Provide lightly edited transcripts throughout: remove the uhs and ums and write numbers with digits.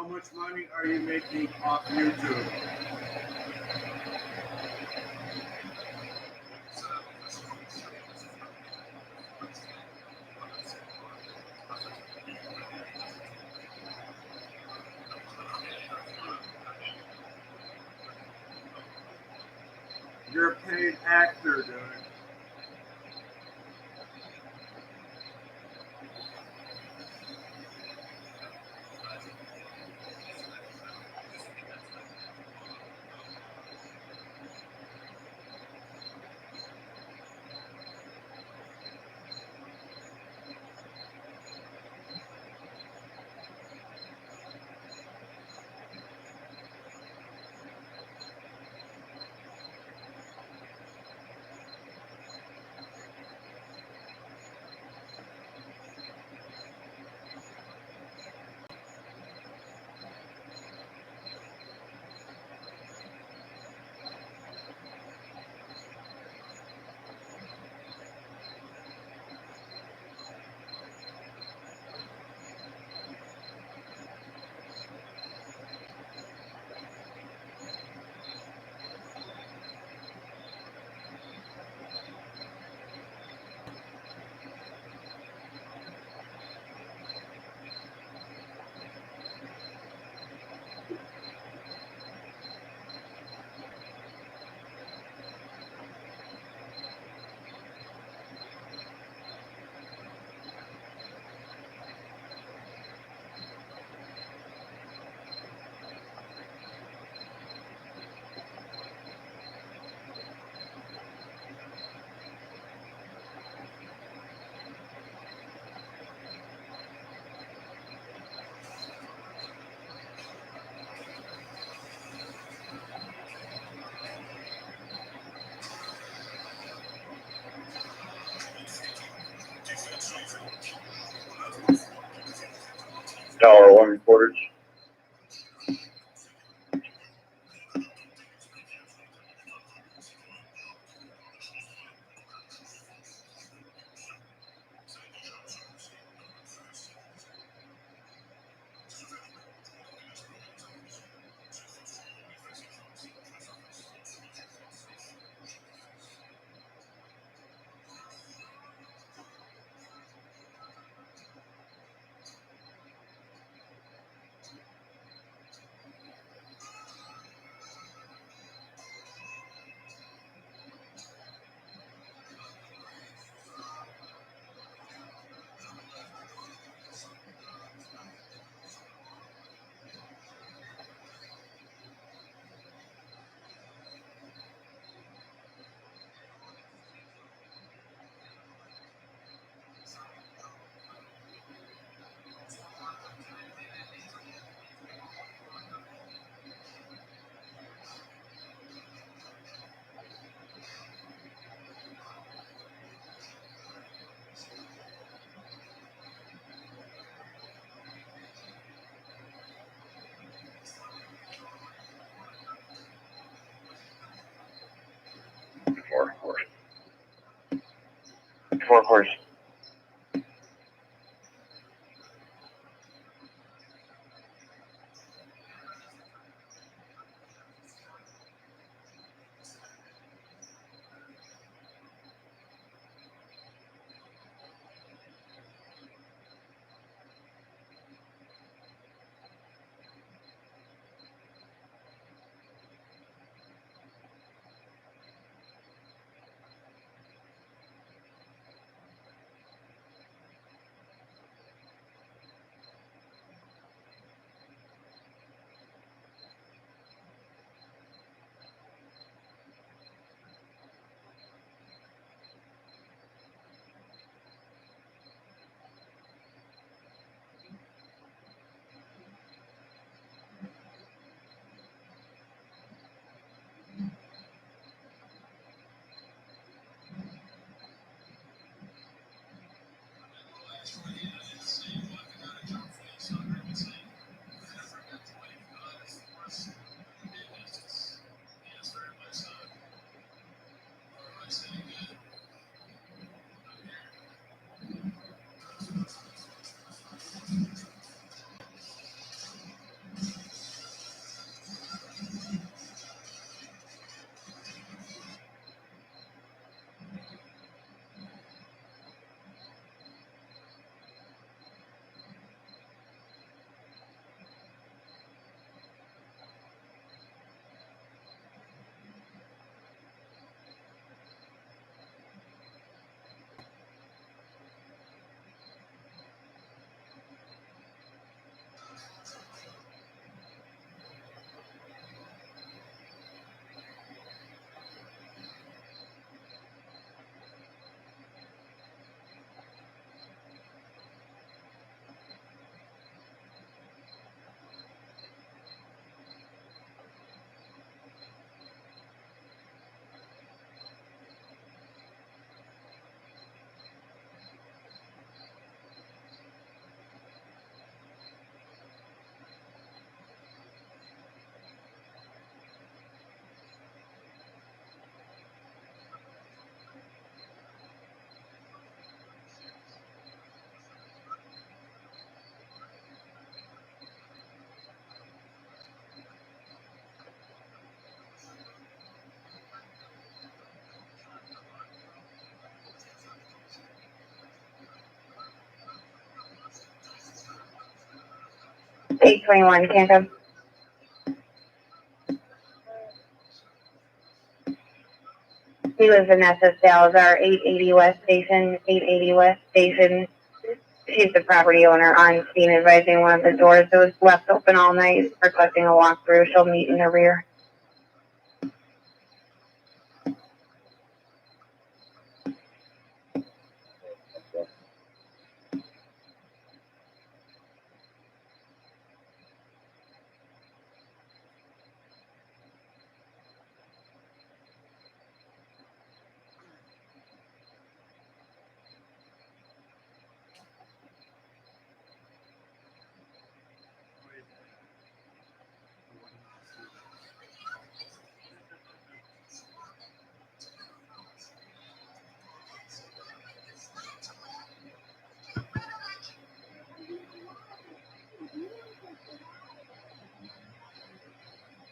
How much money are you making off YouTube? You're a paid actor, dude. $1 quarters. Four horse. 821, can't come. He lives in Essex, Salazar, 880 West Station, 880 West Station. She's the property owner on scene advising one of the doors that was left open all night, requesting a walkthrough. She'll meet in the rear.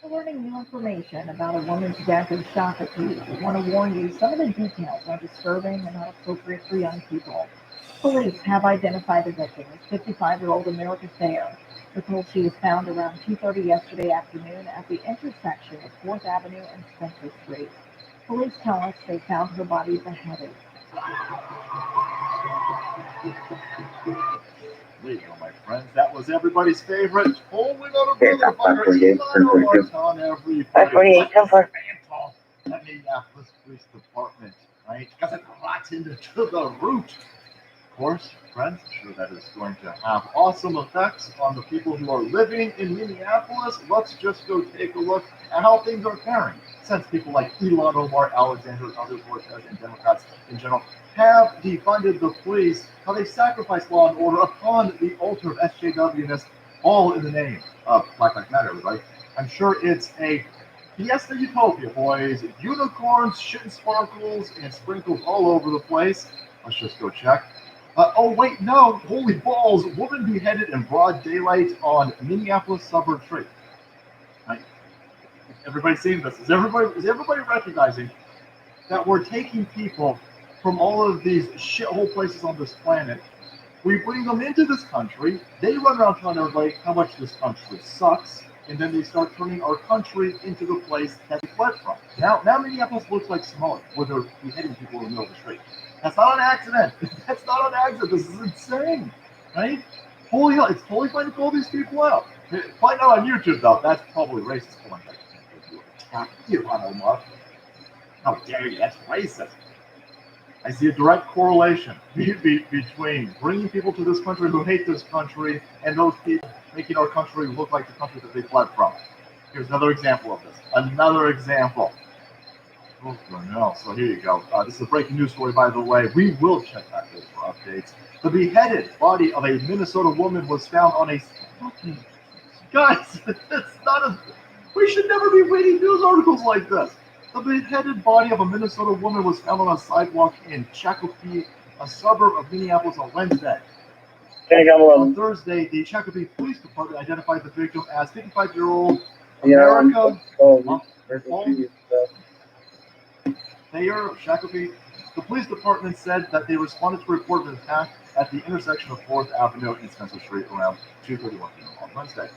Learning new information about a woman's death in Shakopee. We want to warn you, some of the details are disturbing and not appropriate for young people. Police have identified the victim as 55-year-old America Thayer. We're told she was found around 2:30 yesterday afternoon at the intersection of 4th Avenue and Spencer Street. Police tell us they found her body beheaded. There you go, my friends. That was everybody's favorite. Totally not a brother fire. On everybody. 548, so far. That Minneapolis Police Department, right? Because it rotten to the root. Of course, friends, I'm sure that is going to have awesome effects on the people who are living in Minneapolis. Let's just go take a look at how things are faring. Since people like Ilhan Omar, Alexander, Ocasio-Cortez, and Democrats in general have defunded the police, how they sacrifice law and order upon the altar of SJW-ness, all in the name of Black Lives Matter, right? I'm sure it's a fiesta utopia, boys. Unicorns, shit and sparkles, and sprinkles all over the place. Let's just go check. Oh, wait, no. Holy balls. Woman beheaded in broad daylight on Minneapolis suburb street. Right? Everybody seeing this? Is everybody recognizing that we're taking people from all of these shithole places on this planet? We bring them into this country. They run around telling everybody how much this country sucks. And then they start turning our country into the place that we fled from. Now Minneapolis looks like Somalia, where they're beheading people in the middle of the street. That's not an accident. That's not an accident. This is insane, right? Holy hell, it's totally fine to call these people out. Find out on YouTube, though. That's probably racist. Oh my God, you attack Ilhan Omar. How dare you? That's racist. I see a direct correlation between bringing people to this country who hate this country and those people making our country look like the country that they fled from. Here's another example of this. Another example. Oh, no. So here you go. This is a breaking news story, by the way. We will check back those for updates. The beheaded body of a Minnesota woman was found on a fucking... Guys, it's not a... We should never be reading news articles like this. The beheaded body of a Minnesota woman was found on a sidewalk in Shakopee, a suburb of Minneapolis, on Wednesday. On Thursday, the Shakopee Police Department identified the victim as 55-year-old America Thayer of Shakopee. The police department said that they responded to a report of an attack at the intersection of 4th Avenue and Spencer Street around 2:31 p.m. on Wednesday.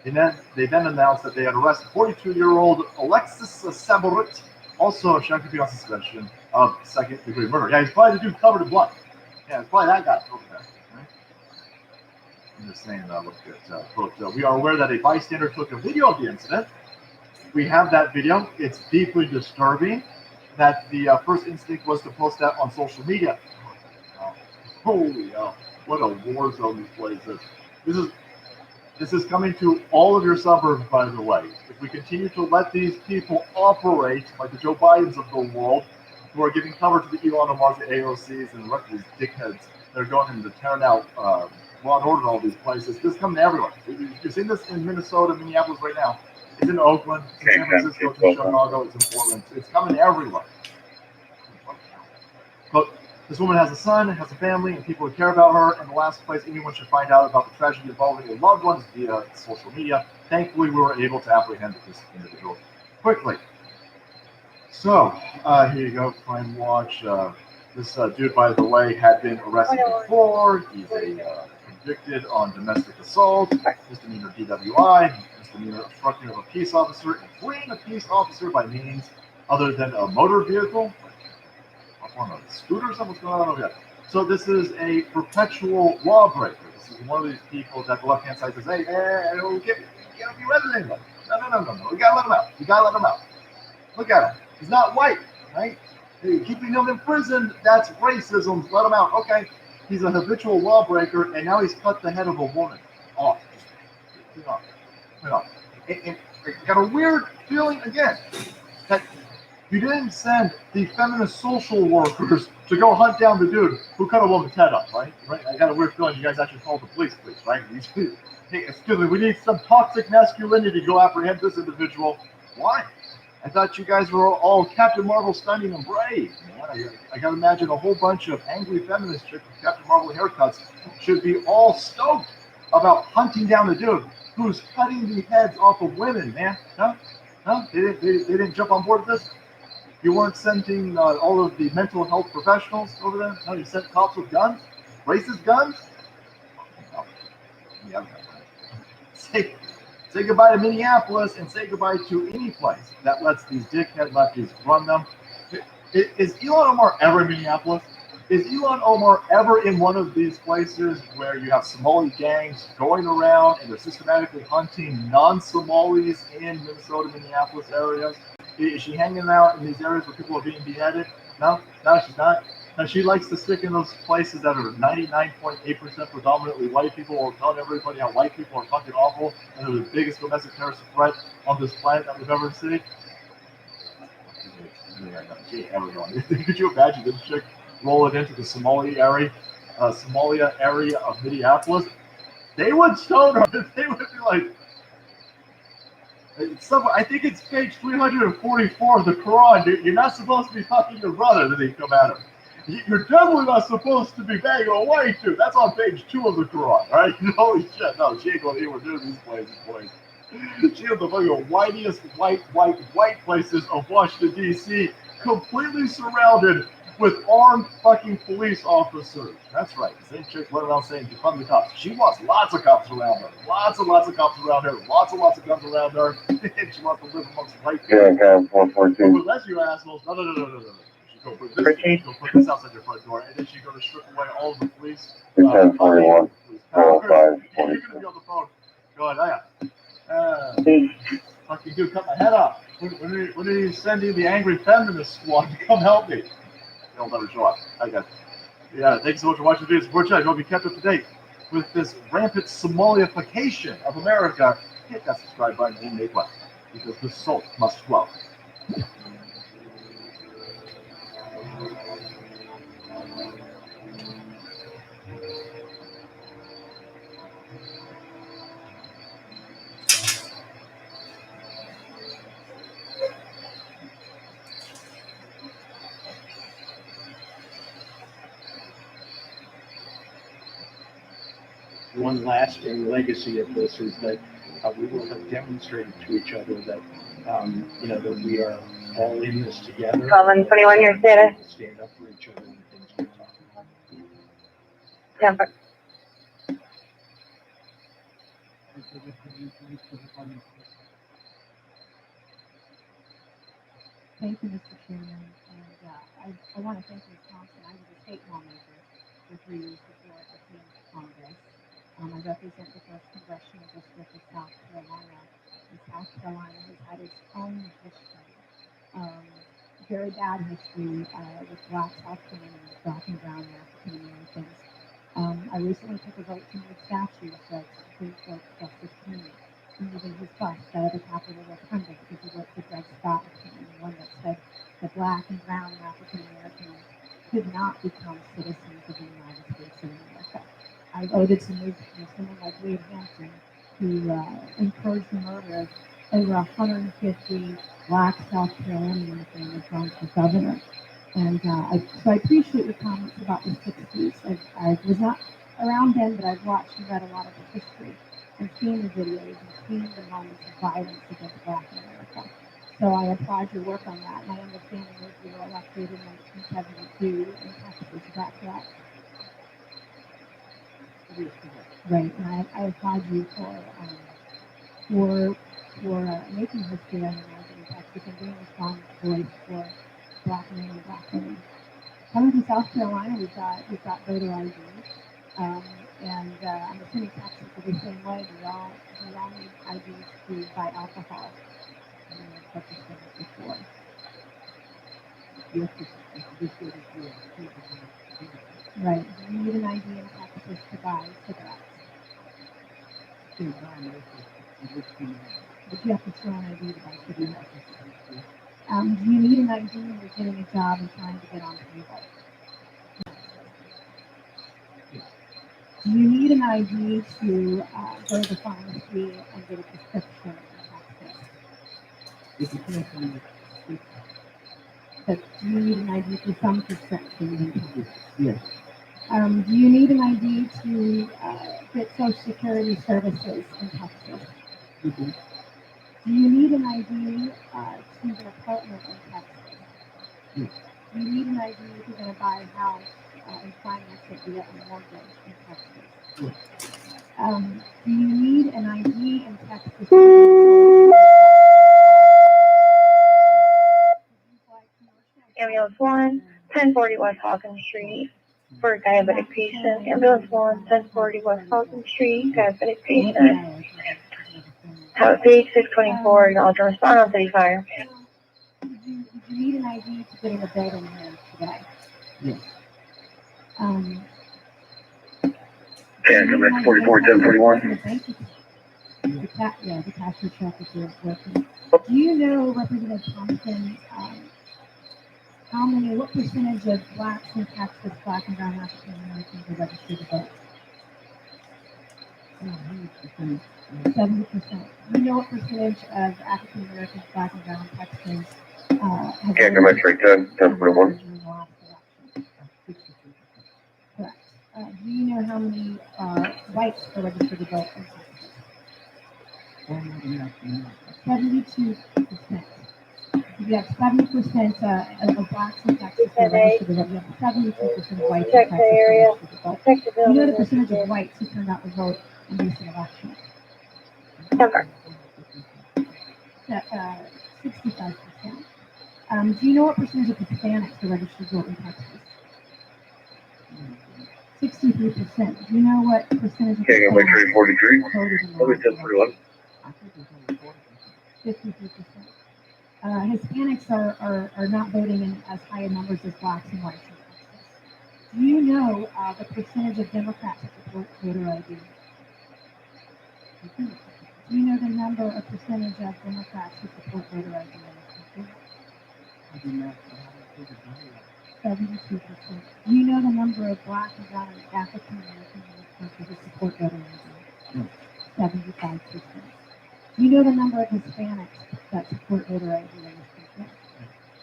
They then announced that they had arrested 42-year-old Alexis Saborit, also of Shakopee, on suspension of second-degree murder. Yeah, he's probably the dude covered in blood. Yeah, it's probably that guy over there. Right? I'm just saying that. Look at quote. We are aware that a bystander took a video of the incident. We have that video. It's deeply disturbing. That the first instinct was to post that on social media. Holy hell! What a war zone this place is. This is coming to all of your suburbs, by the way. If we continue to let these people operate like the Joe Bidens of the world, who are giving cover to the Elon Omar, the AOCs, and the rest of these dickheads that are going into tearing out law and order in all these places, this is coming to everyone. You're seeing this in Minnesota, Minneapolis right now. It's in Oakland, it's in San Francisco, it's in Chicago, it's in Portland. It's coming everywhere. But this woman has a son, has a family, and people who care about her. And the last place anyone should find out about the tragedy involving their loved ones via social media. Thankfully, we were able to apprehend this individual quickly. So, here you go, Crime Watch. This dude, by the way, had been arrested before. He's a convicted on domestic assault, misdemeanor DWI, misdemeanor obstructing of a peace officer, and fleeing a peace officer by means other than a motor vehicle. On a scooter or something? What's going on over here? So this is a perpetual lawbreaker. This is one of these people that the left-hand side says, hey, we can't be resident. No. We gotta let him out. We gotta let him out. Look at him. He's not white, right? Hey, keeping him in prison, that's racism. Let him out. Okay. He's a habitual lawbreaker, and now he's cut the head of a woman off. And I got a weird feeling again that you didn't send the feminist social workers to go hunt down the dude who cut a woman's head off, right? I got a weird feeling you guys actually called the police, right? Hey, excuse me, we need some toxic masculinity to go apprehend this individual. Why? I thought you guys were all Captain Marvel stunning and brave. Man. I gotta imagine a whole bunch of angry feminist chicks with Captain Marvel haircuts should be all stoked about hunting down the dude who's cutting the heads off of women, man. No? They didn't jump on board with this? You weren't sending all of the mental health professionals over there? No, you sent cops with guns? Racist guns? No. Yeah. Say goodbye to Minneapolis and say goodbye to any place that lets these dickhead lefties run them. Is Ilhan Omar ever in Minneapolis? Is Ilhan Omar ever in one of these places where you have Somali gangs going around and they're systematically hunting non-Somalis in Minnesota, Minneapolis areas? Is she hanging out in these areas where people are being beheaded? No, she's not. And she likes to stick in those places that are 99.8% predominantly white people, or telling everybody how white people are fucking awful and they're the biggest domestic terrorist threat on this planet that we've ever seen. Could you imagine this chick rolling into the Somalia area of Minneapolis? They would stone her. They would be like, I think it's page 344 of the Quran. You're not supposed to be fucking your brother. Then they come at her. You're definitely not supposed to be banging a white dude. That's on page 2 of the Quran, right? Holy shit. No, she ain't going anywhere near these places, boys. She is the fucking whitest white places of Washington, D.C., completely surrounded with armed fucking police officers. That's right. The same chick running around saying, defund the cops. She wants lots of cops around her. Lots of cops around her. Lots of guns around her. And she wants to live amongst white people. Yeah, 114. But unless you assholes, no. She go put this outside your front door, and then she go to strip away all of the police. 1041. You're going to be on the phone. Go ahead, fucking dude, cut my head off. When are you sending the angry feminist squad to come help me? They'll never show up. I got it. Yeah, thanks so much for watching the video. Support channel. You'll be kept up to date with this rampant Somalification of America. Hit that subscribe button and make one, because the salt must flow. One lasting legacy of this is that we will have demonstrated to each other that, that we are all in this together. 1221, your status. Stand up for each other and things we're talking about. Temper. Thank you, Mr. Chairman. And I want to thank Ms. Thompson. I was a state lawmaker for 3 years before I came to Congress. I represent the 1st Congressional District of South Carolina. And South Carolina has had its own history, very bad history with Black South Carolinians, Black and brown African Americans. I recently took a vote to move statues that Supreme Court Justice Kennedy, moving his bust out of the Capitol Rotunda because he wrote the Dred Scott opinion, one that said that Black and brown African Americans could not become citizens of the United States of America. I voted to move someone like Wade Hampton, who encouraged the murder of over 150 Black South Carolinians when they run for governor. And so I appreciate your comments about the 60s. I was not around then, but I've watched and read a lot of the history and seen the videos and seen the moments of violence against Black America. So I applaud your work on that. And I understand that you were elected in 1972 in Texas. Is that correct? Right, and I applaud you for making history on the American Texas and being a strong voice for Black men and Black women. Coming to South Carolina, we've got voter ID, and I'm assuming Texas is the same way. We all need IDs to buy alcohol. Such a thing before. Right. You need an ID in Texas to buy cigarettes. But you have to show an ID to buy cigarettes. Do you need an ID when you're getting a job and trying to get on payroll? Do you need an ID to go to the pharmacy and get a prescription in Texas? But do you need an ID for some prescriptions? Yes. Do you need an ID to get Social Security services in Texas? Mhm. Do you need an ID to get an apartment in Texas? Yes. Do you need an ID if you're going to buy a house and finance it via a mortgage in Texas? Yes. Do you need an ID in Texas? Ambulance 1, 1040 West Hawkins Street for diabetic patient. Ambulance 1, 1040 West Hawkins Street, diabetic patient. House page 624, acknowledge and respond on city fire. Did you need an ID to get in the building here today? Yes. Come 44, 1041. The cashier check is working. Do you know, Representative Thompson, what percentage of blacks in Texas, black and brown African Americans are registered to vote? 70%. Do you know what percentage of African Americans, black and brown Texans have Can't come X-ray 10, 1041. Correct. Do you know how many whites are registered to vote in Texas? 72%. You have 70% of blacks in Texas who are registered to vote. You have 72% of whites in Texas who are registered to vote. You know the percentage of whites who turned out to vote in recent elections? 65%. Do you know what percentage of Hispanics are registered to vote in Texas? 63%. Do you know what percentage of Can't come X-ray 43. voted in the Only last election? 1041. 53%. Hispanics are not voting in as high numbers as blacks and whites in Texas. Do you know the percentage of Democrats that support voter ID? Do you know the percentage of Democrats who support voter ID in this country? 72%. Do you know the number of black and brown and African Americans in this country who support voter ID? No. 75%. Do you know the number of Hispanics that support voter ID in this country?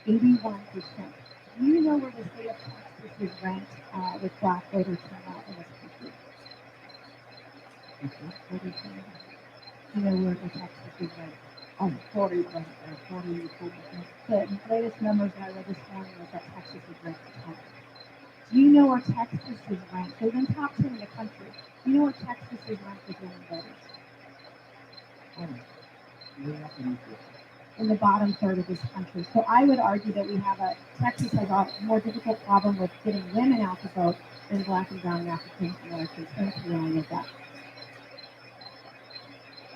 81%. Do you know where the state of Texas is ranked with black voter turnout in this country? Do you know where the Texas is ranked? 44%. The latest numbers that I read this morning was that Texas is ranked 10th. Do you know where Texas is ranked? They've been top 10 in the country. Do you know where Texas is ranked with women voters? In the bottom third of this country. So I would argue that Texas has a more difficult problem with getting women out to vote than black and brown and African Americans. Thank you, and I get that.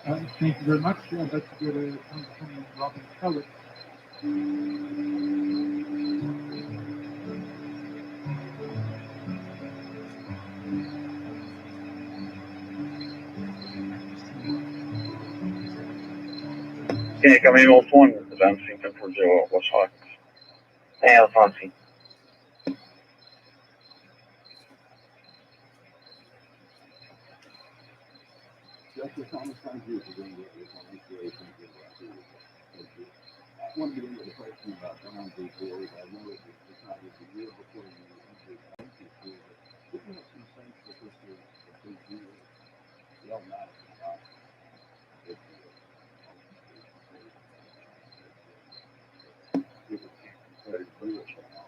Thank you very much. Let's go to Congresswoman Robin Kellett. Can't come ambulance 1. Advancing 1040 West Hawkins. Hey, Alfonso. Justice Thomas Frank Hughes is in with us on inspiration. I want to get into the question about Brown v. Board. I know it was decided the year before you entered into school, but give us some sense that this is a big deal. Well, not about big deal. People can't compare Jewish now.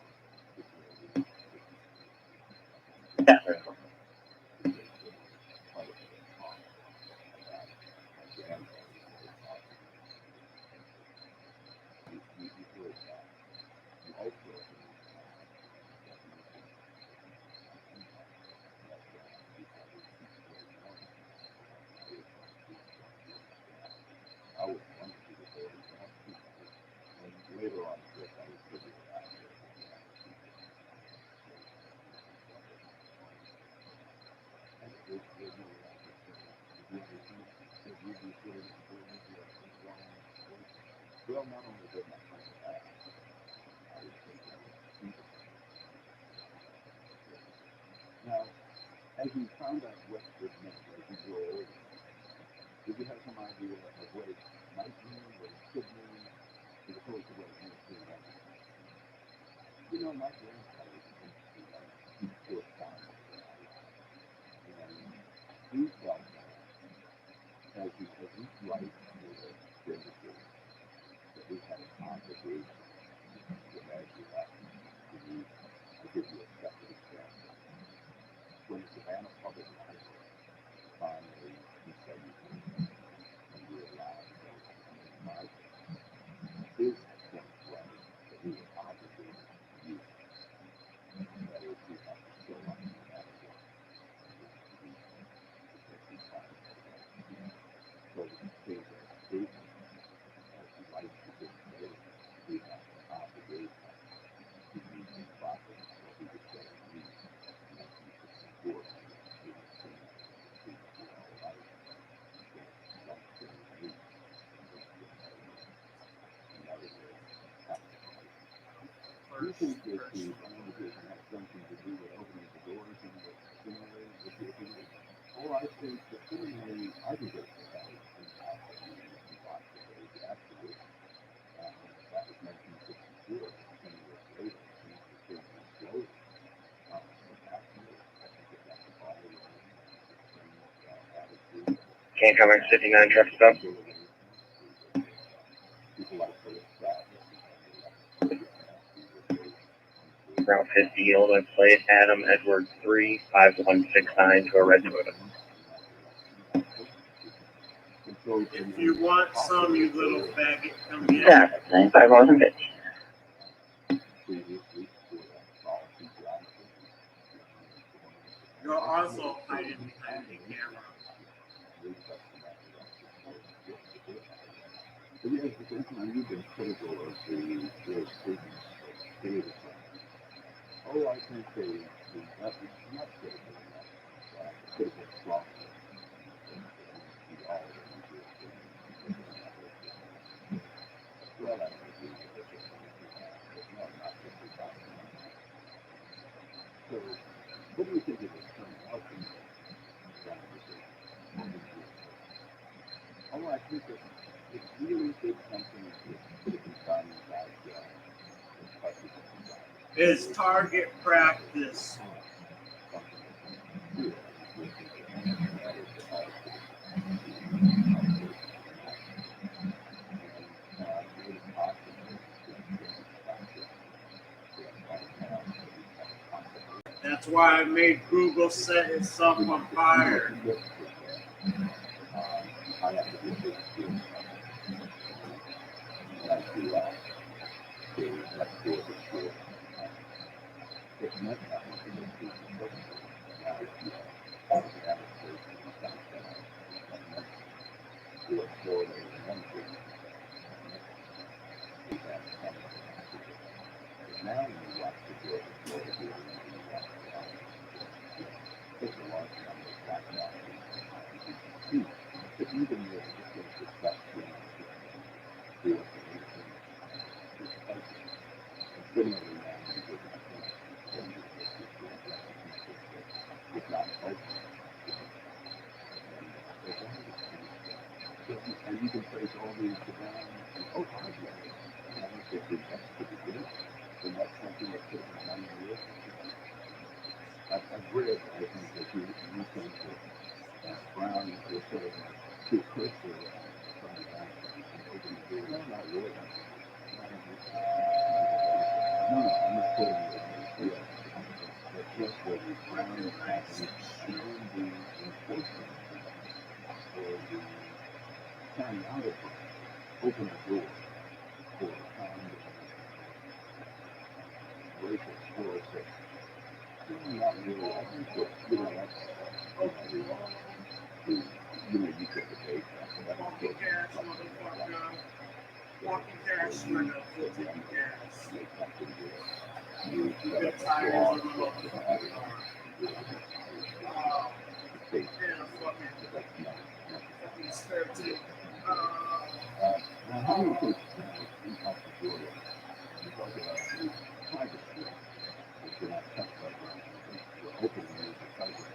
as you found out what it meant as you grow older, did you have some idea of what it might mean, what it could mean, as opposed to what it means to them? You know, my grandfather was interested in sports science, and he felt that as we write for the industry, that we had an obligation to measure up to the, I'll give you a second example. When the Savannah Public Library finally desegregated and we were allowed to go to the main library, his point was that we were obligated to use it. That is, we have to show up no matter what. So we say that statement as we write to this day, we have an obligation to use it properly so we could say we and we could support the thing to our life. Something new. In other words, do you think that the organization has something to do with opening the doors in the seminary with the opinion? Or I think the seminary, I think it's about impact that we watch today. Absolutely. That was 1964, 10 years later, things were changing slowly. But absolutely, I think it got the ball rolling, attitude. Can't come in 59 truck stop. People like Philip Scott. Route 50, Illinois plate, Adam Edwards 3, 5169 to a red Toyota. If you want some, you little faggot, come get it. Yeah, 95 miles and pitch. You're also hiding behind the camera. But yes, but sometimes you've been critical of the students' data. Oh, I think that was not critical enough. Could have been stronger. Well, I don't agree with it. No, not just about it. So, what do you think of this term helping conversation? Oh, I think that it really did something that could have been done like It's target practice. That's why I made Google set itself on fire. I have to get this through. Let's do it this year. It's not that much of a piece of work. Now, if you have a demonstration of something, do it for the one thing. We have something. But now when you watch the girl, the girl here, and you watch the house, it's a large number of black dogs. You can see that even with the perception of the information, it's spicy. And similarly now, you get to the point when you get to the it's not open. And you can trace all these down and oh, I get it. And I think that's pretty good. And that's something that could have been done in the I've read, I think, that you think that Brown is sort of too quick for from the back and open the door. No, not really. No, I'm not quoting you. But just that Brown is happening beyond the enforcement or the carrying out of Brown. Open the door for the kind of racial slurs that not really. I think that, that's, you could debate that. Walking gas, motherfucker. Walking gas, nigga. Full tank gas. Good tires on the motherfucking car. And a fucking spare tip. Now, how do you think in South Florida, you talk about the private schools, which are not touched by Brown, we're open to use the private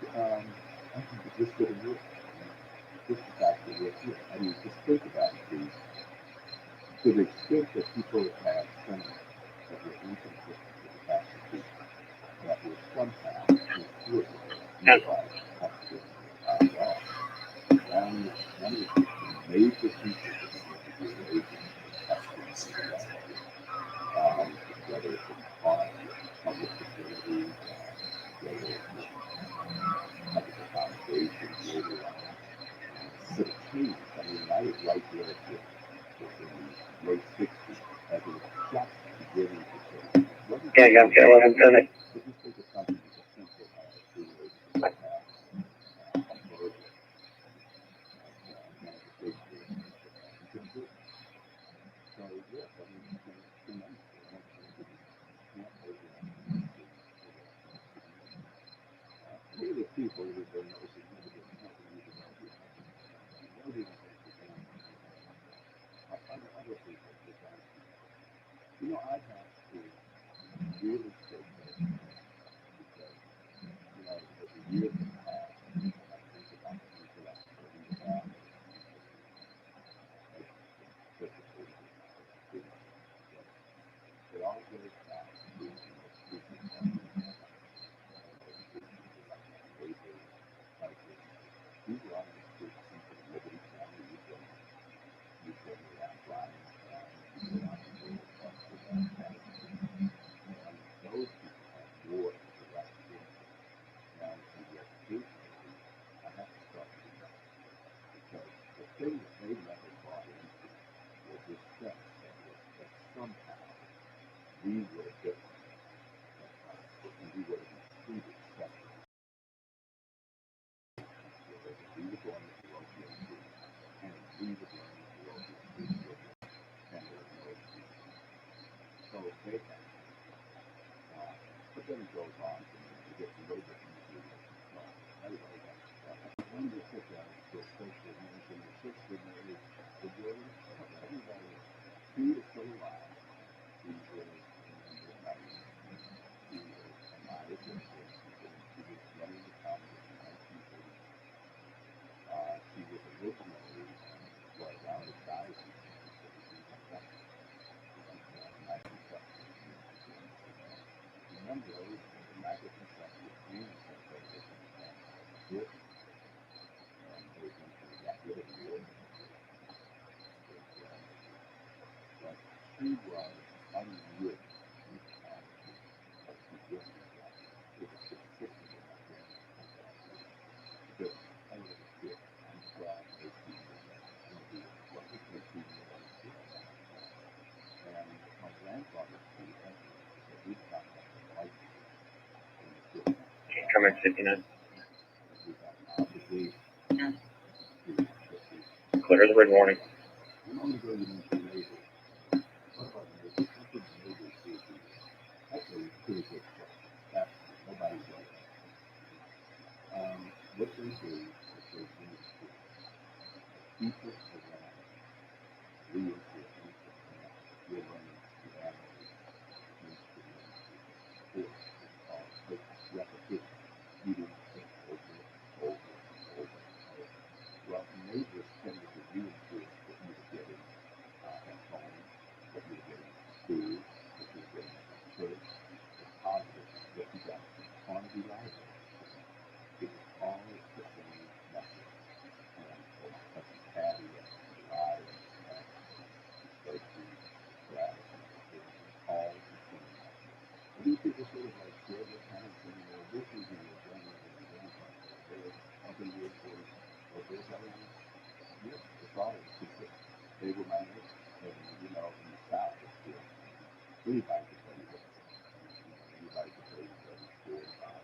I think it just didn't work. Just the fact that we're here. I mean, just think about it, please. To the extent that people have sentiments that were inconsistent with the Constitution, that were somehow included by Constitution or law. One of the major features of the agent whether it's in cost, public facilities, whether it's public accommodations later on. Civic change, I mean, I was right there in the late 60s as it was just beginning to change. Yeah, you got to 11:30. So just think of something as simple as being able to have a burger manifestation. You couldn't do it. So, yes, I mean, it's tremendous. I don't think that you can't overestimate here are people who are no significant companies in our business. What do you think they're doing? Other people that don't. You know, I have to really stay careful because, you know, as the years have passed, and I think about the people that are in the back, it all goes back to the most recent one. You run the streets into Liberty County, you've been around Bryan County, you've been out in the County, and those people have more direct influence. Now, in the education area, I have to start with that because the thing that they never bought into was this sense that somehow we were different and we were treated separately. We were going to work and we were going to work and there was no excuse. So they have. But then it goes on to get a little bit easier. Anyway, when you put that to a social mention, the system is the good. Everybody, he is so alive. He is a member of my he is a my associate. He was running the Congress in 1930. She was originally was out of diocese. Remember, the Magazine Conception came from Britain, and they eventually got rid of the order. But she was unwritten in the Congress. She just it was consistent with my grandmother. Just I was a kid. I'm 12, 18 years old. I'm going to be roughly 18 years old. And my grandfather, Steve Henry, said we got that life in the city. Come in 59. We have an obligation to Clear the red warning. I'm only going to mention neighbors. What about neighbors? What did neighbors do to you? That's a pretty good question. That's nobody does that. What they do is they reinforce. People around reinforce. You're running the animals needs to reinforce. It's called repetition. You do it over. Well, neighbors tended to reinforce what you were getting at home, what you were getting at school, what you were getting at church, the positive, what you got from Carnegie Library. It was all the same message. And so my cousin Patty and Ryan and Tracy, Travis, it was all the same message. And these people sort of like share this kind of thing, well, this is your grandmother and grandfather, there's something weird for you, or there's everything. Yeah, it's all consistent. They were my neighbors. And, you know, in the South, it's still, anybody can tell you what it's like. Anybody can tell you what it's for about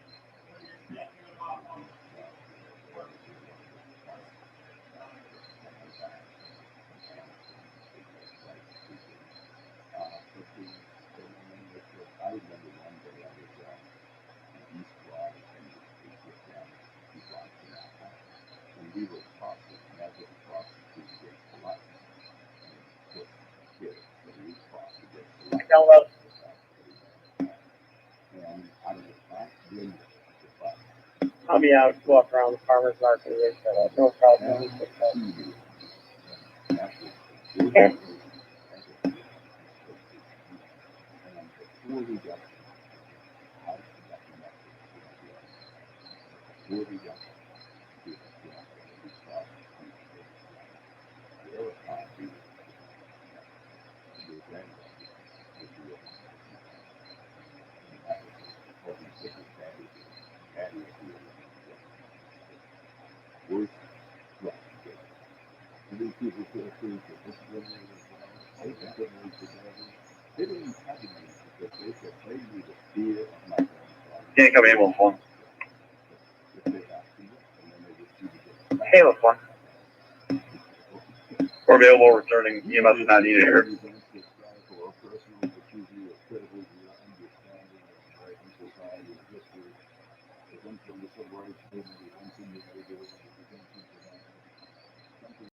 I remember one day I was in East Broad, and it was down 2 blocks from our house. And we were crossing, and as we were crossing, we would get to light. And of course, kids, so we crossed to get to light. And out of the back window of the bus, I'll be out, walk around the farmer's market here, so no problem. Okay. People feel free to discriminate. They discriminate together. They didn't even have to be because they said they knew the fear of my grandfather. Can't come in with one. If they have to, and then they just do the Hey, with one. Or available returning EMS is not needed here. or personal, but usually a critical understanding of American society and history. The one from the civil rights movement, the one from the neighborhood, the one from something.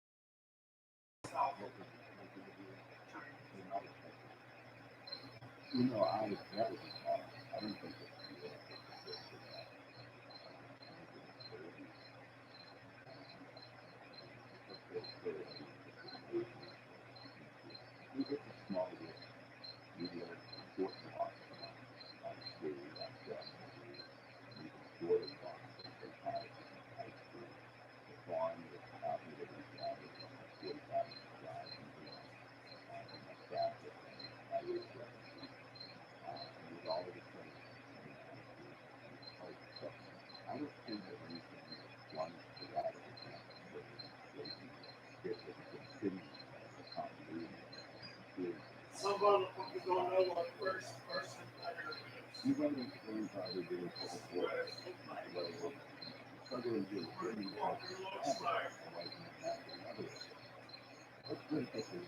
You know, that was I don't think that we get the small medium important lots on the school like you can store the lots that they have in high school. The farm is out in the town is 45 drive and the staff and I was and with all the training I don't think that anything one provided Some motherfuckers don't know what first person player is. you might explain how they do it for struggling to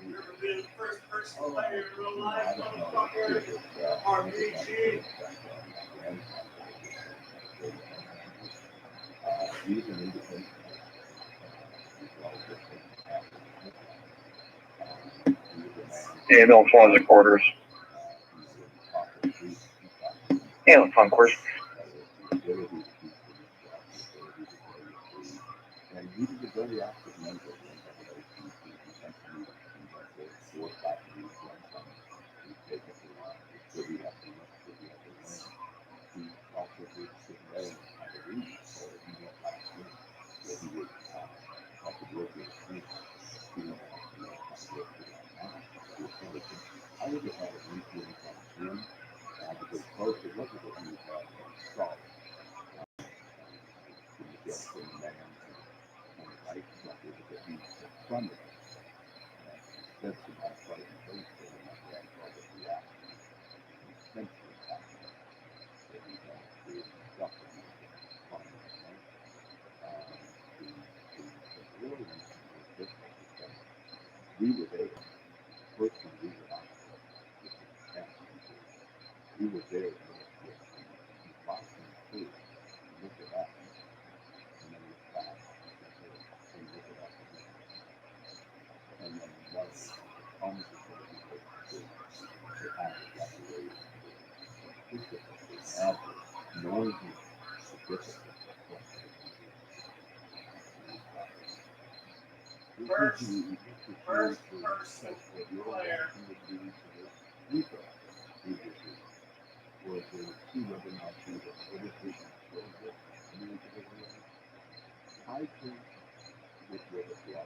You ever been the first person player in real life, motherfucker? RPG. He's an independent. Yeah, no phones and quarters. Yeah, no phone quarters. And he was a very active member of the he also did sit down at the reading, so he went back to him. So he would have to work with him. He went back to work with him. I would have had an influence on him because both the look at what he was solid. He was from the man and the right structure because he from it. That's the my fight and place for my grandfather reaction. Essentially happened. That he had created something from it. The really different because we were there. First when we were out there, we were there with watching the food, look at us, and then look back, and look at us again. And then once almost as though we could have evacuated, knowing the difference. First person player. Was there two other options of overtaking I think this was a blow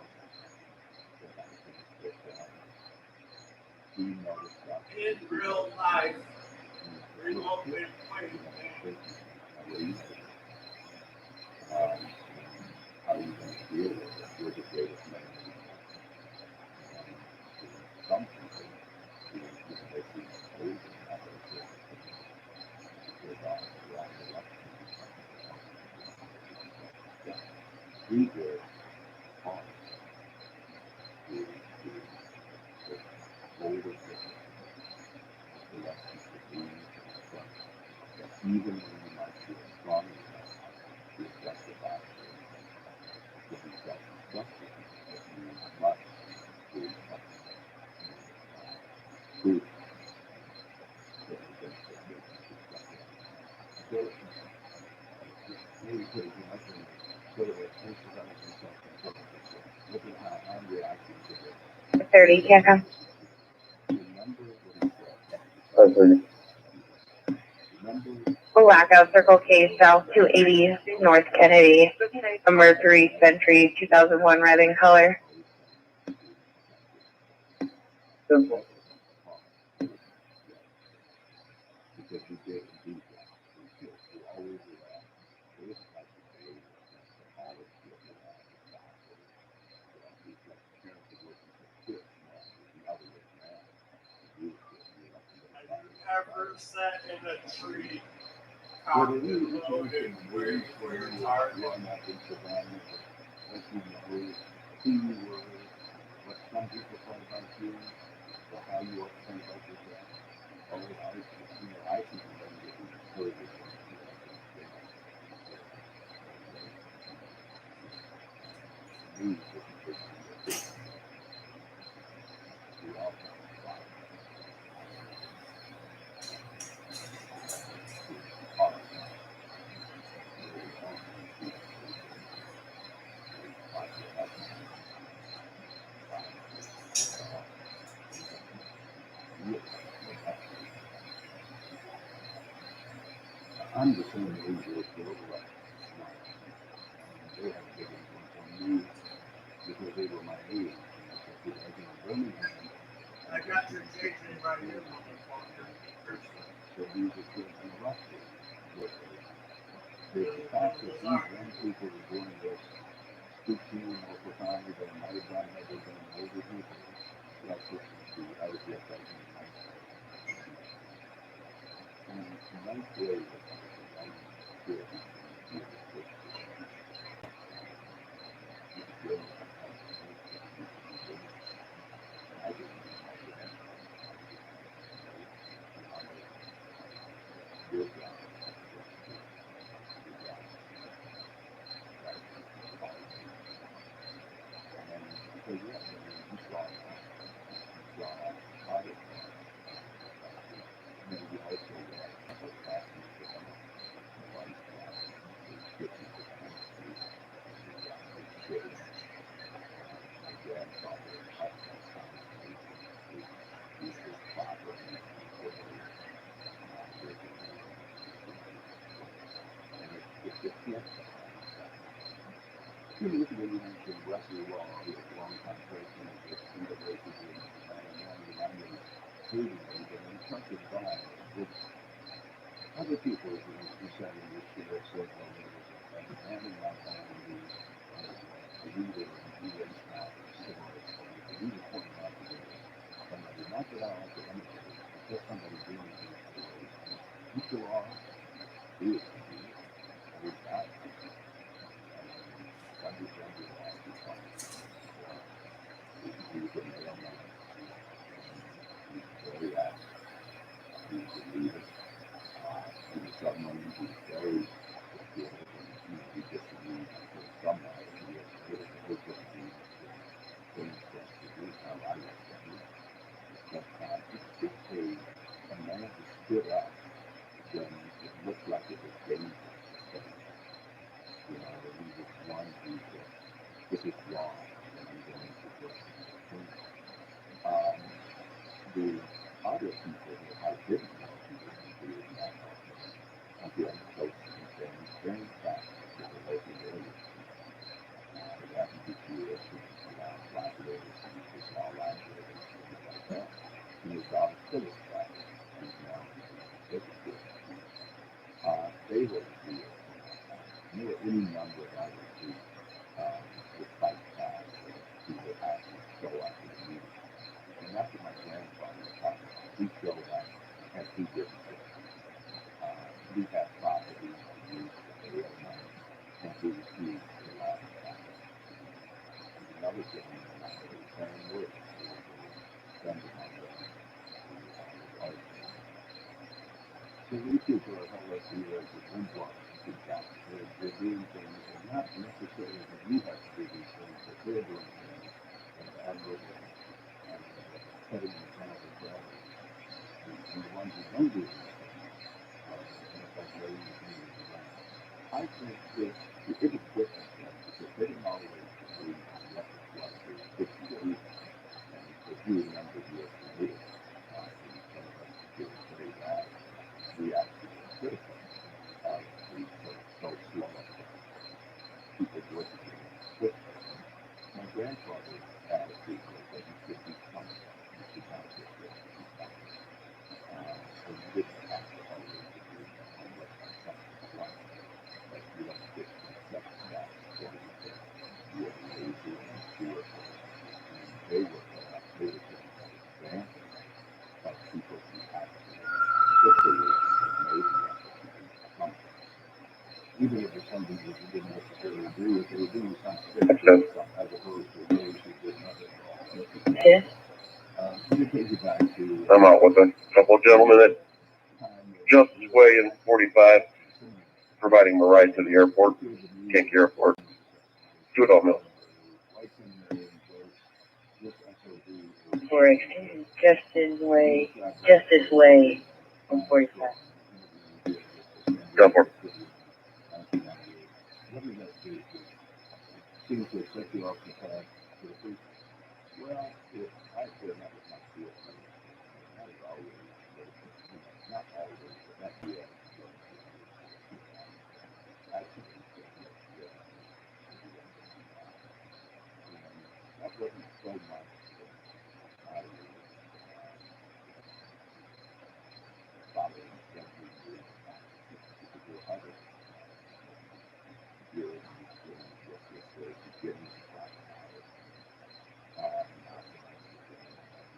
that I think that he noticed that In real life, remotely playing. How are you going to deal with it? You're the greatest man. Some people, they see old and have we were on the older people, the less people even when you might feel strong enough to justify to be self-destructive, you must do something. Proof that you can submit to something. So, really put it 5:30, can't come. Remember what he said. 5:30. Remember Blackout Circle K South 280 North Kennedy, a Mercury Century 2001 red in color. Simple. because we did do that. We always around. It wasn't like the day that all of the parents were working for kids now. The other way around. We were Have you ever sat in a tree, Well, cocked it and is loaded, waiting for your target? growing up in Savannah, what you know, who you were, what some people thought about you, or how you ought to think about yourself. Oh, I think I'm going to get further than me. We all have a lot. I'm the same age as the other right now. They had a big influence on me because they were my age. Because I was in Birmingham. I got your JJ right here, motherfucker. So these are still interrupted. The fact that these young people are doing this speaking more profoundly than I might have done had they been older people, that's what I would get that in my and ninth grade, I did I didn't You know, this is what you mentioned, Wesley Law, who was a long-time president of the University of Alabama, and hated him, but when it comes to God, it's other people who said in this year said, well, there was a man in my family who was a leader and he was not civil rights. And he was pointing out to somebody, not that I like to anybody, but just somebody doing things for ways. Mr. Law, he was confused. I was not. Someone who was very skilled and he disagreed with somebody. He was good at things that to do how I like to do. But it took a man to stood up when it looked like it was dangerous. You know, that he was one who said, this is wrong, and I'm going to do it. The other people that I didn't know who didn't do that, I'm feeling close to them, very fast to the local area. It happened to be a black lady, a small black lady, like that. He was out of Phyllis Black, and now he's they were here. There were any number of others who would fight back, who would actually show up and meet. And that's what my grandfather was talking about. He showed up and he didn't do it. We had property to use for real money, and he refused to allow it back. Another thing, the same word, friend of mine, so these people are helpless here as an influx to God. They're doing things, and not necessarily that we have to do these things, but they're doing things that are admirable and setting an example for others. And the ones who don't do these things are in effect letting the community down. I think that it is different because they didn't always agree on what was the 50 years. And because do remember the committee, in some of us here today that we actually were critical of the sort of so slow people working quickly. My grandfather's attitude was that you should do something. You should not just do something. So you didn't have to always agree on what something was. But you don't get to accept that for anything. You are lazy and fearful. And they were getting advantage of people who actually took the risk and made the effort to do something. Even if it's something that you didn't necessarily agree with, they were doing something as opposed to those who did nothing at all. Yeah. To take you back to I'm out with a couple of gentlemen at Justice Way in 45, providing my ride to the airport, Kinky Airport. Two adult males. For extended Justice Way on 45. Go for it. What does that do? Seems to have set you off the path to the future. Well, if I share that with my field, that is always, not always, but that year, actually, that wasn't so much I was following every year. There were other years that beginning to talk about it. Not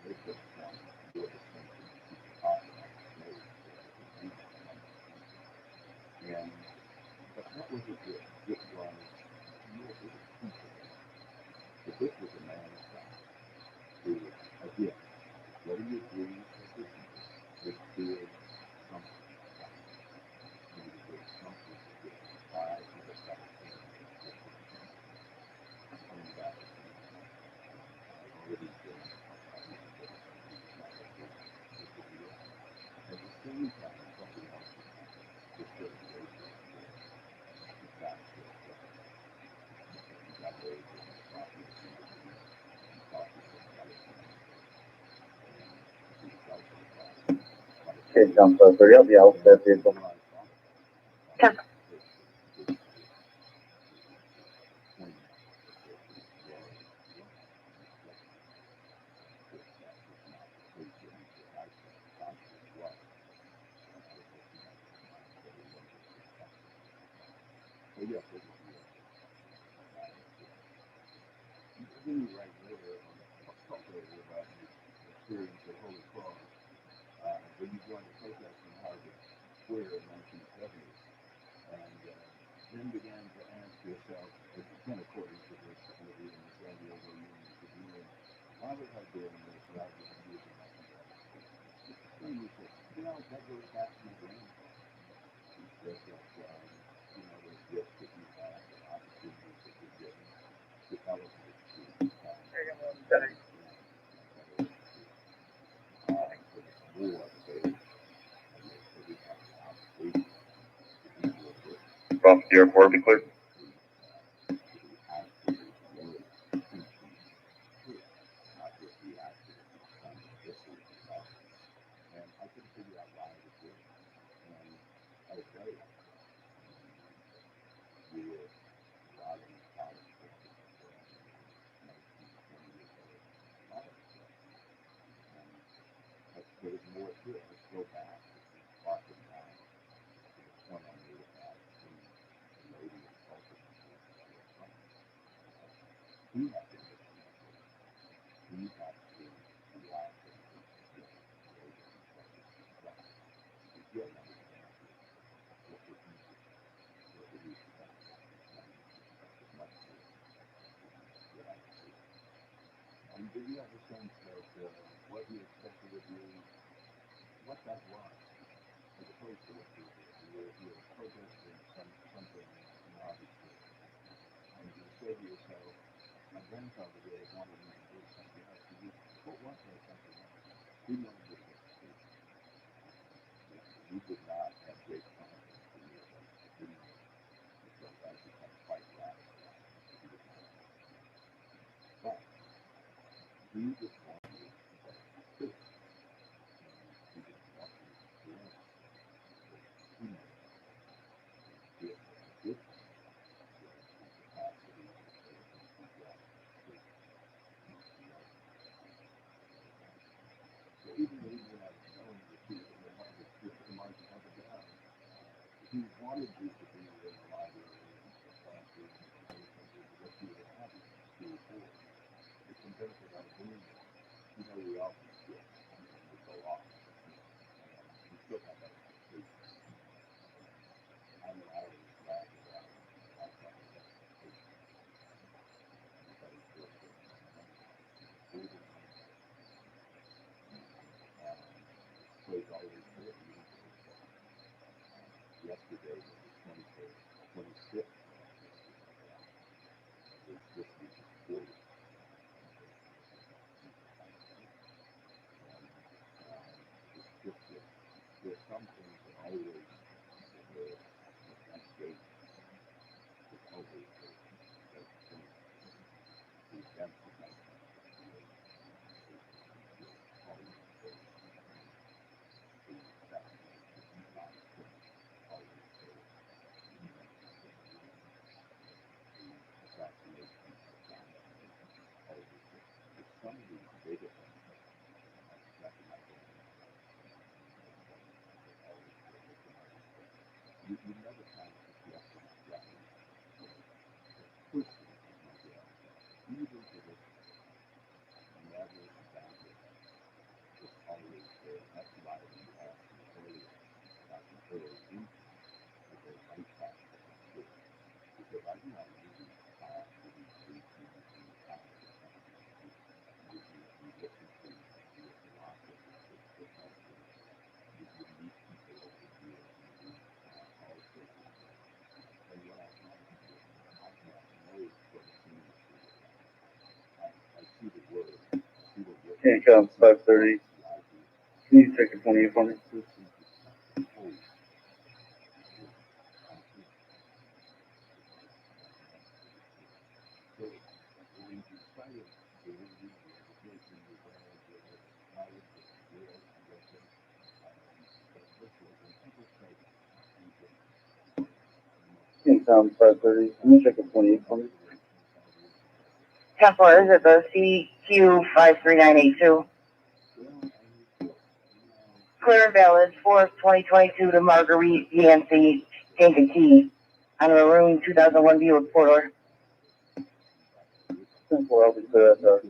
make them from your attention to talk about it. And but that wasn't it. It was people. But this was a man who, again, whether you agree or disagree, was doing something. He was doing something to get by to the fact that coming back already been at the same time something else was sort of racist. The fact that he got away with talking to people and talking to other people. Okay, jump so 30, I'll be out with that vehicle. So yes, it was you right there on talk later about your experience at Holy Cross when you joined the protest in Harvard Square in 1970, and then began to ask yourself, again according to this interview in the San Diego Union Tribune, why was I doing this rather than using my competitive? Then you said, that goes back to my grandfather. He said that, there's gifts that you have and opportunities that you're given to elevate to become Off the airport, be clear. And I couldn't figure out why I was doing it. And I was very upset. We were riding college courses for 19, 20 years old. A lot of us were. But there was more to it. Let's go back to talking about the point I made about the lady in culture. He had to make a mistake. He had to react to the again, understand what would he do? What would he expect? Much more what I see. And did you have a sense that what he expected of you, what that was, as opposed to what you were doing? You were protesting something in Harvard Square. And you said to yourself, my grandfather would have wanted me to do something else. What was that something else? He wanted you to get the state. You did not have great confidence in your opinion because that become quite radical. But he just wanted he wanted you to be in the library, the classroom, what you would have to do for. It's some benefit out of doing that. You know, we all can skip and we go off. We still have that expectation. I know I was glad about that expectation. Everybody's working. Plays always good. Yesterday was the 25th, 26th. This week is 40. It's just that there's some things that always that state is always there. The events of that some of these bigger things, you never kind of get that. Even to this never that it's always there. That's why we asked earlier about the early infant of the life factor. Because I do not really have to be free to be out of the we listen to the philosophy that helps us. You meet people over here and you all sorts of things. And what I have to do, I have no sort of community. I see the word, I see the word. Can't come 5:30. Can you take a 20 for me? Can't come 5:30. Can you take a 20 for me? 10-4, is it the CQ53982? Clear and valid, 4th, 2022 to Marguerite Yancey, Kankakee, on a maroon 2001 Buick 4-door. 10-4, I'll be clear at dark.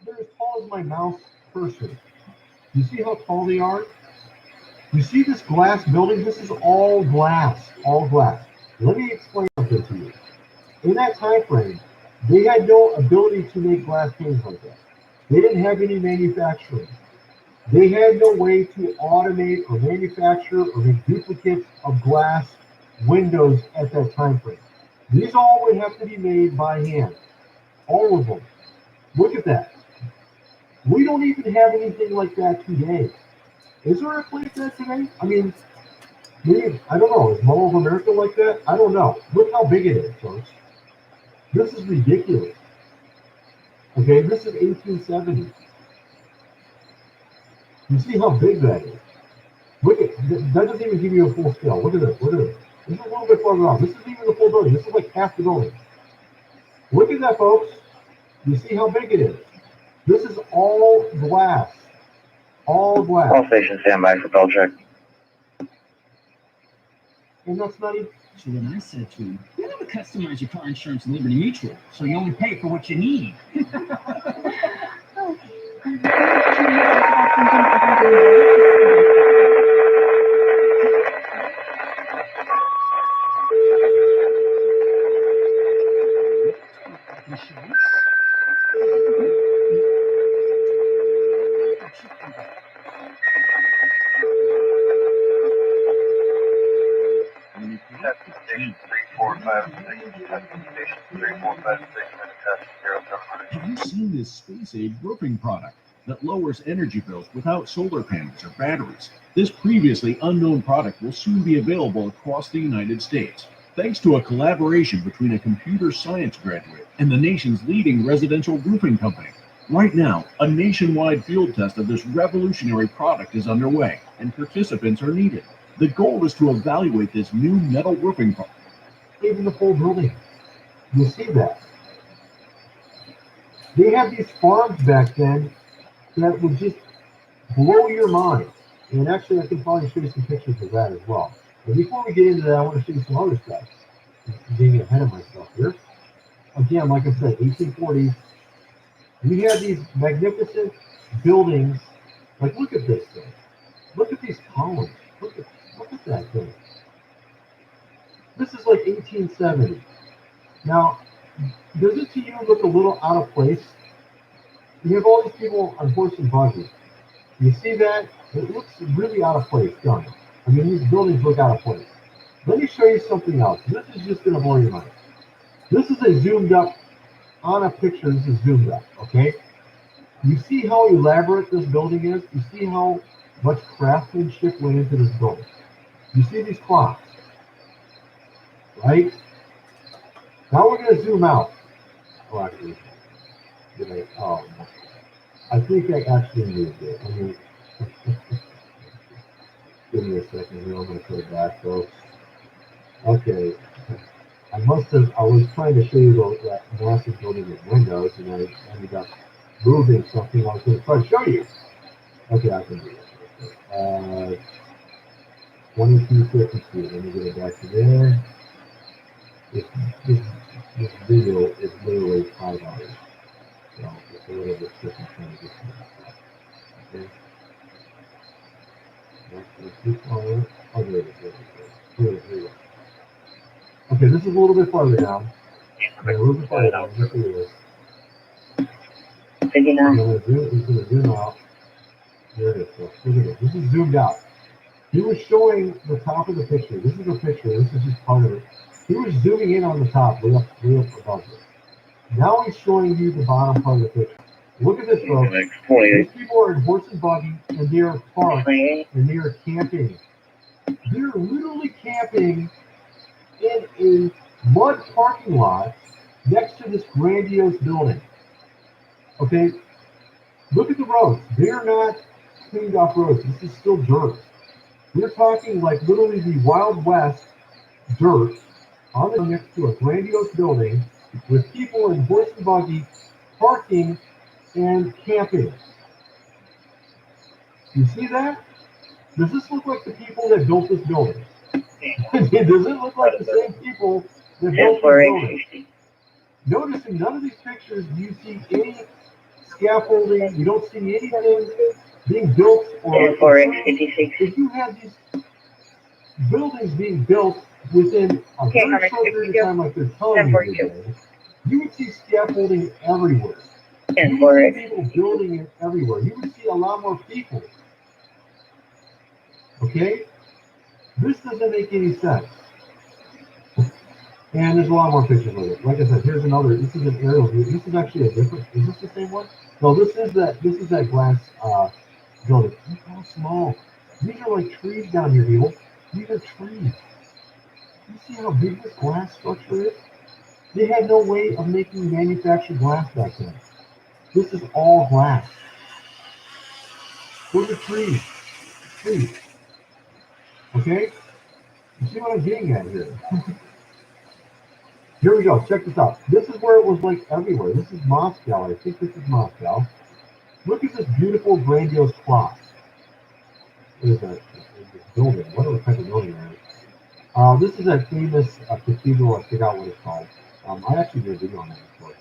They're as tall as my mouse person. You see how tall they are? You see this glass building? This is all glass, all glass. Let me explain something to you. In that time frame, they had no ability to make glass panes like that. They didn't have any manufacturing. They had no way to automate or manufacture or make duplicates of glass windows at that time frame. These all would have to be made by hand. All of them. Look at that. We don't even have anything like that today. Is there a place like that today? I mean, maybe, I don't know. Is Mall of America like that? I don't know. Look how big it is, folks. This is ridiculous. Okay, this is 1870. You see how big that is? Look at that. Doesn't even give you a full scale. Look at this. Look at this. This is a little bit farther out. This isn't even the full building. This is like half the building. Look at that, folks. You see how big it is? This is all glass. All glass. All stations stand by for bell check. And that's not even. So then I said to him, you never customize your car insurance in Liberty Mutual, so you only pay for what you need. station 3456, station 3456, Manifest 0700. Have you seen this space age roofing product that lowers energy bills without solar panels or batteries? This previously unknown product will soon be available across the United States, thanks to a collaboration between a computer science graduate and the nation's leading residential roofing company. Right now, a nationwide field test of this revolutionary product is underway, and participants are needed. The goal is to evaluate this new metal roofing product. Even the whole building. You see that? They had these farms back then that would just blow your mind. And actually, I can probably show you some pictures of that as well. But before we get into that, I want to show you some other stuff. I'm getting ahead of myself here. Again, like I said, 1840s. We had these magnificent buildings. Like, look at this thing. Look at these columns. Look at that thing. This is like 1870. Now, does it to you look a little out of place? You have all these people on horse and buggy. You see that? It looks really out of place, doesn't it? I mean, these buildings look out of place. Let me show you something else. This is just going to blow your mind. This is a zoomed up, on a picture, this is zoomed up, okay? You see how elaborate this building is? You see how much craftsmanship went into this building? You see these clocks, right? Now we're going to zoom out. Oh, actually, I think I actually moved it. I mean, give me a second here. I'm going to put it back, folks. Okay. I was trying to show you that massive building with windows, and I ended up moving something I was going to try to show you. Okay, I can do it. 2252. Let me get it back to there. This video is literally 5 hours. So it's a little bit tricky trying to get to that. Okay. Let's keep on. Oh, there it is. Here we go. Okay, this is a little bit farther down. Okay, a little bit farther down. Look at this. I'm going to zoom out. There it is. So look at this. This is zoomed out. He was showing the top of the picture. This is a picture. This is just part of it. He was zooming in on the top, way up above it. Now he's showing you the bottom part of the picture. Look at this, folks. These people are in horse and buggy, and they are parked, and they are camping. They're literally camping in a mud parking lot next to this grandiose building. Okay? Look at the roads. They're not cleaned off roads. This is still dirt. We're talking like literally the Wild West dirt on the next to a grandiose building with people in horse and buggy parking and camping. You see that? Does this look like the people that built this building? Does it look like the same people that built this building? Notice in none of these pictures do you see any scaffolding. You don't see anything being built. Or if you had these buildings being built within a very short period of time, like they're telling you today, you would see scaffolding everywhere. You would see people building it everywhere. You would see a lot more people. Okay? This doesn't make any sense. And there's a lot more pictures of it. Like I said, here's another. This is an aerial view. This is actually a different. Is this the same one? No, this is that glass building. Look how small. These are like trees down here, people. These are trees. You see how big this glass structure is? They had no way of making manufactured glass back then. This is all glass. Those are trees. Trees. Okay? You see what I'm getting at here? Here we go. Check this out. This is where it was like everywhere. This is Moscow. I think this is Moscow. Look at this beautiful, grandiose clock. What is that? This building. Whatever type of building it is. This is that famous cathedral. I forgot what it's called. I actually did a video on that before.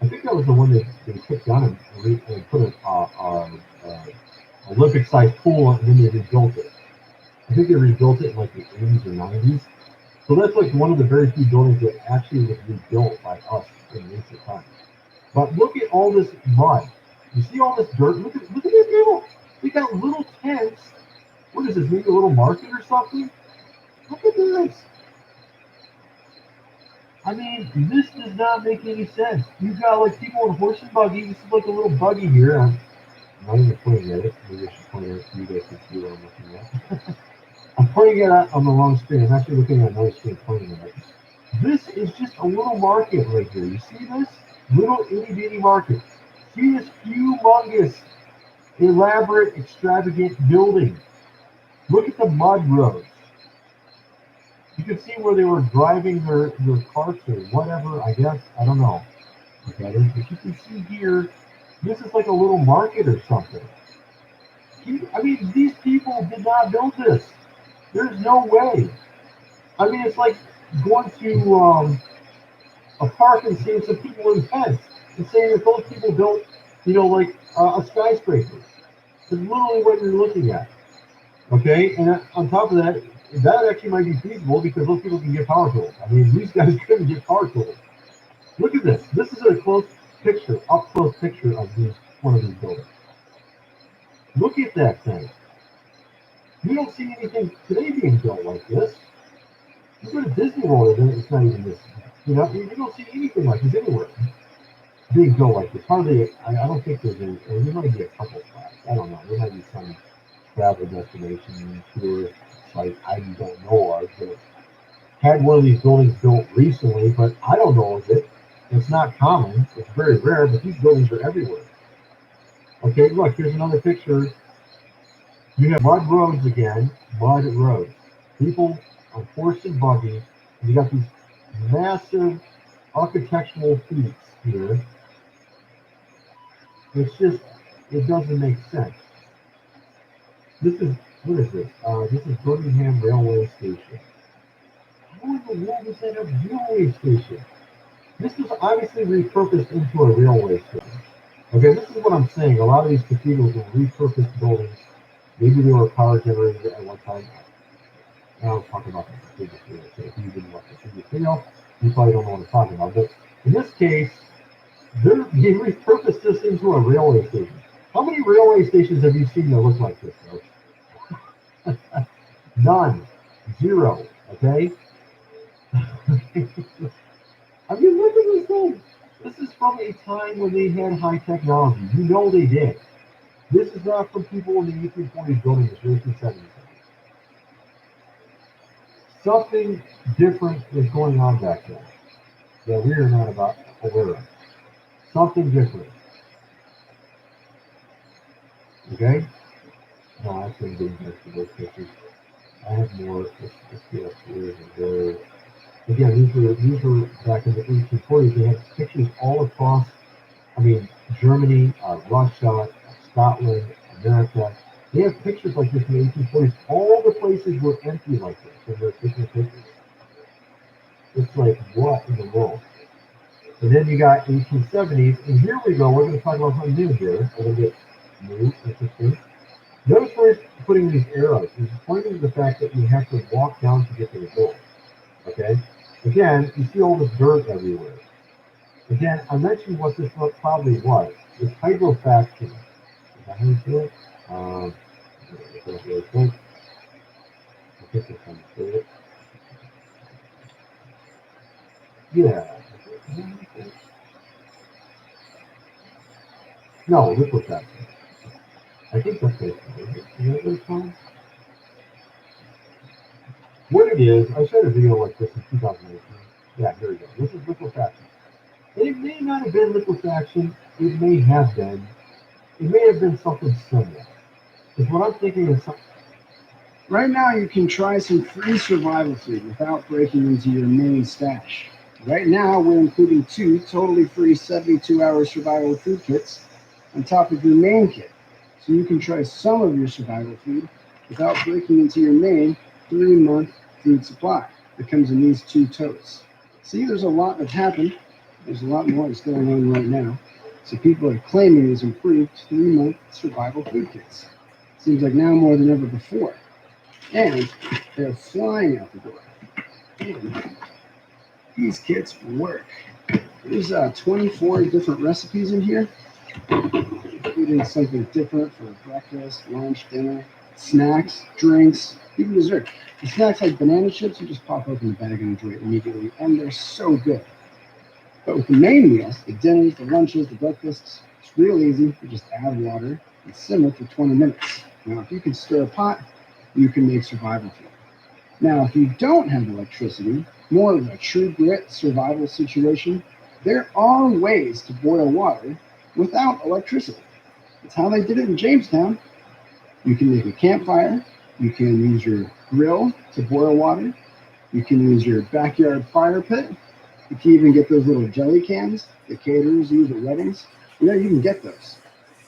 I think that was the one they took down and put an Olympic-sized pool, and then they rebuilt it. I think they rebuilt it in like the 80s or 90s. So that's like one of the very few buildings that actually was rebuilt by us in recent times. But look at all this mud. You see all this dirt? Look at these people. They got little tents. What is this? Maybe a little market or something? Look at this. I mean, this does not make any sense. You've got like people in horse and buggy. This is like a little buggy here. I'm not even pointing at it. Maybe I should point it out so you guys can see what I'm looking at. I'm pointing it out on the wrong screen. I'm actually looking at another screen pointing at it. This is just a little market right here. You see this? Little itty bitty market. See this humongous, elaborate, extravagant building. Look at the mud roads. You can see where they were driving their carts or whatever, I guess. I don't know. Okay, but you can see here, this is like a little market or something. I mean, these people did not build this. There's no way. I mean, it's like going to a park and seeing some people in tents and saying that those people built, you know, like a skyscraper. It's literally what you're looking at. Okay, and on top of that, that actually might be feasible because those people can get power tools. I mean, these guys couldn't get power tools. Look at this. This is a close picture, up close picture of one of these buildings. Look at that thing. You don't see anything today being built like this. You go to Disney World, and it's not even this. You know, you don't see anything like this anywhere being built like this. Hardly. I don't think there's any. There might be a couple spots. I don't know. There might be some travel destination tour site I don't know of that had one of these buildings built recently, but I don't know of it. It's not common. It's very rare, but these buildings are everywhere. Okay, look, here's another picture. You have mud roads again, mud roads. People on horse and buggy. You got these massive architectural feats here. It's just, it doesn't make sense. This is, what is this? This is Birmingham Railway Station. How in the world is that a railway station? This was obviously repurposed into a railway station. Okay, this is what I'm saying. A lot of these cathedrals were repurposed buildings. Maybe they were power generated at one time. I'll talk about the cathedrals here. So if you didn't watch the previous video, you probably don't know what I'm talking about. But in this case, they repurposed this into a railway station. How many railway stations have you seen that look like this, folks? None. Zero. Okay? I mean, look at this thing. This is from a time when they had high technology. You know they did. This is not from people in the 1840s building this, 1870s. Something different is going on back then that we are not aware of. Something different. Okay? No, I couldn't get back to those pictures. I have more. Let's get upstairs and there. Again, these were back in the 1840s. They had pictures all across, I mean, Germany, Russia, Scotland, America. They have pictures like this in the 1840s. All the places were empty like this, and they're taking pictures. It's like, what in the world? And then you got 1870s, and here we go. We're going to talk about something new here. A little bit new, interesting. Notice where it's putting these arrows. It's pointing to the fact that you have to walk down to get to the door. Okay? Again, you see all this dirt everywhere. Again, I mentioned what this probably was. It's hydrofaction. Is that how you say it? I think that's how you say it. Yeah. No, liquefaction. I think that's it. Is that what What it is, I shot a video like this in 2018. Yeah, here we go. This is liquefaction. It may not have been liquefaction. It may have been. It may have been something similar. Because what I'm thinking is something. Right now, you can try some free survival food without breaking into your main stash. Right now, we're including 2 totally free 72-hour survival food kits on top of your main kit. So you can try some of your survival food without breaking into your main 3-month food supply that comes in these 2 totes. See, there's a lot that happened. There's a lot more that's going on right now. So people are claiming these improved 3-month survival food kits. Seems like now more than ever before. And they're flying out the door. And these kits work. There's 24 different recipes in here, including something different for breakfast, lunch, dinner, snacks, drinks, even dessert. The snacks like banana chips, you just pop open the bag and enjoy it immediately, and they're so good. But with the main meals, the dinners, the lunches, the breakfasts, it's real easy. You just add water and simmer for 20 minutes. Now, if you can stir a pot, you can make survival food. Now, if you don't have electricity, more of a true grit survival situation, there are ways to boil water without electricity. It's how they did it in Jamestown. You can make a campfire. You can use your grill to boil water. You can use your backyard fire pit. You can even get those little jelly cans that caterers use at weddings. You can get those.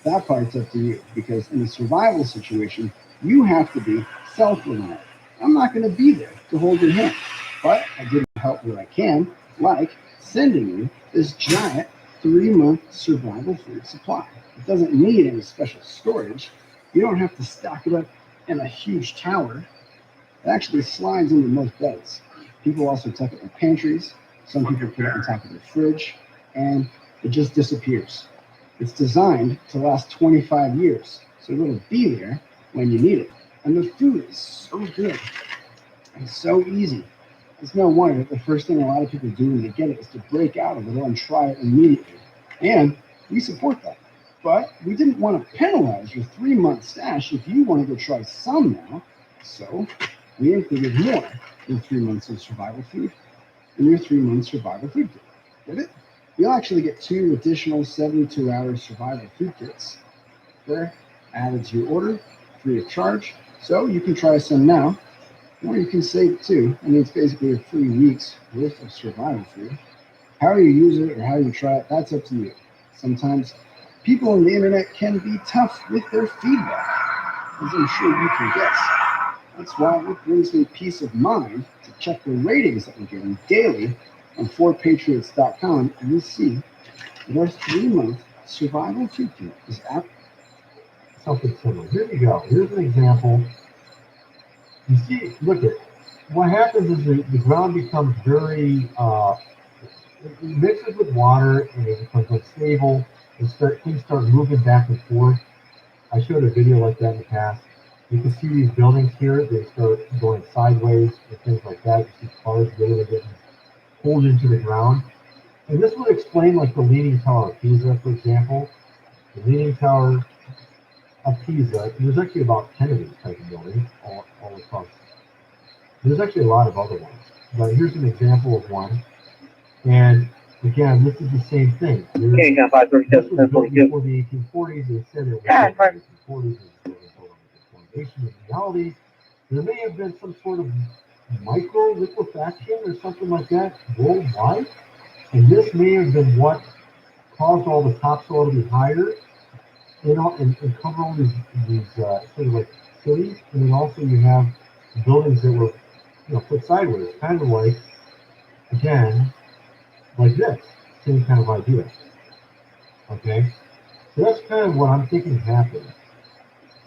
That part's up to you, because in a survival situation, you have to be self-reliant. I'm not going to be there to hold your hand, but I did help where I can, like sending you this giant 3-month survival food supply. It doesn't need any special storage. You don't have to stack it up in a huge tower. It actually slides into most beds. People also tuck it in pantries. Some people put it on top of their fridge, and it just disappears. It's designed to last 25 years, so it'll be there when you need it. And the food is so good and so easy. It's no wonder that the first thing a lot of people do when they get it is to break out of it and try it immediately. And we support that. But we didn't want to penalize your 3-month stash if you want to go try some now. So we included more than 3 months of survival food in your 3-month survival food kit. Get it? You'll actually get 2 additional 72-hour survival food kits. They're added to your order, free of charge. So you can try some now, or you can save 2. I mean, it's basically a 3 weeks worth of survival food. How you use it or how you try it, that's up to you. Sometimes people on the internet can be tough with their feedback, as I'm sure you can guess. That's why it brings me peace of mind to check the ratings that we're getting daily on 4patriots.com, and you see that our 3-month survival food kit is at something similar. Here you go. Here's an example. You see, look at what happens is the ground becomes very, it mixes with water and it becomes unstable and things start moving back and forth. I showed a video like that in the past. You can see these buildings here, they start going sideways and things like that. You see cars really getting pulled into the ground. And this would explain like the Leaning Tower of Pisa, for example. The Leaning Tower of Pisa, there's actually about 10 of these type of buildings all across. There's actually a lot of other ones, but here's an example of one. And again, this is the same thing. This was built before the 1840s. They said it was built in the 1840s. It was built on the foundation. In reality, there may have been some sort of micro liquefaction or something like that worldwide, and this may have been what caused all the topsoil to be higher, and cover all these sort of like cities, and then also you have buildings that were put sideways, kind of like, again, like this, same kind of idea. Okay, so that's kind of what I'm thinking happened.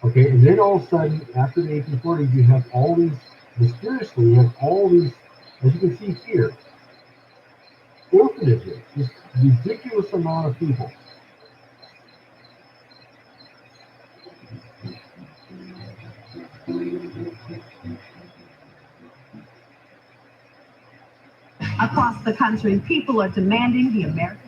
Okay, and then all of a sudden, after the 1840s, you have all these, mysteriously, you have all these, as you can see here, orphanages, this ridiculous amount of people. Across the country, people are demanding the American.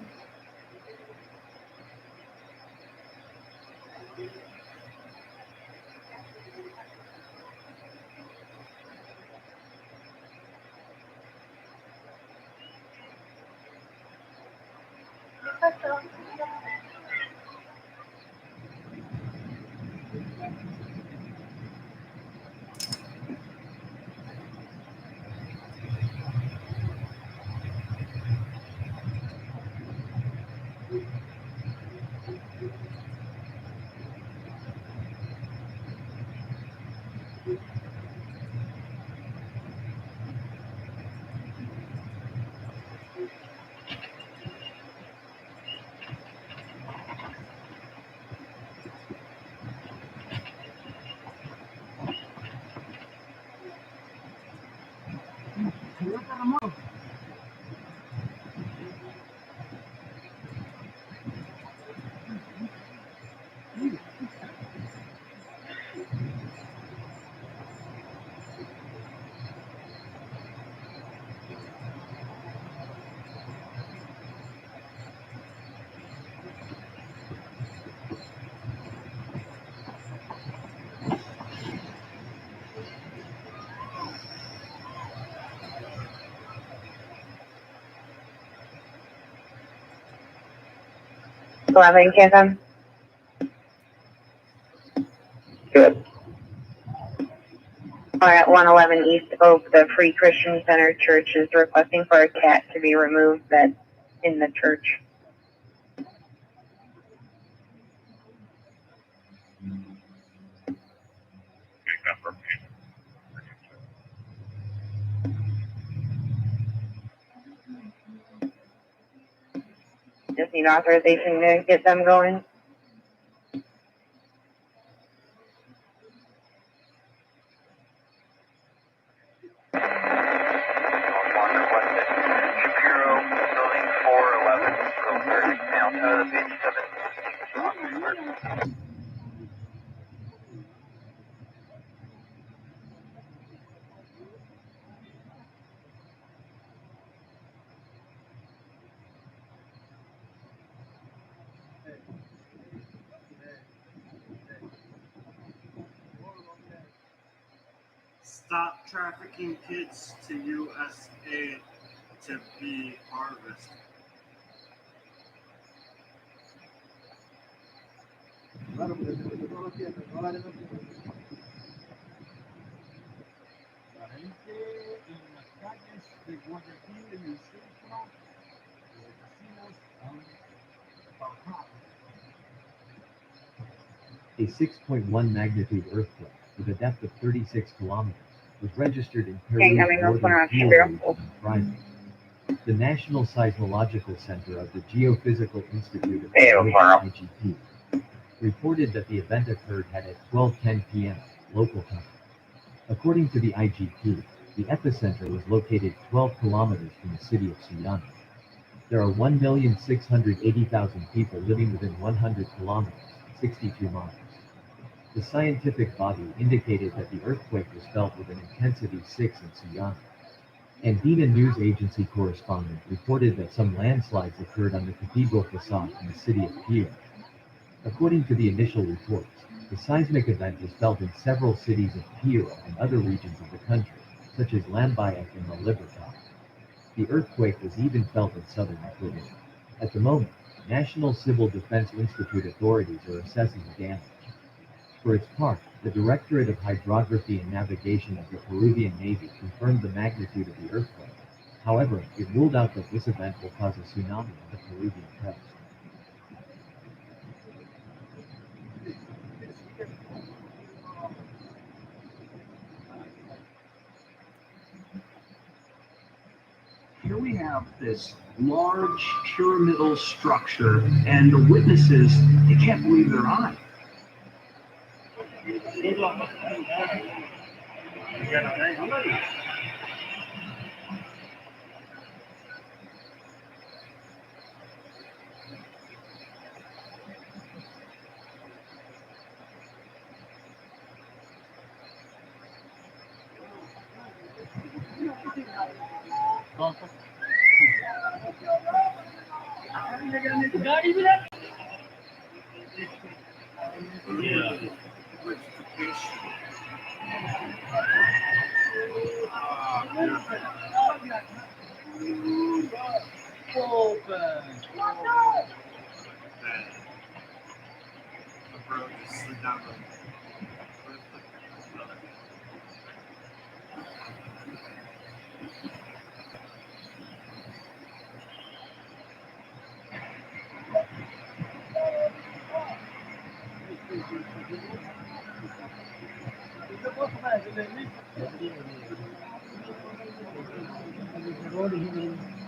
611, Katham. Good. Or at 111 East Oak, the Free Christian Center Church is requesting for a cat to be removed that's in the church. Just need authorization to get them going. Shapiro, building 411, Grover, Delta, page 7. Stop trafficking kids to USA to be harvested. A 6.1 magnitude earthquake with a depth of 36 kilometers was registered in Peru's northern Peel region on Friday. The National Seismological Center of the Geophysical Institute of IGP reported that the event occurred at 12:10 p.m. local time. According to the IGP, the epicenter was located 12 kilometers from the city of Sullana. There are 1,680,000 people living within 100 kilometers, 62 miles. The scientific body indicated that the earthquake was felt with an intensity 6 in Sullana. Andina News Agency correspondent reported that some landslides occurred on the cathedral facade in the city of Peel. According to the initial reports, the seismic event was felt in several cities of Peel and other regions of the country, such as Lambayeque and La Libertad. The earthquake was even felt in southern Ecuador. At the moment, National Civil Defense Institute authorities are assessing the damage. For its part, the Directorate of Hydrography and Navigation of the Peruvian Navy confirmed the magnitude of the earthquake. However, it ruled out that this event will cause a tsunami on the Peruvian coast. Here we have this large pyramidal structure, and the witnesses, they can't believe their eyes.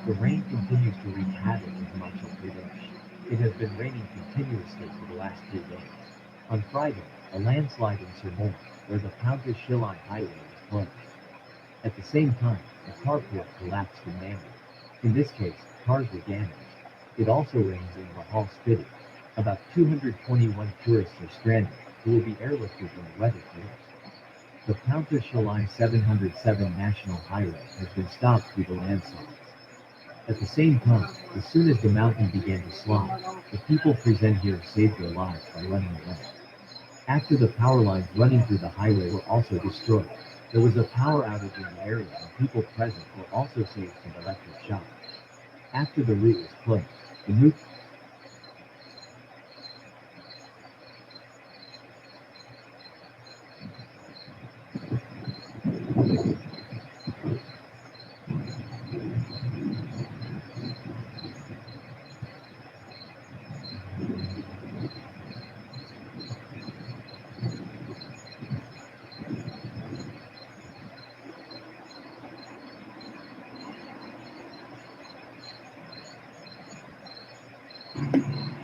The rain continues to wreak havoc in Himachal Pradesh. It has been raining continuously for the last 2 days. On Friday, a landslide in Sirmour, where the Paunta Shillai highway was closed. At the same time, a carport collapsed in Manly. In this case, cars were damaged. It also rains in Rahal Spiti. About 221 tourists are stranded who will be airlifted when the weather clears. The Paunta Shillai 707 National Highway has been stopped due to landslides. At the same time, as soon as the mountain began to slide, the people present here saved their lives by running away. After the power lines running through the highway were also destroyed, there was a power outage in the area and people present were also saved from electric shock. After the route was closed, the new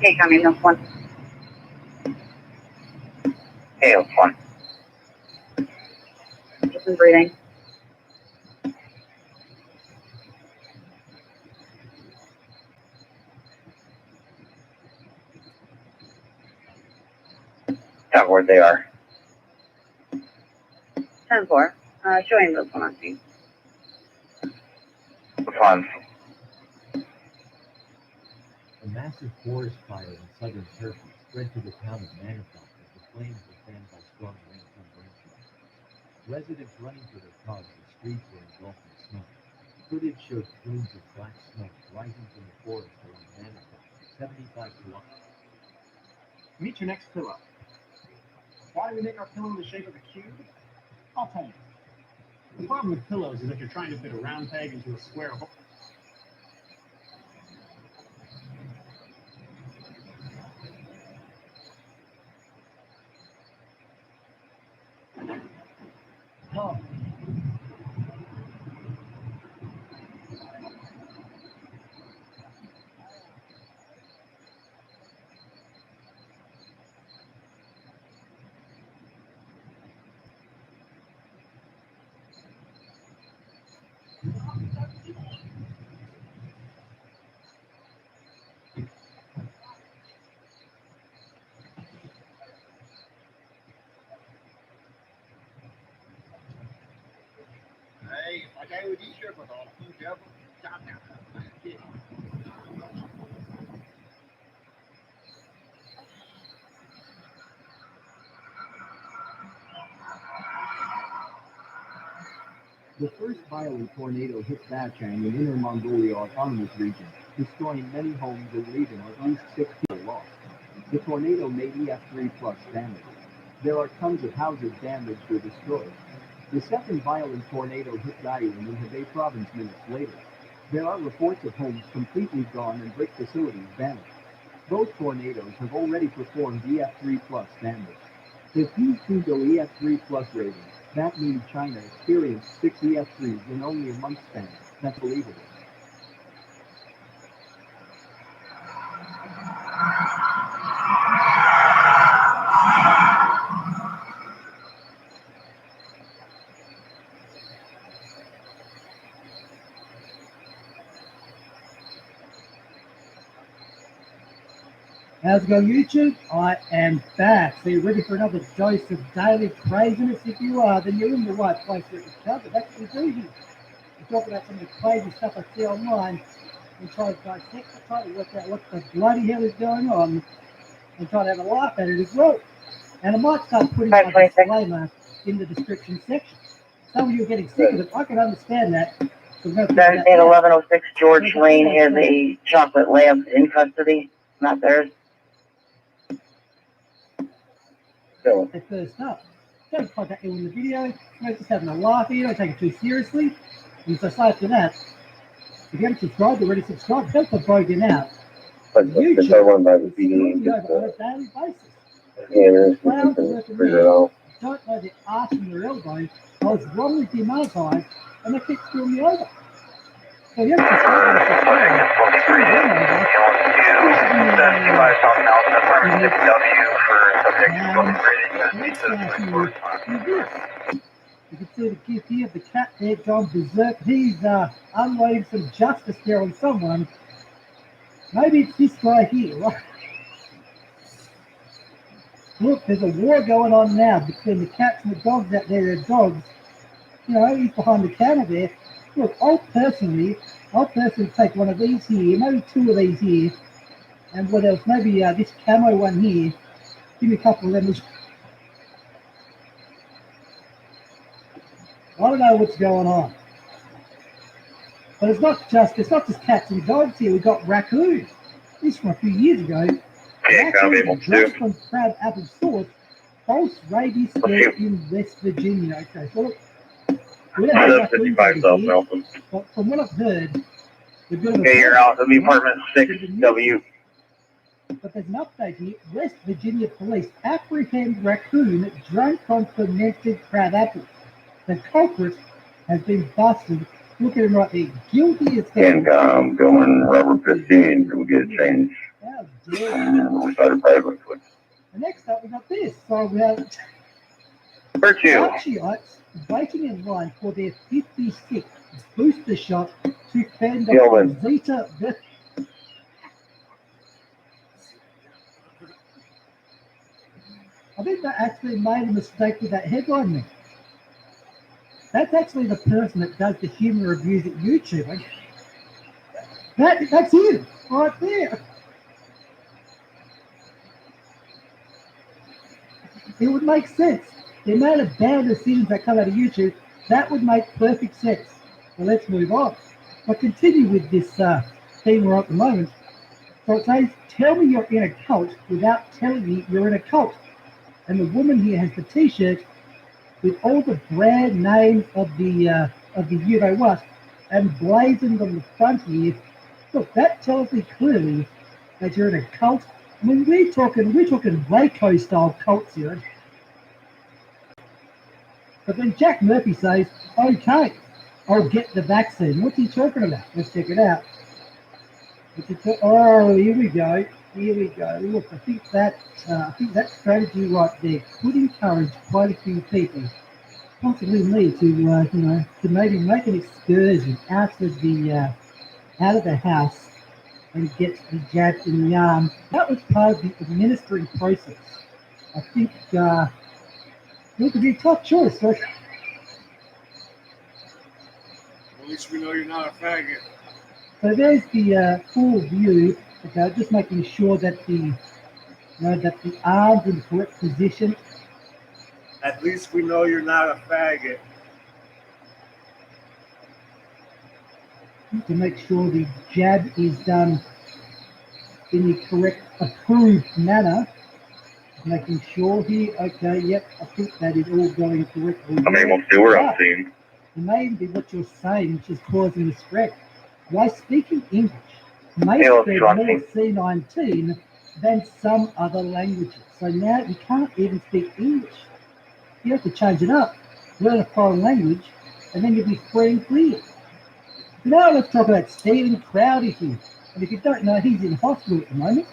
Hey, coming, no one. Hey, one. Just been breathing. Tell where they are. 10-4. Showing those one on scene. Fun. A massive forest fire in southern Turkey spread to the town of Manifest as the flames were fanned by strong winds and branches. Residents running for their cars as streets were engulfed in smoke. Footage showed plumes of black smoke rising from the forest around Manifest, 75 kilometers. Meet your next pillow. Why do we make our pillow in the shape of a cube? I'll tell you. The problem with pillows is that you're trying to fit a round peg into a square hole. Oh. The first violent tornado hit Bachang in Inner Mongolia Autonomous Region, destroying many homes and leaving at least 6 people lost. The tornado made EF3 plus damage. There are tons of houses damaged or destroyed. The second violent tornado hit Daiyan in Hebei province minutes later. There are reports of homes completely gone and brick facilities damaged. Both tornadoes have already performed EF3 plus damage. If these two go EF3 plus ratings, that means China experienced 6 EF3s in only a month span. That's believable. How's it going, YouTube? I am back. So you're ready for another dose of daily craziness? If you are, then you're in the right place for it to cover. That's what we do here. We talk about some of the crazy stuff I see online and try to dissect it, try to work out what the bloody hell is going on and try to have a laugh at it as well. And I might start putting my disclaimer in the description section. Some of you are getting sick of it. I can understand that. Then at 1106 George Lane is a chocolate lab in custody, not theirs. At first up, don't contact me in the video. We're just having a laugh here. Don't take it too seriously. And so aside from that, if you haven't subscribed, already subscribed. Don't get broken out. YouTube, on a daily basis. Clowns working there don't know their arse from their elbow. I was wrongly demonetized, and they keep screwing me over. So you have to You can see the kid here, the cat there, John Berserk. He's unloading some justice there on someone. Maybe it's this guy here, right? Look, there's a war going on now between the cats and the dogs out there. They're dogs. You know, he's behind the counter there. Look, I'll personally take one of these here, maybe 2 of these here, and what else? Maybe this camo one here. Give me a couple of them. I don't know what's going on, but it's not just cats and dogs here. We've got raccoons. This from a few years ago. Raccoons just from crab apple sauce. False rabies scare in West Virginia. Okay, so look, we don't have raccoons over here, but from what I've heard, we've got you're out of the apartment 6W. But there's an update here. West Virginia police apprehend raccoon drunk on fermented crab apples. The culprit has been busted. Look at him right there. Guilty as hell. And going rubber 15. Can we get a change? How We started private with And next up, we got this. So we have Virtue. Patriots waiting in line for their 56th booster shot to fend off Gilman. Zeta. I think they actually made a mistake with that headline there. That's actually the person that does the humor reviews at YouTube. That's him, right there. It would make sense. The amount of bad decisions that come out of YouTube, that would make perfect sense. Well, let's move on. I'll continue with this theme we're at the moment. So it says, tell me you're in a cult without telling me you're in a cult. And the woman here has the T-shirt with all the brand names of the you know what, and blazoned on the front here. Look, that tells me clearly that you're in a cult. I mean, we're talking Waco style cults here. But then Jack Murphy says, okay, I'll get the vaccine. What's he talking about? Let's check it out. Oh, here we go. Here we go. Look, I think that strategy right there could encourage quite a few people, possibly me, to maybe make an excursion out of the house and get the jab in the arm. That was part of the administering process. I think it could be a tough choice. So, At least we know you're not a faggot. so there's the full view. Okay, just making sure that the arm's in the correct position. At least we know you're not a faggot. To make sure the jab is done in the correct approved manner. Making sure here, okay, yep, I think that is all going correctly. I mean, we'll see where I'm seeing. It may even be what you're saying which is causing the spread. Why speaking English may spread more C19 than some other languages. So now you can't even speak English. You have to change it up, learn a foreign language, and then you'll be free and clear. Now let's talk about Stephen Crowder here. And if you don't know, he's in hospital at the moment.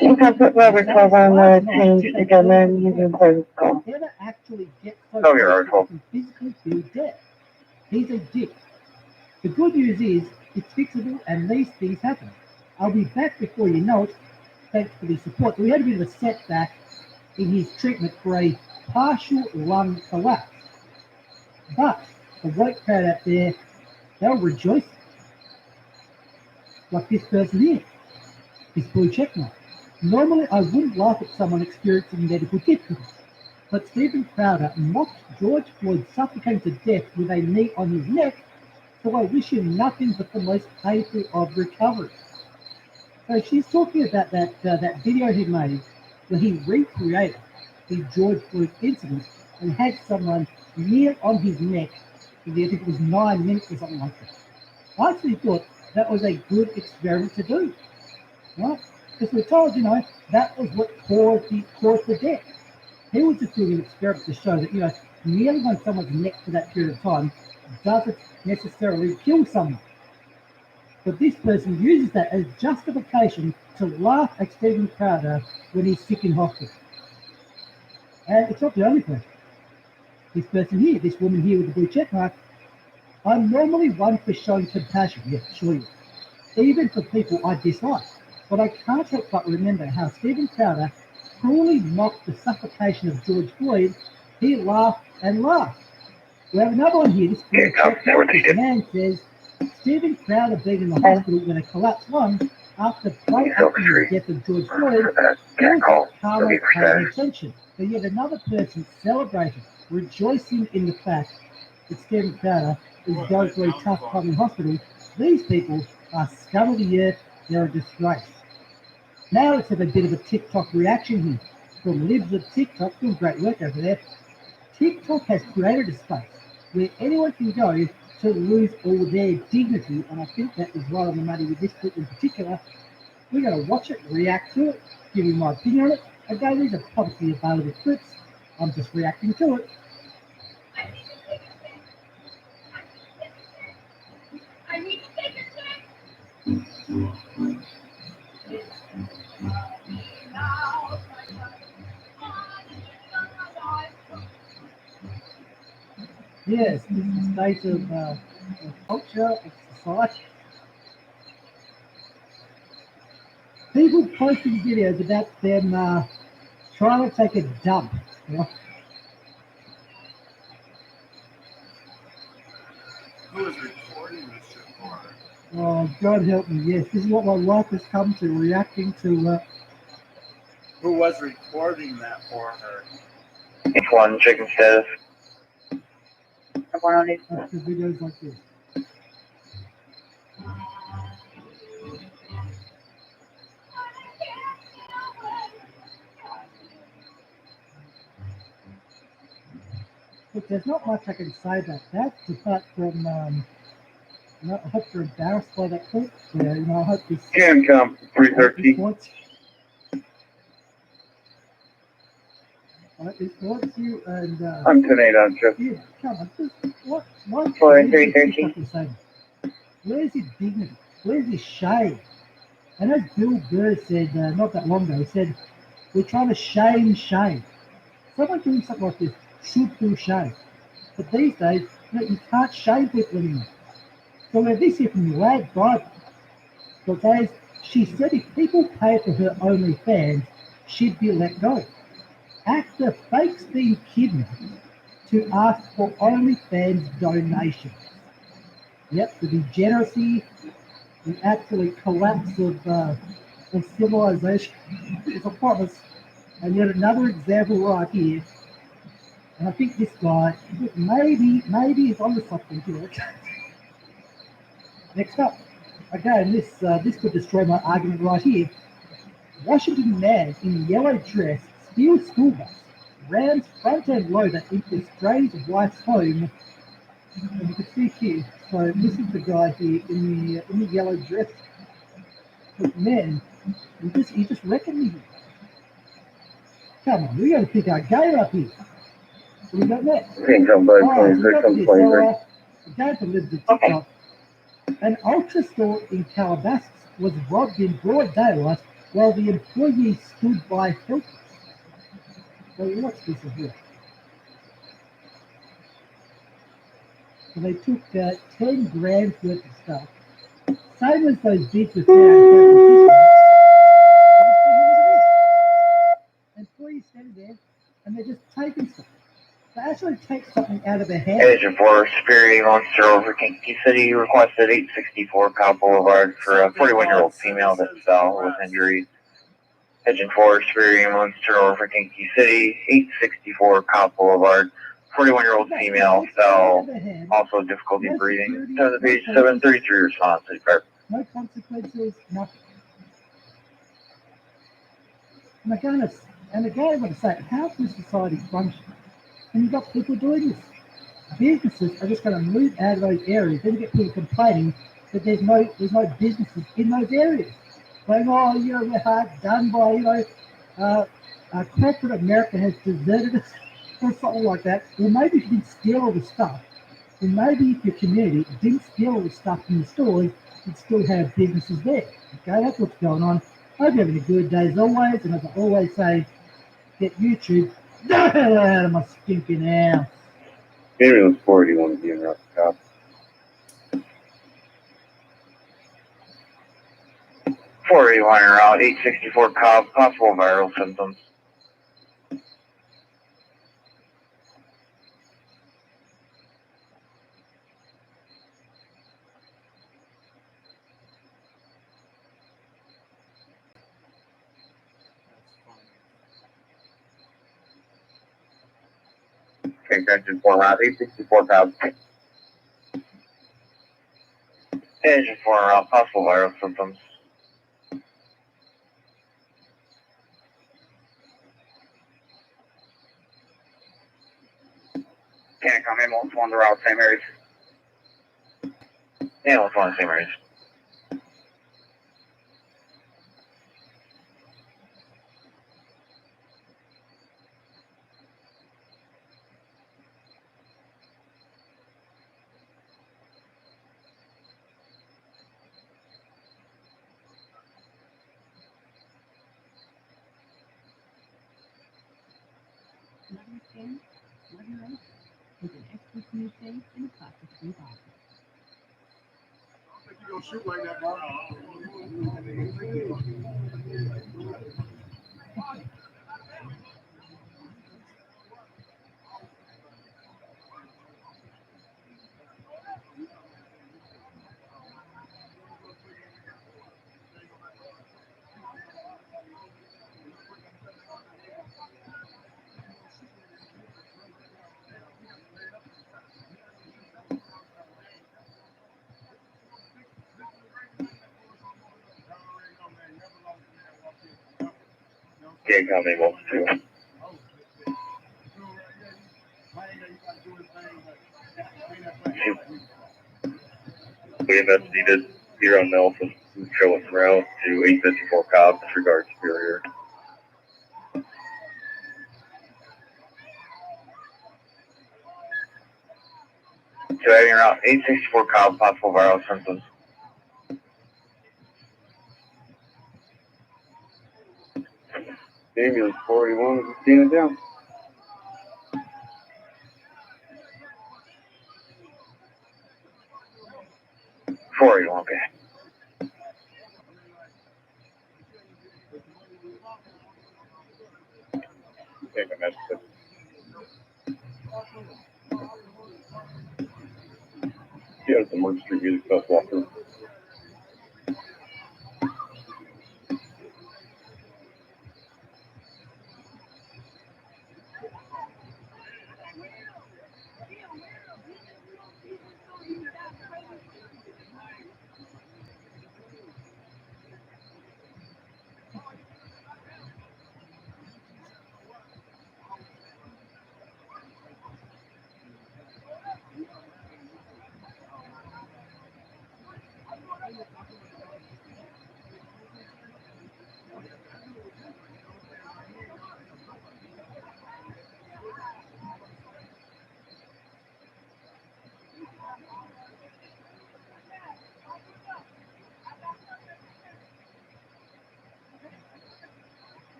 You can put Robert 12 on the change together using protocol. Never actually get so Oh, your article. can physically feel death. He's a dick. The good news is it's fixable and these things happen. I'll be back before you know it. Thanks for the support. We had a bit of a setback in his treatment for a partial lung collapse. But the white crowd out there, they'll rejoice. Like this person here, this blue checkmark. Normally, I wouldn't laugh at someone experiencing medical difficulties, but Stephen Crowder mocked George Floyd suffocating to death with a knee on his neck, so I wish him nothing but the most painful of recoveries. So she's talking about that video he made where he recreated the George Floyd incident and had someone kneel on his neck for I think it was 9 minutes or something like that. I actually thought that was a good experiment to do, right? Because we're told, that was what caused the death. He was just doing an experiment to show that, kneeling on someone's neck for that period of time doesn't necessarily kill someone. But this person uses that as justification to laugh at Stephen Crowder when he's sick in hospital. And it's not the only person. This person here, this woman here with the blue check mark, I'm normally one for showing compassion, yeah, sure you are. Even for people I dislike. But I can't help but remember how Stephen Crowder cruelly mocked the suffocation of George Floyd. He laughed and laughed. We have another one here. This man says, Stephen Crowder being in the hospital with a collapsed lung after protesting the death of George Floyd caused karma paying attention. But yet another person celebrating, rejoicing in the fact that Stephen Crowder is going through a tough time in hospital. These people are scum of the earth. They're a disgrace. Now let's have a bit of a TikTok reaction here. From Libs of TikTok, doing great work over there. TikTok has created a space where anyone can go to lose all their dignity, and I think that is right on the money with this clip in particular. We're going to watch it, react to it, give you my opinion on it. Again, these are publicly available clips. I'm just reacting to it. I need to take a check. Yes, it's the state of culture, of society. People posting videos about them trying to take a dump. You know? Who is recording this shit for? Oh, God help me, yes. This is what my life has come to, reacting to... Who was recording that for her? Each one, chicken status. after videos like this. Look, there's not much I can say about that, apart from, you know, I hope you're embarrassed by that clip. Yeah, you know, I hope this... Cancom 313. It wants you and I'm 10-8 on trip. yeah, come on, just what 4-3-13. Where's his dignity? Where's his shame? And as Bill Burr said not that long ago, he said, we're trying to shame shame. Someone doing something like this should feel shame. But these days, you know, you can't shame people anymore. So we have this here from the lad driver. Because she said if people pay for her OnlyFans, she'd be let go. Actor fakes being kidnapped to ask for OnlyFans donations. Yep, the degeneracy, the absolute collapse of civilization is upon us. And yet another example right here. And I think this guy, maybe he's onto something here. Next up, again, this could destroy my argument right here. Washington man in yellow dress steals school bus, rams front end loader into estranged wife's home. And you can see here, so this is the guy here in the yellow dress. But man, you just reckon me. Come on, we gotta pick our game up here. So we got next. Cancom 523, 23. Again from the TikTok. An Ultra store in Calabasas was robbed in broad daylight while the employee stood by helpless. So watch this as well. So they took 10 grand worth of stuff. Same as those bids with San Francisco. Employees standing there and they're just taking stuff. They actually take something out of their hand. Agent 4, Superior Monster over Kinky City, requested 864 Cobb Boulevard for a 41-year-old female that fell with injuries. Agent 4, Superior Monster over Kinky City, 864 Cobb Boulevard, 41-year-old female fell, also difficulty breathing. To the page 733 response. No consequences, nothing. And again, I want to say, how does society function? And you've got people doing this. Businesses are just going to move out of those areas. Then you get people complaining that there's no businesses in those areas. Saying, oh, you know, we're hard done by, you know, corporate America has deserted us or something like that. Well, maybe if you didn't steal all the stuff, then maybe if your community didn't steal all the stuff from the stores, you'd still have businesses there. Okay, that's what's going on. Hope you're having a good day as always. And as I always say, get YouTube the hell out of my stinking house. Ambulance 4, do you want to be in route to cop? 481 en route, 864 Cobb, possible viral symptoms. Okay, Agent 4 route, 864 Cobb. Agent 4 en route, possible viral symptoms. Can't come in, ambulance 1 to route, St. Mary's. Ambulance 1 St. Mary's. With an extra Be safe and practically bye. You don't shoot like that, bro. Can't come in most two. We investigated here on Nelson. Show us around to 854 Cobb, disregard Superior. So having around 864 Cobb, possible viral symptoms. Ambulance 41 is standing down. Okay. Take a message. Yeah, it's a Merch Street Music Bus Walker.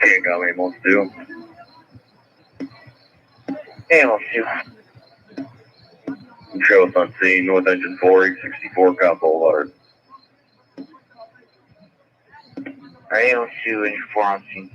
Can't go ambulance 2. Ambulance 2. Show us on scene, North Engine 4, 864 Cobb Boulevard. Alright, ambulance 2, Engine 4 on scene.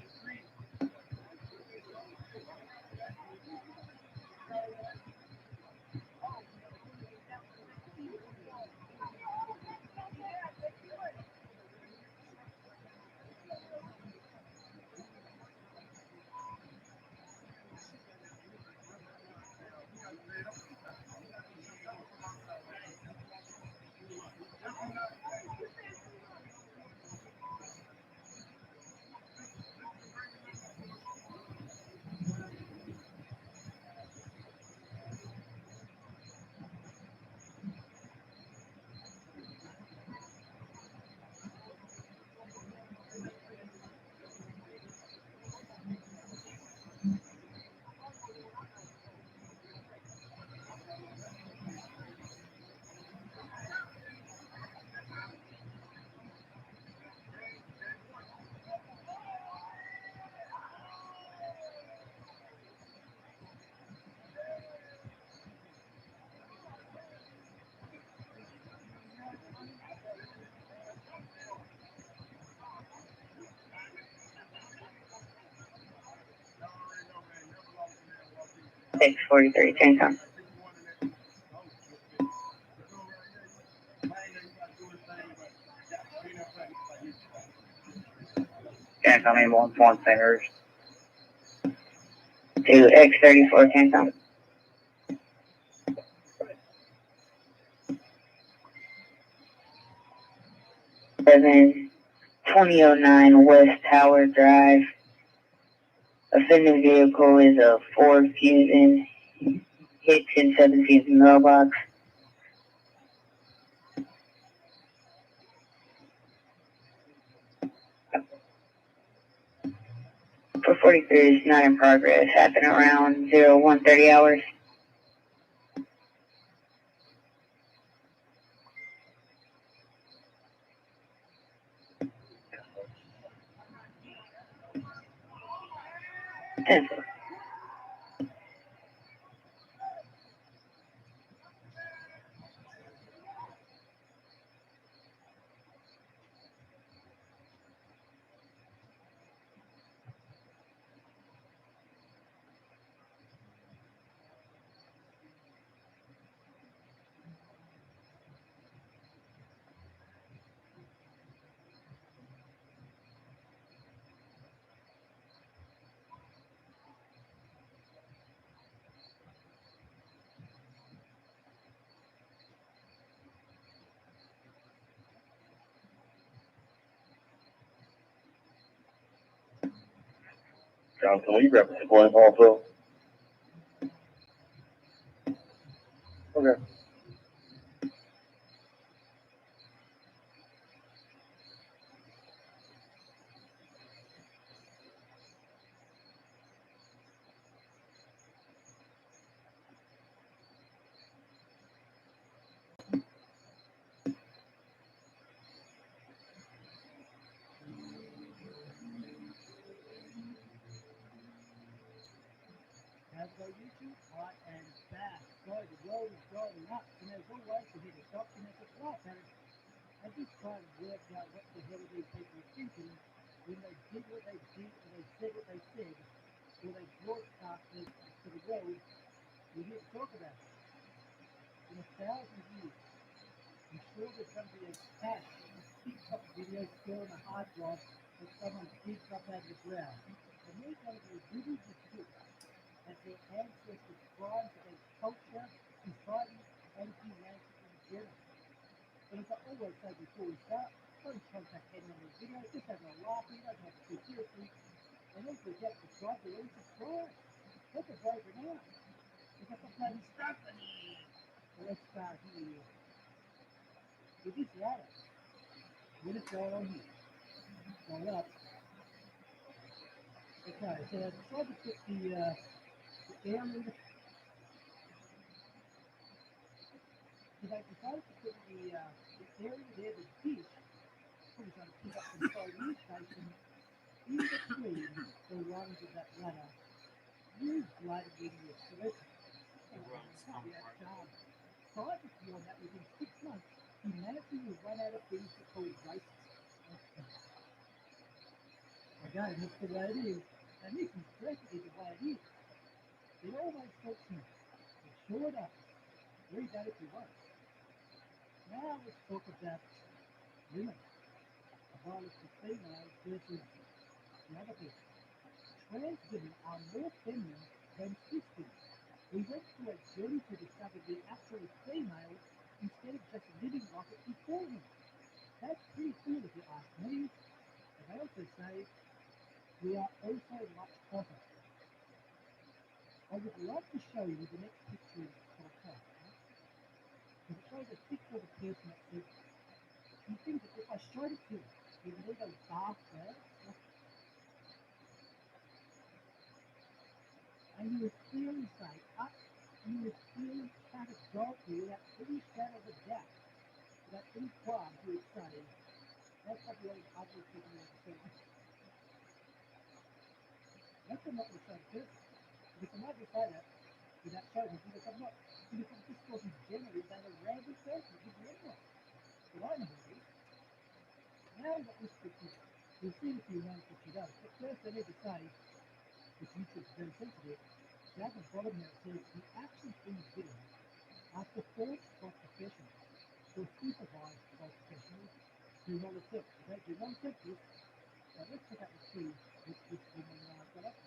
643 Tank. Jack, I'm ambulance 1 Sanders. To X34 Tank. 2009 West Tower Drive. Offending vehicle is a Ford Fusion. Hit 1017's mailbox. 443 is not in progress. Happened around 0130 hours. John, can we grab a blank also? Okay. Hello YouTube, I am back. So the world is going up, and there's always to hit a document of life, and I just try to work out what the hell these people are thinking when they did what they did, or they said what they said, or they broadcasted to the world. We need to talk about it. In 1,000 years, I'm sure there's going to be a cache of TikTok videos still on a hard drive that someone digs up out of the ground. And they're going to be really distinct as their ancestors' crimes against culture, society, and humanity in general. But as I always say before we start, don't contact anyone in the video, just having a laugh, you don't have to take seriously. And don't forget to subscribe to already subscribe. Let the braver now. We've got the bloody stuff in here. So let's start here. With this ladder, what is going on here? Going up. Okay, so I decided to put the airman. So they decided to put the area there, the dish, probably trying to pick up some phone station in between the rungs of that ladder. You bloody idiots. So let's copy that down. Privately on that, within 6 months, humanity will run out of things to call racist. Again, that's the way it is. And this is perfectly the way it is. It always helps me. It sure does. Read that if you want. Now let's talk about women. Violence to females versus the other people. Trans women are more feminine than cis women. We went through a journey to discover we're actually female instead of just living like it before them. That's pretty cool if you ask me. And they also say we are also much hotter. I would like to show you the next picture that I have. It shows a picture of a person that says, you think that if I showed it to you, you would either laugh there, and you would clearly say, you would clearly categorically, without any shadow of a doubt, without any qualm, you would say, that's not the only ugly people you ever seen. That's what I'm not going to show the person. Because I'm not going to say that without showing them, because I'm just talking generally about a random person, it could be anyone. But I know who it is. Now I've got this picture. You'll see in a few moments what she does. But first I need to say, which YouTube's very sensitive, down the bottom there, it says the actions being given are performed by professionals or supervised by professionals who not accept. They do not accept this. So let's check out the see which this woman got up.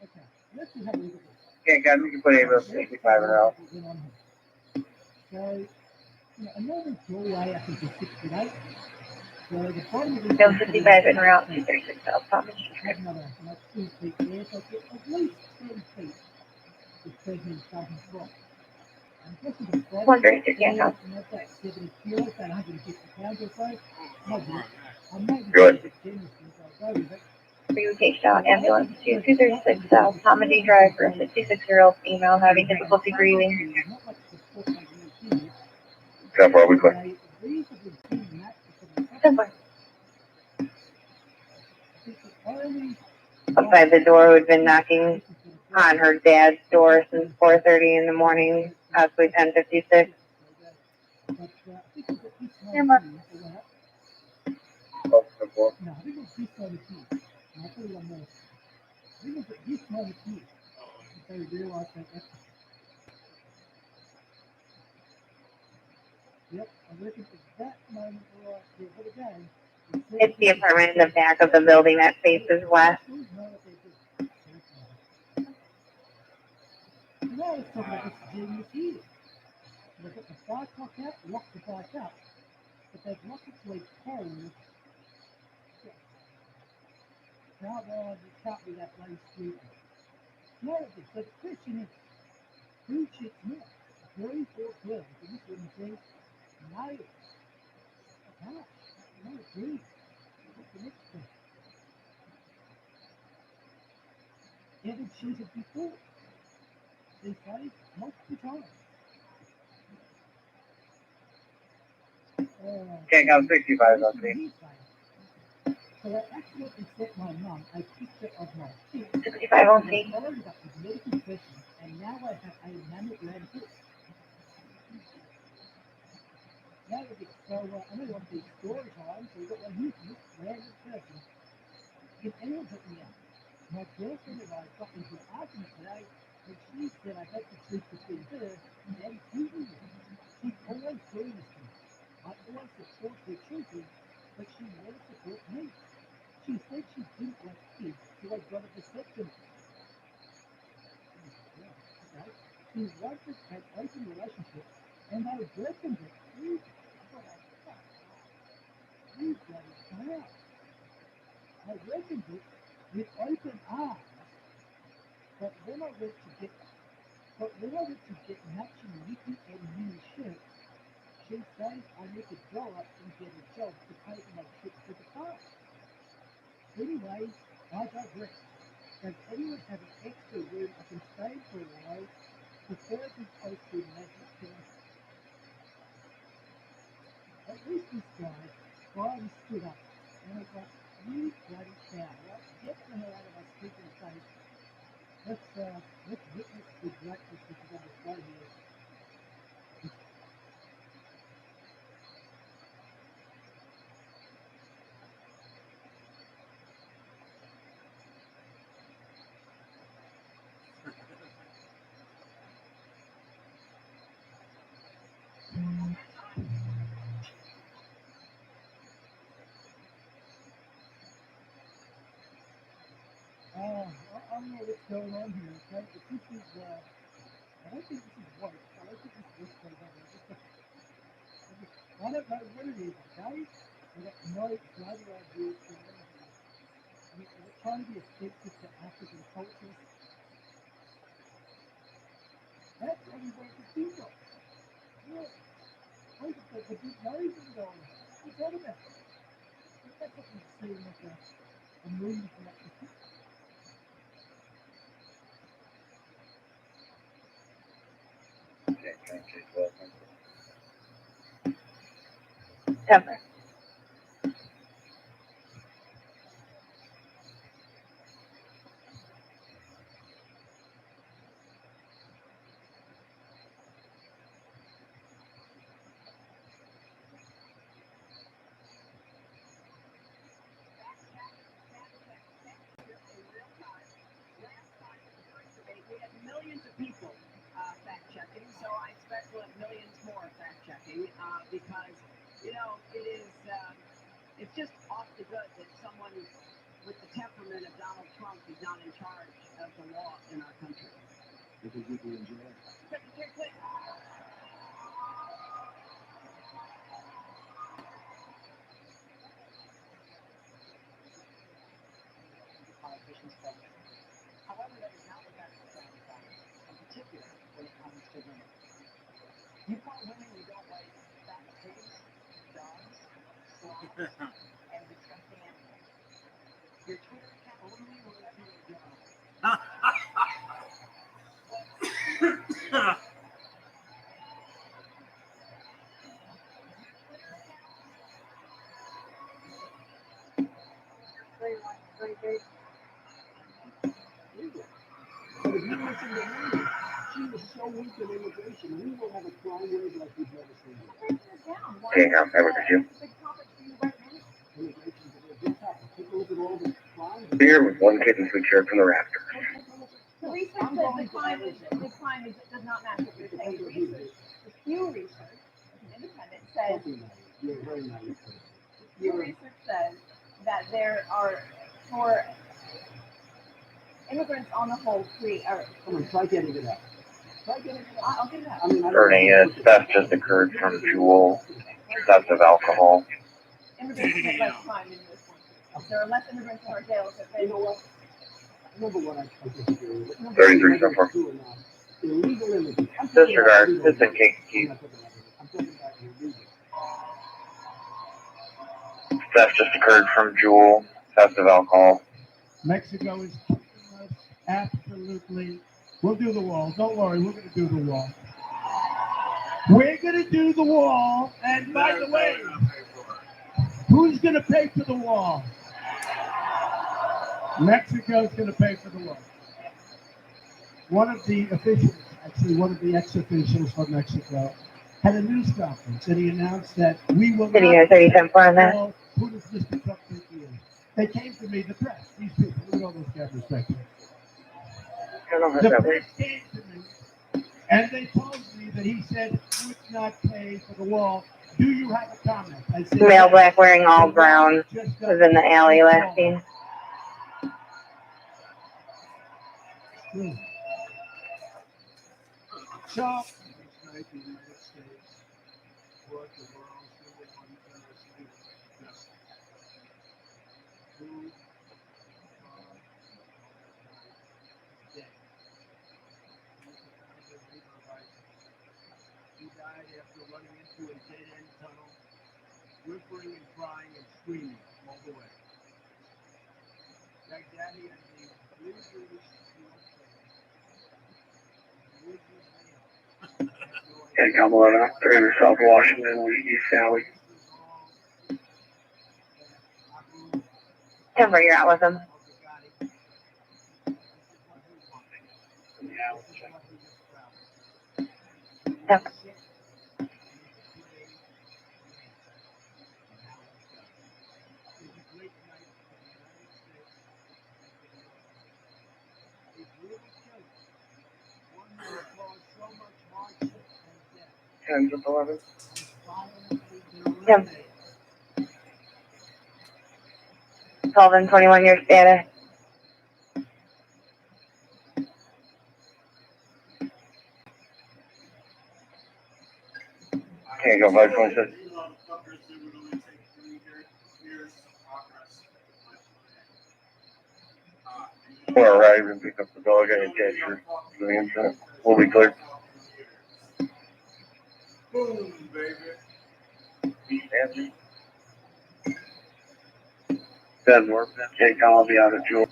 Okay, let's just have a look at this. Okay, guys, we can put in those 65 in a row. So, a normal doorway, I think, is 6 foot 8. So the bottom of this Bill 55 in route 236 South Thomas Street. have another 2 feet there, so it's at least 10 feet is taking starting from. And plus of the bottom, 136, yeah, no. that's about 70 kilos, about 150 pounds or so. I might be Good. a bit generous since I'll go with it. Relocation out ambulance to 236 South Hamady Drive for a 66-year-old female having difficulty breathing. Not much support like you see. How far we clear? A reasonably thin mat for Ten four. the only Outside the door, who had been knocking on her dad's door since 4:30 in the morning, possibly 10:56. Camera. No, I think it's this moment here. And I'll tell you one more. I think it's at this moment here that they realise that that's... Yep, I reckon it's that moment right there. But again, It's the apartment in the back of the building that faces west. now let's talk about this genius here. They've got the bike lock out, locked the bike up, but they've locked it to a pole. Can't be that bloody stupid. No, so the question is, who checks more? 3 or 12? And this wouldn't say, no. Gosh, no, 3. What's the next thing? Ever cheated before? They say multiple times. Okay, got 65 on me. So I accidentally sent my mum a picture of my kid. 65 on I C. followed it up with medical questions, and now I have a mammogram hit. Now it is, so I know you want to do story time, so we've got one here from this random person. Can anyone help me out? My girlfriend and I got into an argument today, and she said I had to choose between her and Susan. She's always doing this to me. I always support her children, but she never supports me. She said she didn't like kids, so I got a vasectomy. Okay. She wanted an open relationship, and I welcomed it. You bloody clown. I welcomed it with open arms, but when I went to get matching Mickey and Minnie shirts, she said I need to grow up and get a job to pay for my trip to the park. Anyway, I digress. Does anyone have an extra room I can stay for a while? Preferably close to Magic Kingdom. At least this guy finally stood up and was like, you bloody cow, right? Get the hell out of my stupid face. Let's witness the greatness which is on display here. I don't know what's going on here, okay? But this is, I don't think this is white. I don't think this is what's going on here. I don't know what it is, okay? I got no bloody idea what's going on here. I mean, is it trying to be offensive to African cultures? That's what we want to think of. Look, look at the big nose going on. What's that about? That's what we see like a movie from like the 60s. September. not in charge of the law in our country. Because you'd be in jail. Politicians focus. However, that is not what that's about, in particular when it comes to women. You call women you don't like fat pigs, dogs, sloths, and disgusting animals. Your Twitter account only will let you go. But if you listen to her, she was so weak in immigration, we will have a crime wave like we've never seen before. Okay, I'm fine with you. Immigration's a big topic. Take a look at all the crimes. Here with one kitten food share from the Raptors. The research says the climate does not match what you're saying. The research, the Pew Research, an independent, says You're a very naive person. Pew Research says that there are, for immigrants on the whole, Come on, try getting it out. Try getting it out. I'll get it out. I mean, I don't Burning know. is theft just occurred from Jewel. Theft of alcohol. Immigrants commit less crime in this country. There are less immigrants in our jails that You know what? Number one, I disagree with. Number 33 two, so far. illegal immigrants. Disregard. It's in Kankakee. I'm talking about illegal. Theft just occurred from Jewel. Theft of alcohol. Mexico is keeping us absolutely. We'll do the wall. Don't worry, we're going to do the wall. We're going to do the wall. And by the way, who's going to pay for the wall? Mexico's going to pay for the wall. One of the officials, actually one of the ex-officials from Mexico, had a news conference and he announced that we will Video not 37 for that. wall. Who does Mr. Trump think he is? They came to me, the press, these people, look at all those cameras back there. The press came to me and they told me that he said he would not pay for the wall. Do you have a comment? I said, Male black wearing all brown was in the alley last scene. So, he died after running into a dead-end tunnel, whimpering and crying and screaming all the way. Baghdadi and the Wizards And Kamala, they're in South Washington, East Sally. Can bring her out with him. Yep. Tens of 11. Yep. 12 and 21 year status. Can't go 526. We'll arrive and pick up the dog and catch for the incident. We'll be clear. Boom, baby. Denver. Take I'll be out of Jewel.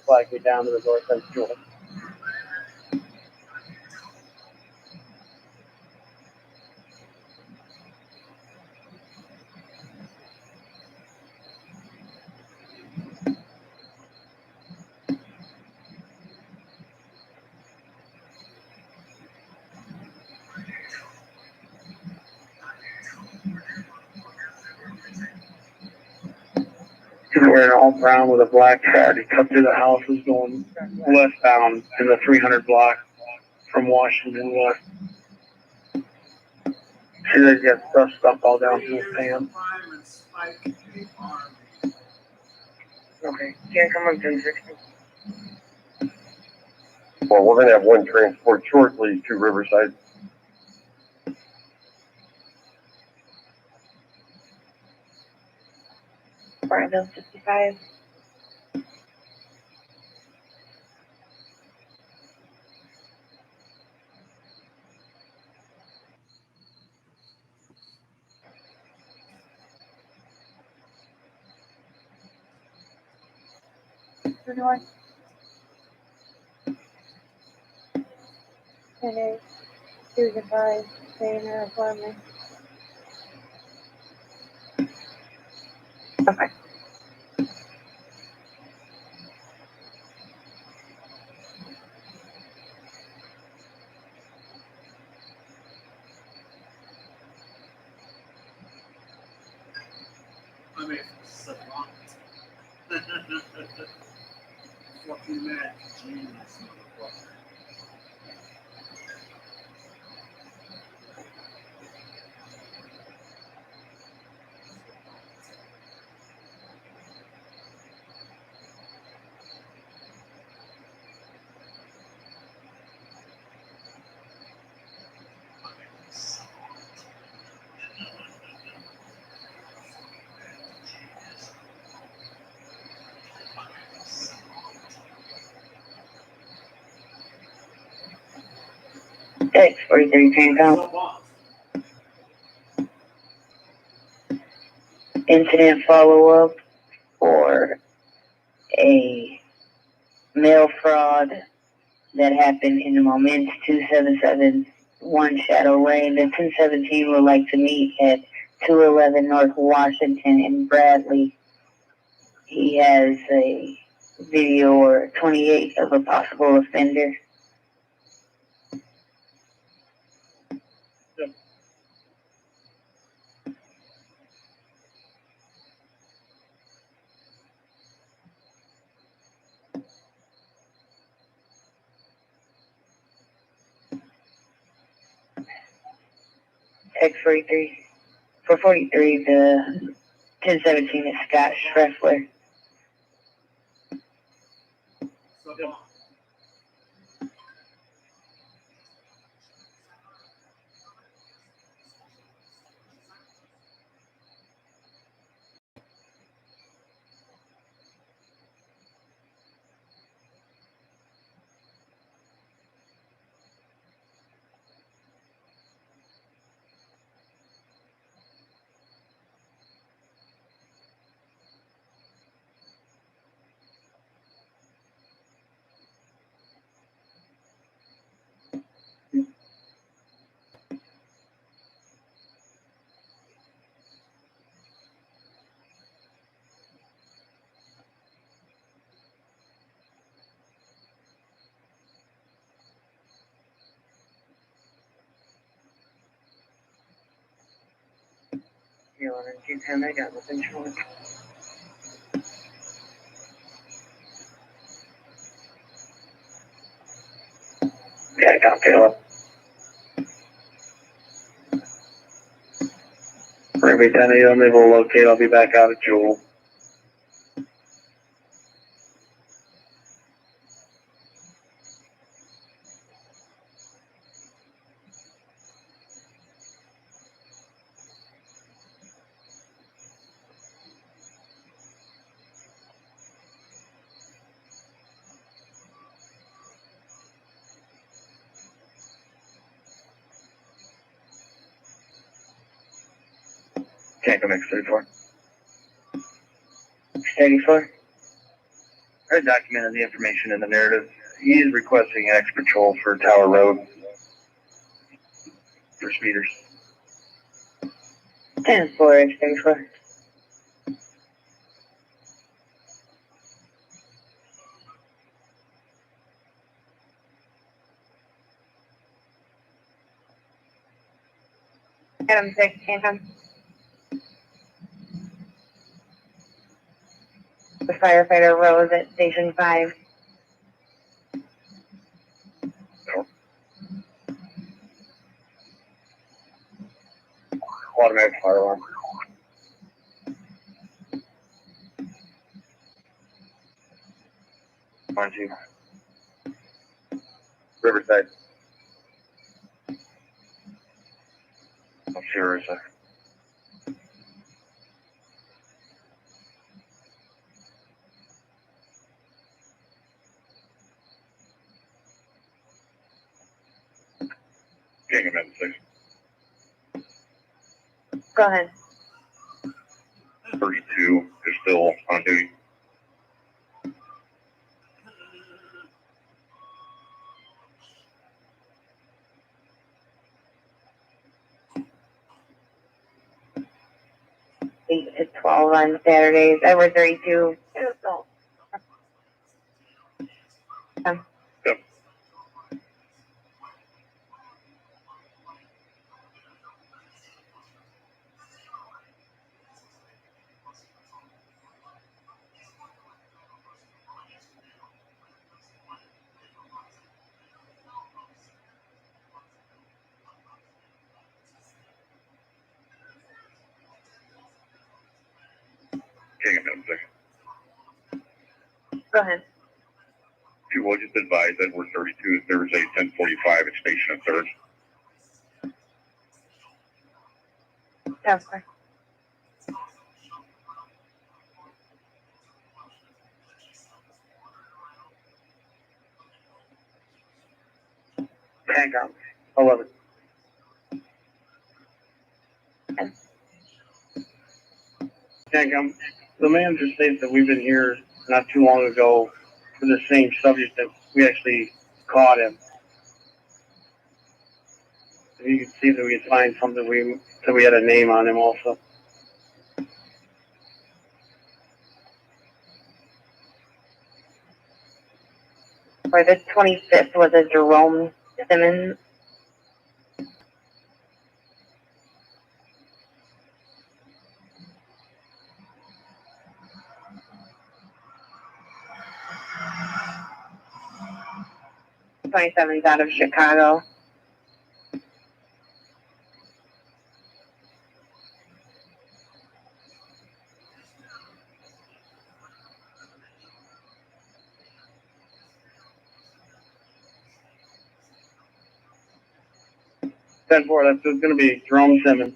Flag me down to the north end of Jewel. wearing all brown with a black hat. He cut through the houses going westbound in the 300 block from Washington West. See, they've got stuff stuck all down through his pants. Okay, can't come up 1060. Well, we're gonna have one transport shortly to Riverside. Barnville 55. The north. It is 2 to 5. Stay in their apartment. Okay. I mean, savant. Fucking mad genius, motherfucker. X43 can come. Incident follow-up for a mail fraud that happened in the Moments 2771 Shadow Lane. The 1017 would like to meet at 211 North Washington in Bradley. He has a video or 28 of a possible offender. X43. For 43, the 1017 is Scott Schreffler. You want to keep him? I got nothing short. Yeah, I got Caleb. For every 10 of you I'm able to locate, I'll be back out at Jewel. Can't come X34. X34? I documented the information in the narrative. He is requesting an X patrol for Tower Road for speeders. 10-4, X34. Adam 6, can't come. firefighter Rose at Station 5. Automatic fire alarm. One, two. Riverside. I'm sure it's a. King of Six. Go ahead. 32 is still on duty. Eight to 12 on Saturdays. Edward 32. Yep. King of Six. Go ahead. You will just advise Edward 32 is Thursday 10:45 at Station at 3rd. Okay. Hang on. 11. Hang on. The manager states that we've been here not too long ago for the same subject that we actually caught him. If you can see that we could find something that we had a name on him also. For the 25th was a Jerome Simmons. '27's out of Chicago. That's going to be Jerome Simmons.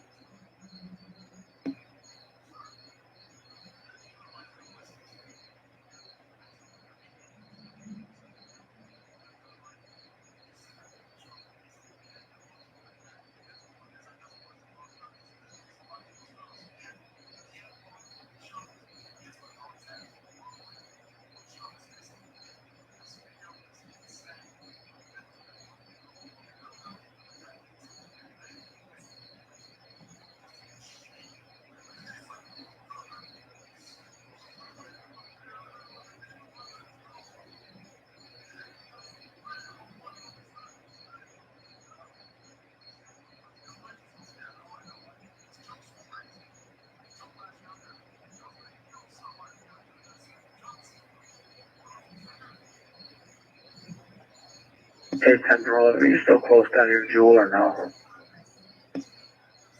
Hey, 10 are you still close down your Jewel or no?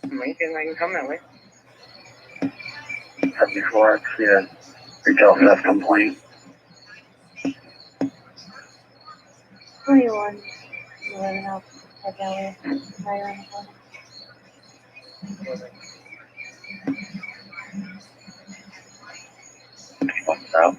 I can come that way. 74, I see a retail theft complaint. 21. 11 out. Head that way. Right around the corner. What's up?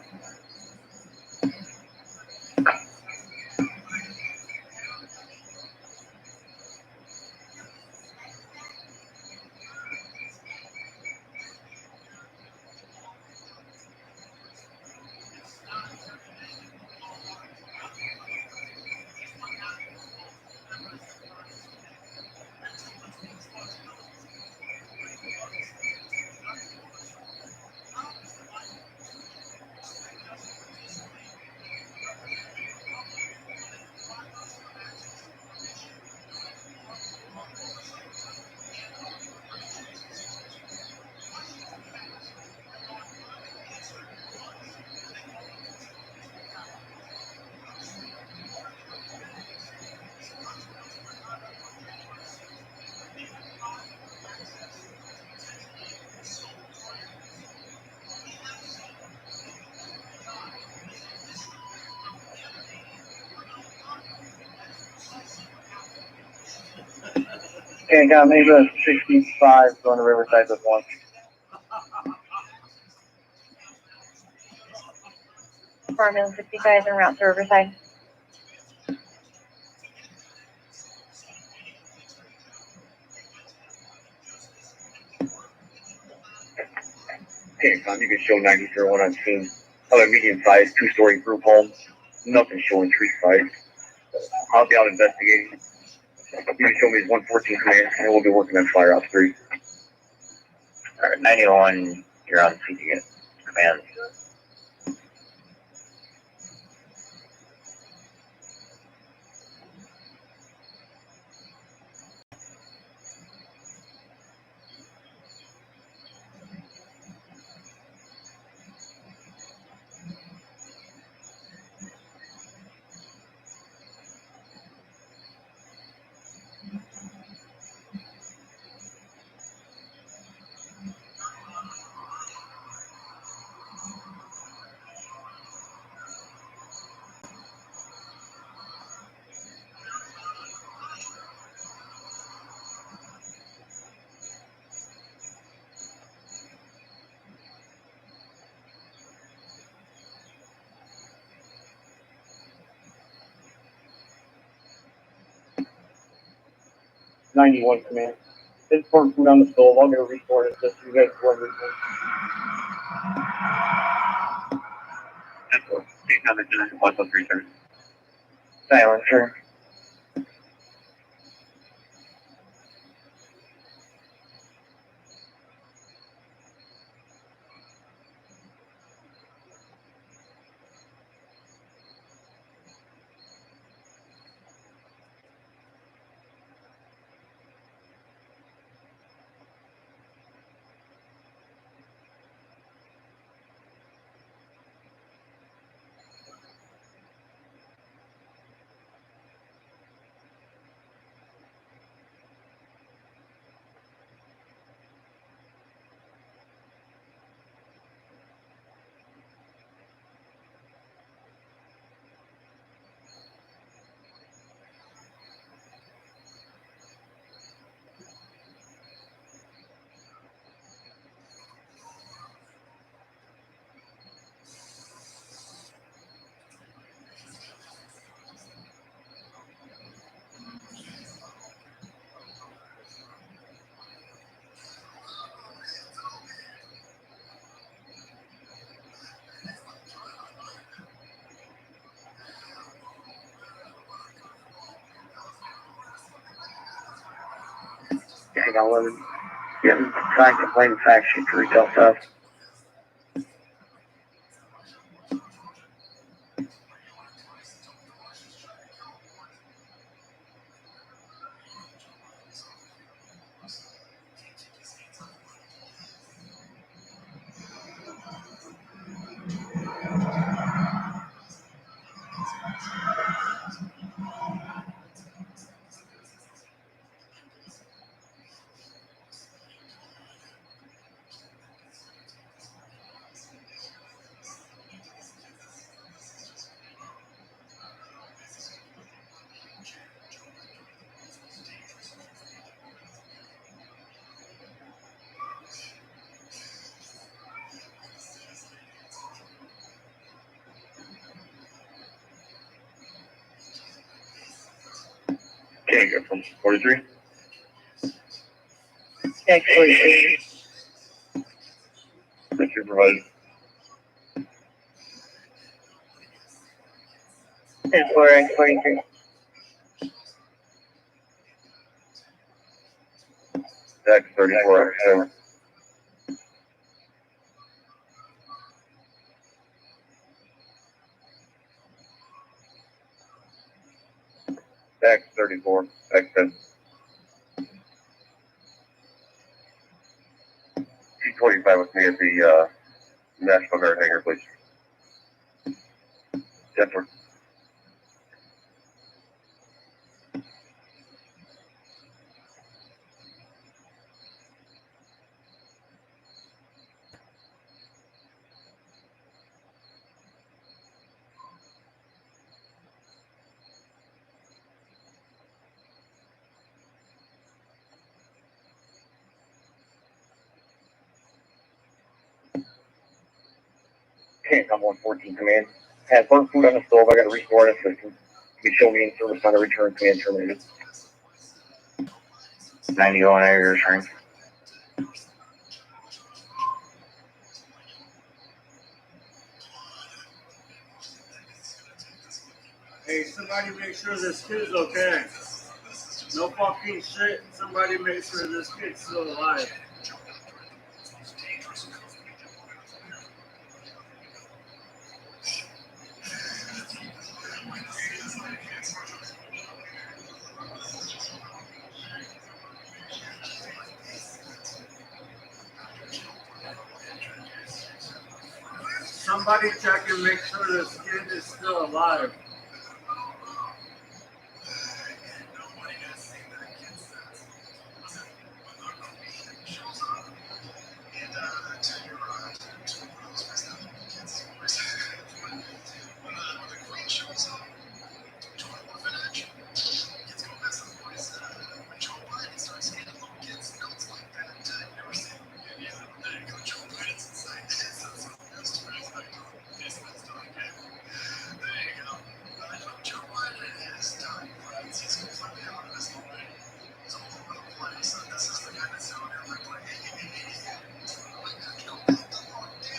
Okay, got maybe a 65 going to Riverside with one. Farmville 65 en route to Riverside. Okay, Tom, you can show 9001 on scene. Another medium-sized, two-story group home. Nothing showing tree size. I'll be out investigating. You can show me his 114 command, and we'll be working on Firehouse 3. Alright, 91, you're on scene to get command. '91 command. It's pouring food on the stove. I'll get a report at this. You guys go over it. That's what. Take another 113, sir. Silencer. Hang on, let me get trying to complain fact sheet for retail stuff. Okay, go from 43. X43. Supervisor. 10-4, X43. X34, X7. X34, X10. G25 with me at the National Guard hangar, please. Yes, sir. Can't come 114 command. Had burnt food on the stove. I got to restore the system. You can show me in service on the return command terminated. 90 on air return. Hey, somebody make sure this kid's okay. No fucking shit. Somebody make sure this kid's still alive. Somebody check and make sure this kid is still alive.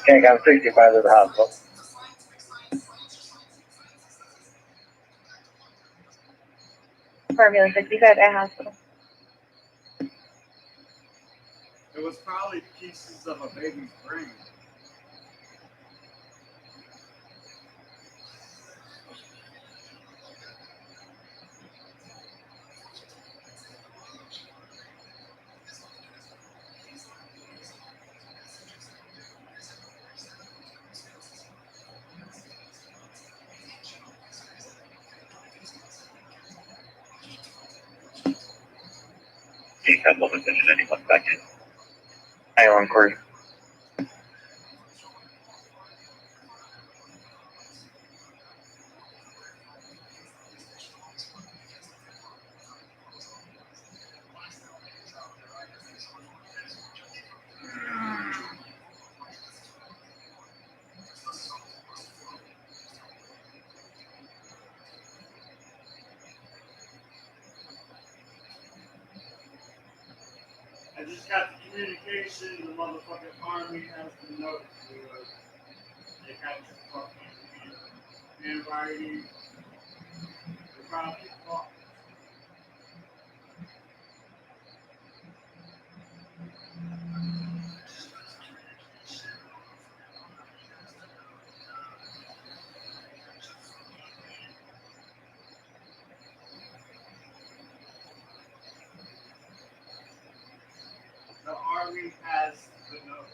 Can't come 65 to the hospital. Formula 65 at hospital. It was probably pieces of a baby's brain. Can't come over to anyone back in. Hang on, Corey. I just got the communication. The motherfucking army has the note. They got your fucking handwriting. They probably fucked. The army has the note.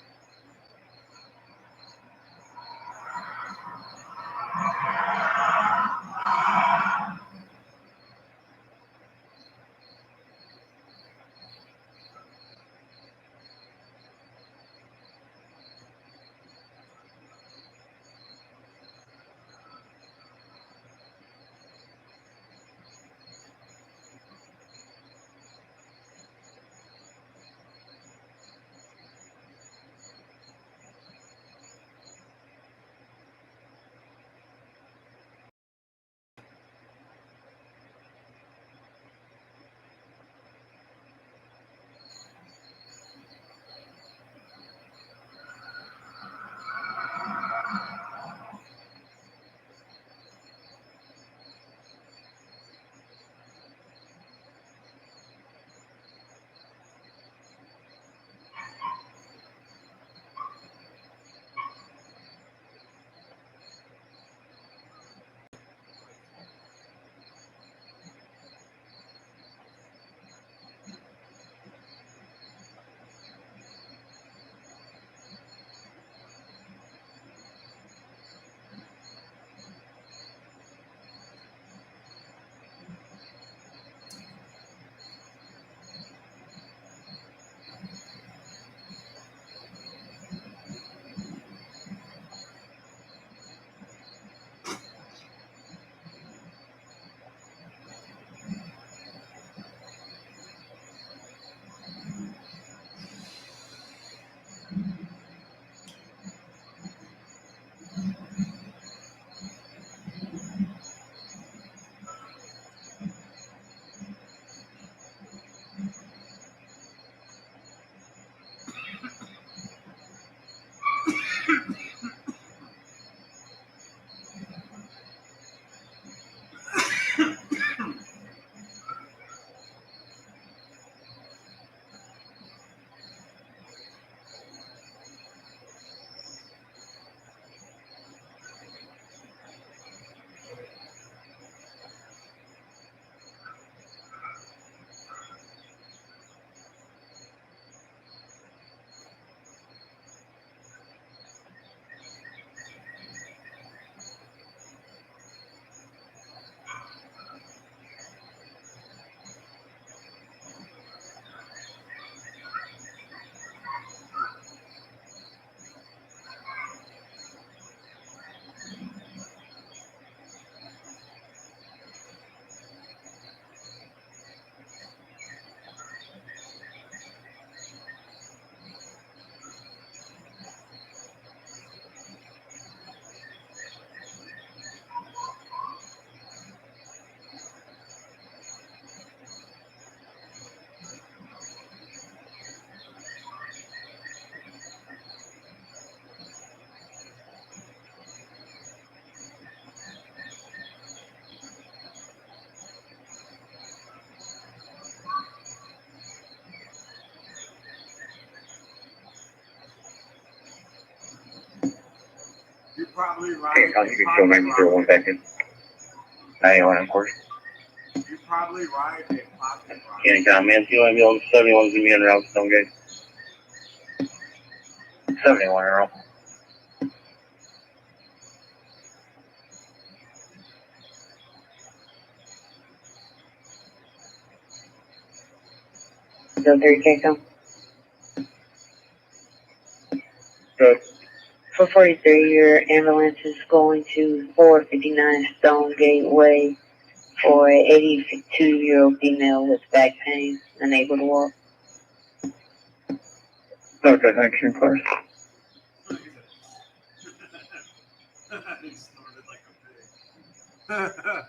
probably ride. Okay, I'll give you show 9001 back in. 91, of course. You probably ride a pocket ride. Anytime, man. See, ambulance 71's gonna be en route, Stonegate. 71 Earl. So 3 Good. 443, your ambulance is going to 459 Stonegate Way for a 82-year-old female with back pain, unable to walk. Okay, thank you, of course. He snorted like a pig.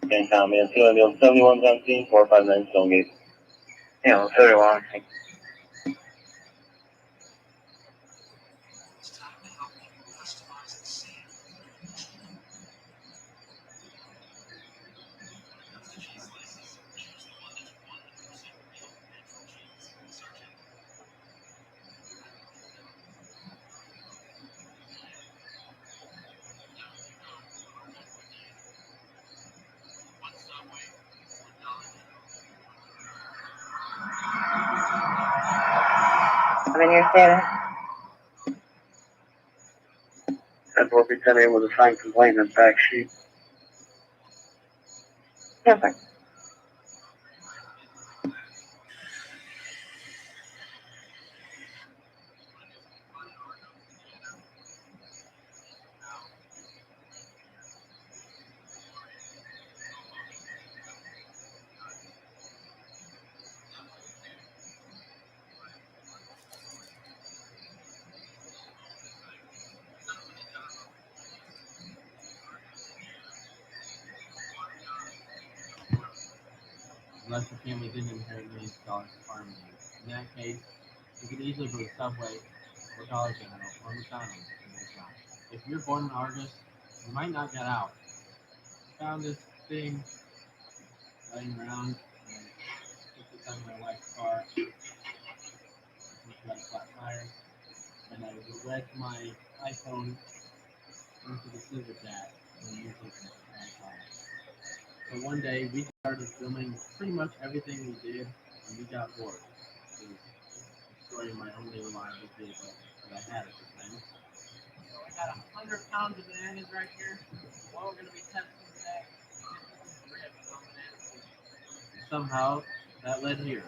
Anytime, man. See, ambulance 71's on scene, 459 Stonegate. Yeah, 31. I'm in your status. 10-4-10 was a signed complaint in the fact sheet. Yes, sir. Unless the family didn't inherit millions of dollars of farm land. In that case, you could easily go to Subway or Dollar General or McDonald's and get a job. If you're born in August, you might not get out. I found this thing laying around and put this on my wife's car. She had a flat tire. And I read my iPhone into the silver jack and used it as a So one day we started filming pretty much everything we did, and we got bored. It was destroying my only reliable vehicle that I had at the time. So I got 100 pounds of bananas right here. What we're going to be testing today is ribs on bananas. Somehow that led here.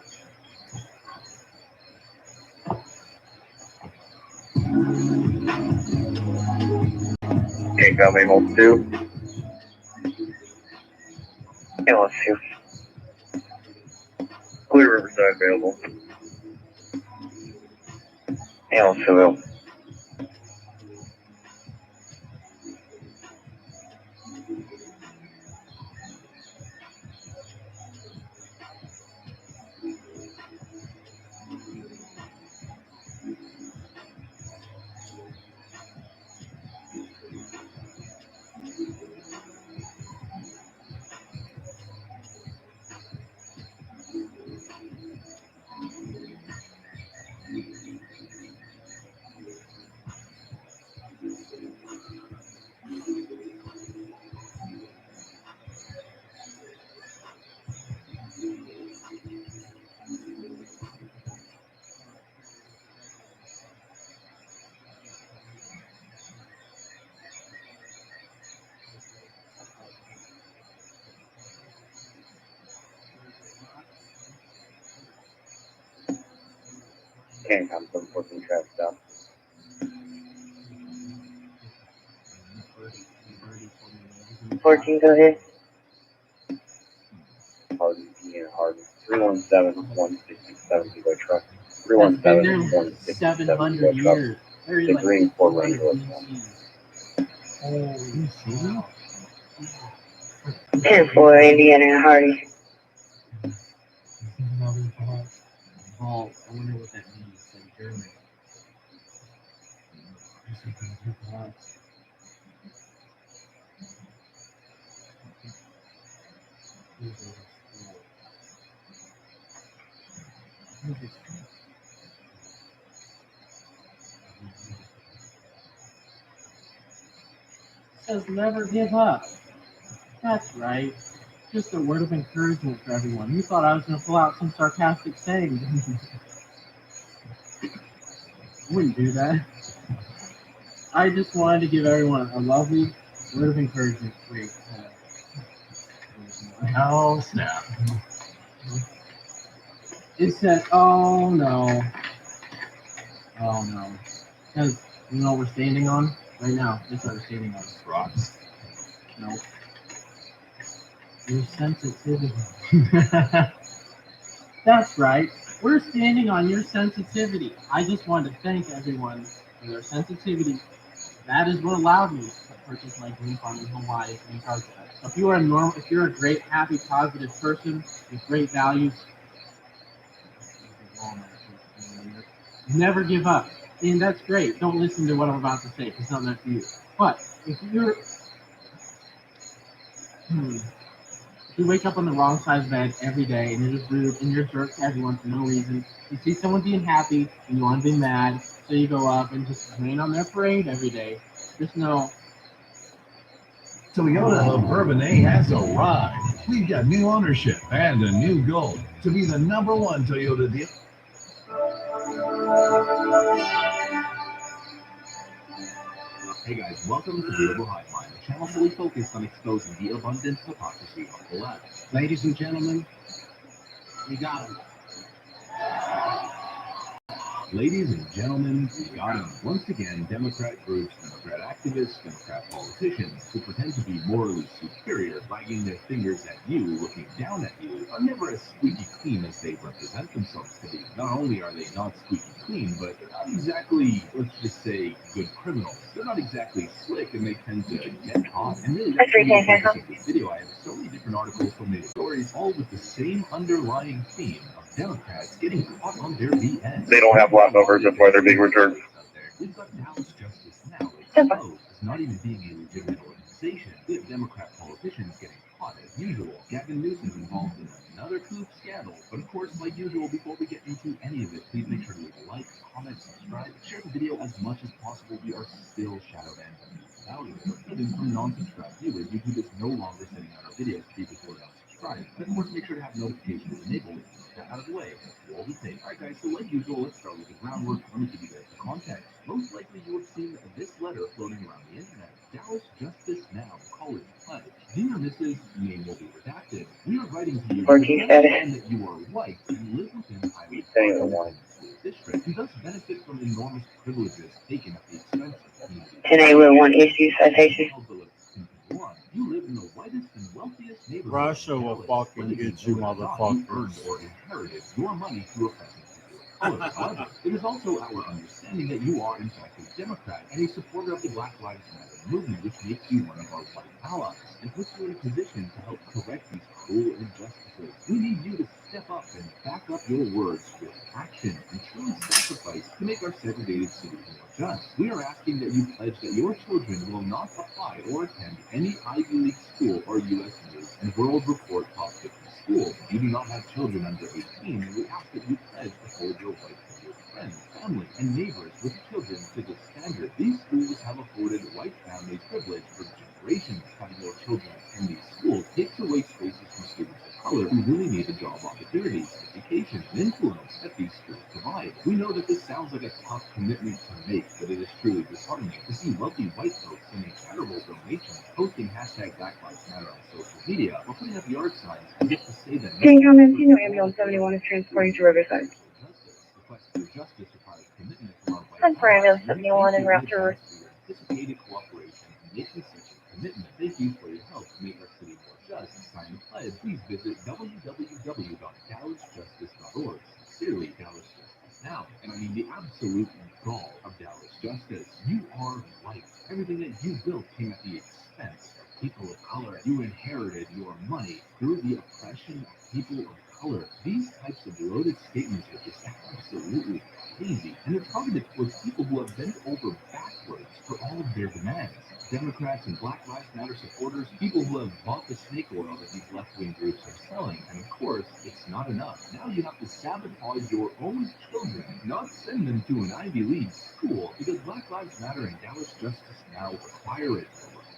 Okay, got me hold 2. Yeah, let's see. Clear Riverside available. Yeah, let's see. Can't come from 14 traffic stop. Go ahead. Harden, Harden. 317-167 by truck. 317-167 700 by truck. years. Very The like green Ford Ranger. Holy 10-4, Indiana Hardy. Oh, I wonder what that means in German. Says never give up. That's right. Just a word of encouragement for everyone. You thought I was going to pull out some sarcastic saying, didn't you? I wouldn't do that. I just wanted to give everyone a lovely word of encouragement. Wait. Oh, snap. It said, oh no. Oh no. Because you know what we're standing on right now? This is what we're standing on. Rocks. No. Your sensitivity. That's right. We're standing on your sensitivity. I just wanted to thank everyone for their sensitivity. That is what allowed me to purchase my green farm in Hawaii in Carthage. So if you are normal, if you're a great, happy, positive person with great values, never give up. And that's great. Don't listen to what I'm about to say. It's not meant for you. But if you're if you wake up on the wrong side of bed every day and you're just rude and you're a jerk to everyone for no reason, you see someone being happy and you want to be mad, so you go up and just rain on their parade every day. Just know. Toyota of Bourbonnais has arrived. We've got new ownership and a new goal to be the #1 Toyota dealer. Hey guys, welcome to the Liberal Hive Mind, a channel fully focused on exposing the abundant hypocrisy of the left. Ladies and gentlemen, we got him. Ladies and gentlemen, we got him. Once again, Democrat groups, Democrat activists, Democrat politicians who pretend to be morally superior, wagging their fingers at you, looking down at you, are never as squeaky clean as they represent themselves to be. Not only are they not squeaky clean, but they're not exactly, let's just say, good criminals. They're not exactly slick, and they tend to get caught. And really, that's the main focus of this video. I have so many different articles, so many stories, all with the same underlying theme of Democrats getting caught on their BS. They don't have lot numbers, that's why they're being returned. We've got Dallas Justice Now exposed as not even being a legitimate organization. We have Democrat politicians getting caught as usual. Gavin Newsom involved in another coup scandal. But of course, like usual, before we get into any of it, please make sure to leave a like, comment, subscribe, share the video as much as possible. We are still shadow banned. value or hidden from non-subscribed viewers. YouTube is no longer sending out our videos to people who are not subscribed. But of course, make sure to have notifications enabled. Get out of the way. All the thing. Alright guys, so like usual, let's start with the groundwork. Let me give you guys the context. Most likely you have seen this letter floating around the internet. Dallas Justice Now College Pledge. Dear Mrs. Name will be redacted. We are writing to you to understand that you are white and live within highly school district and thus benefit from enormous privileges taken at the expense of community. Today we want issue citation. You live in the whitest and wealthiest neighborhood. Russia will fucking get you, motherfuckers. Earned or inherited your money through a present. However, it is also our understanding that you are in fact a Democrat and a supporter of the Black Lives Matter movement, which makes you one of our white allies and puts you in a position to help correct these cruel injustices. We need you to step up and back up your words with action and true sacrifice to make our segregated cities more just. We are asking that you pledge that your children will not apply or attend any Ivy League school or U.S. News and World Report Top 50 school. If you do not have children under 18, then we ask that you pledge to hold your wife and your friends, family, and neighbors with children to the standard. These schools have afforded white families privilege for generations. Having your children attend these schools takes away spaces from students of color who really need the job opportunities, education, and influence that these schools provide. We know that this sounds like a tough commitment to make, but it is truly disheartening to see wealthy white folks sending charitable donations, posting hashtag Black Lives Matter on social media, or putting up yard signs and get to say that King County, ambulance 71 is transporting to Riverside. justice requires commitment from our white And for ambulance allies. 71 and Raptor. Anticipated cooperation and making such a commitment. Thank you for your help to make our city more just. Sign the pledge. Please visit www.dallasjustice.org. Sincerely, Dallas Justice Now. And I mean the absolute gall of Dallas Justice. You are white. Everything that you built came at the expense of people of color. You inherited your money through the oppression of people of color. These types of loaded statements are just absolutely crazy, and they're targeted towards people who have bent over backwards for all of their demands. Democrats and Black Lives Matter supporters, people who have bought the snake oil that these left-wing groups are selling. And of course, it's not enough. Now you have to sabotage your own children, not send them to an Ivy League school, because Black Lives Matter and Dallas Justice Now require it.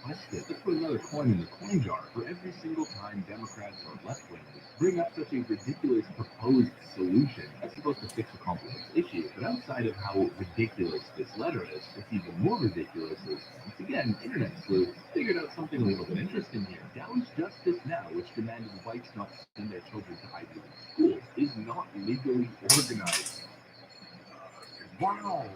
Let's put another coin in the coin jar for every single time Democrats or left-wingers bring up such a ridiculous proposed solution that's supposed to fix a complex issue. But outside of how ridiculous this letter is, what's even more ridiculous is, once again, internet sleuths figured out something a little bit interesting here. Dallas Justice Now, which demanded whites not send their children to Ivy League schools, is not legally organized. Wow!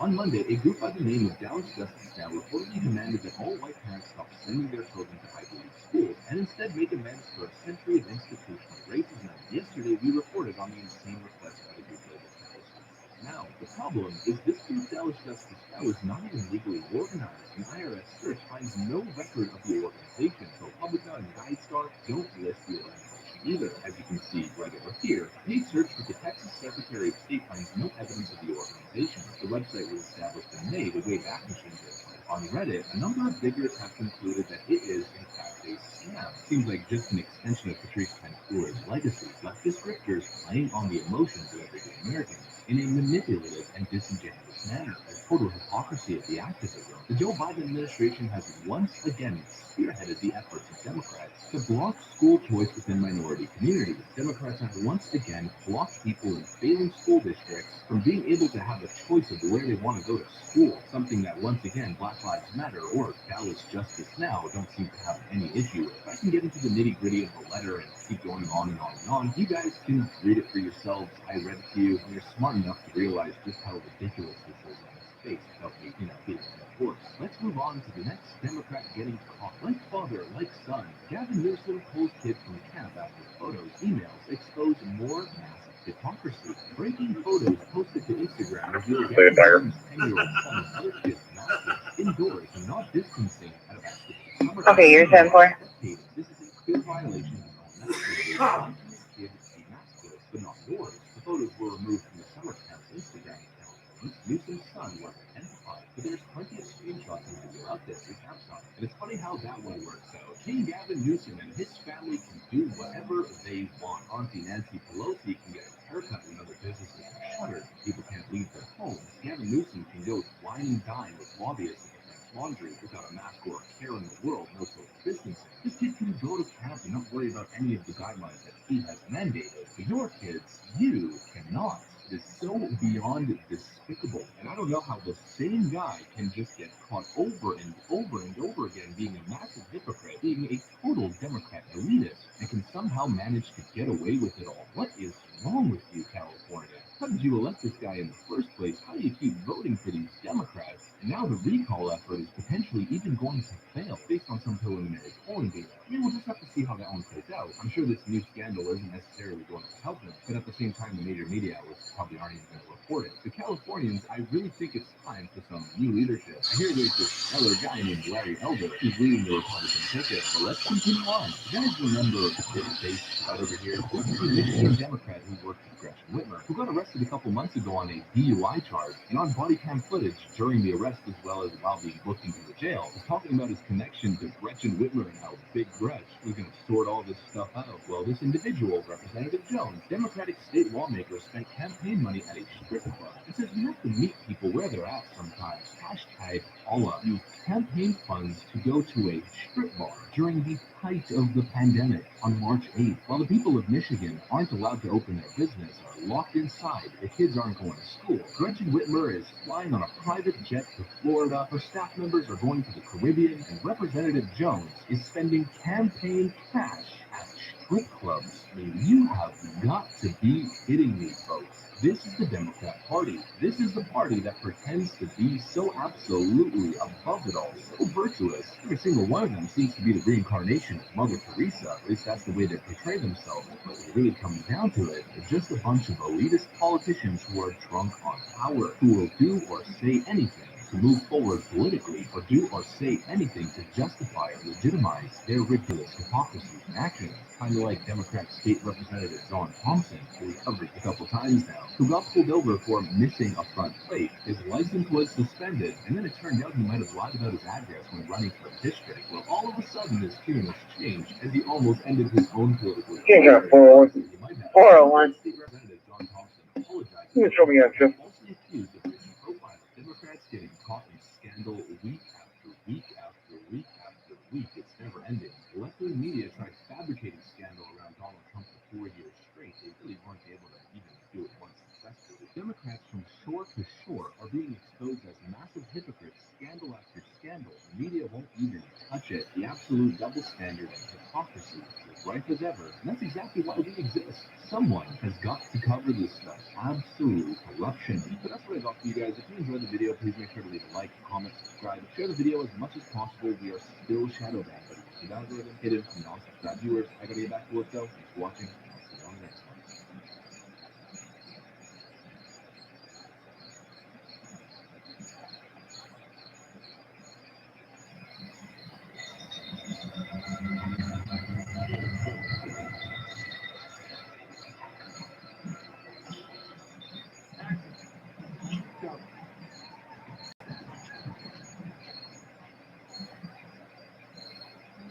On Monday, a group by the name of Dallas Justice Now reportedly demanded that all white parents stop sending their children to Ivy League schools and instead make amends for a century of institutional racism. Yesterday, we reported on the insane request by the group labeled Dallas Justice Now. The problem is this group Dallas Justice Now is not even legally organized. An IRS search finds no record of the organization, so Publica and GuideStar don't list the organization either. As you can see right over here, a search with the Texas Secretary of State finds no evidence of the organization. The website was established in May, the Wayback Machine did. On Reddit, a number of figures have concluded that it is, in fact, a scam. Seems like just an extension of Patrice Pentecoure's legacy, leftist grifters playing on the emotions of everyday Americans in a manipulative and disingenuous manner. A total hypocrisy of the activism. The Joe Biden administration has once again spearheaded the efforts of Democrats to block school choice within minority communities. Democrats have once again blocked people in failing school districts from being able to have a choice of where they want to go to school, something that once again Black Lives Matter or Dallas Justice Now don't seem to have any issue with. If I can get into the nitty-gritty of the letter and keep going on and on and on, you guys can read it for yourselves. I read it to you, and you're smart enough to realize just how ridiculous this is on its face without me, being force. Let's move on to the next Democrat getting caught. Like father, like son, Gavin Newsom pulls kid from camp after photos, emails expose more massive hypocrisy. Breaking photos posted to Instagram reveal Gavin Newsom's 10-year-old son and other kids maskless, indoors, and not distancing at a basketball. Okay, you're 10-4. This is a clear violation of non-masculinity. Want his kid to be maskless, but not yours. The photos were removed from the summer camp's Instagram account. months, Newsom's son was identified, but there's plenty of screenshots and video out there with caps on. And it's funny how that one works out. King Gavin Newsom and his family can do whatever they want. Auntie Nancy Pelosi can get a haircut when other businesses are shuttered. People can't leave their homes. Gavin Newsom can go wine and dine with lobbyists at the French Laundry without a mask or a care in the world, no social distancing. This kid can go to camp and not worry about any of the guidelines that he has mandated. But your kids, you cannot. It is so beyond despicable. And I don't know how the same guy can just get caught over and over and over again being a massive hypocrite, being a total Democrat elitist, and can somehow manage to get away with it all. What is wrong with you, California? How did you elect this guy in the first place? How do you keep voting for these Democrats? And now the recall effort is potentially even going to fail based on some preliminary polling data. I mean, we'll just have to see how that one plays out. I'm sure this new scandal isn't necessarily going to help them, but at the same time, the major media outlets probably aren't even going to report it. The Californians, I really think it's time for some new leadership. I hear there's this other guy named Larry Elder who's leading the Republican ticket, but let's continue on. You guys remember this face right over here? This is the Michigan Democrat who worked with Gretchen Whitmer, who got arrested a couple months ago on a DUI charge, and on body cam footage during the arrest as well as while being booked into the jail, was talking about his connection to Gretchen Whitmer and how Big Gretch was going to sort all this stuff out. Well, this individual, Representative Jones, Democratic state lawmaker, spent campaign money at a strip club. It says you have to meet people where they're at sometimes. Hashtag Allah. Used campaign funds to go to a strip bar during the height of the pandemic on March 8th. While the people of Michigan aren't allowed to open their business, are locked inside, their kids aren't going to school, Gretchen Whitmer is flying on a private jet to Florida, her staff members are going to the Caribbean, and Representative Jones is spending campaign cash at strip clubs. I mean, you have got to be kidding me, folks. This is the Democrat Party. This is the party that pretends to be so absolutely above it all, so virtuous. Every single one of them seems to be the reincarnation of Mother Teresa. At least that's the way they portray themselves. But when it really comes down to it, they're just a bunch of elitist politicians who are drunk on power, who will do or say anything to move forward politically, or do or say anything to justify or legitimize their ridiculous hypocrisy in action. Kind of like Democrat State Representative John Thompson, who we covered a couple times now, who got pulled over for missing a front plate. His license was suspended, and then it turned out he might have lied about his address when running for a district. Well, all of a sudden, his tune has changed, as he almost ended his own political career. You got 401. State Representative John Thompson apologized. You can show me that, Jeff. Falsely accused of racial profiling. Democrats getting caught in scandal week after week after week after week. It's never ending. The left-wing media tried fabricating scandal around Donald Trump for 4 years straight. They really weren't able to even do it once successfully. Democrats from shore to shore are being exposed as massive hypocrites, scandal after scandal. The media won't even touch it. The absolute double standard and hypocrisy is as rife as ever, and that's exactly why we exist. Someone has got to cover this stuff. Absolute corruption. But that's what I got for you guys. If you enjoyed the video, please make sure to leave a like, comment, subscribe, share the video as much as possible. We are still shadow banned, but if the algorithm hidden from non-subscribed viewers, I gotta get back to work though. Thanks for watching, and I'll see you on the next one.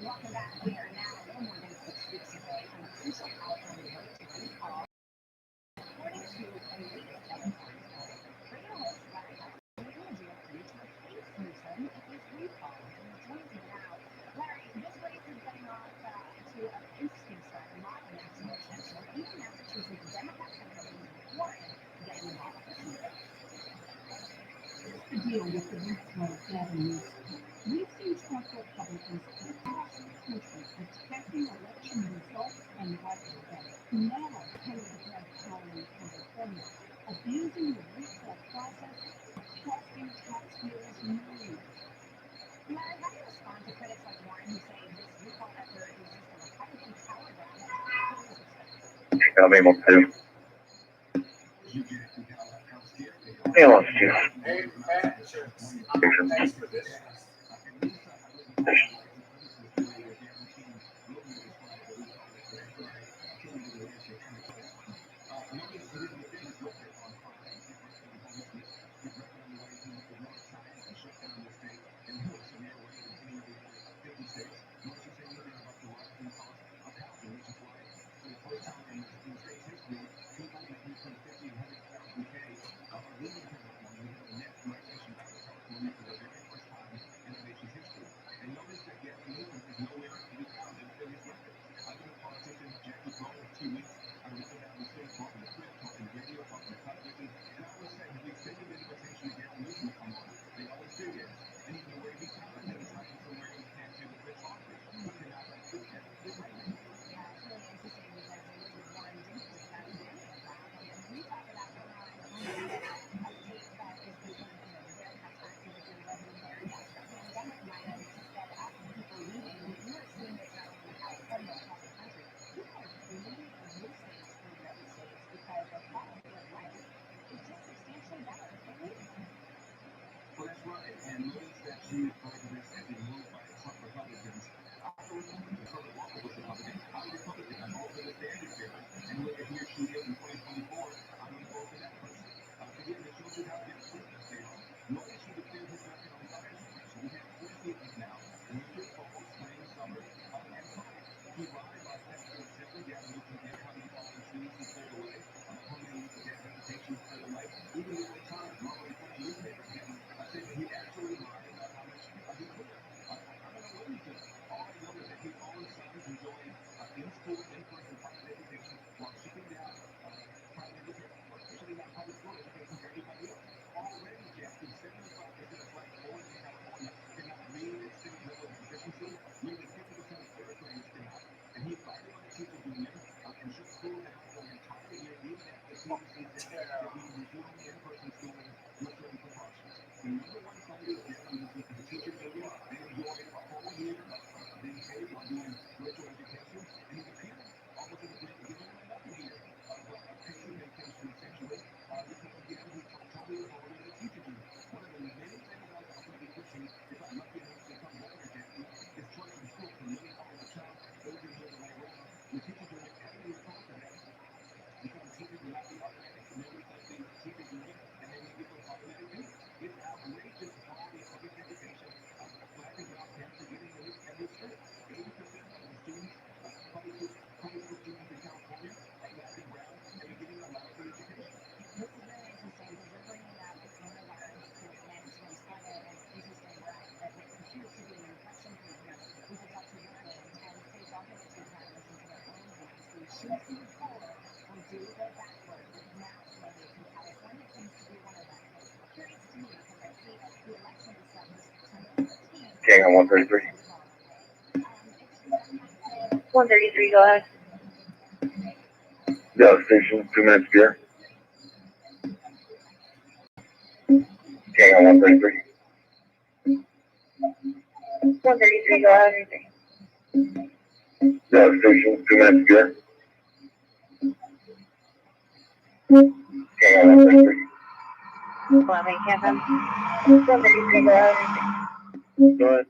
Welcome back. We are now a little more than 6 weeks away from a crucial California vote to recall. According to a legal Democratic poll, criminal Larry Elder will be in a jail free to replace Newsom if he's recalled. And joins me now. Larry, this race is getting off to an interesting start. A lot of national attention. Even Massachusetts Democrat Senator Warren getting involved this year. The deal with the recall of Gavin Newsom. We've seen Trump Republicans across the country attacking election results and rival them. Now, Democrats calling California, abusing the recall process, costing taxpayers millions. Larry, how do you respond to critics like Warren who say this recall effort is just a Republican power grab? I'm able to. Hey, I lost you. Thanks for this. Okay, on 133. 133, go ahead. Dallas Station, 2 minutes beer. Okay, on 133. 133, go ahead. Dallas Station, 2 minutes beer. Okay, on 133. 11, Kevin. 133, go ahead. Go ahead.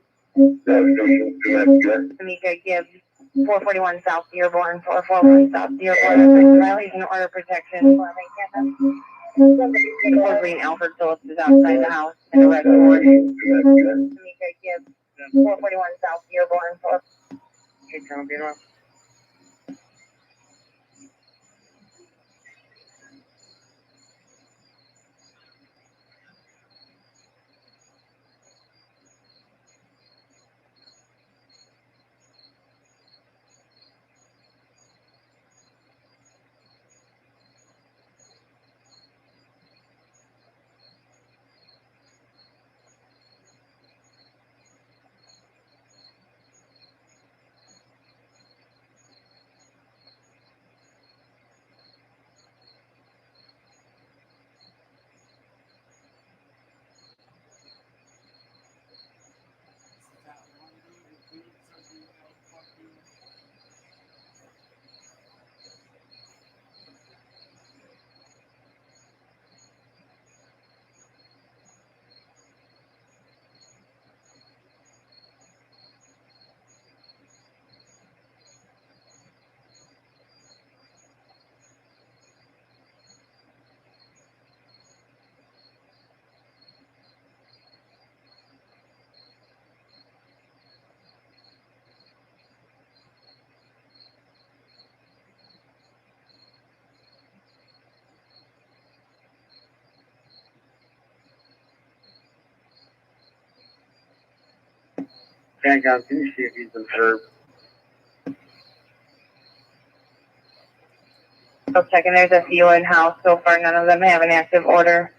Dallas Station, 2 minutes beer. Tamika Gibbs, 441 South Dearborn, 441 South Dearborn, violation of order protection. 11, Kevin. Supposedly Alfred Phillips is outside the house in a red Ford. Tamika Gibbs, 441 South Dearborn, 4. Okay, copy it. Okay, guys, can you see if he's observed? Still checking, there's a few in house. So far, none of them have an active order.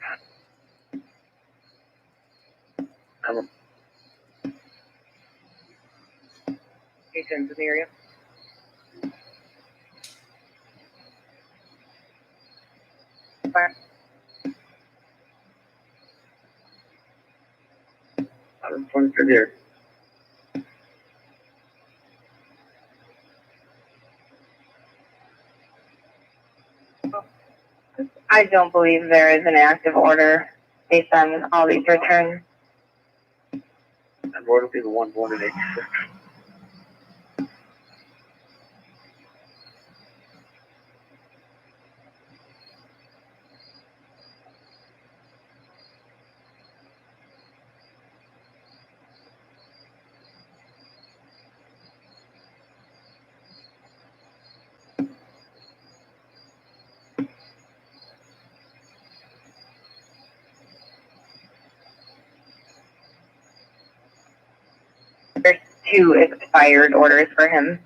Patients in the area. Fire. I'm going to there. I don't believe there is an active order based on all these returns. And what will be the one born at 86? There's 2 expired orders for him.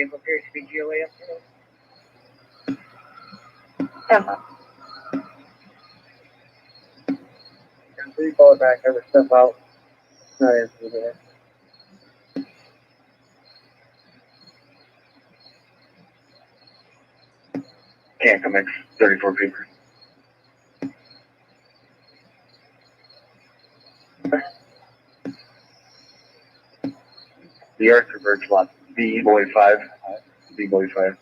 vehicle appears to be GOA up there. 10-4. And so you call it back, have her step out. No answer to that. Can't come X 34 paper. The Arthur Birch lot, B boy 5. B boy 5.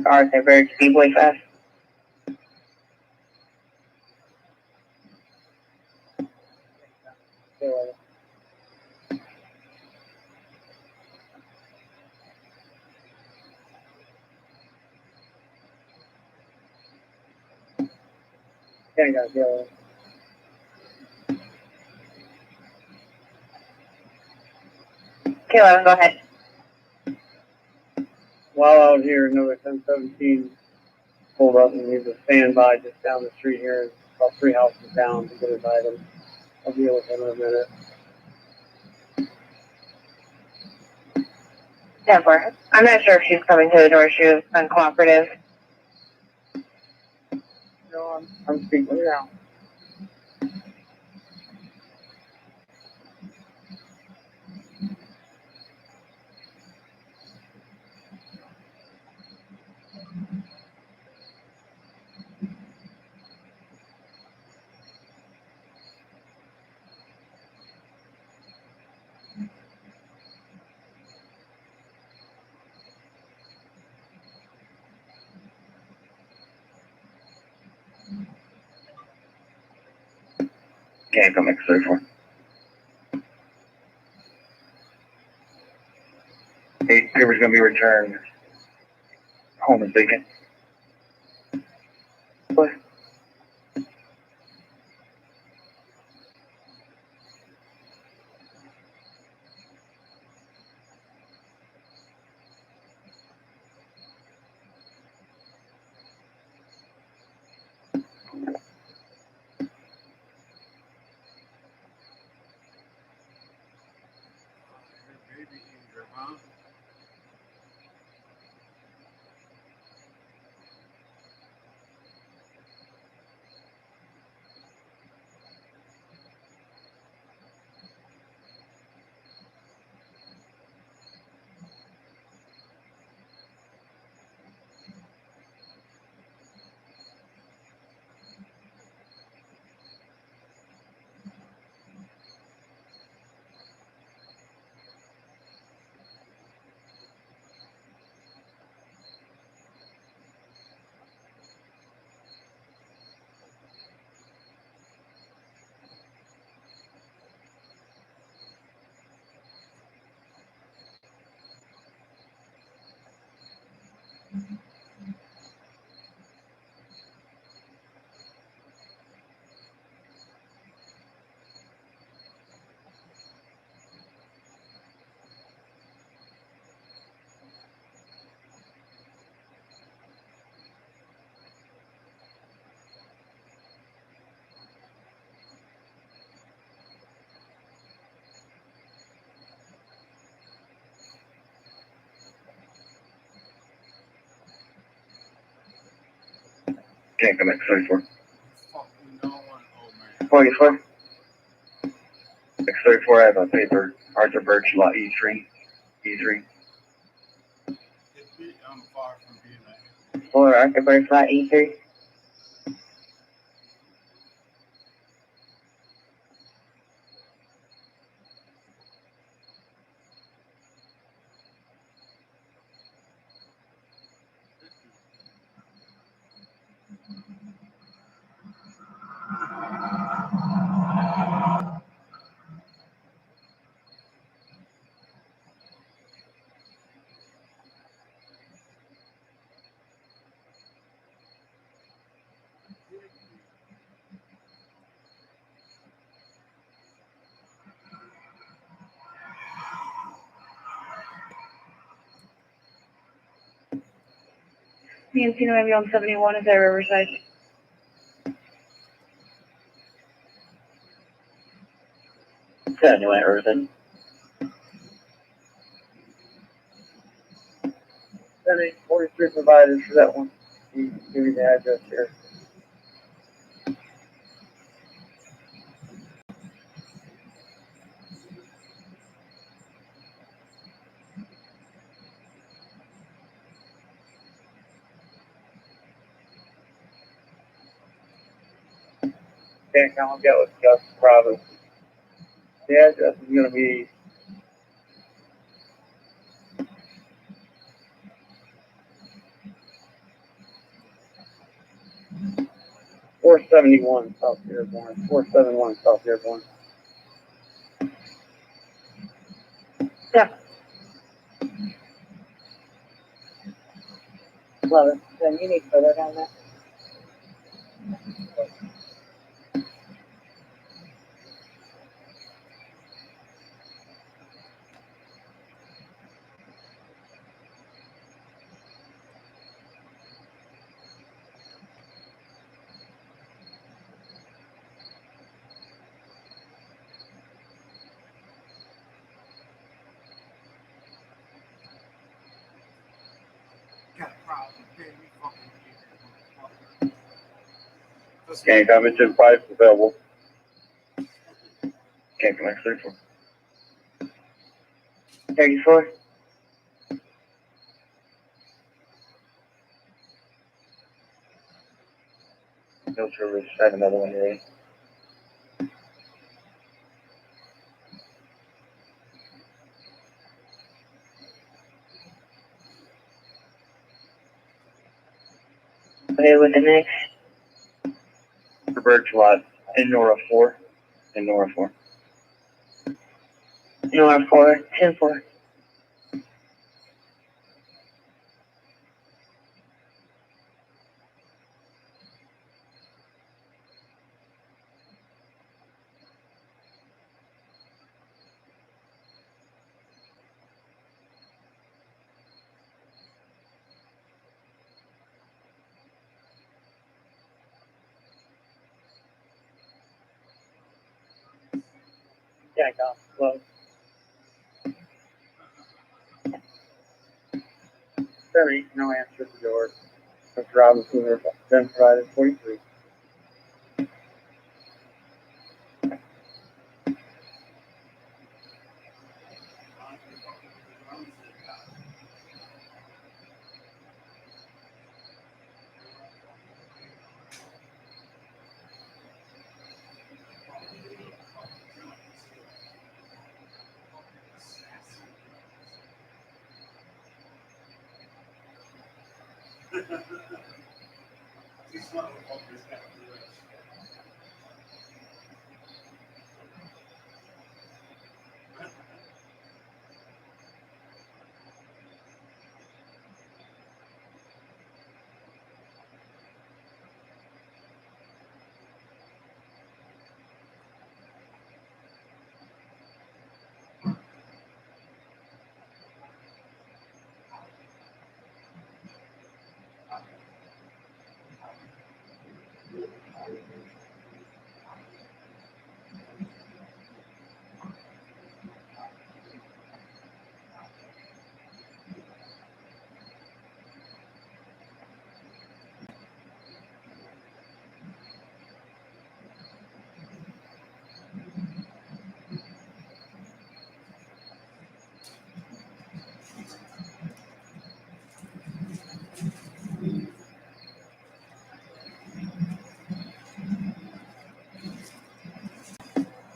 Arthur Birch, B-Boy 5. Yeah, I got it. Yeah. K11, go ahead. While out here, another 1017 pulled up and he's a standby just down the street here, about 3 houses down to get his item. I'll deal with him in a minute. 10-4. I'm not sure if she's coming to the door. She was uncooperative. No, I'm speaking now. Can't come X 34. 8 paper's gonna be returned. Home is vacant. What? Baby eater, huh? Can't come X 34. Fucking no one, old man. 44. X 34, I have a paper. Arthur Birch lot E3. E3. I'm far from being that. 4 Arthur Birch, lot E3. Nancy, maybe on 71 is that Riverside? Anyway, Earthen. 7843 provided for that one. Give me the address here. Can't come and get with Gus Province. The address is going to be 471 South Dearborn. 471 South Dearborn. Yeah. 11. Then you need to put it on that. Can't come into the price available. Can't connect 34. 34. No service. I have another one ready. Okay, with the next. For Birch Lot in Nora 4. In Nora 4. Nora 4, 10-4. Yeah, got close. 30, no answer to the door. Mr. Robinson, then provided 43.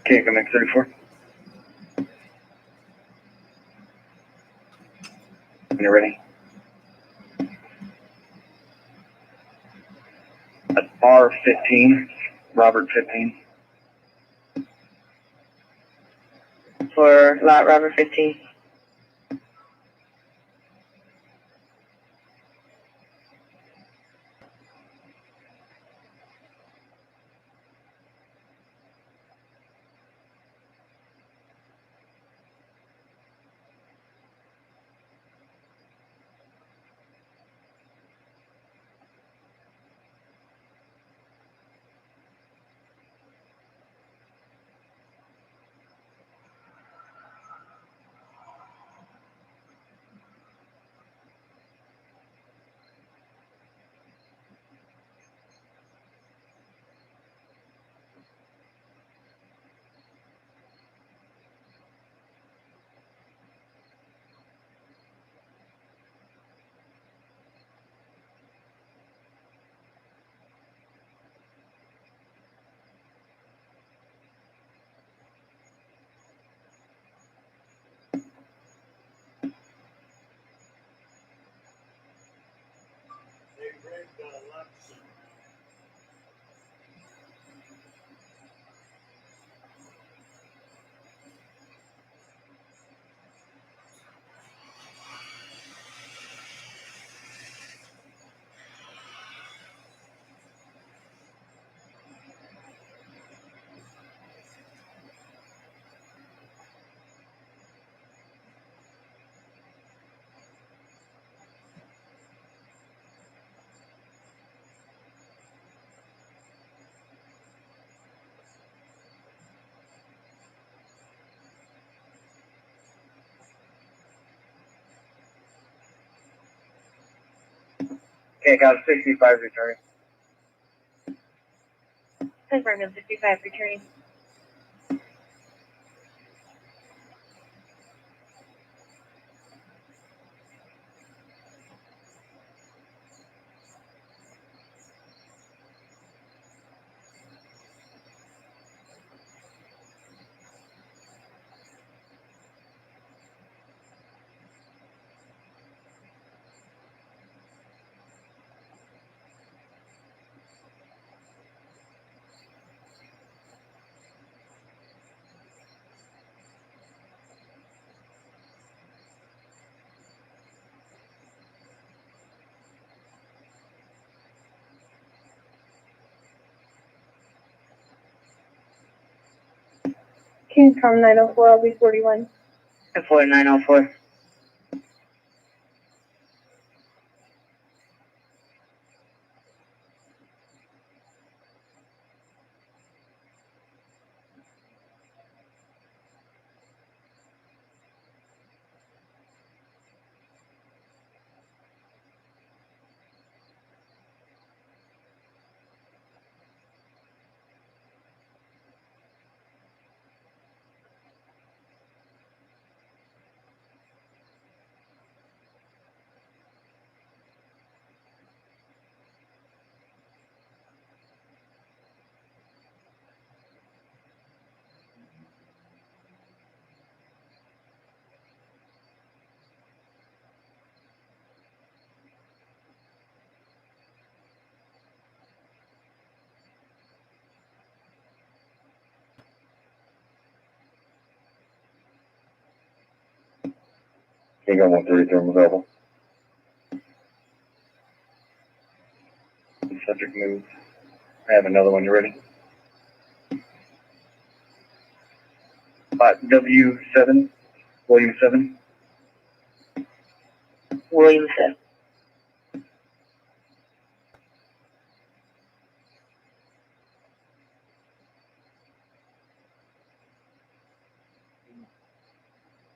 Can't connect 34. When you're ready. At R15, Robert 15. For lot Robert 15. Okay, got 65 returning. Confirmed of 65 returning. King from 904, I'll be 41. 904. You got 133 available. Subject move. I have another one. You ready? W7, William 7. William 7.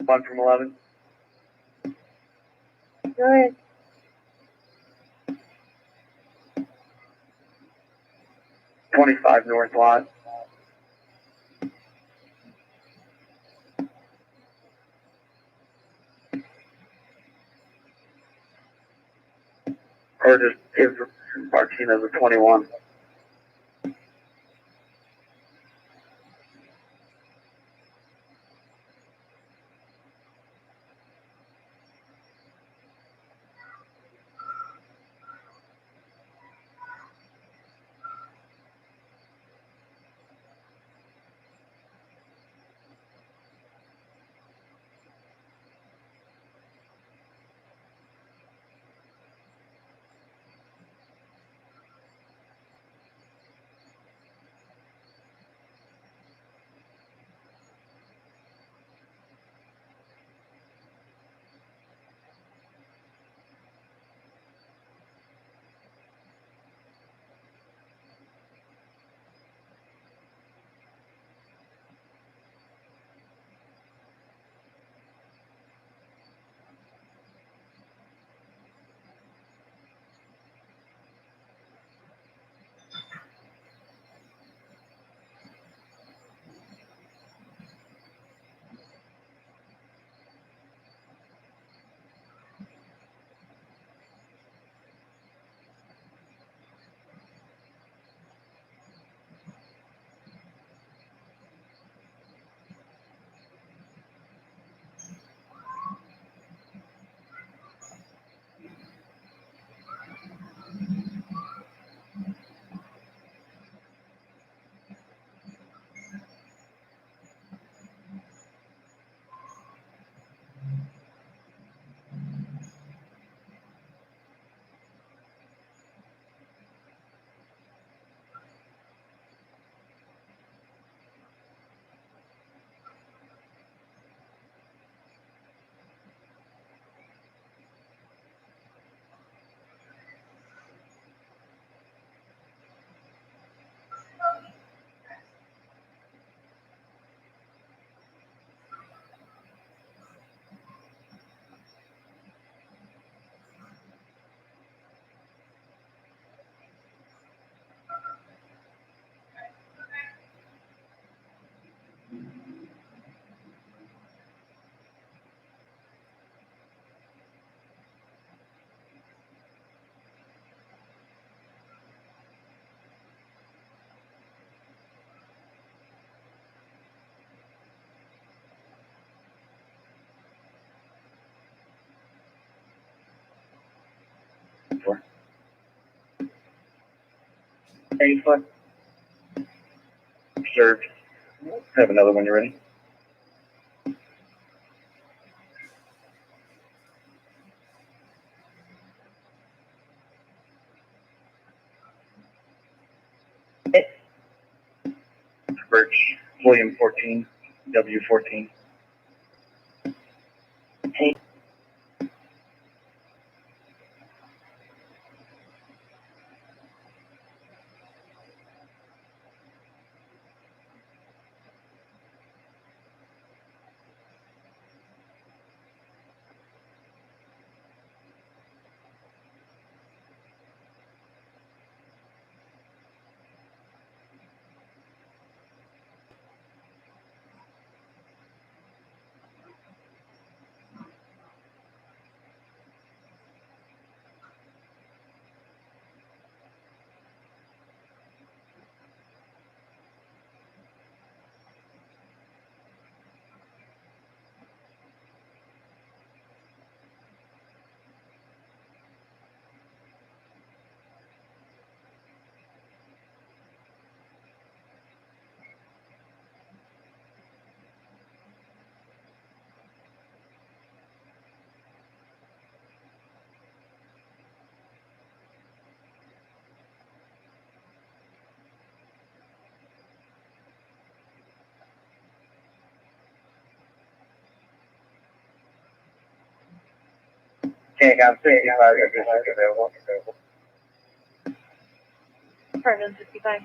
One from 11. Go ahead. 25 North Lot. Or just give Martinez a 21. 134. Observed. Have another when you're ready. Birch, William 14, W 14. Hey. Okay, I'm 65, available. Pardon, 65.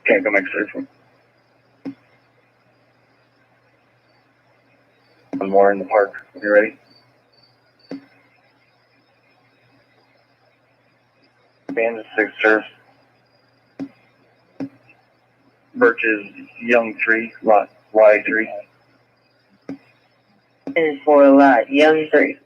Okay, go make search. One more in the park. You ready? Band 6 serve. Birches, Young 3, lot Y3. And for lot, Young 3.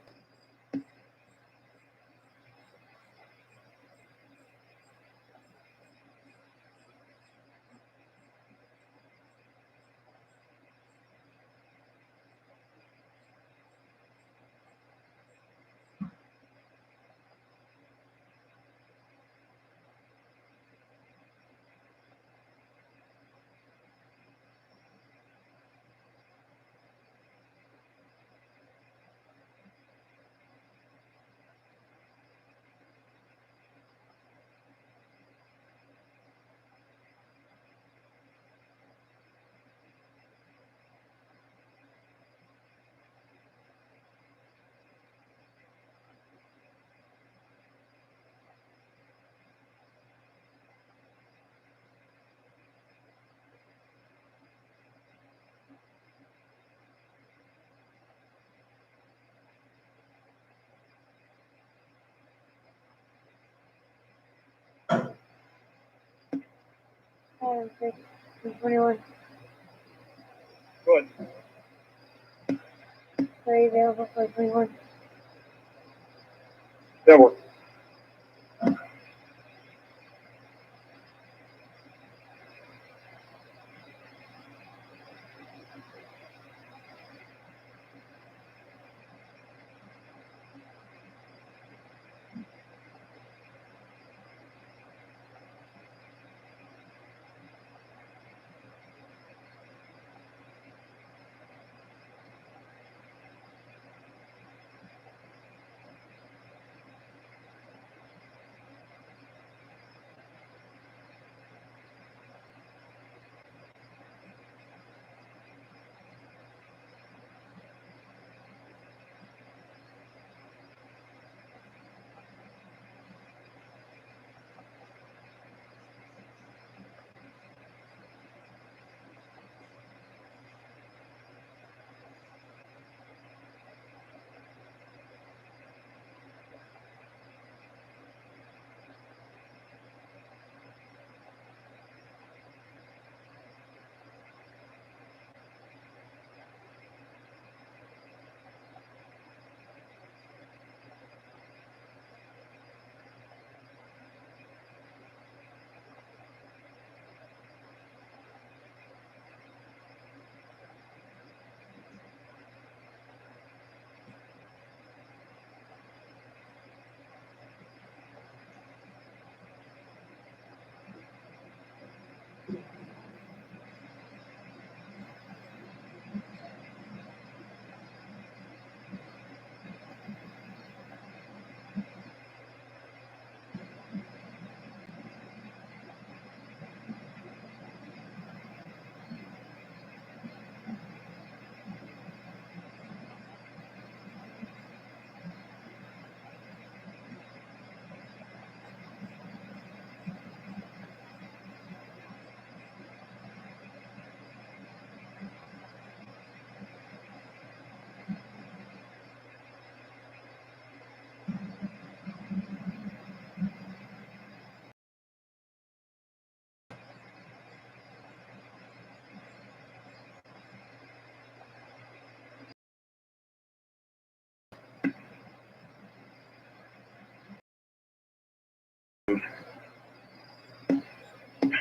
21. Good. Are you available for 21? That works.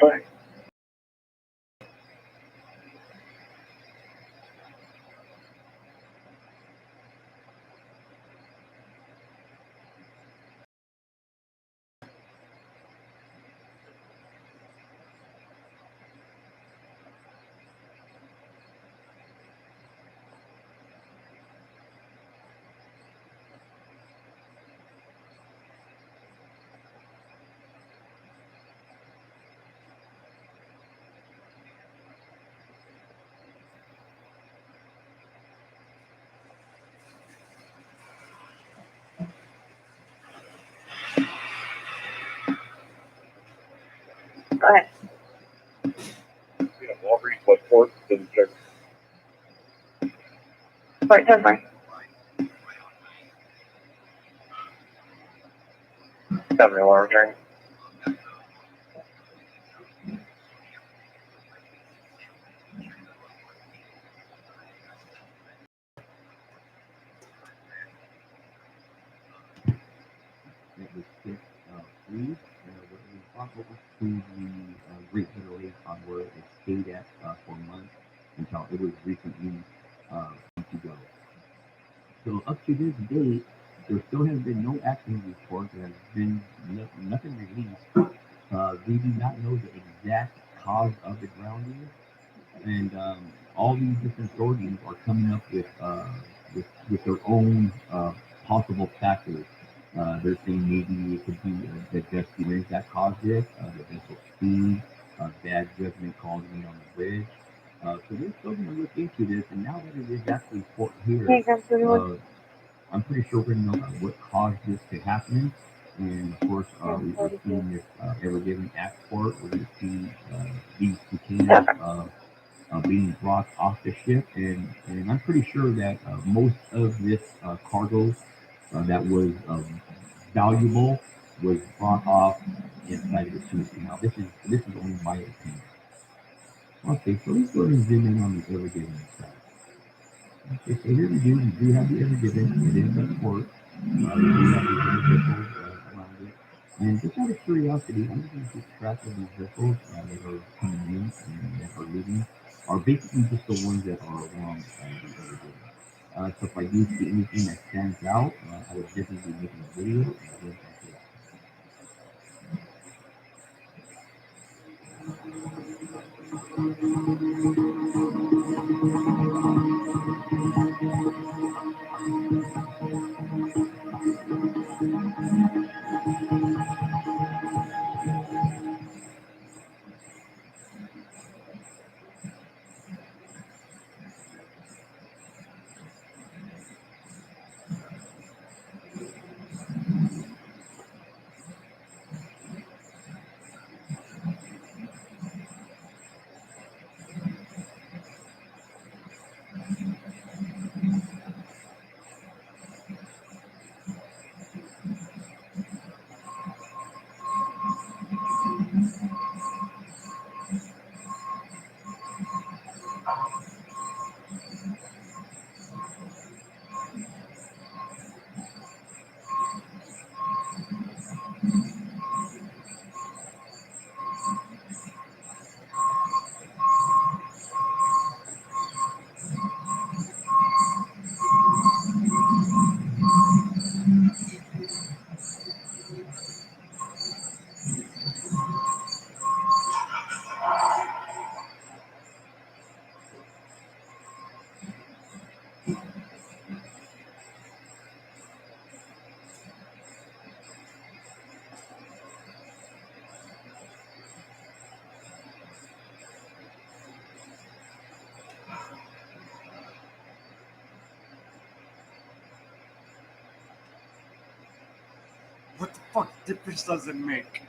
Fine. Go ahead. Yeah, Walgreens, Westport, didn't check. Port so far. 71 return. That was six, three, what we talked about to the rate literally on where it stayed at for months until it was recently to go. So up to this date, there still has been no accident report. There has been nothing released. They do not know the exact cause of the grounding, and all these different authorities are coming up with their own possible factors. They're saying maybe it could be the gust that caused it, the vessel speed, bad judgment calling in on the bridge. So they're still going to look into this, and now that it is actually port here, I'm pretty sure we're going to know what caused this to happen. And of course, we're seeing this Ever Given export. We're going to see these containers being brought off the ship, and I'm pretty sure that most of this cargo that was valuable was brought off inside of the Suez Canal. This is only my opinion. Okay, so let's go ahead and zoom in on the Ever Given side. Okay, so here we do have the Ever Given. It is at work. We do have the vehicles around it. And just out of curiosity, I'm just going to keep track of these vehicles that are coming in and that are leaving. Are basically just the ones that are along the Ever Given. So if I do see anything that stands out, I would definitely be making a video and link that to that. What the fuck difference does it make?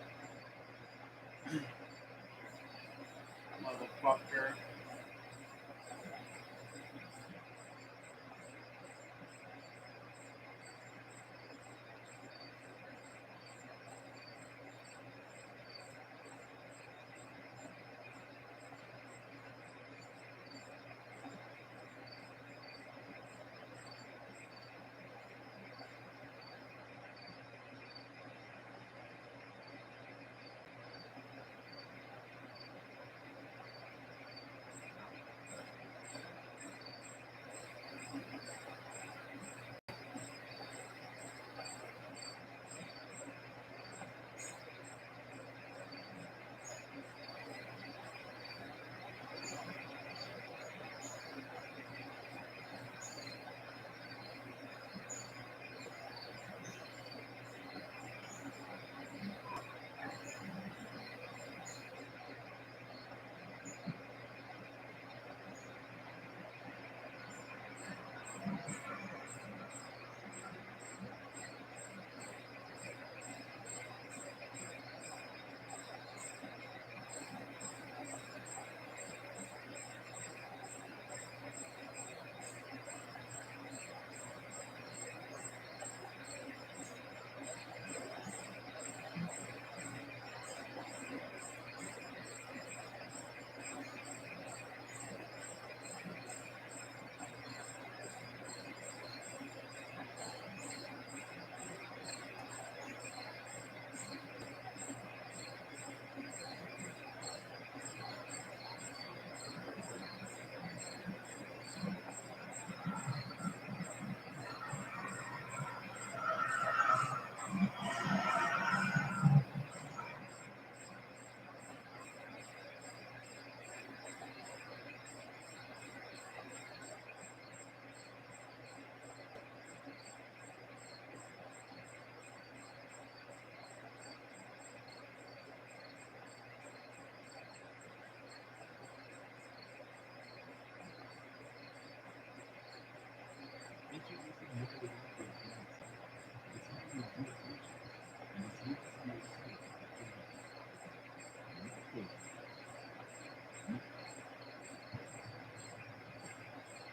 Motherfucker.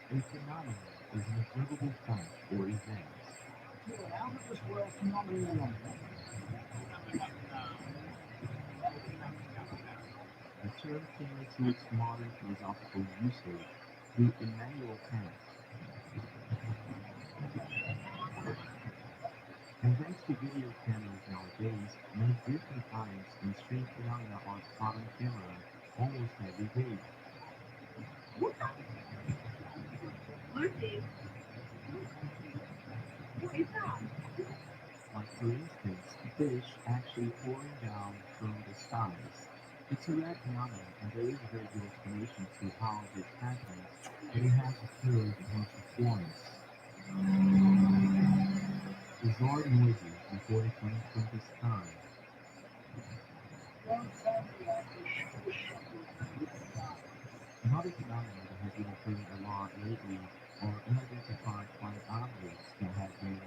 A phenomenon is an observable fact or event. Out of this world phenomenon. A tailored to its modern philosophical usage through Immanuel Kant. And thanks to video cameras nowadays, many different finds and strange phenomena are caught on camera almost every day. Like for instance, fish actually pouring down from the skies. It's a rare phenomenon and there is a very good explanation to how this happens, but it has occurred once before us. Bizarre noises reported coming from the sky. Another phenomenon that has been occurring a lot lately are unidentified flying objects that have been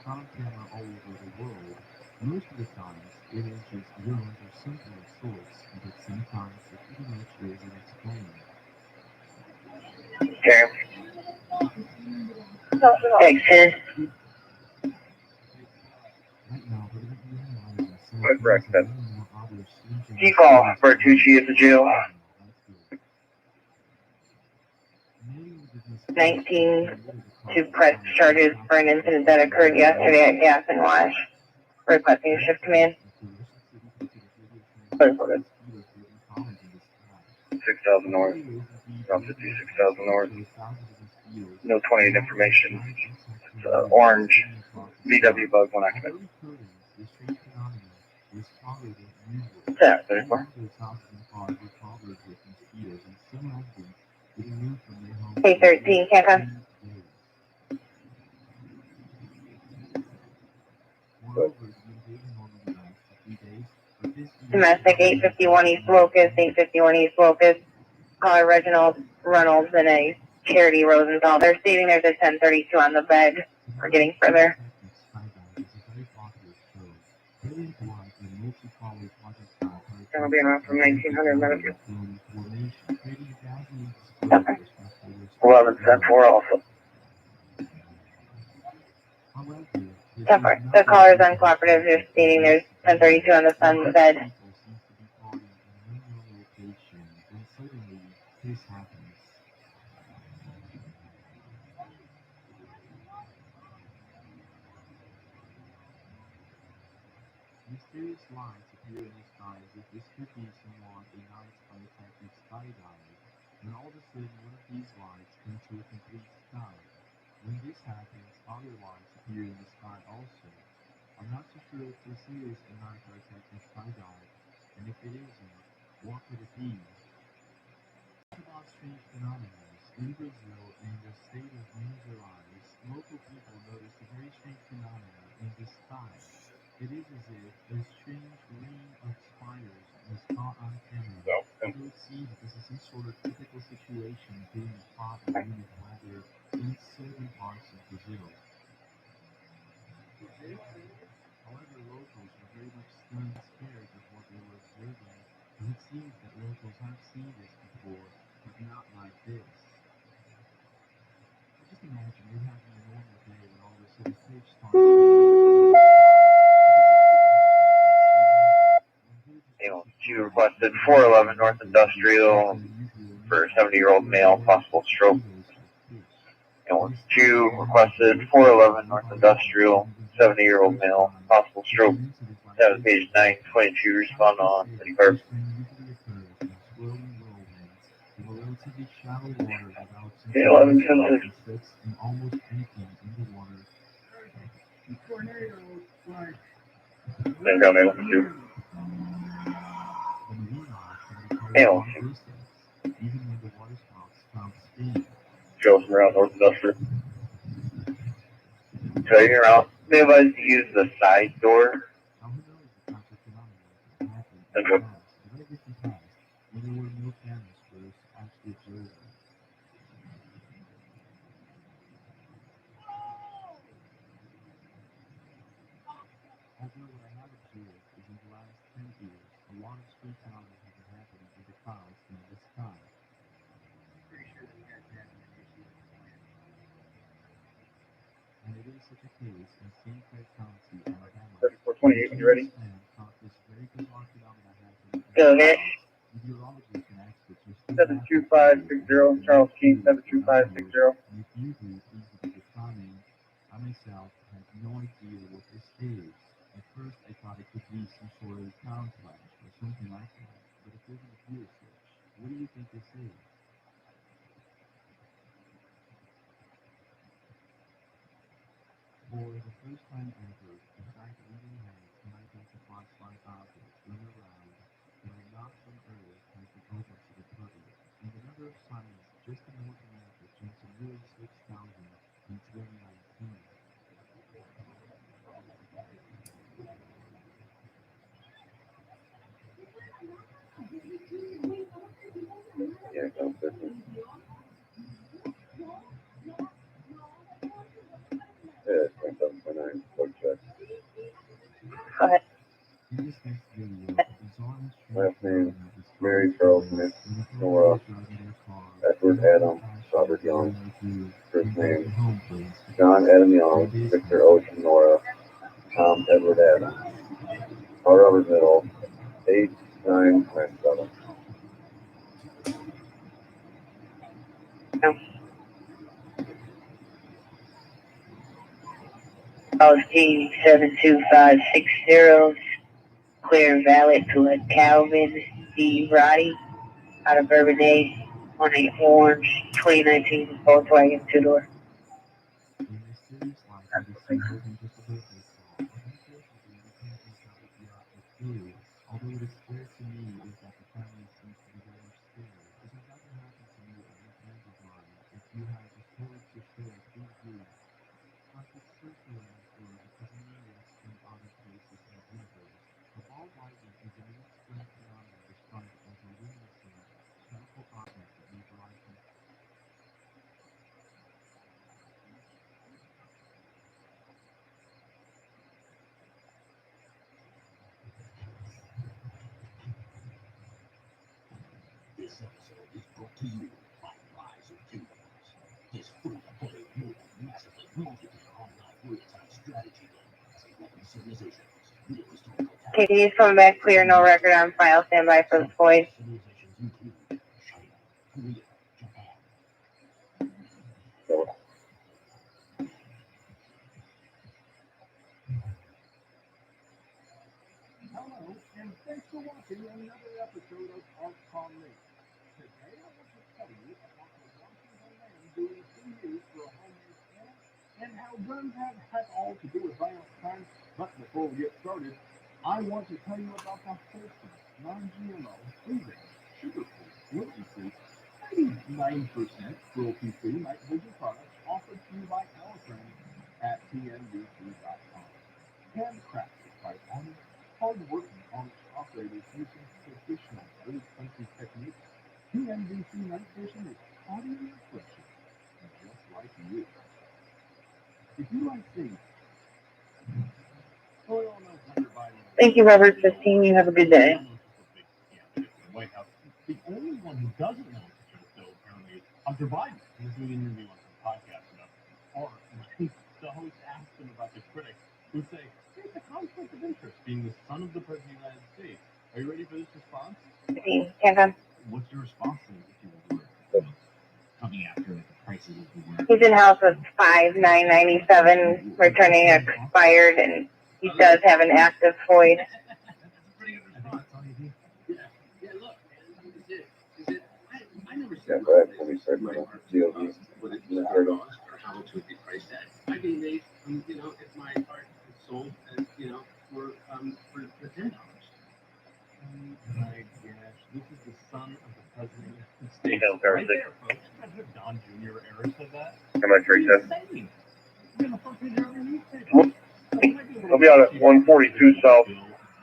caught on camera all over the world. Most of the times, it is just drones or something of sorts, but sometimes it pretty much isn't explained. Okay. Thanks, Sid. Right now, we're going to be analyzing some Quick of breakfast. more other strange Default, Bertucci is a jail. 19 press charges for an incident that occurred yesterday at Gas and Wash. Requesting a shift command. 6,000 north. Route 56,000 north. No 28 information. It's orange. VW bug one accident. Yeah, 34. K13, Kaka. Domestic 851 East Locust, 851 East Locust. Caller Reginald Reynolds and a Charity Rosenthal. They're stating there's a 1032 on the bed. We're getting further. Gonna be around from 1900 minutes. Okay. 11-10-4 also. Suffer. The caller is uncooperative. They're stating there's 1032 on the son's bed. Mysterious lights appear in the sky as if this could be someone a night unexpected skydive, when all of a sudden one of these lights comes to a complete stop. When this happens, other lights appear in the sky also. I'm not so sure if this is a night unexpected skydive, and if it isn't, what could it be? About strange phenomena, in Brazil, in the state of Minas Gerais, local people noticed a very strange phenomena in the sky. It is as if a strange ring of spiders was caught on camera. So it seems this is some sort of typical situation during the hot and humid weather in certain parts of Brazil. However, locals were very much stunned and scared of what they were observing, and it seems that locals have seen this before, but not like this. Just imagine you're having a normal day when all of a sudden fish starts You requested 411 North Industrial for a 70-year-old male, possible stroke. And 2 requested 411 North Industrial, 70-year-old male, possible stroke. 7 page 922, respond on 31st. 11-10-6. And almost anything in the water. Same down there, 2. Hail. Show us around North Industrial. So you're out. They advise to use the side door. And what? Although what I have observed is in the last 10 years, a lot of strange phenomena have been happening in the clouds and in the sky. And it is such a case in St. Clair County, Alabama. 3428 when you're ready. Caught this very bizarre phenomena happening in Go the ahead. clouds. Meteorologists 72560, Charles King 72560. If you do, please look at the comment. I myself had no idea what this is. At first, I thought it could be some sort of sound flash or something like that, but it doesn't appear such. What do you think this is? For the first time ever, the fact even has unidentified flying objects run around that are not from Earth has been open to the public, and another of science just in North America jumped to nearly 6,000 in 2019. Yeah, go business. Yeah, it's 27.9. Quick check. Go ahead. In this next video, bizarre Last name, Mary Charles Smith, Nora, Edward Adam, Robert Young. First name, John Adam Young, Victor Ocean Nora, Tom Edward Adam. Our Robert Middle, 8997. LG 72560, clear and valid to a Calvin D. Roddy out of Bourbonnais on a orange 2019 Volkswagen two-door. In this series, life can be seen more than just a birthday song, but unfortunately, we can't make out what the object is. Although it is clear to me is that the family seems to be very much scared. This has never happened to me or any friends of mine. If you have a story to share, please do. After circulating for because many rests in other places in the universe, the ball lightning is an unexplained phenomenon described as a luminescent, spherical object that may rise from This episode is brought to you by Rise of Kingdoms. This free-to-play mobile massively multiplayer online real-time strategy game has 11 civilizations, real historical Okay, he's coming back clear, no record on file, stand by for the voice. civilizations include China, Korea, Japan. So, Hello, and thanks for watching another episode of Art Con Lake. Today I want to tell you about the Washington man doing 2 years for a homemade cannon and how guns have had all to do with violent crime. But before we get started, I want to tell you about the wholesome, non-GMO, free-range, sugar-free, gluten-free, 99% cruelty-free night vision products offered to you by our friends at TNVC.com. Handcrafted by honest, hard-working honest operators using traditional old country techniques, TNVC night vision is audio refreshing, just like you. If you like things, oil knows Hunter Biden. Thank you, Robert 15. You have a good day. The White House. The only one who doesn't know it's a joke, though, apparently, is Hunter Biden. He was doing an interview on some podcast about art, and the host asked him about the critics who say, there's a conflict of interest being the son of the President of the United States. Are you ready for this response? What's your response to this, if you were coming after the prices of the word? He's in house with 5997, returning expired, and he does have an active void. That's a pretty good response. Yeah, look, I never yeah, said go ahead. Let me start my COV. what it or how much would be priced at. I mean, they, if my art is sold as, for $10. My gosh, this is the son of the president of the States. Right there, folks. President Don Jr. Era said that. How much rate that? Insane. We're in the front page of every newspaper. I'll be out at 142 South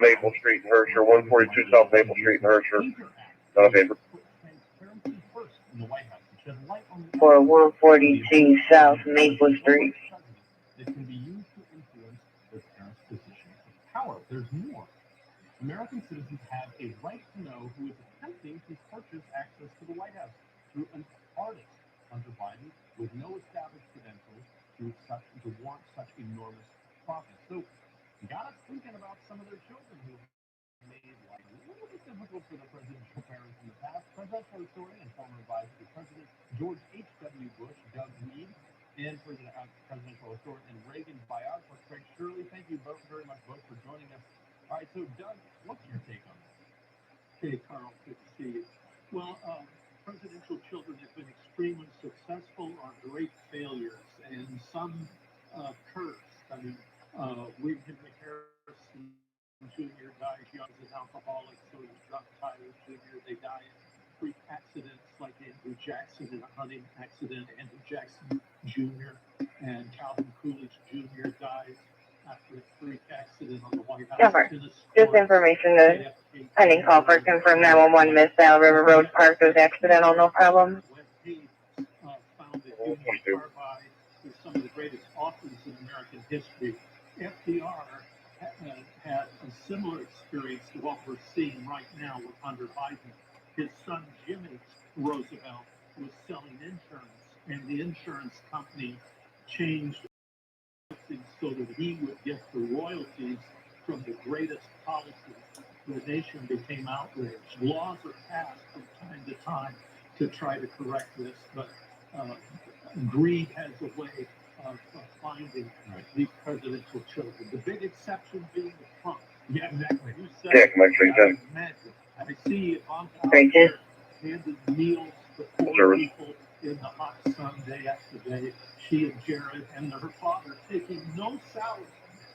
Maple Street in Herscher. 142 South Maple Street in Herscher. Not a paper. For 142 South Maple Street. That can be used to influence their parents' position of power. There's more. American citizens have a right to know who is attempting to purchase access to the White House through an artist, Hunter Biden, with no established credentials to warrant such enormous profits. So, got us thinking about some of their children who made life a little bit difficult for the presidential parents in the past. Presidential historian and former advisor to President George H.W. Bush, Doug Reed, and presidential historian and Reagan biographer Craig Shirley. Thank you both very much both for joining us. All right, so Doug, what's your take on this? Hey, Carl, good to see you. Well, presidential children have been extremely successful or great failures, and some cursed. I mean, William Henry Harrison Jr. died young as an alcoholic, so did John Tyler Jr. They die in freak accidents like Andrew Jackson in a hunting accident, Andrew Jackson Jr. and Calvin Coolidge Jr. dies after a freak accident on the White House. Cover. Just information, the pending call for confirm 911 Miss Saddle River Road Park was accidental, no problem. Founded Union Carbide is some of the greatest authors in American history. FDR had a similar experience to what we're seeing right now with Hunter Biden. His son Jimmy Roosevelt was selling insurance, and the insurance company changed so that he would get the royalties from the greatest policies. The nation became outraged. Laws are passed from time to time to try to correct this, but greed has a way of finding these presidential children. The big exception being Trump. Yeah, exactly. You said, imagine. I see on handed meals to poor people in the hot sun day after day. She and Jared and her father taking no salary.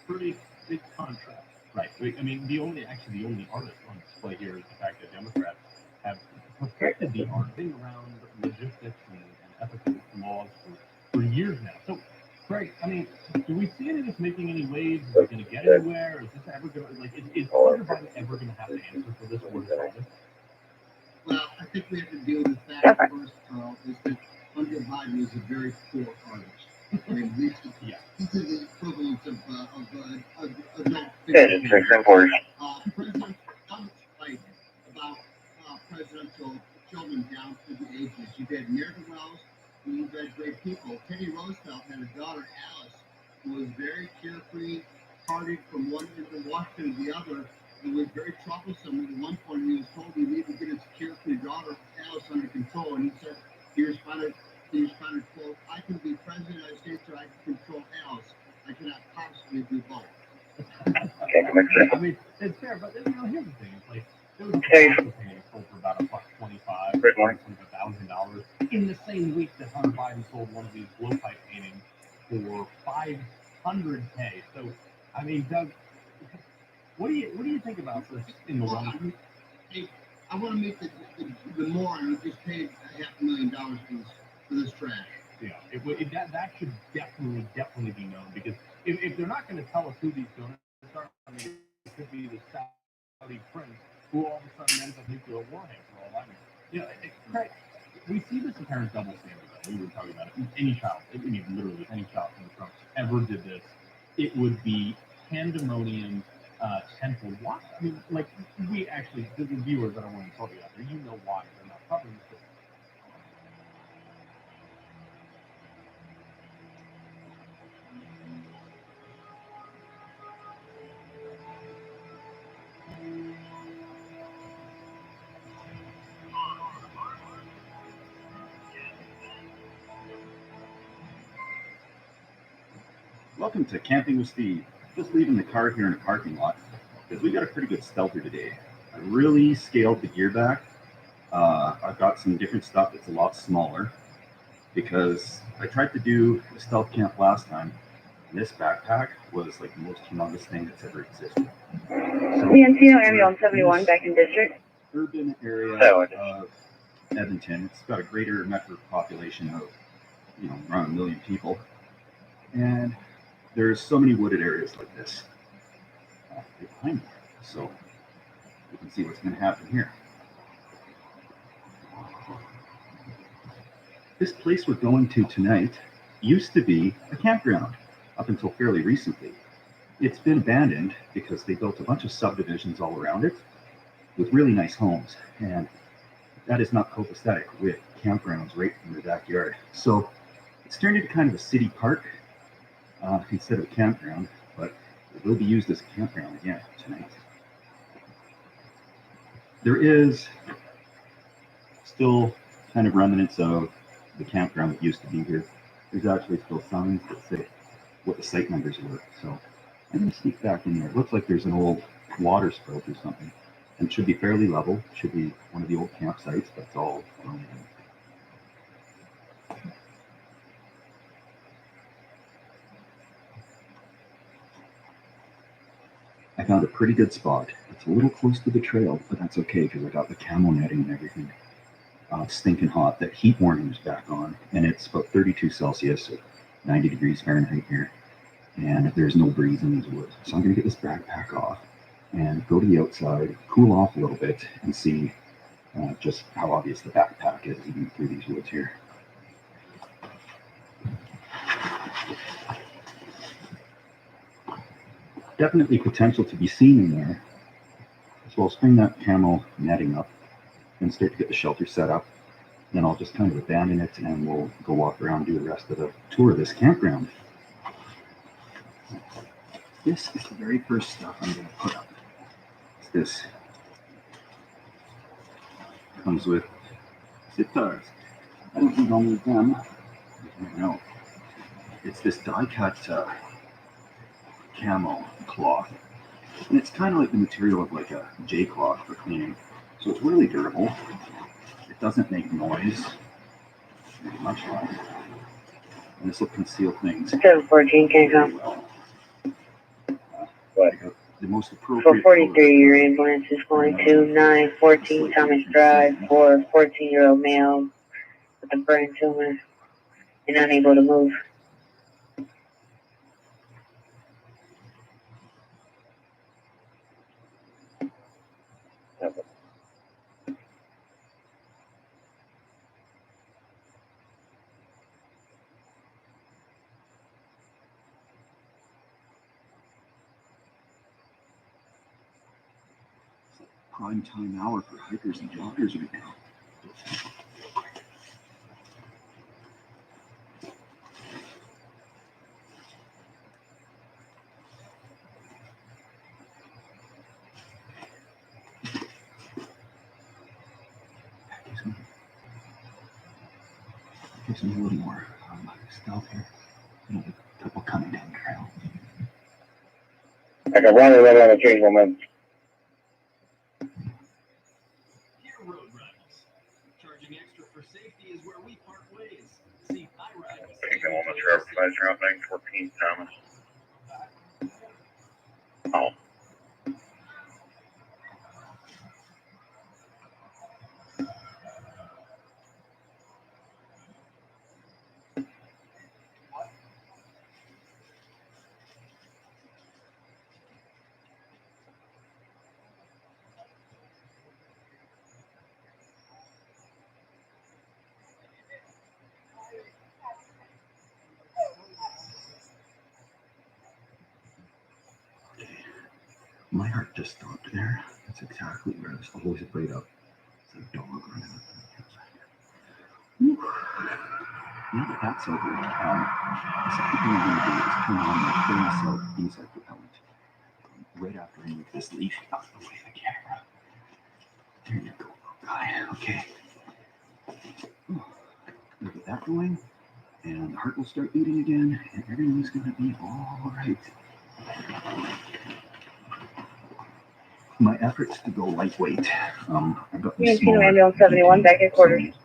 Pretty big contract. Right. I mean, the only artist on display here is the fact that Democrats have perfected the art thing around logistics and ethical laws for years now. So, Craig, I mean, do we see any of this making any waves? Is it going to get anywhere? Is this ever going to, is Hunter Biden ever going to have an answer for this or something? Well, I think we have to deal with the fact first, Carl, is that Hunter Biden is a very poor artist. I mean, this is the equivalent of adult fiction. President Trump's right about presidential children down through the ages. You've had ne'er-do-wells, and you've had great people. Teddy Roosevelt had a daughter, Alice, who was very carefree, partied from one end of Washington to the other, and was very troublesome. At one point, he was told he needed to get his carefree daughter, Alice, under control, and he said, he responded, quote, I can be president of the United States or I can control Alice. I cannot possibly do both. I mean, it's fair, but here's the thing. It's like, there was a painting sold for about $125,000, $25,000 in the same week that Hunter Biden sold one of these blowpipe paintings for $500K. So, I mean, Doug, what do you think about this in the long run? Hey, I want to make the moron who just paid $500,000 for this trash. Yeah, that should definitely be known, because if they're not going to tell us who these donors are, I mean, it could be the Saudi prince who all of a sudden ends up nuclear warhead for all I know. You know, Craig, we see this apparent double standard. We were talking about it. Any child, I mean, literally any child from the Trumps ever did this, it would be pandemonium. Tenfold. Why? I mean, like, we actually, the viewers that I want to talk about there, you know why they're not covering this. Welcome to Camping with Steve. Just leaving the car here in a parking lot because we got a pretty good stealther today. I really scaled the gear back. I've got some different stuff that's a lot smaller because I tried to do a stealth camp last time, and this backpack was like the most humongous thing that's ever existed. So, Encino Ambulance 71 back in district. Urban area of Edmonton. It's got a greater metro population of, around 1 million people. And there's so many wooded areas like this behind me. So you can see what's going to happen here. This place we're going to tonight used to be a campground up until fairly recently. It's been abandoned because they built a bunch of subdivisions all around it with really nice homes. And that is not copacetic with campgrounds right in the backyard. So it's turned into kind of a city park instead of a campground, but it will be used as a campground again tonight. There is still kind of remnants of the campground that used to be here. There's actually still signs that say what the site numbers were. So I'm going to sneak back in there. It looks like there's an old water spout or something. And it should be fairly level. It should be one of the old campsites, but it's all grown in. I found a pretty good spot. It's a little close to the trail, but that's okay because I got the camel netting and everything. Stinking hot. That heat warning is back on, and it's about 32 Celsius, so 90 degrees Fahrenheit here. And there's no breeze in these woods. So I'm going to get this backpack off and go to the outside, cool off a little bit, and see just how obvious the backpack is even through these woods here. Definitely potential to be seen in there. So I'll spring that camel netting up and start to get the shelter set up. Then I'll just kind of abandon it and we'll go walk around and do the rest of the tour of this campground. This is the very first stuff I'm going to put up. It's this. Comes with sitars. I don't think I'll need them. I don't know. It's this die-cut camo cloth. And it's kind of like the material of like a J cloth for cleaning. So it's really durable. It doesn't make noise. Very much like. And this will conceal things. 714 can come. But the most appropriate. 443, your ambulance is going to 914 Thomas Drive for a 14-year-old male with a brain tumor and unable to move. Prime time hour for hikers and joggers right now. Gives me a little more stealth here. A couple coming down the trail. I got one right on the change moment. Take a moment for advertiser out 914 Thomas. Oh. My heart just stopped there. That's exactly where I was always afraid of. It's a dog running up the hillside. Now that that's over, the second thing I'm going to do is turn on the thermocell inside propellant. Right after I move this leaf out of the way of the camera. There you go, little guy. Okay. Look at that going. And the heart will start beating again, and everything's going to be all right. My efforts to go lightweight. I've got these small ambulance 71 back at quarters.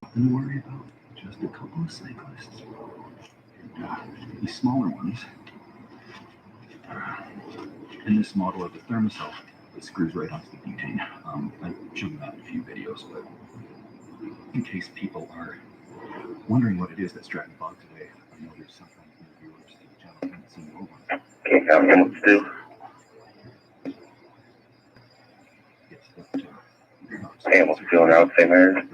Nothing to worry about. Just a couple of cyclists. And, these smaller ones. In this model of the thermocell, it screws right onto the butane. I've shown that in a few videos, but in case people are wondering what it is that's driving Bob today, I know there's something in the viewers to the gentleman that's in the over. Okay, let's do. Hey, almost feeling out, same area.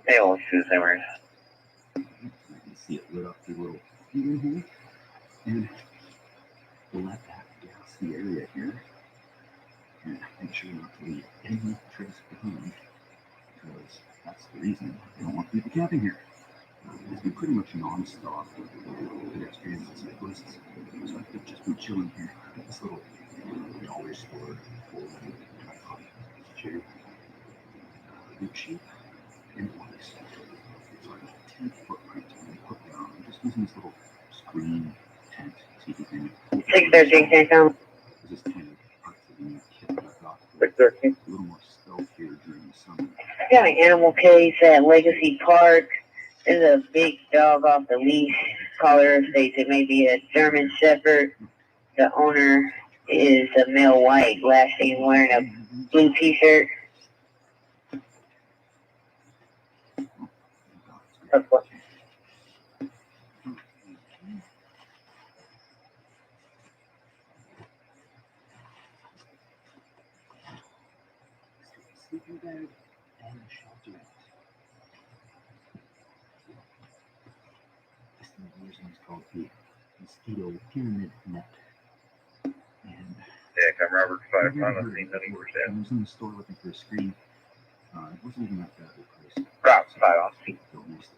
Hey, almost do the same area. You can see it lit up through little heater here. And we'll let that gas the area here. And make sure not to leave any trace behind. because that's the reason they don't want people camping here. It's been pretty much non-stop pedestrians and cyclists, so I've just been chilling here at this little dollar store for chair. They're cheap and it works. So I got a tent footprint and put down. I'm just using this little screen tent, see if you can. 613, come. This is kind of parts of the kit that I got. 613. A little more stealth here during the summer. I got an animal case at Legacy Park. There's a big dog off the leash. Caller states it may be a German Shepherd. The owner is a male white, last seen wearing a blue t-shirt. Sleeping bag and a shelter. This thing I'm using is called the Mosquito Pyramid Net. And yeah, I'm Robert 5 on the scene. I was in the store looking for a screen. It wasn't even that bad of a price. Rob 5 on scene. Don't miss it.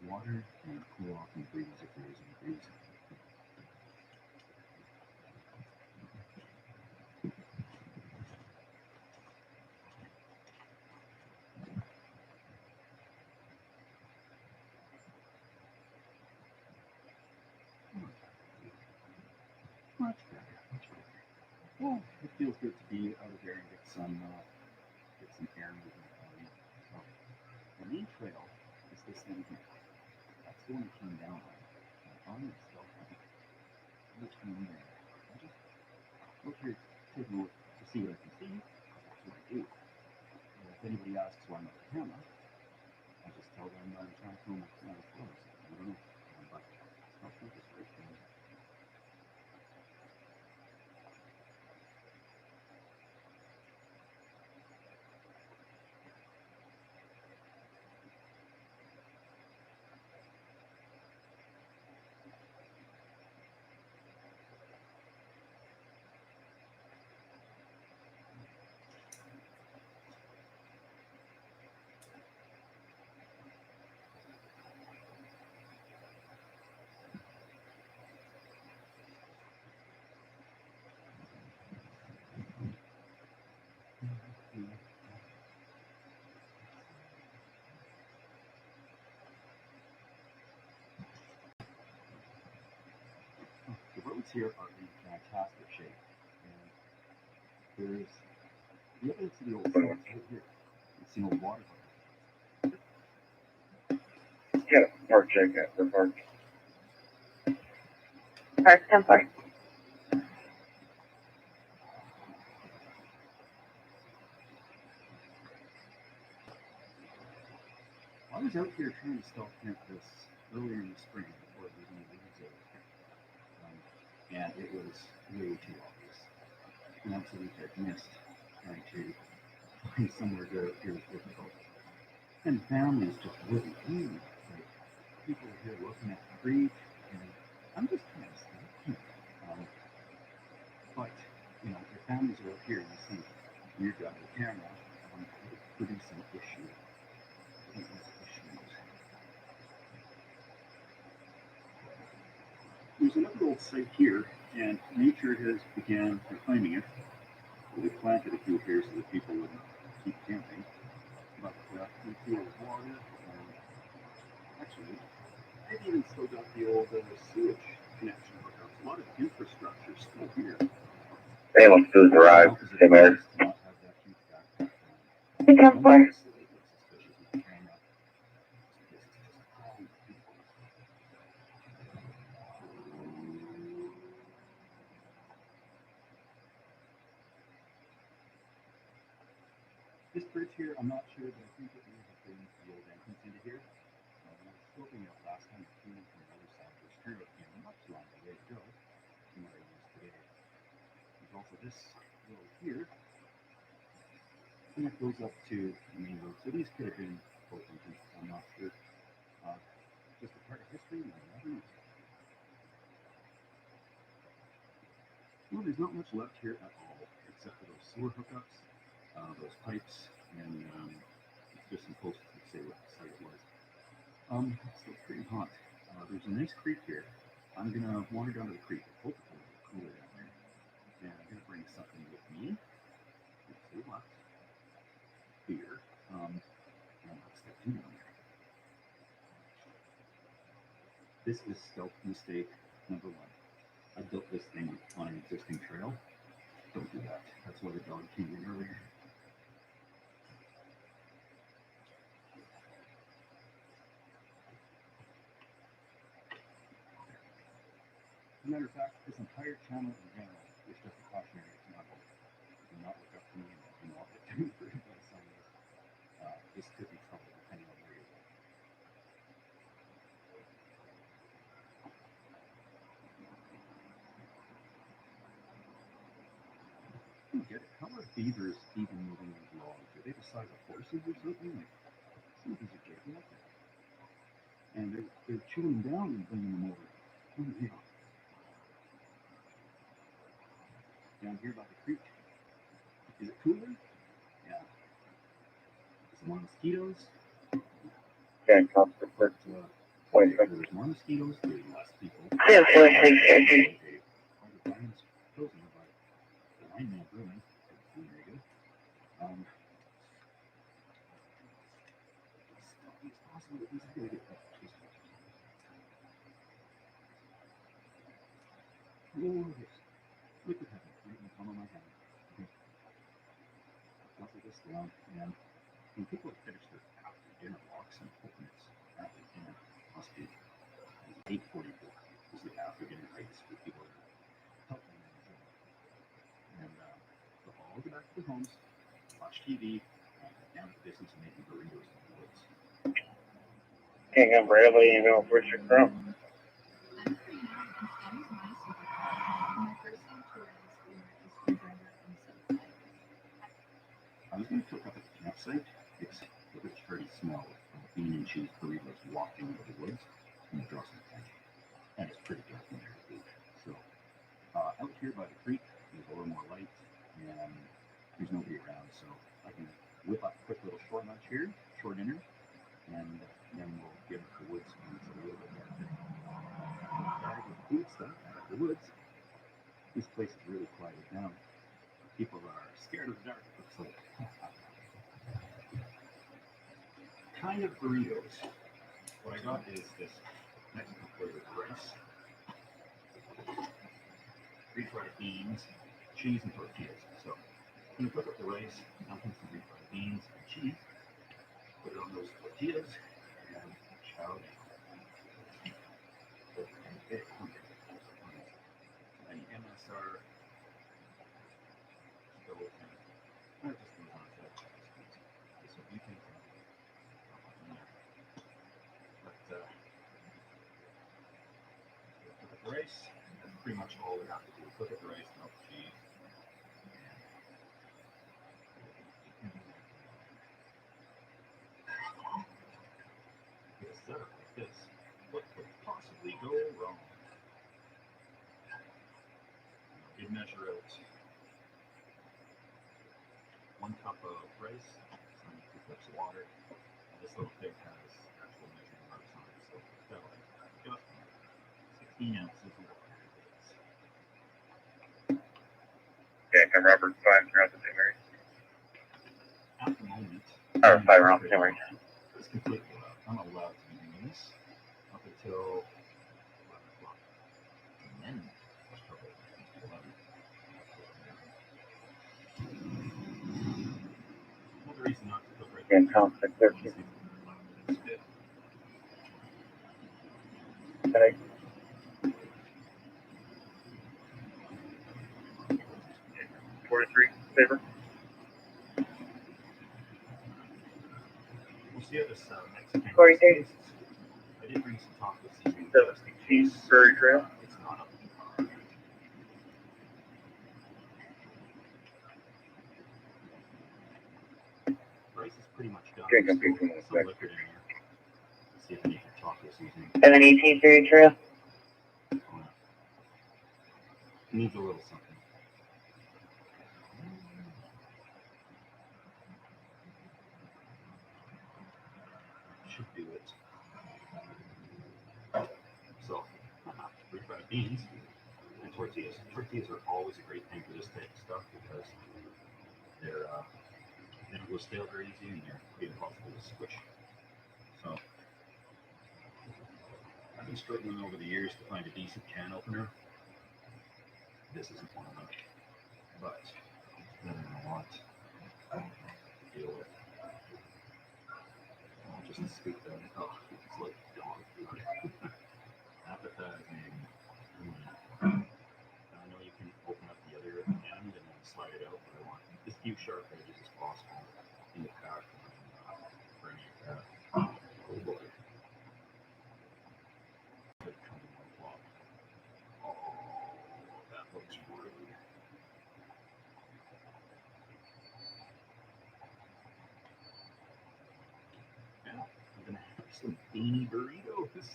Water and cool off and breeze if there is any breeze. Much better, much better. Well, it feels good to be out of there and get some air movement going. So, the main trail is this thing here. That's the one that came down on. On it still. Between there. I just look here, take a look to see what I can see. That's what I do. And if anybody asks why I'm on the camera, I just tell them I'm trying to film my photos. I don't know. But it's not focus right now. The roads here are in fantastic shape. And there's the evidence of the old roads right here. It's an old water. Got a park check at the park. Park 10 park. I was out here trying to stealth camp this earlier in the spring before it was in the leaves over here. And it was way too obvious. And that's a week I've missed trying to find somewhere to go here was difficult. And families just wouldn't leave. Like, people are here looking at the creek, and I'm just trying to stealth camp. But, you know, if families are up here and you think you've got the camera, it could produce an issue. There's another old site here, and nature has began reclaiming it. They planted a few here so that people wouldn't keep camping. But we feel water, actually, they've even still got the old sewage connection hookups. A lot of infrastructure still here. Salem Foods arrived. Hey, man. Hey, 10 4. This bridge here, I'm not sure, but I think it may have been the old entrance into here. When I was scoping it last time, it came in from the other side of the street. material came a much longer way to go than what I use today. There's also this road here, and it goes up to the main road. So these could have been both entrances, I'm not sure. Just a part of history, I never know. Well, there's not much left here at all, except for those sewer hookups, those pipes, and just some posts that say what the site was. It's still pretty hot. There's a nice creek here. I'm gonna wander down to the creek. I hope it's a little cooler down there. And I'm gonna bring something with me. Say what? Beer. And I'll step in down there. This is stealth mistake number 1. I built this thing on an existing trail. Don't do that. That's why the dog came in earlier. As a matter of fact, this entire channel in general is just a cautionary example. Do not look up to me and do not look to me for advice on this. This could be trouble depending on where you're going. I don't get it. How are beavers even moving these logs? Are they the size of horses or something? Like, some of these are gigantic. And they're chewing them down and bringing them over. Oh, yeah. Down here by the creek. Is it cooler? Yeah. There's more mosquitoes. Okay, constant for There's more mosquitoes, there's less people. Yeah, of course, thank you. The line's frozen, but the line man brewing. Doing very good. It's possible that these are going to get better. Oh, yes. Look at heaven, right in the palm of my hand. Okay. Shuffle this down, and when people have finished their after dinner walks and coconuts after dinner, must be 8:44. Is the after dinner hikes for people that are helping them enjoy. And they'll all go back to their homes, watch TV, down at the distance and making burritos in the woods. Can't get Bradley, you know, Richard Crump. I was going to cook up at the campsite, except for the hearty smell of bean and cheese burritos walking into the woods and the dressing tent. And it's pretty dark in there too. So out here by the creek, there's a little more light, and there's nobody around, so I can whip up a quick little short lunch here, short dinner, and then we'll get into the woods when it's a little bit darker. Bag of food stuff out of the woods. This place is really quieted down. People are scared of the dark, it looks like. Kind of burritos. What I got is this Mexican flavored rice, refried beans, cheese, and tortillas. So I'm going to cook up the rice, dump in some refried beans and cheese, put it on those tortillas, and chow down. Get hungry. Any MSR stove and I just goes on to so you can but look at the rice, that's pretty much all we have to do. Look at the rice, melt the cheese. With a setup like this, what could possibly go wrong? I did measure out 1 cup of rice, some 2 cups of water, and this little thing has actual measuring marks on it, so that'll just 16 ounces of water. Okay, I'm Robert, 5 rounds of St. Mary's. At the moment, Or 5 rounds of St. Mary's. it's completely allowed. I'm allowed to be doing this up until 11 o'clock. And then there's trouble until 11. Another reason not to cook right And constant 13. Okay. Favor. We'll see how this Mexican 43. tastes. I did bring some tacos. 118 Prairie Trail. It's not up to par. Rice is pretty much done. Can't compete from Some liquor in here. Let's see if I need to talk this evening. 718 Prairie Trail. Needs a little something. Should do it. So, refried beans and tortillas. Tortillas are always a great thing for this type of stuff because they're they don't go stale very easy and they're pretty impossible to squish. So, I've been struggling over the years to find a decent can opener. This isn't one of them, but it's better than a lot to deal with. I'll just scoop that. Oh, it's like dog food. Appetizing. I know you can open up the other end and then slide it out, but I want as few sharp edges as possible in the pack for any of that. Oh boy. That looks rude. Yeah, I'm gonna have some beanie burritos.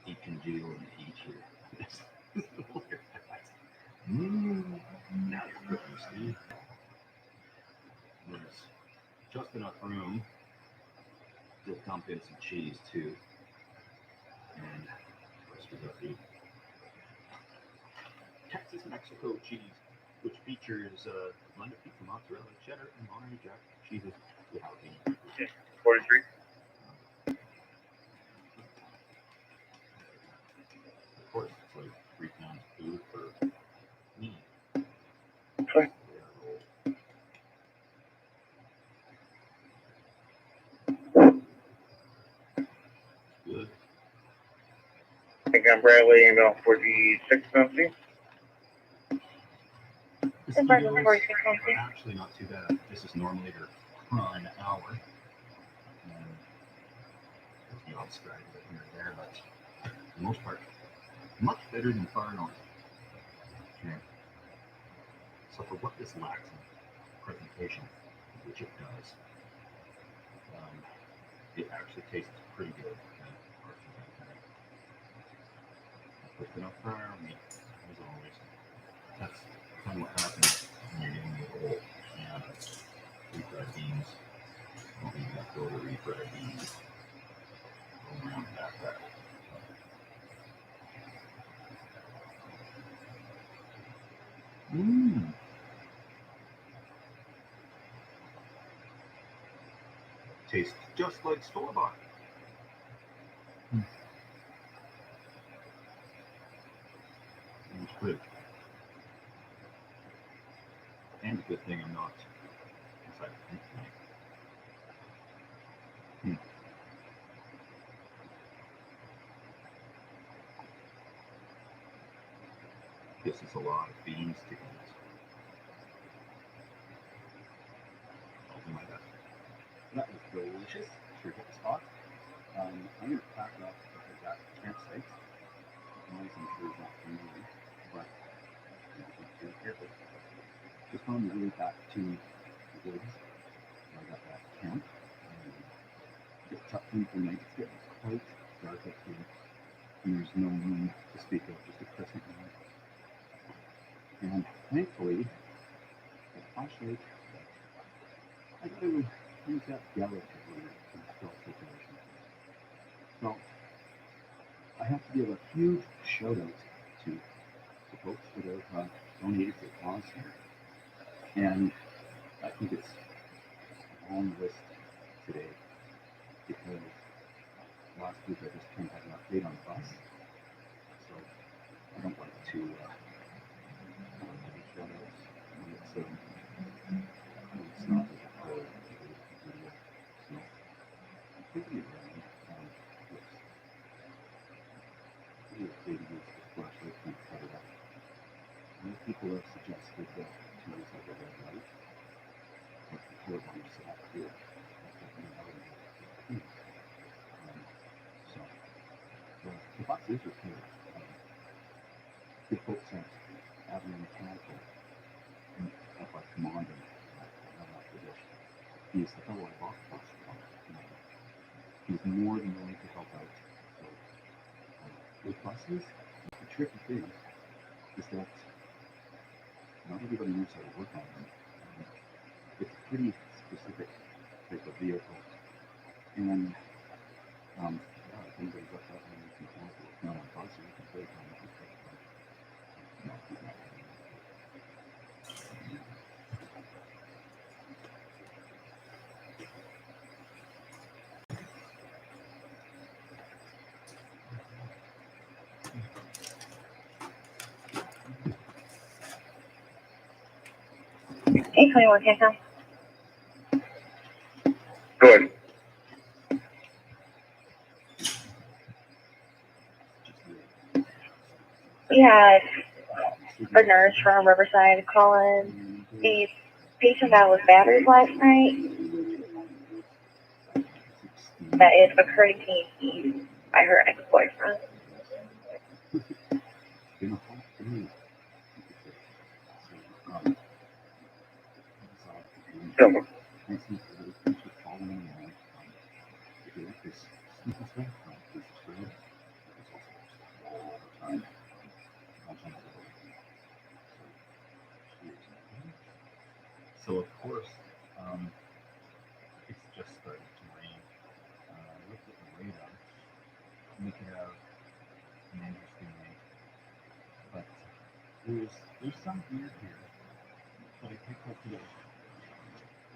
Deep congeal in the heat here. Look at that. Now you're cooking, Steve. There's just enough room to dump in some cheese too. And of course we got the Texas Mexico cheese, which features a blend of pizza mozzarella, cheddar, and Monterey Jack cheeses with jalapeno. 43. Of course, it's like 3 pounds of food for me. Sure. Good. I think I'm Bradley, email 46 something. Mosquitoes are actually not too bad. This is normally their prime hour. And there's the odd scratch here and there, but for the most part, much better than far north. Okay. So for what this lacks in presentation, which it does, it actually tastes pretty good. Put enough fire on me, as always. That's kind of what happens when you're getting the whole can of refried beans. Don't need that go to refried beans. Go around that. Tastes just like store-bought. It's good. And a good thing I'm not inside the tent tonight. This is a lot of beans to eat. I'll do my best. That was delicious. Sure hit the spot. I'm going to pack it up at that campsite. Noise I'm sure is not familiar, but you have to be very careful. Just on the way back to the woods, I got that camp. Get tucked in for the night. It's getting quite dark up here. And there's no moon to speak of, just a crescent moon. And thankfully, the flashlight, I got to use that delicately in stealth situations. So, I have to give a huge shout out to the folks that have donated to the cause here. And I think it's a long list today because last week I just kind of had an update on the bus. So I don't like to shout outs when it's not like a pro video. So I'm thinking around this baby needs the flashlight to cut it up. Many people have suggested that to use like a red light, but the color bomb set up here. buses are kind of the folks at Avenue Mechanical and up by Command and he's the fellow I bought the bus from. He's more than willing to help out. So, with buses, the tricky thing is that not everybody knows how to work on them. It's a pretty specific type of vehicle. And yeah, if anybody's got that one, you can cancel it. Not on bus, you can put it on the bus. No, he's not. Hey, 21 Canton. Good. We had a nurse from Riverside call in the patient that was battered last night. That is occurring to by her ex-boyfriend. So, So of course, it's just starting to rain. Look at the radar. We could have an interesting night. But there's some deer here that I picked up today.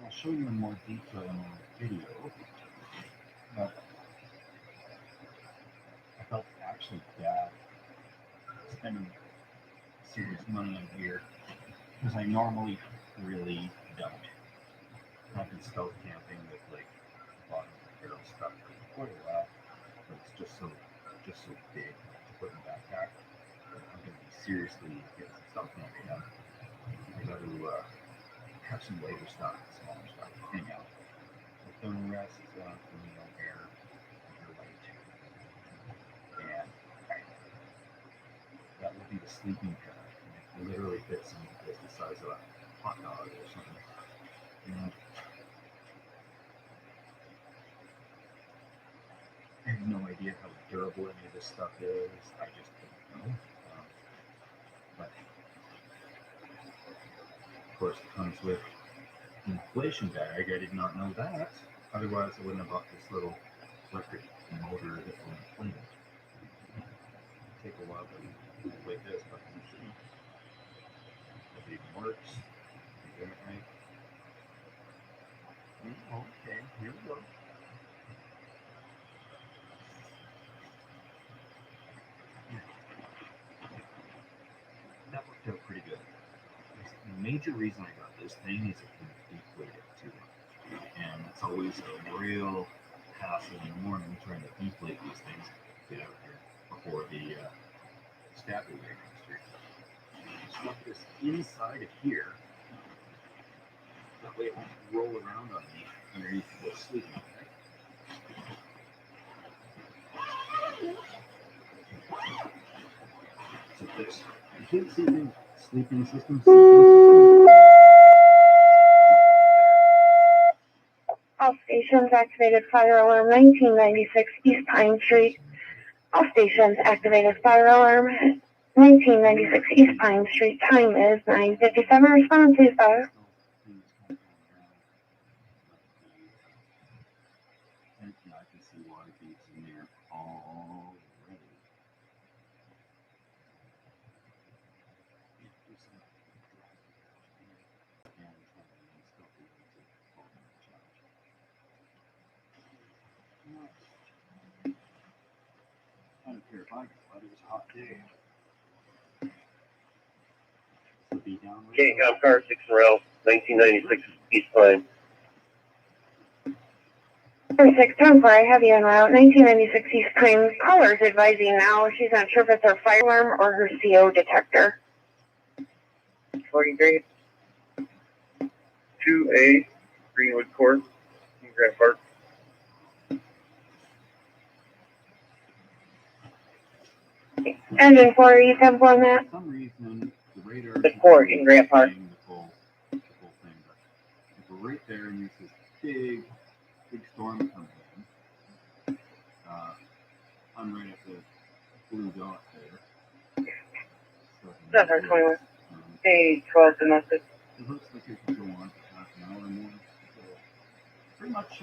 I'll show you in more detail in a video. But I felt actually bad spending serious money on gear because I normally really don't. I've been stealth camping with like bottom barrel stuff for quite a while, but it's just so big to put in the backpack. I'm gonna be seriously getting some stealth camping done. I got to have some later stuff, smaller stuff, hang out. The thermal rest, air, light, and that will be the sleeping pad. It literally fits in the size of a hot dog or something. And I have no idea how durable any of this stuff is. I just don't know. But of course, it comes with inflation bag. I did not know that. Otherwise, I wouldn't have bought this little electric motor that will inflate it. It'll take a while to inflate this, but it even works. You get it right. Okay, here we go. That worked out pretty good. The major reason I got this thing is it can deflate it too. And it's always a real hassle in the morning trying to deflate these things. Get out here before the stabby rig comes through. Stuff this inside of here. That way it won't roll around on me underneath the sleeping bag. So this complete sleeping system. All stations activated fire alarm 1996 East Pine Street. All stations activated fire alarm 1996 East Pine Street. Time is 9:57. Respond please, fire. And I can see water beads in there already. I don't care if I get wet, it was a hot day. So be down with King Cop Car 6 Rail, 1996 East Pine. 3610 for I have you en route 1996 East Pine. Caller's advising now she's not sure if it's her fire alarm or her CO detector. 43. 2A, Greenwood Court, in Grand Park. Engine 4, you temp on that? For some reason, the radar The port in Grant Park. the full thing, but if we're right there and there's this big storm coming in, I'm right at the blue dot there. That's our 21. Hey, 12 domestic. It looks like it could go on for half an hour or more. So pretty much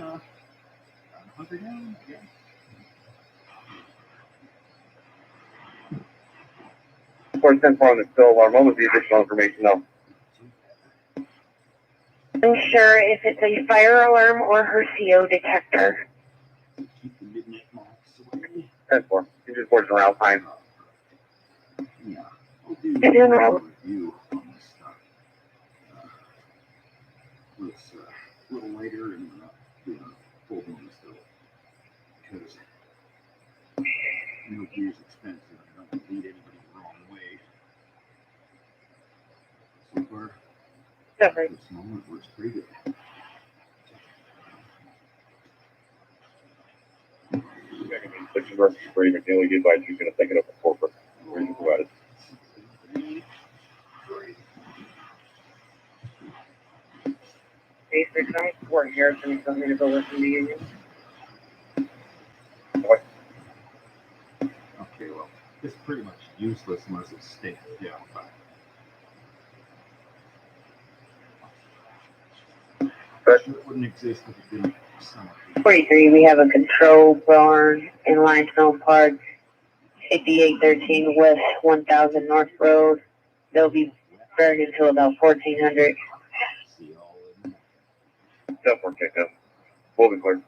hunker down, I guess. Of 10-4 on the still alarm. What was the additional information though? Unsure if it's a fire alarm or her CO detector. Keep the midnight moths away. 10-4. You just working around time. Yeah, I'll do You're doing a well. review on this stuff. It's a little later and we're not doing a full bonus still. Because gear's expensive and I don't want to lead anybody the wrong way. So far, Separate. this moment works pretty good. Section versus Brady McNeely, the advice you're going to take it up with corporate. Reason provided. Hey, 6-9, Fort Harrison, something to go listen to Union. Okay, well, it's pretty much useless unless it's staked down. But it wouldn't exist if it didn't somewhat. 43, we have a control barn in Limestone Park, 5813 West 1000 North Road. They'll be burned until about 1400. 10-4 kick up. We'll be clear.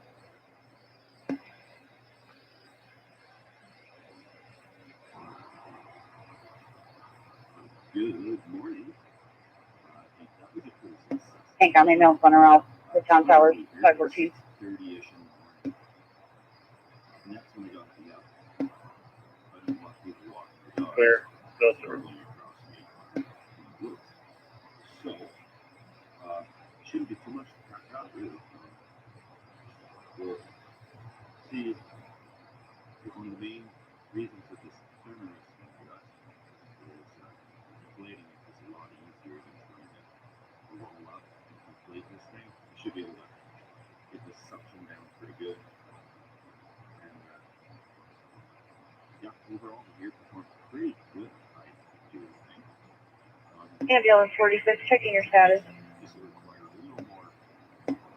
Good morning. Hank, I'm emailing one around the town towers, 514. 30-ish in the morning. And that's when I got the I didn't want people walking their dogs. Clear. Go, sir. So, shouldn't be too much to crack out, really. We'll see if one of the main reasons that this camera is for us is inflating it is a lot easier than trying to roll up and inflate this thing. You should be able to get the suction down pretty good. And yeah, overall, the gear performed pretty good, I do think. Ambulance 46, checking your status. This will require a little more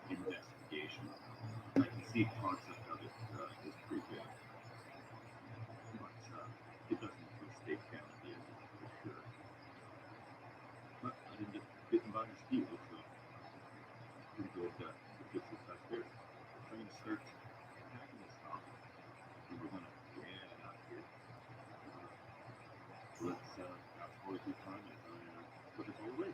investigation. I can see concept of it is pretty good. But it doesn't put stake down at the end for sure. But I didn't get bitten by a mosquito, so pretty good good success there. I'm going to start packing this off. And we're going to get it out here. Let's fast forward through time and put this all away.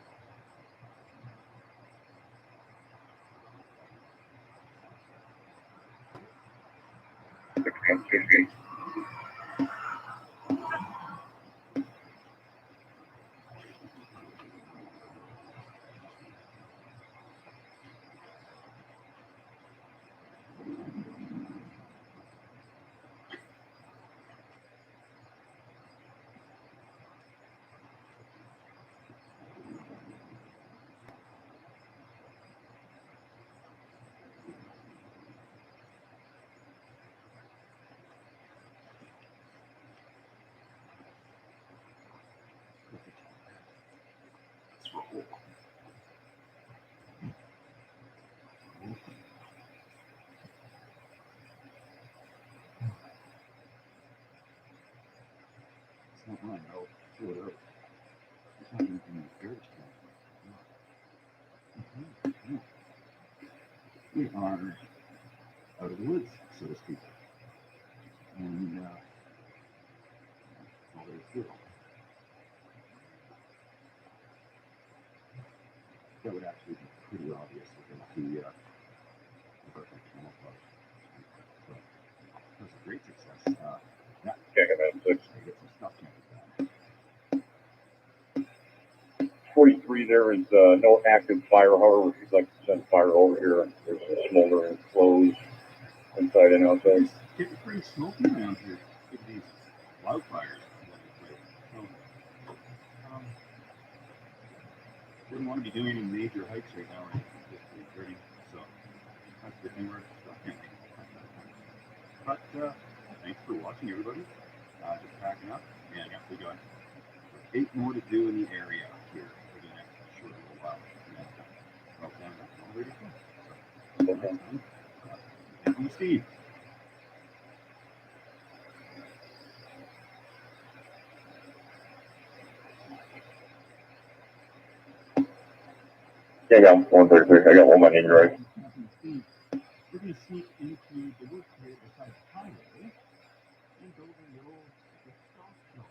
It's not mine, I'll fill it out. It's not even in the garage. We are out of the woods, so to speak. And all there is to it. That would actually be pretty obvious within the apartment camouflage. So that's a great success. Yeah. Check it out. Get some stuff down. 43, there is no active fire, however, if you'd like to send fire over here, there's some smoldering clothes inside and outside. It's getting pretty smoky around here. Look at these wildfires. Didn't want to be doing any major hikes right now, right? Just 3:30, so that's the thing we're stuck in. But thanks for watching, everybody. Just packing up, and yeah, we got 8 more to do in the area here for the next short little while. Well, that's all ready to go. So, next time, Camping with Steve. Yeah, I got 133. I got one on Android. We're going to sneak into the work here beside the highway and go over the old stock shop.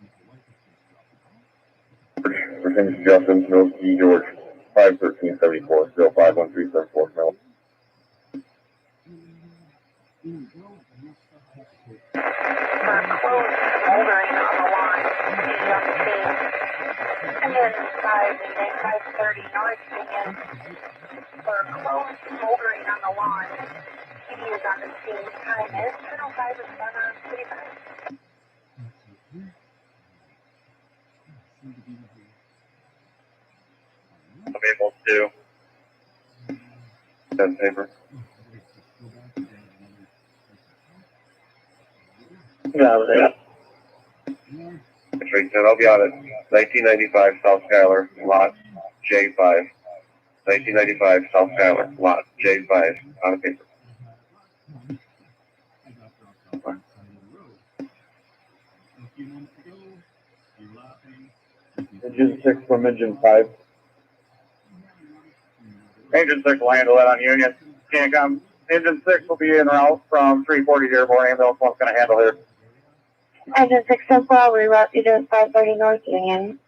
If you like to see stock, Virginia Justin, Mills D. George, 51374, 051374, Mel. Moldering on the line, he's on the scene. And then 530 North Union. For close moldering on the lawn, he is on the scene. Time is 10:05 and 7:35. I'm able to. Pen and paper. Yeah, That's right, then I'll be on it. 1995 South Skyler, lot J5. 1995 South Skyler, lot J5. On the paper. Engine 6 from Engine 5. Engine 6 will handle it on Union. Can't come. Engine 6 will be en route from 340 Dearborn. Ambulance 1's going to handle here. Engine 6 so far, we route you to 530 North Union.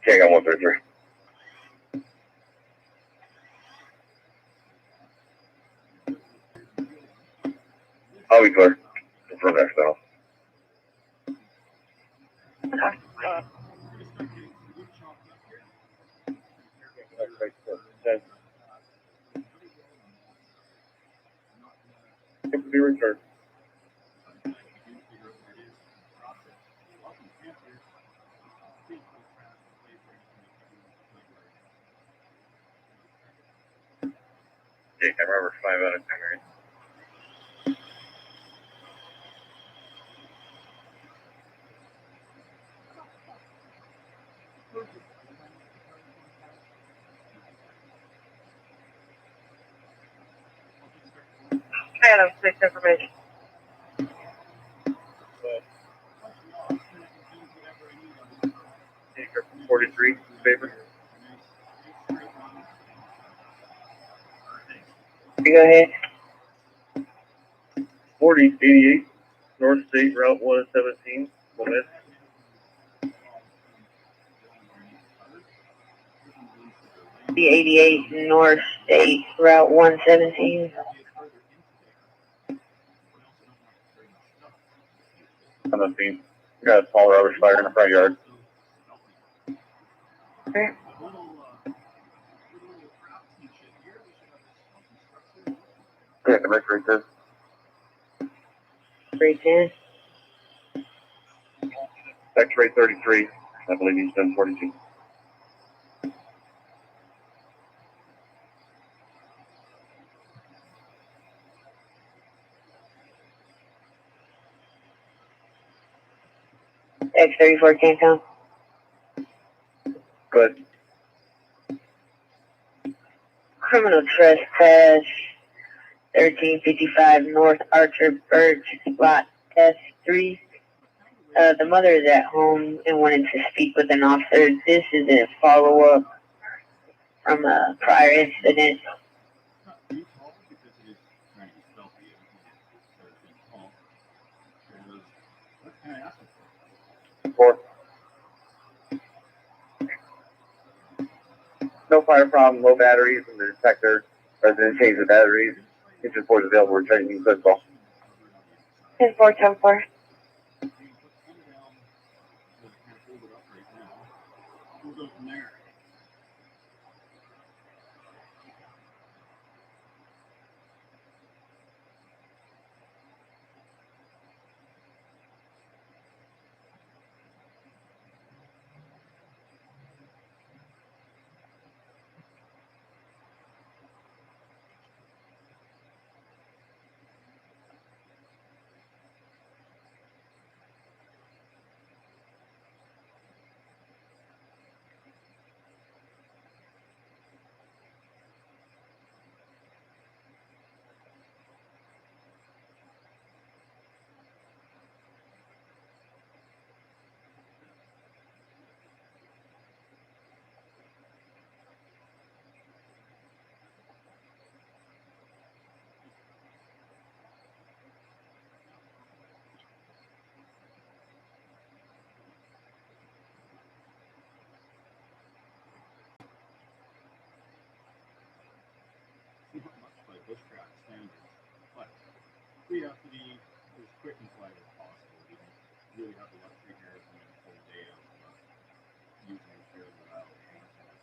Okay, I got 133. I'll be clear. Confirm next now. It will be returned. Yeah, I remember 5 out of 10, right? I got a fixed information. 43, paper. You go ahead. 4088, North State Route 117, Wilmette. The 88 North State Route 117. On the scene. We got a small rubbish fire in the front yard. Okay. Yeah, the Mercury says. 310. X-ray 33. I believe he's done 42. X34 can't come. Good. Criminal trespass. 1355 North Archer Birch, lot S3. The mother is at home and wanted to speak with an officer. This is a follow-up from a prior incident. No fire problem, low batteries in the detector. Resident change the batteries. Engine report is available. We're trying to use as well. 10-4, 10-4. We'll go from there. Not much by bushcraft standards, but we have to be as quick and quiet as possible. We don't really have the luxury here of doing a full day of using a fairly loud handset.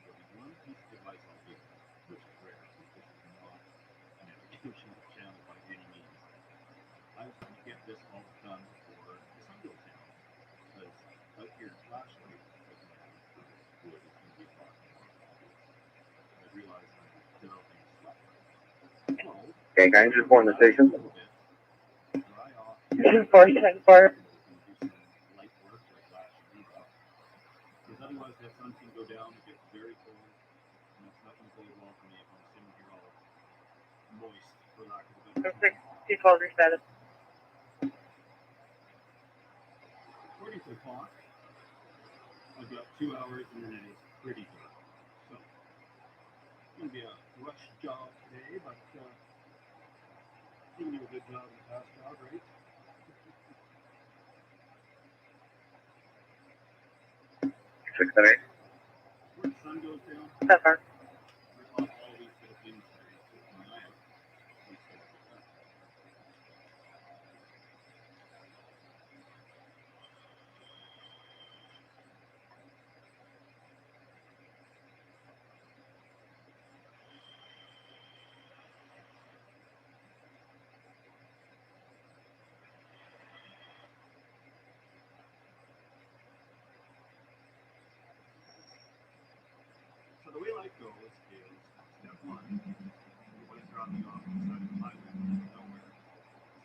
So the one piece of advice I'll give, which is rare, since this is not an educational channel by any means, I was trying to get this all done before the sun goes down. Because out here, flashlight doesn't have wood, it's going to be a lot more obvious. I realized I'm developing stuff. Okay, can I just report on the station? 10-4, 10-4. Light work like last year. Because otherwise that sun's going to go down, it gets very cold, and it's not going to bode well for me if I'm sitting here all moist, for lack of a better term. 212 reset. According to the clock, I've got 2 hours and then it is pretty dark. So, it's going to be a rush job today, but you can do a good job in the past job, right? Six and eight. Where the sun goes down, So far. I'll always get things ready to keep my eye out. So the way life goes is step one, your wife dropped me off on the side of the highway in the middle of nowhere.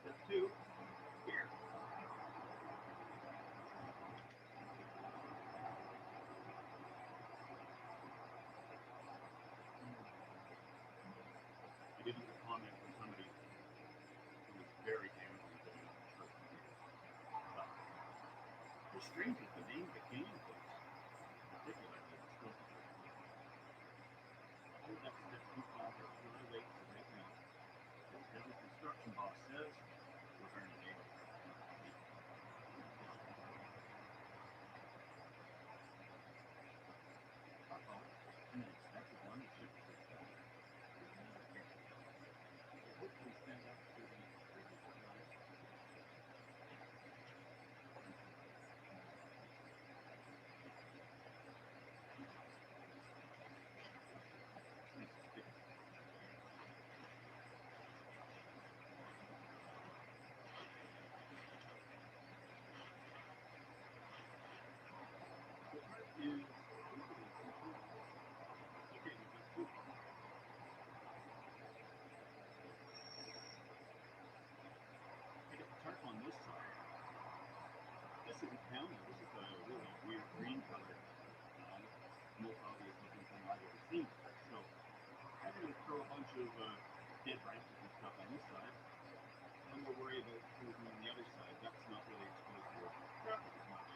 Step two, here. I did get a comment from somebody who was very angry that I got the first year. But the strength is the name of the game, folks. Particularly the scope of it. Hold that step too far, or further away from right now. As the construction boss says, we're going to nail it. And an expensive one that should be fixed up. Hopefully stand up to the previous guys. On this side, this isn't pounded. This is a really weird green color. Most obvious looking thing I've ever seen. So I'm going to throw a bunch of dead branches and stuff on this side. I'm going to worry about moving on the other side. That's not really exposed to traffic as much.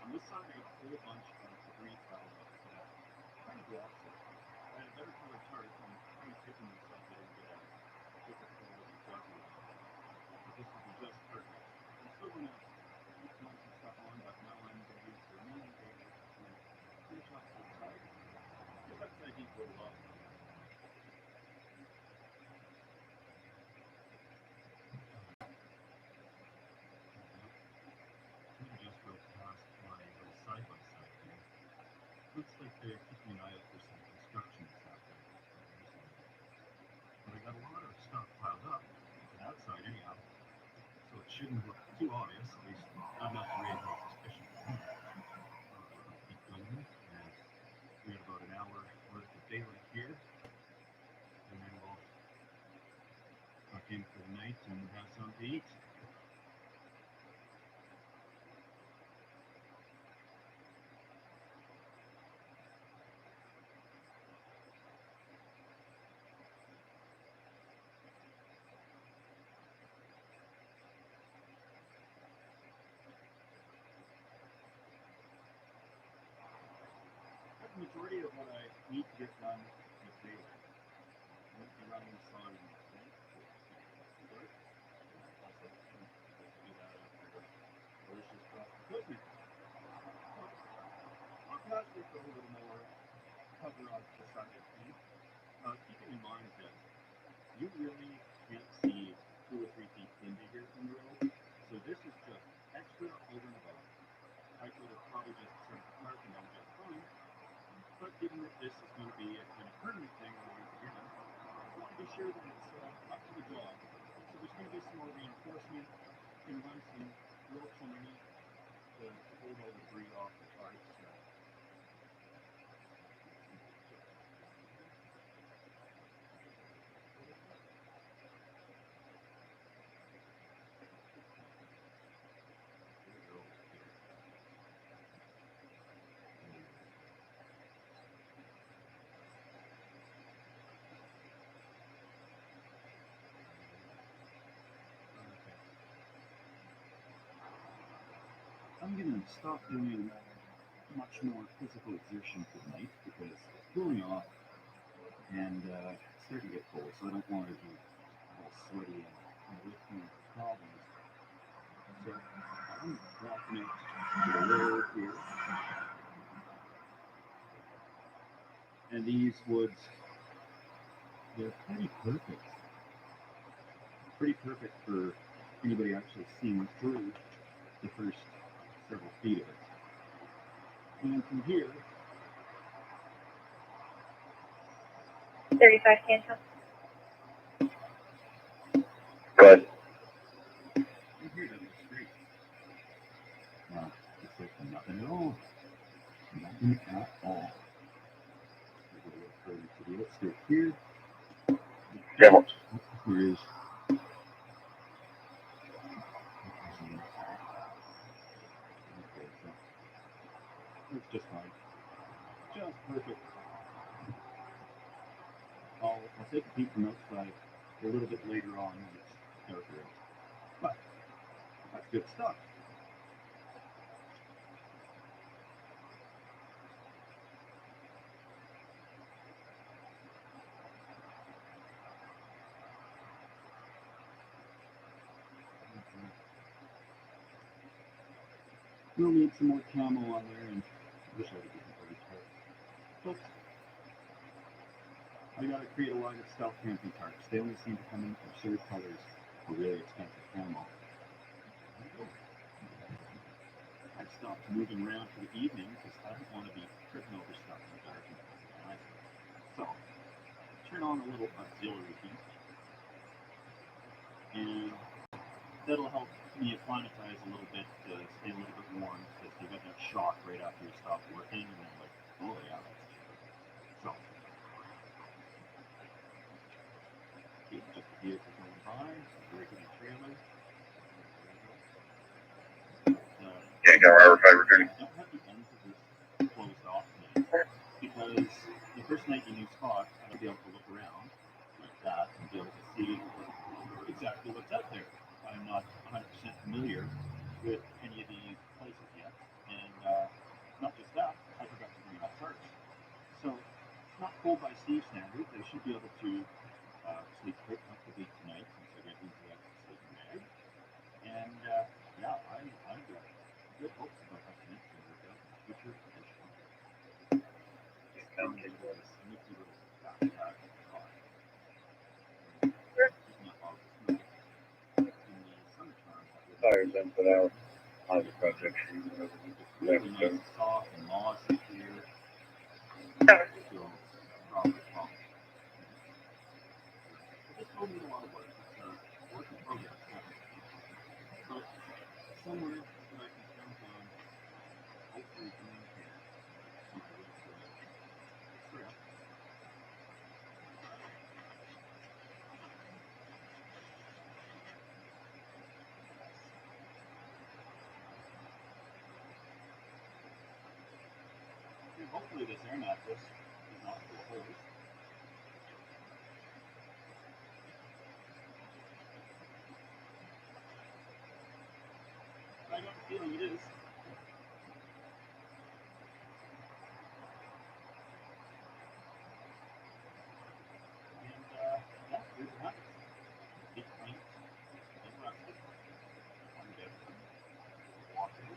On this side, I got a whole bunch of debris piled up. Trying to go opposite. I had a better colored chart and shouldn't look too obvious, at least not enough to raise any suspicion. Keep going, and we got about an hour worth of daylight here, and then we'll tuck in for the night and have something to eat. The majority of what I need to get done is daylight. I won't be running the sun in the night. Also, do that after delicious coffee cooking. I'll perhaps with a little more cover on the Sunday thing. Keeping in mind that you really can't see 2 or 3 feet into here from the road, so this is just extra over and above. I could have probably just set the parking down just fine. But given that this is going to be a kind of permanent thing around the beginning, I want to be sure that it's up to the job. So there's going to be some more reinforcement. Going to run some ropes underneath to hold all the debris off the parts. I'm going to stop doing much more physical exertion for the night because it's cooling off and it's starting to get cold, so I don't want to be all sweaty and lifting problems. So I'm walking out to the road here. And these woods, they're pretty perfect. Pretty perfect for anybody actually seeing through the first several feet of it. And from here, 35 cancel. Good. from here that looks great. Now, it's like nothing at all. Nothing at all. We'll go a little further to the outskirts here. Yeah. Here is it's just fine. Just perfect. I'll take a peek from outside a little bit later on when it's darker out. But that's good stuff. We'll need some more camo on there, and I wish I could get pretty tight. But I gotta create a line of stealth camping tarps. They only seem to come in absurd colors for really expensive camo. I stopped moving around for the evening because I don't want to be tripping over stuff in the dark. So, turn on a little auxiliary heat, and that'll help me acclimatize a little bit to stay a little bit warm because you get that shock right after you stop working and then like, oh yeah, that's true. So, keep just the vehicle going by, braking the trailer. Yeah, got our fiber turn. I don't have the ends of this closed off tonight because the first night in a new spot, I'll be able to look around like that and be able to see exactly what's out there. I'm not 100% familiar with any of these places yet, and not just that, I forgot to bring my tarps. So, not cold by Steve standards. I should be able to sleep quite comfortably tonight since I get into that sleeping bag. And yeah, I'm good. Good hopes about how tonight's going to work out in the future addition. Just found it was a sneaky little backpack in the car. Speaking of August, in the summertime, Tires then put out on the project. really nice, soft and mossy here. So, proper pump. This will need a lot of work. It's a work in progress. But Hopefully this air mattress is not full of holes. I got the feeling it is. And yeah, here's the mattress. Deep clean, unrusted, undusted, washable.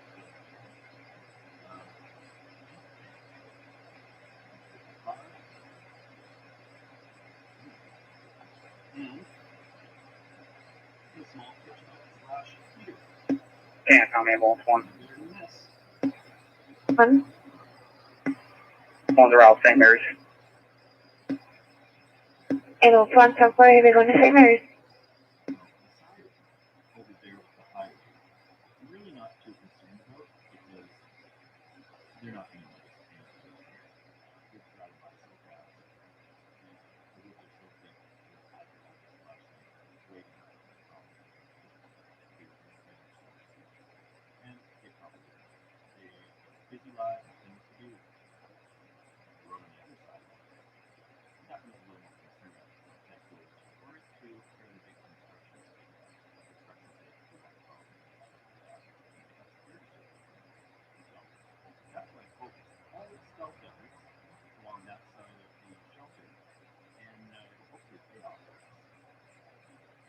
And the small kitchen/heater. Can't tell me about one. One. Ones are out St. Mary's. 801 South Florida, they're going to St. Mary's. Over there with the high, I'm really not too concerned about because they're not going to notice anything. It's got about so fast. And they're so thick. And they probably busy life and things to do. The road on the other side. That was a little more concerned about that goes right to fairly big construction. That's why I focused all its stealth efforts along that side of the shelter, and hopefully pay off.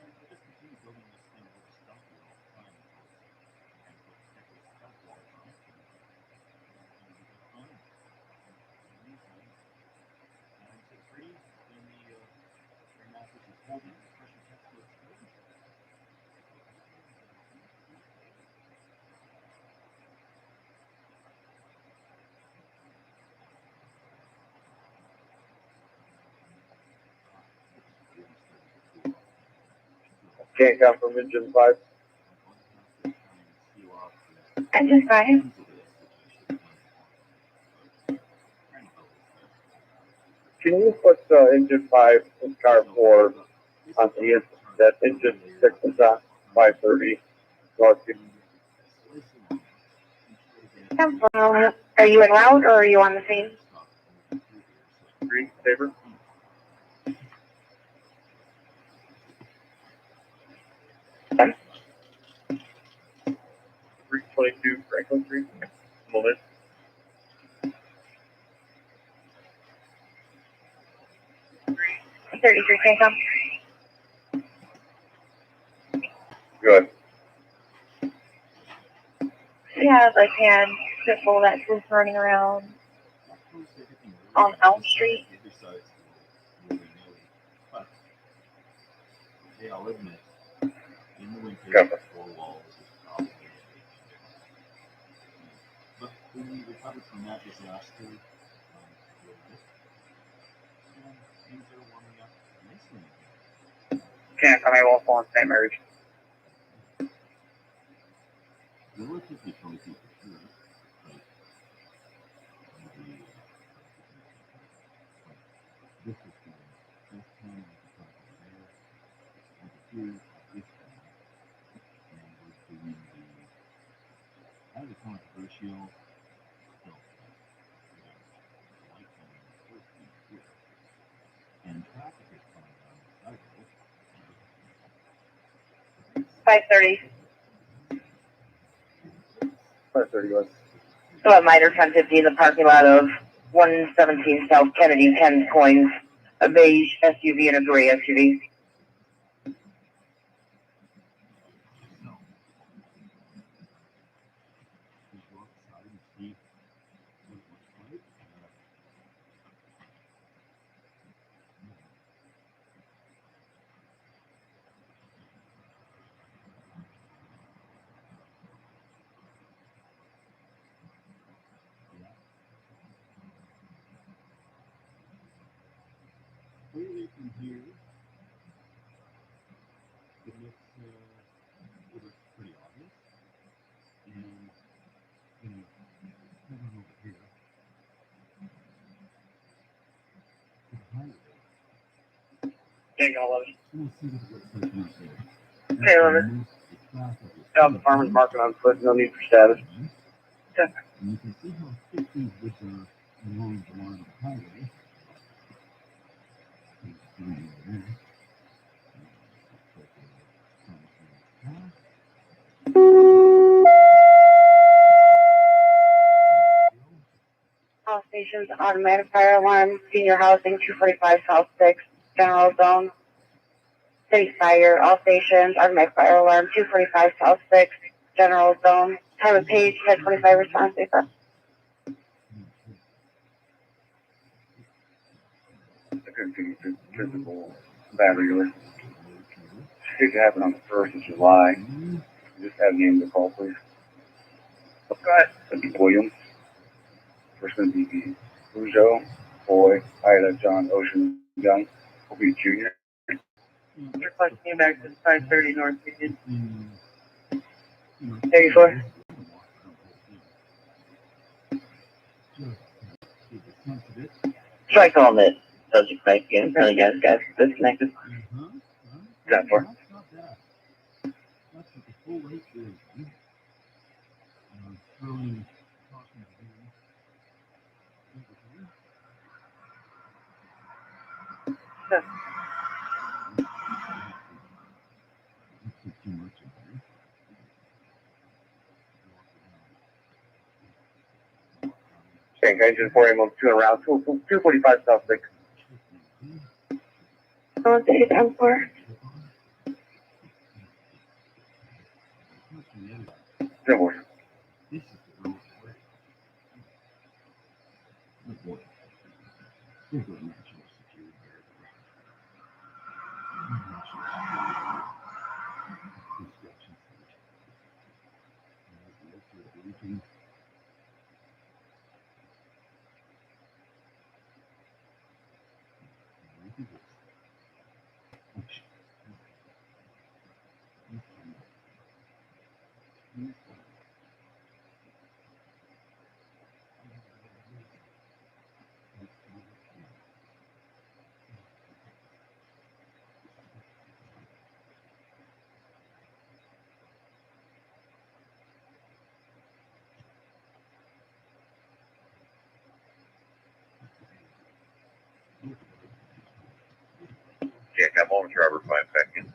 And we'll just continue building this thing a little stealthier all the time, and put thicker stealth walls on it. And fun. And it's pretty, then the air mattress is holding, pressure test looks good. Can't come from Engine 5. Engine 5. Can you put Engine 5 in car 4 on the that Engine 6 is on 530 North? Are you en route or are you on the scene? Green Saber. Okay. 322 Franklin Street. Moment. Good. 33 can come. Good. Yeah, like hand people that was running around on Elm Street. Hey, I'll admit, in the winter, 4 walls is probably but when we recovered from that disaster, and things are warming up nicely again. Can't come out on St. Mary's. Relatively cozy for sure, but maybe this is the best time I could talk about there. Over here, this time, and we're doing the highly controversial stealth test. We got lights on the first piece here, and traffic is coming down the sidewalk. 530. 531. So at Miter 1050 in the parking lot of 117 South Kennedy, Ken's Coins, a beige SUV and a gray SUV. Clearly from here, it looks pretty obvious. And, you know, head on over here to the highway. Can't go 11. We'll see what it looks like now there. Okay, 11. Down the farmer's market on foot, no need for status. And you can see how thick these woods are along stations, automatic fire alarm, senior housing, 245 South 6, general zone. City fire, all stations, automatic fire alarm, 245 South 6, general zone. Tyler Page, 1025 response paper. I couldn't see the physical battery list. It happened on the 1st of July. Just have names to call, please. Okay. Williams. First one would be Rougeau, Boy, Ida, John, Ocean, Young, Opie Jr. Request came back to 530 North Union. 34. Try calling it subject back again. Apparently, guys got disconnected. That for? Okay, engine 4 AM 2 around 245 South 6. Oh, 34. Similar. Can't have on driver 5 seconds.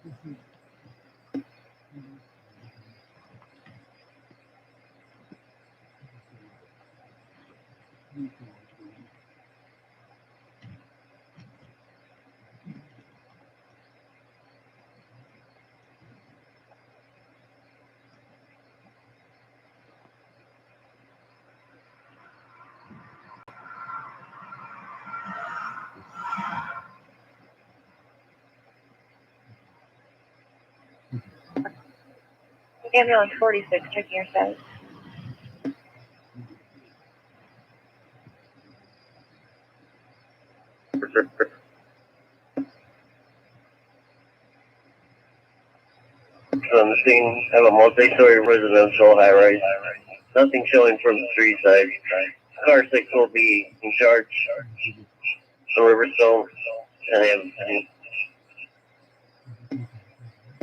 Ambulance 46, checking your status. On the scene, have a multi-story residential high-rise. Nothing showing from the street side. Car 6 will be in charge. The Riverstone, and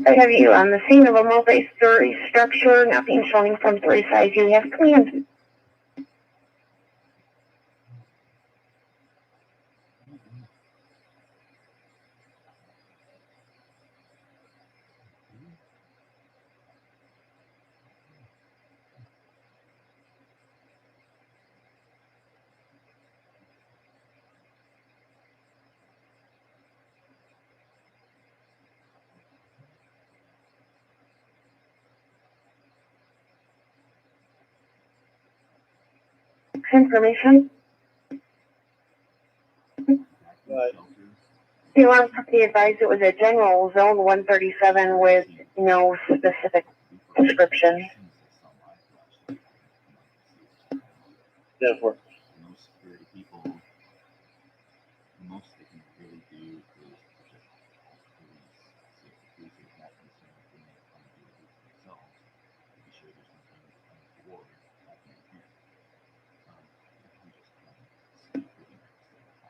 I have you on the scene of a multi-story structure, nothing showing from 3 sides. You have command. Information. You want to be advised it was a general zone 137 with no specific description. therefore.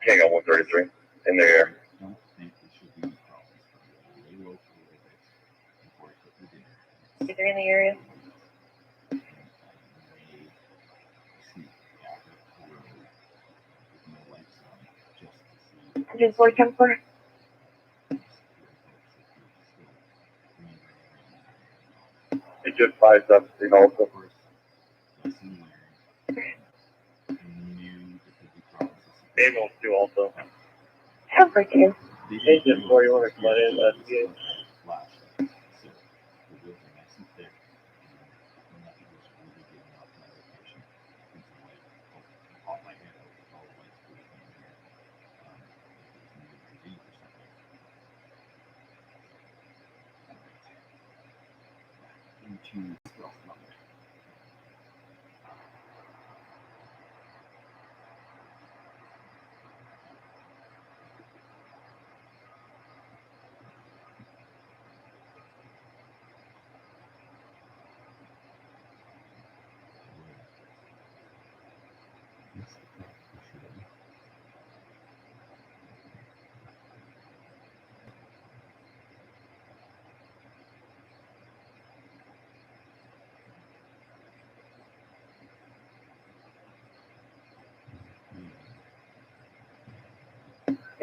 Okay, got 133 in the air. Is there in the area? Engine 410-4. It just flies up, also. Daniels too also. Super cute. Agent 4, you want to come in, investigate?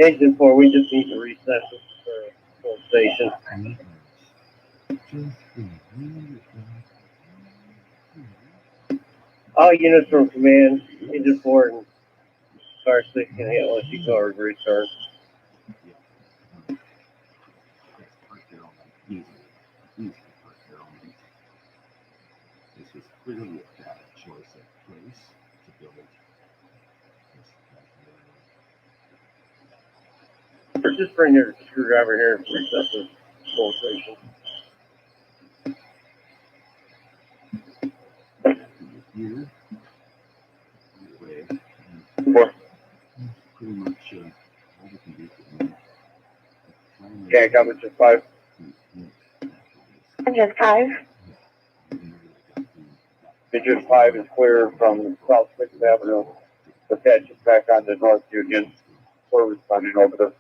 Agent 4, we just need to reset this full station. All units from command, Agent 4 and Star 6 can handle it. You go return. This was clearly a bad choice of place to build this. Just bring your screwdriver here and reset this full station. Here, way, Four. pretty much all we can do for me. Okay, coverage of 5. Just 5. Digit 5 is clear from South 6th Avenue. The patch is back on the North Union. We're responding over the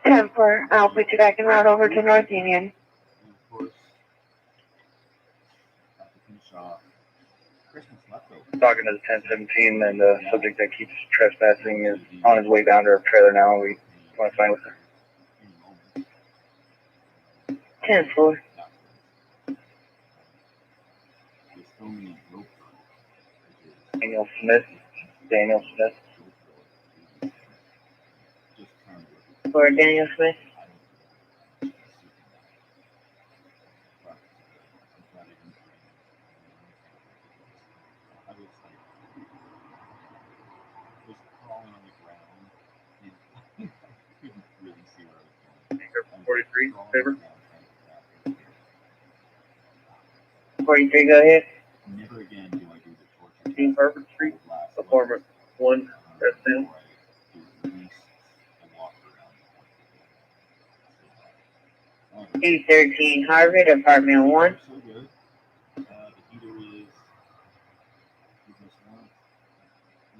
10-4. I'll put you back en route over to North Union. talking to the 1017, and the subject that keeps trespassing is on his way down to our trailer now. We want to sign with him. 10-4. Daniel Smith. For Daniel Smith. Anchor 43, favor. 43, go ahead. Never again do I do the torture. Team Harvard Street, apartment 1, that's in. 213 Harvard, apartment 1. So good. The heater is this one.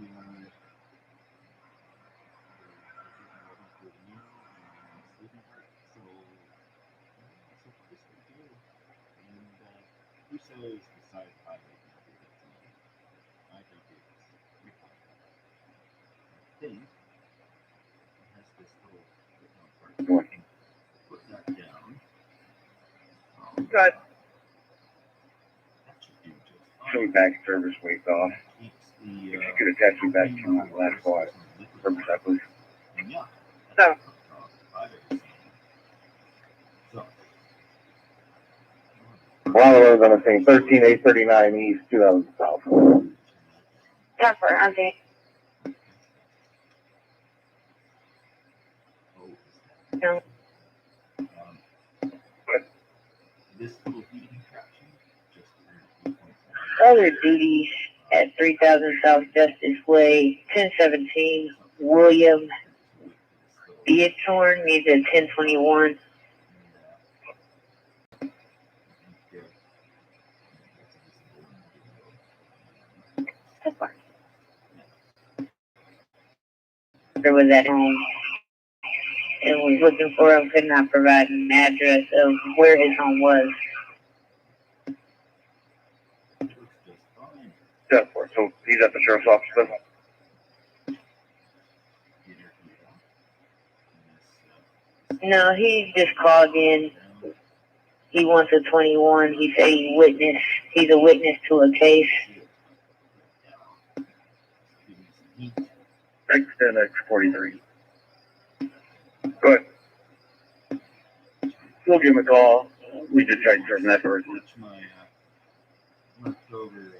We are sleeping part. So this is good. And who says the side highway can do that to me? I think it's pretty fun. I think it has this little part. Put that down. Good. Show back service weights off. If you could attach you back to my last call, service that please. So. Well, we're going to say 13839 East, 2000 South. Temper, okay. No. This little heating contraption just Other duties at 3000 South Justice Way, 1017 William Beatorn needs a 1021. There was at home and was looking for him, could not provide an address of where his home was. Yeah, so he's at the sheriff's office then? No, he just called in. He wants a 21. He said he's a witness to a case. X10X43. Go ahead. We'll give him a call. We just tried serving that person. That's my leftover.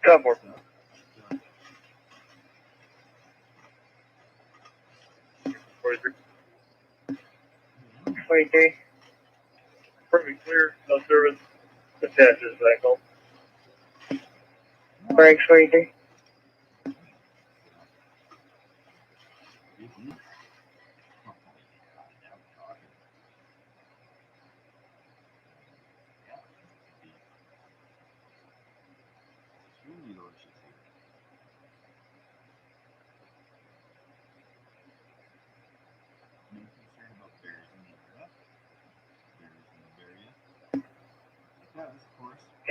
Top four. 43. Perfect, clear, no service. Attaches back home. Breaks 43.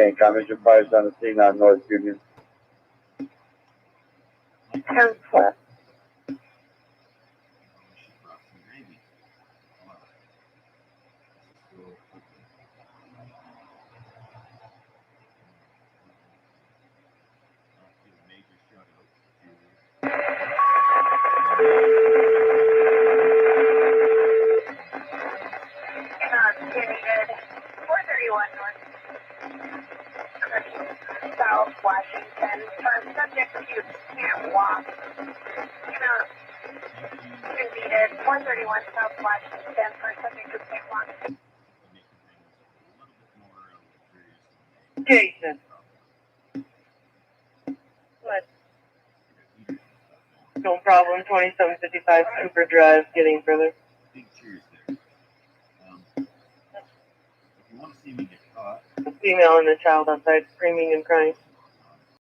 Okay, comments your price on the scene on North Union. 10 plus. South Washington, for subject to can't walk. Needed 131 South Washington for subject to can't walk. Jason. What? No problem. 2755 Cooper Drive, getting further. Big cheers there. If you want to see me get caught, The female and the child outside screaming and crying.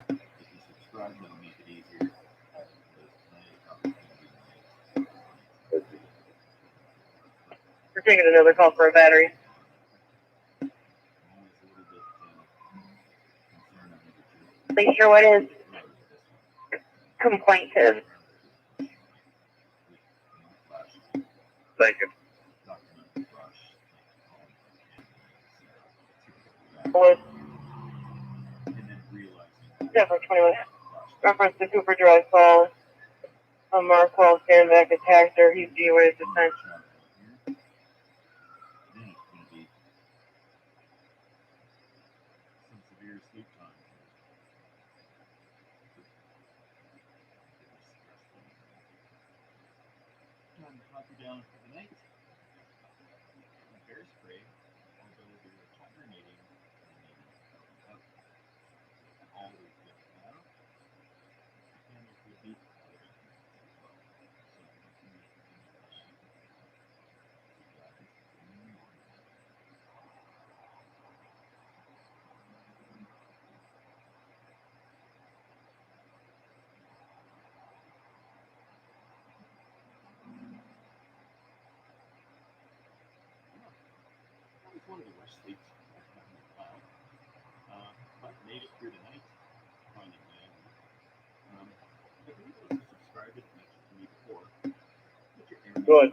if you subscribe, that'll make it easier. We're taking another call for a battery. Make sure what is complaint is. Thank you. With Denver 21. Reference to Cooper Drive call. A Markwell Sandback attacked her. He's DOA defense. Down for the night. Bear spray. I'll go to a chapter meeting. Always get out. And if we beat one of the worst sleeps I've had in a while. But made it through the night. Finally, if you guys subscribe to mentioned to me before, put your internet Good.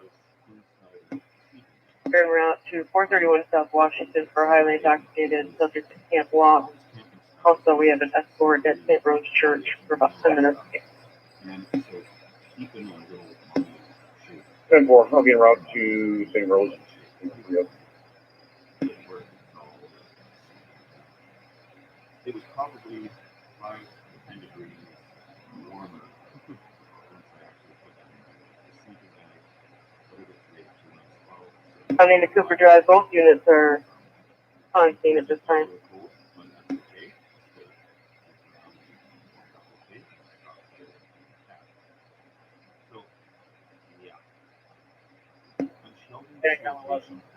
Turn route to 431 South Washington for highly intoxicated subject to camp walk. Also, we have an escort at St. Rose Church for about 10 minutes. And so keep in mind, 10-4, I'll be en route to St. Rose. Yep. It was probably 5 to 10 degrees warmer once I actually put that in the sleeping bag. But it was great to I mean, the Cooper Drive, both units are on scene at this time.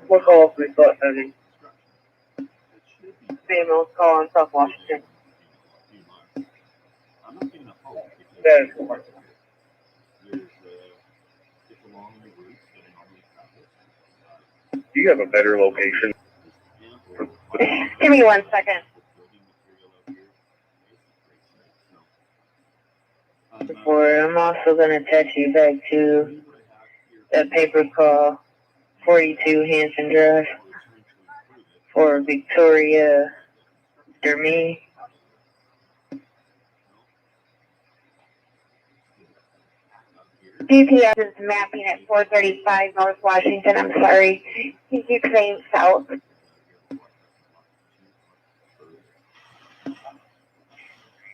What call we got pending? Females call on South Washington. I'm not giving up hope because There's it's along the route that I normally travel. Do you have a better location? Give me 1 second. Before, I'm also going to attach you back to that paper call, 42 Hanson Drive, for Victoria Dermy. GPS is mapping at 435 North Washington. I'm sorry. He keeps saying south.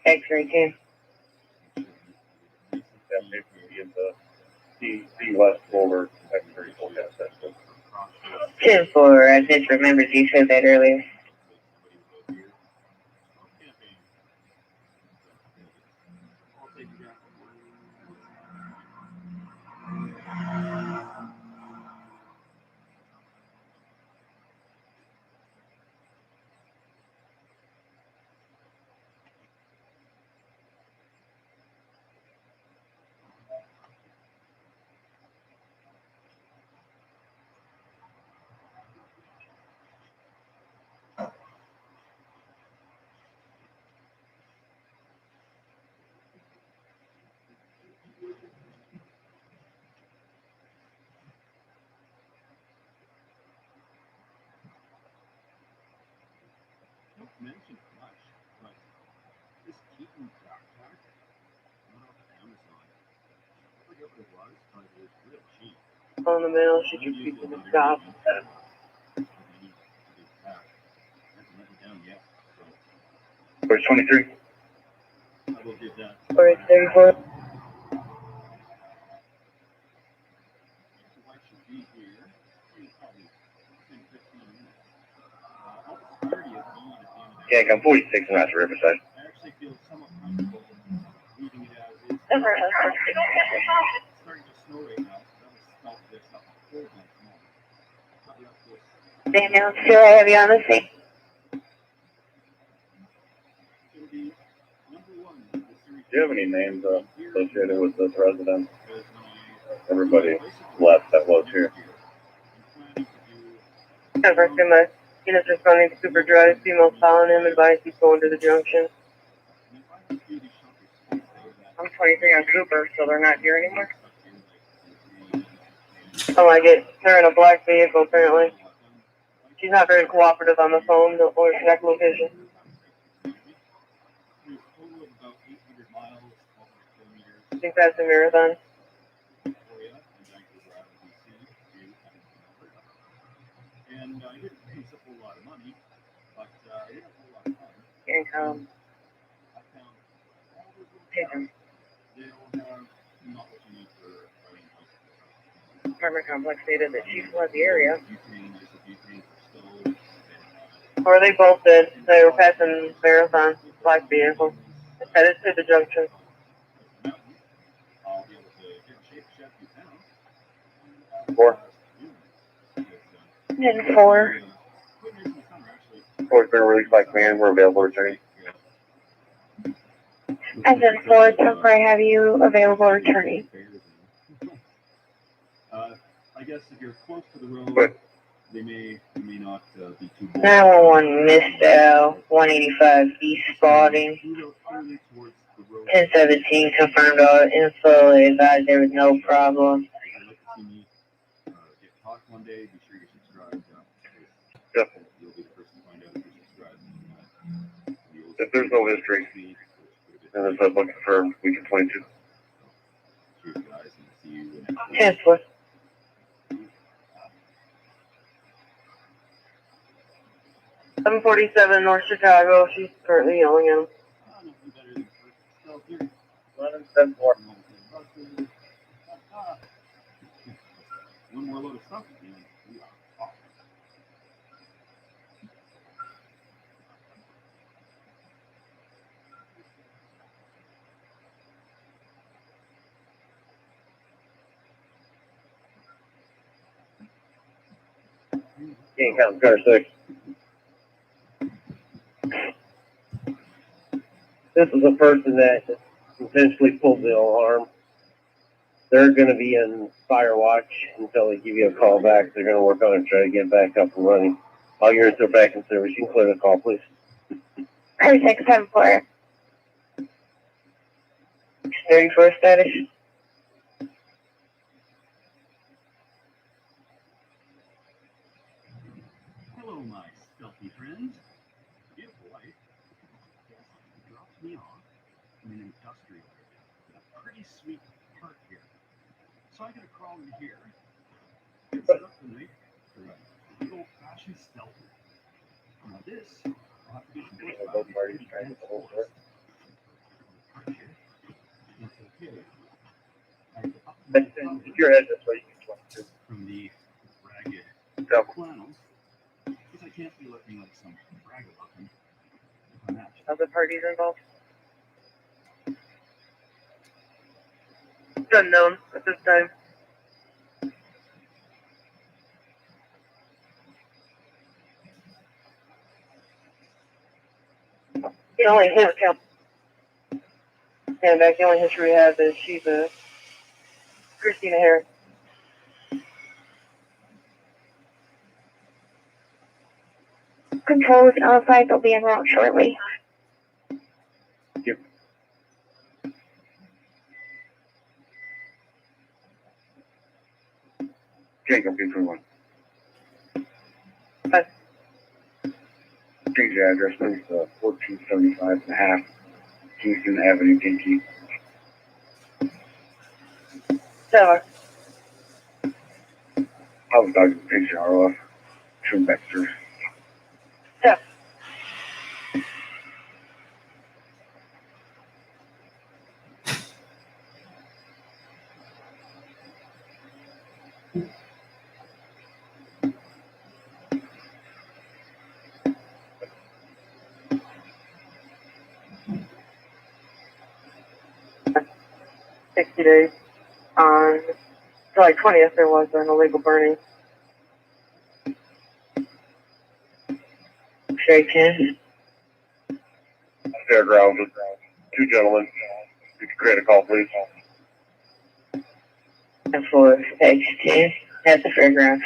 X-ray team. Yeah, maybe we get the C West over X-ray forecast system. 10-4. I just remembered you said that earlier. Don't mention much, but this Keaton backpack, I went off of Amazon. I forget what it was, but it was real cheap. On the mail, she can keep in the stop. Where's 23? I will give that. Or 34. Yeah, I'm 46 and that's Riverside. I actually feel somewhat comfortable leaving it as is. Over. It's starting to snow right now, so that will stop this up a whole bunch more. Cover up this. Daniel, still I have you on the scene. It'll be number one. Do you have any names associated with this resident? Everybody left that was here. Over to my units responding to Cooper Drive. Female following him. Advised he's going to the junction. I'm 23 on Cooper, so they're not here anymore. Oh, I get. They're in a black vehicle apparently. She's not very cooperative on the phone or exact location. I think that's a marathon. And I didn't use a whole lot of money, but I did a whole lot of fun. Here come. I found all those little Take them. they don't have not what you need for riding bicycles. Apartment complex stated that she fled the area. Butane, there's a butane for stoves. Or they both did. They were passing marathon black vehicle. Headed to the junction. I'll be able to get a shape chef you found. 4. And 4. 4's been released by command. We're available returning. And then 4, so I have you available returning. I guess if you're close to the road, But they may not be too bold. 911 Missed 185 east spotting. 1017 confirmed all info. They advised there was no problem. If you'd like to see me get caught one day, be sure you're subscribed. Definitely. You'll be the first to find out if you're subscribed. If there's no history, then it's not looking for weekend 22. Cheers, guys, and see you next 10-4. $747 North Chicago. She's currently yelling at him. 11-10-4. One more load of stuff, and we are off. King County Car 6. This is a person that intentionally pulled the alarm. They're going to be in fire watch until they give you a call back. They're going to work on it, try to get back up and running. All units are back in service. You can clear the call, please. 3674. 34 status. Hello, my stealthy friends. Beautiful light. Yes, dropped me off in an industrial area. A pretty sweet park here. So I gotta crawl in here, get set up the night for a good old-fashioned stealthy. Now this, I'll have to do some bush Both parties trying to hold it. It's okay. If your head this way, you can swing too. From the ragged flannels, because I can't be looking like some ragamuffin. Other parties involved? It's unknown at this time. The only history the only history we have is she's a Christina Harris. Controls outside, they'll be en route shortly. Yep. Jacob, give me one. Change the address, please, 1475 and a half Kingston Avenue, Kinky. So, I was talking to picture off. Shoot back through. yeah. $60 on July 20th, there was an illegal burning. Shaken. Fairgrounds, two gentlemen. You can create a call, please. And for page 2 at the fairgrounds.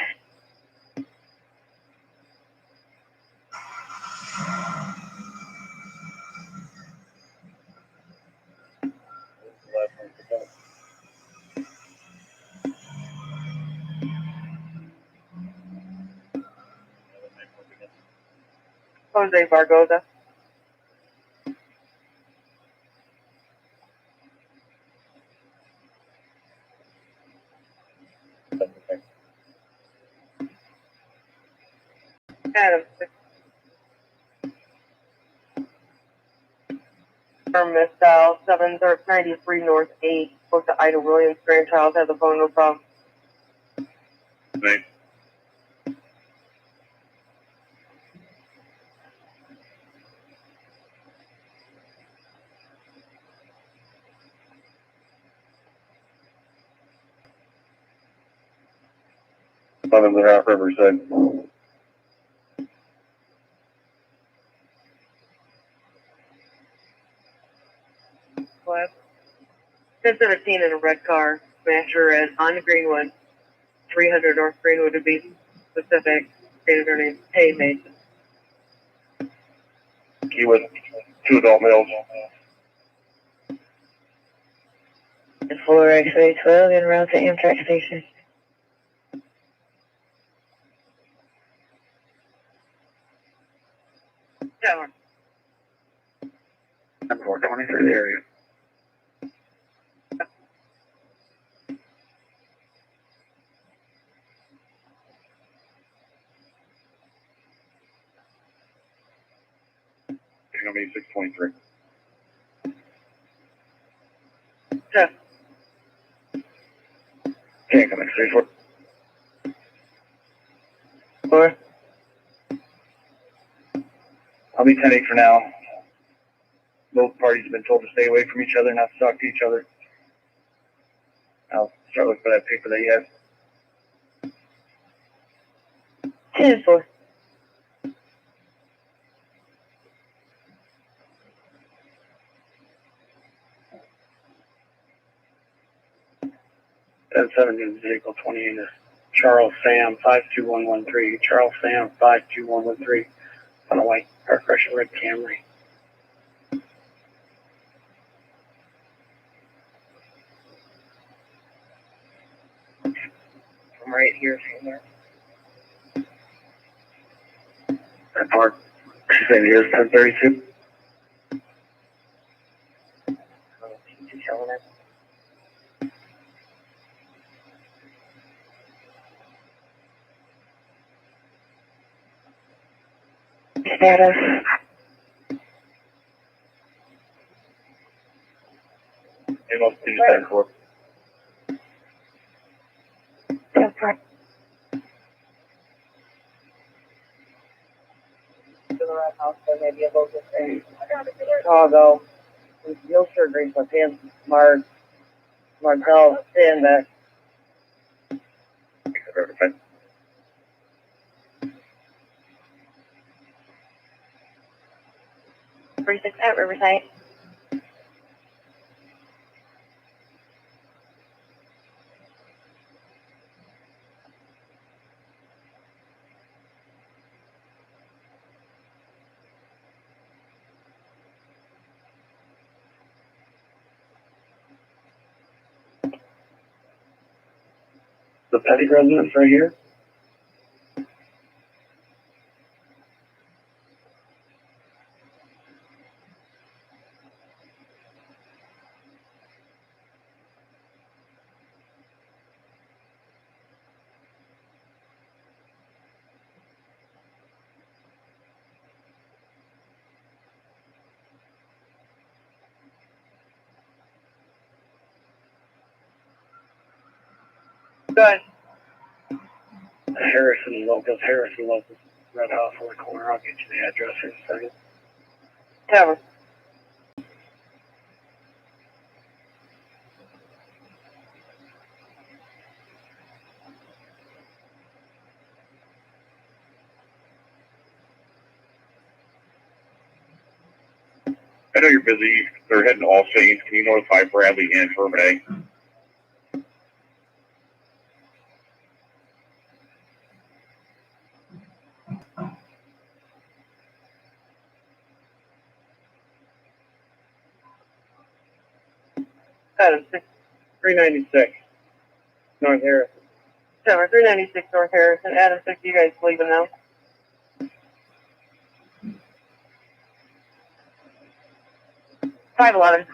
Jose Barboza. Adam. Miss South 793 North 8. Spoke to Ida Williams. Grandchild has a phone, no problem. Right. One of the Half Riverside. What? 1017 in a red car. Smasher is on Greenwood. 300 North Greenwood to be specific. State attorney Hay Mason. Keywood, two adult males. And Fuller X-ray 12 en route to Amtrak station. Tower. I'm 423 the area. It's gonna be 623. Yeah. Can't come in 34. 4. I'll be 10-8 for now. Both parties have been told to stay away from each other, not to talk to each other. I'll start looking for that paper that you have. 10-4. That's 7 News Vehicle 28 is Charles Sam 52113. Charles Sam 52113 on a white car crush red Camry. From right here somewhere. That park. She said here's 1032. Status. Amos 274. Temperate. To the Red House, there may be a local train. Chicago, with Wilshire, Greenfield, Sam, Martell, stand back. Riverside. At Riverside. The petty residence right here. Good. Harrison Locust, Red House on the corner. I'll get you the address in a second. Cover. I know you're busy. They're heading to All Saints. Can you notify Bradley and Bourbonnais? Adam, 396. North Harrison. Cover, 396 North Harrison. Adam, 6, you guys leaving now? $511.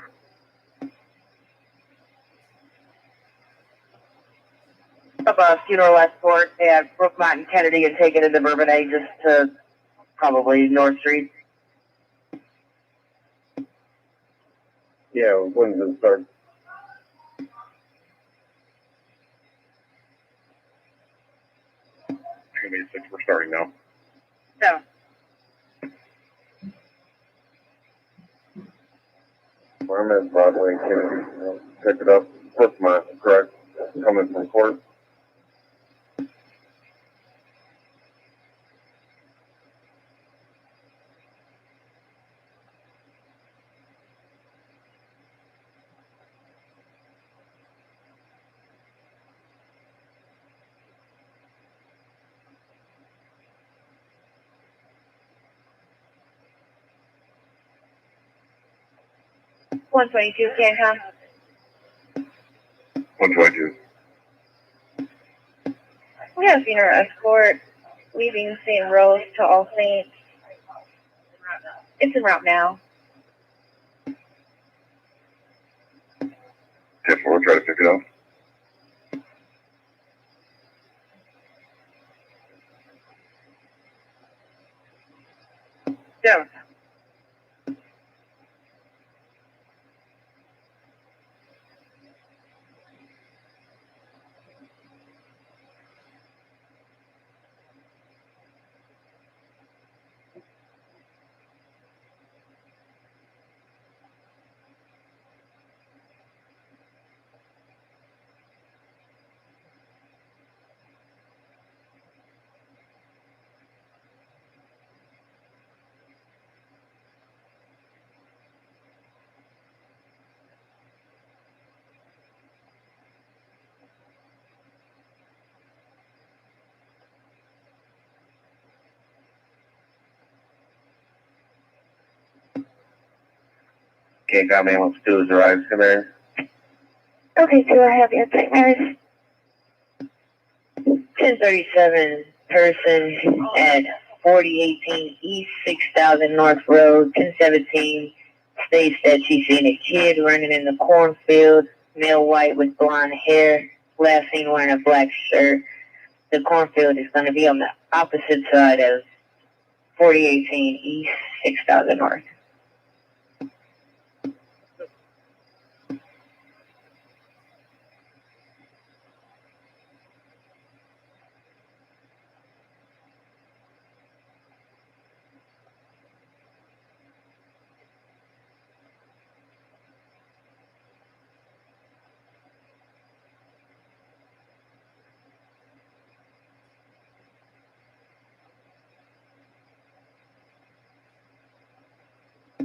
Up Funeral Escort at Brookmont and Kennedy and take it into Bourbonnais just to probably North Street. Yeah, when's it start? We're starting now. No. I'm at Broadway and Kennedy. Pick it up. Brookmont, correct? Coming from court. $122 CanCon. 122. We have Funeral Escort leaving St. Rose to All Saints. It's en route now. Yes, we'll try to pick it up. Yeah. Okay, got me. Let's do is arrive. Come in. Okay, so I have your nightmares. 1037 person at 4018 East 6000 North Road. 1017 states that she's seen a kid running in the cornfield, male white with blonde hair, last seen wearing a black shirt. The cornfield is going to be on the opposite side of 4018 East 6000 North.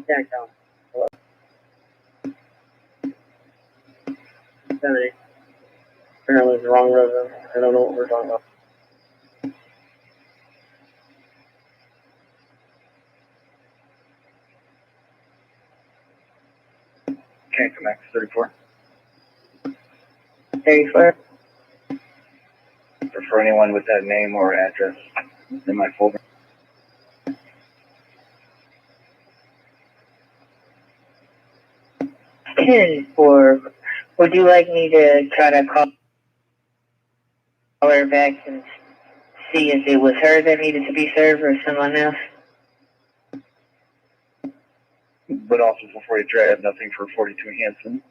Jack down. Hello. 70. Apparently it's the wrong resident. I don't know what we're talking about. Can't connect 34. 34. For anyone with that name or address in my folder. Or would you like me to try to call her back and see if it was her that needed to be served or someone else? But also for 43, I have nothing for 42 Hanson.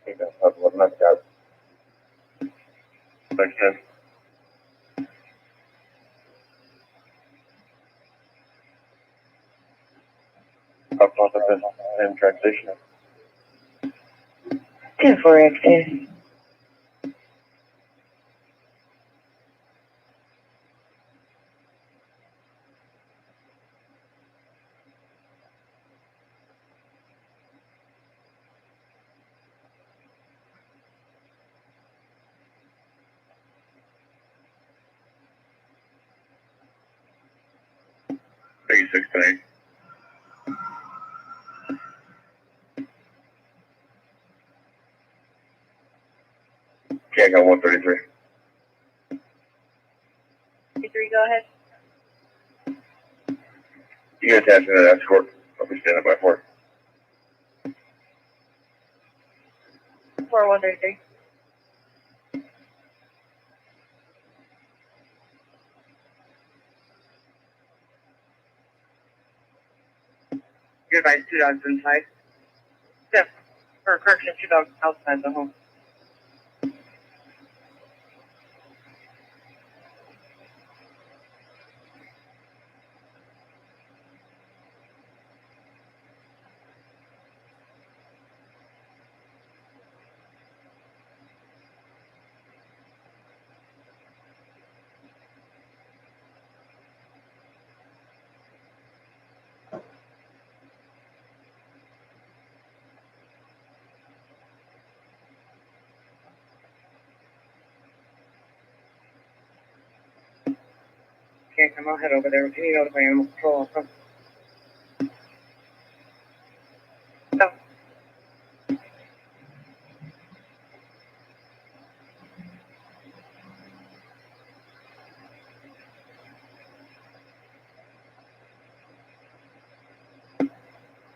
I think that's what I've got. Next time. I'll pop up in transition. 10-4 Maybe 6 tonight. Okay, I got 133. 53, go ahead. You can attach me to that escort. I'll be standing by for it. 4133. Your advice, 2 dogs inside. Yeah. Or correction, 2 dogs outside the home. Okay, come on, head over there. Can you notify animal control also? No.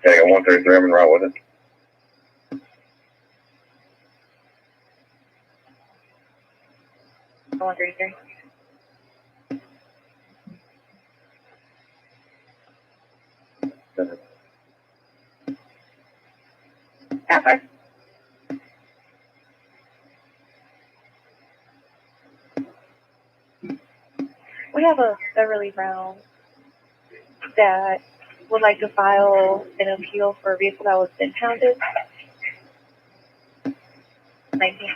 Okay, I got 133. I'm in route with it. One, 33. Okay. We have a Beverly Brown that would like to file an appeal for a vehicle that was impounded. 19.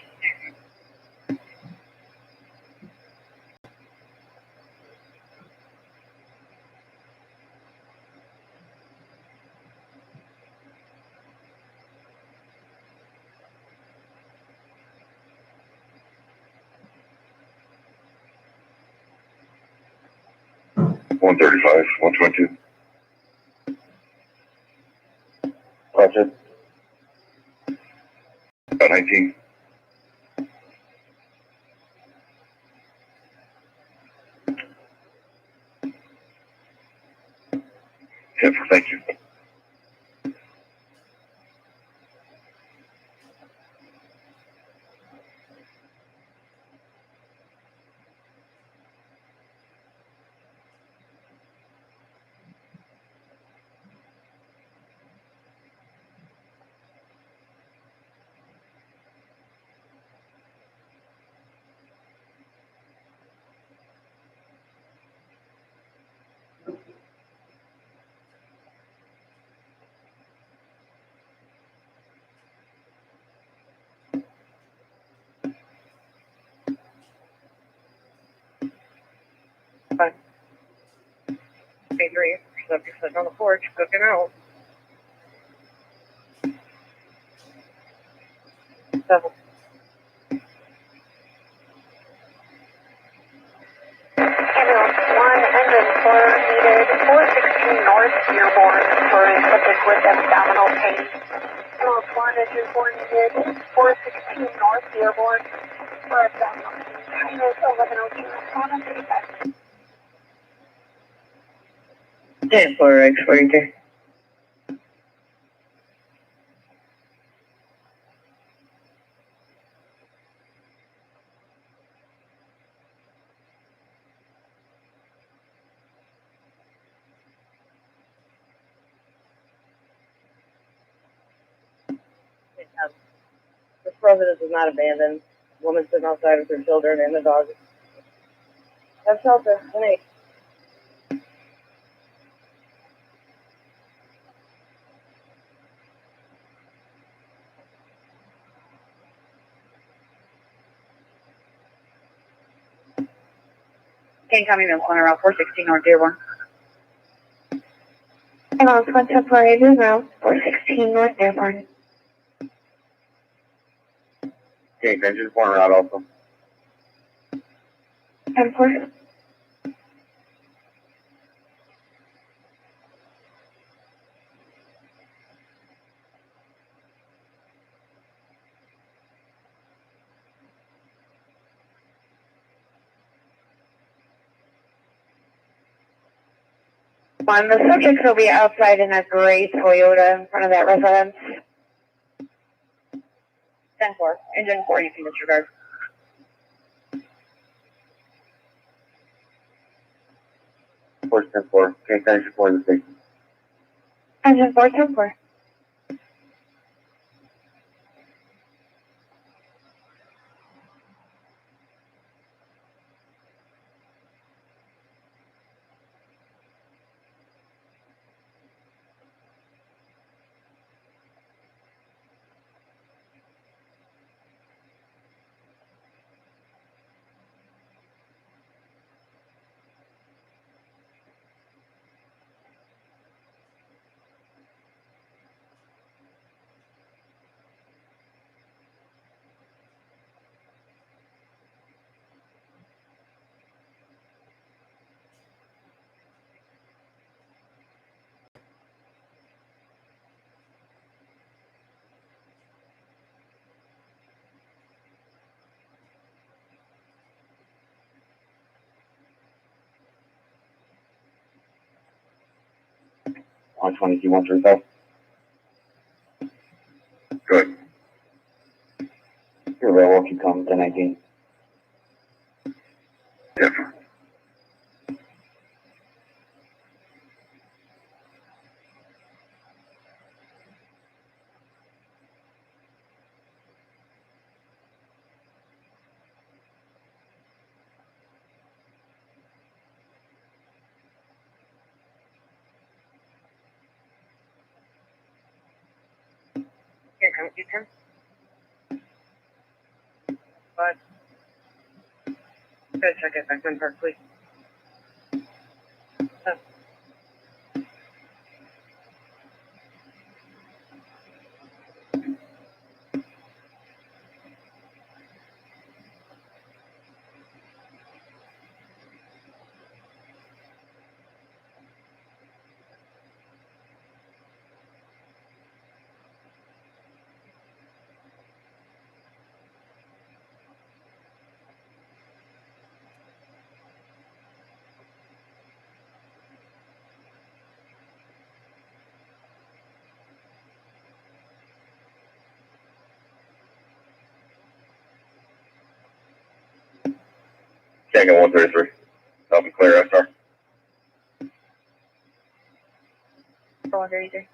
$135, 122. requested. 19. 10, thank you. Fine. Day 3, subject sitting on the porch, cooking out. 7. Ambulance 1, engine 4 needed, 416 North Dearborn for a subject with abdominal pain. Ambulance 1, engine 4 needed, 416 North Dearborn for abdominal pain. Time is 11:02, respond on 35. 10 for X42. This residence is not abandoned. Woman sitting outside with her children and the dog. Have shelter tonight. King County Mill Corner Route 416 North Dearborn. Ambulance 1, temporary route 416 North Dearborn. Okay, engine 4 route also. 10-4. One, the subjects will be outside in a gray Toyota in front of that residence. 10-4. Engine 4, you can disregard. Force 10-4. Okay, engine 4 the station. Engine 4, 10-4. On 20, you want to yourself? Good. You're very welcome, come to 19. Yeah. Here, come you turn. But good, check it back in park, please. Oh. Tango 133. I'll be clear, SR. 133.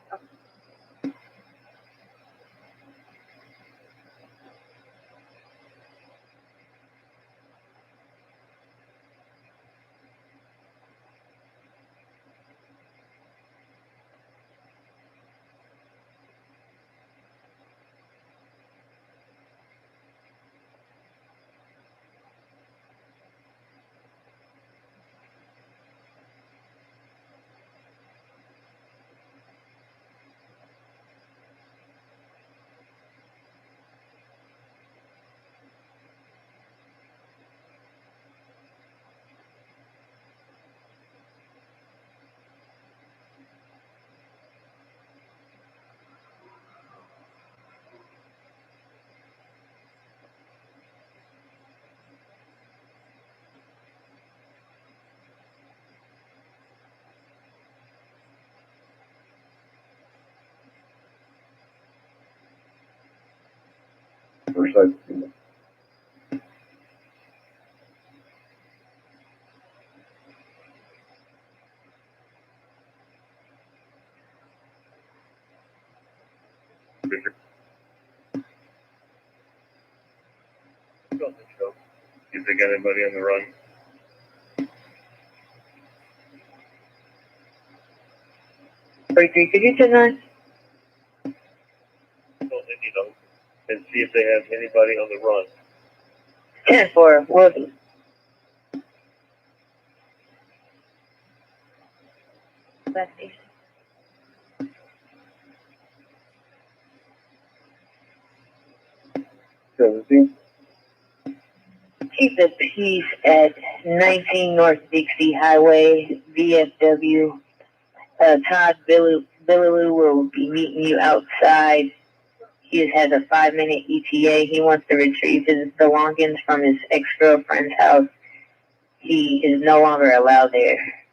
First side. Richard. Don't think so. If they got anybody on the run. Could you turn on? Don't think you know. And see if they have anybody on the run. 10-4, will do. West Station. 17. Keep the peace at 19 North Dixie Highway, VFW. Todd Billaloo will be meeting you outside. He just has a 5-minute ETA. He wants to retrieve his belongings from his ex-girlfriend's house. He is no longer allowed there.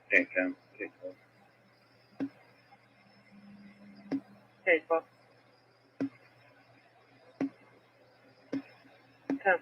Can't count. Okay, well. Come.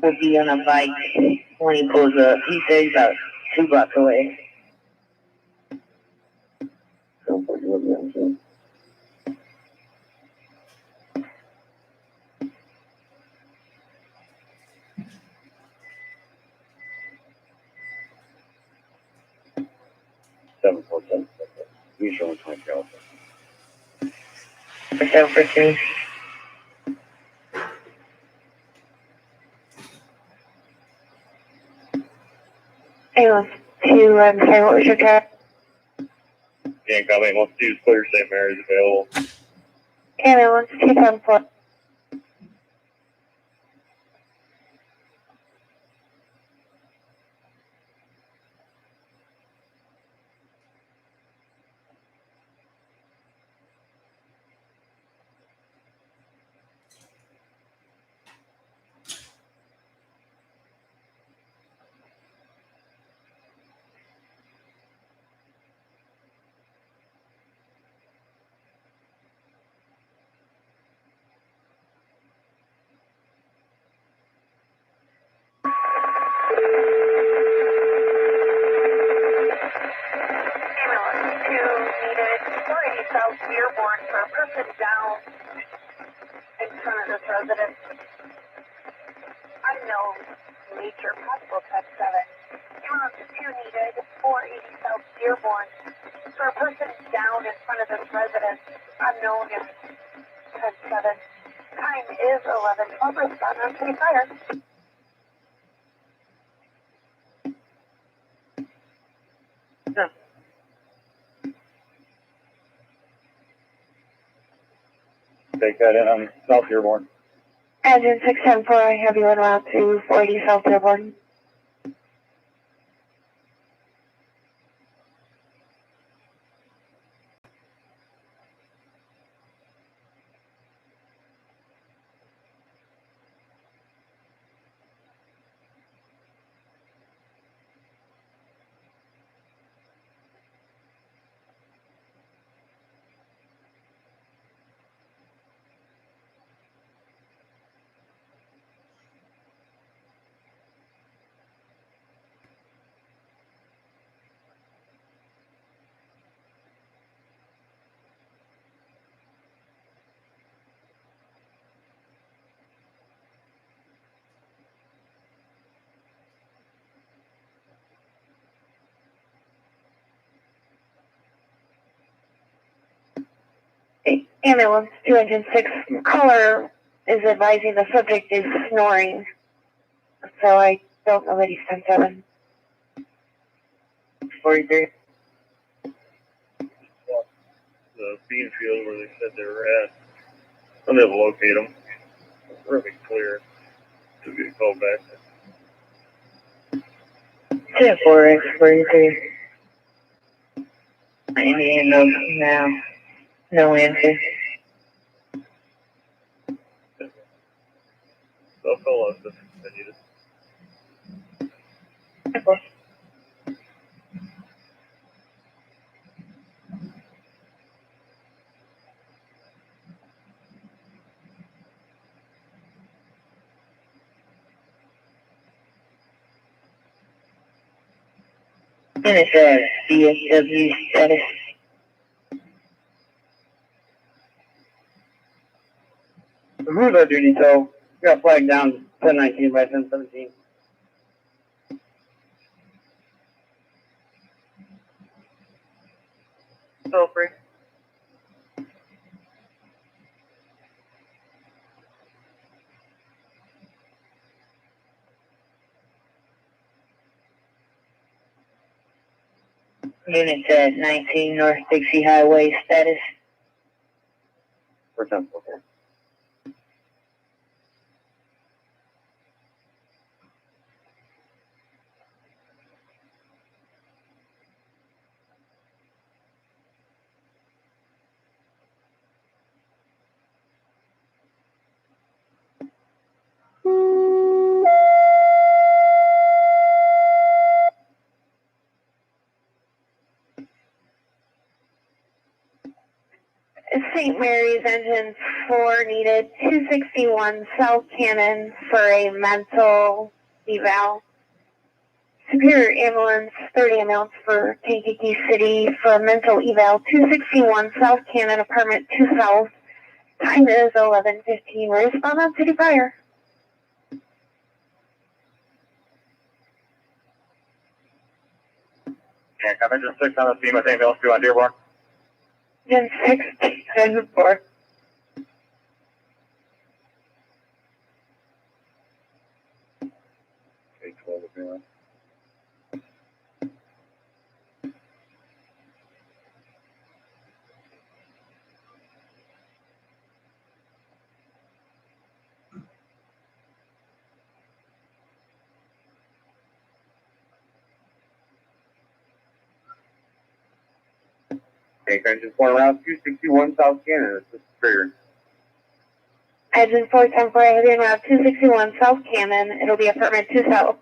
Will be on a bike when he pulls up. He says he's about 2 blocks away. Seven 747. He's showing 20 California. 714. Hey, what was your car? Can't comment. Most do is clear. St. Mary's available. Ambulance 274. South Dearborn for a person down in front of this residence. Unknown nature, possible type 7. Ambulance 2 needed, 480 South Dearborn for a person down in front of this residence. Unknown is type 7. Time is 11:12. Respond on city fire. Take that in on South Dearborn. Agent 674, I have you en route to 480 South Dearborn. Ambulance 206 caller is advising the subject is snoring, so I don't know that he's 10-7. 43. The bean field where they said they were at. I'm able to locate them. It's really clear to get called back. 4X43. I need no now. No answer. They'll call us if they need it. Okay. And it's a DSW status. Who's our duty? So we got flagged down 1019 by 1017. Feel free. Units at 19 North Dixie Highway status. For 10. Okay. St. Mary's Engine 4 needed 261 South Cannon for a mental eval. Superior Ambulance 30 ambulance for Kankakee City for a mental eval. 261 South Cannon, apartment 2 South. Time is 11:15. Respond on city fire. Yeah, I'm just 6 on the scene with ambulance 2 on Dearborn. Gen 6, Gen 4. Okay, 12 of you. Okay, engine 4 around 261 South Canada. This is Superior. Engine 4, 10 for heavy on Route 261 South Cannon. It'll be apartment 2 South.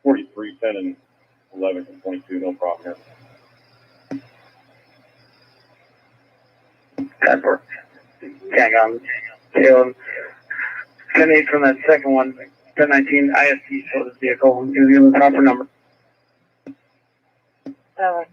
$43, 10, and 11 and 22. No problem here. That works. Hang on. Caleb. 10-8 from that second one. 1019 IST showed this vehicle. Give you the proper number. 7.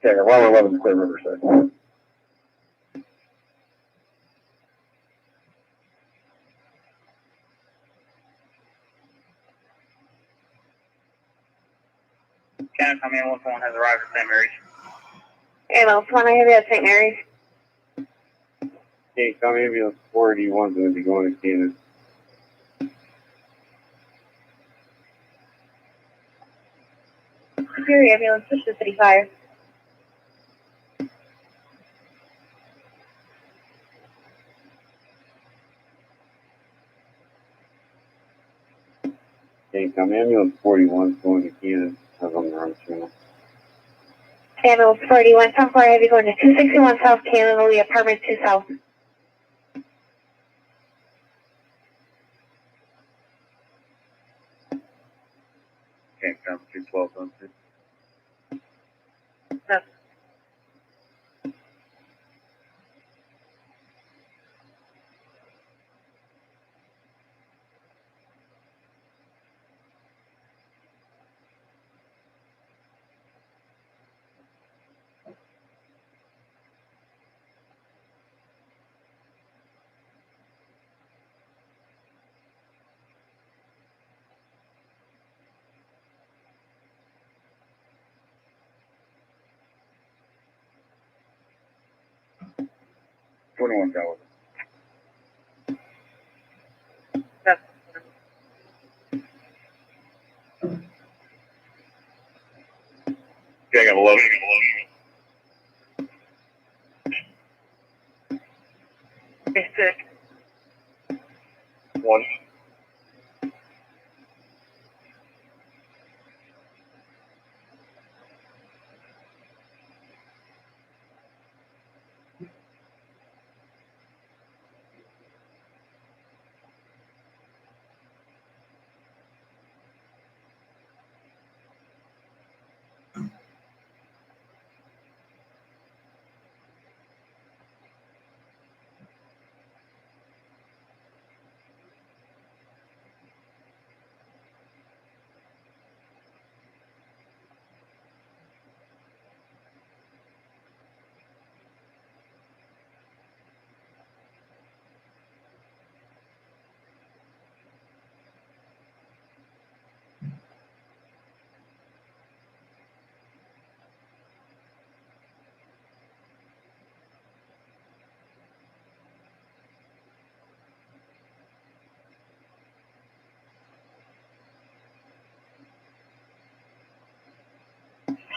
Okay, well, 11 clear Riverside. Canada come in, 1 has arrived at St. Mary's. Ambulance 1, I have you at St. Mary's. Okay, come ambulance 481 is going to be going to Canada. Superior ambulance, push to City Fire. Okay, come ambulance 41 is going to Canada. As I'm around the channel. Ambulance 41, 10 for heavy going to 261 South Cannon. It'll be apartment 2 South. Okay, come 212 on 2. No. $21. No. Okay, I got 11. District. 1.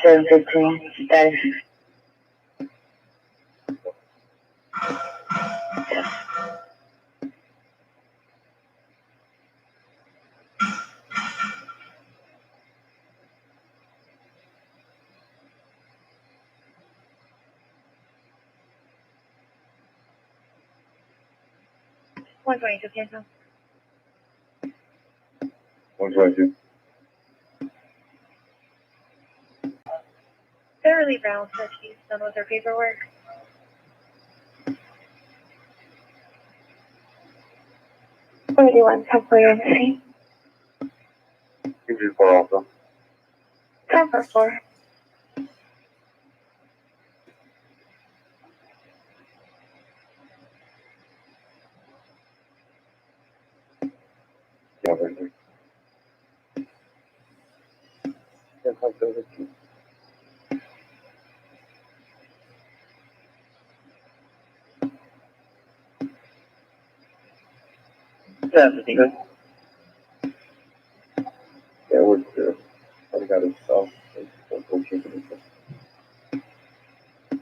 Seven 15. Status. One 22 cancel. 122. Beverly Brown says she's done with her paperwork. $41, 10 for MC. Engine 4 also. 10 for 4. Yeah, right there. Yeah, how does it keep? Good.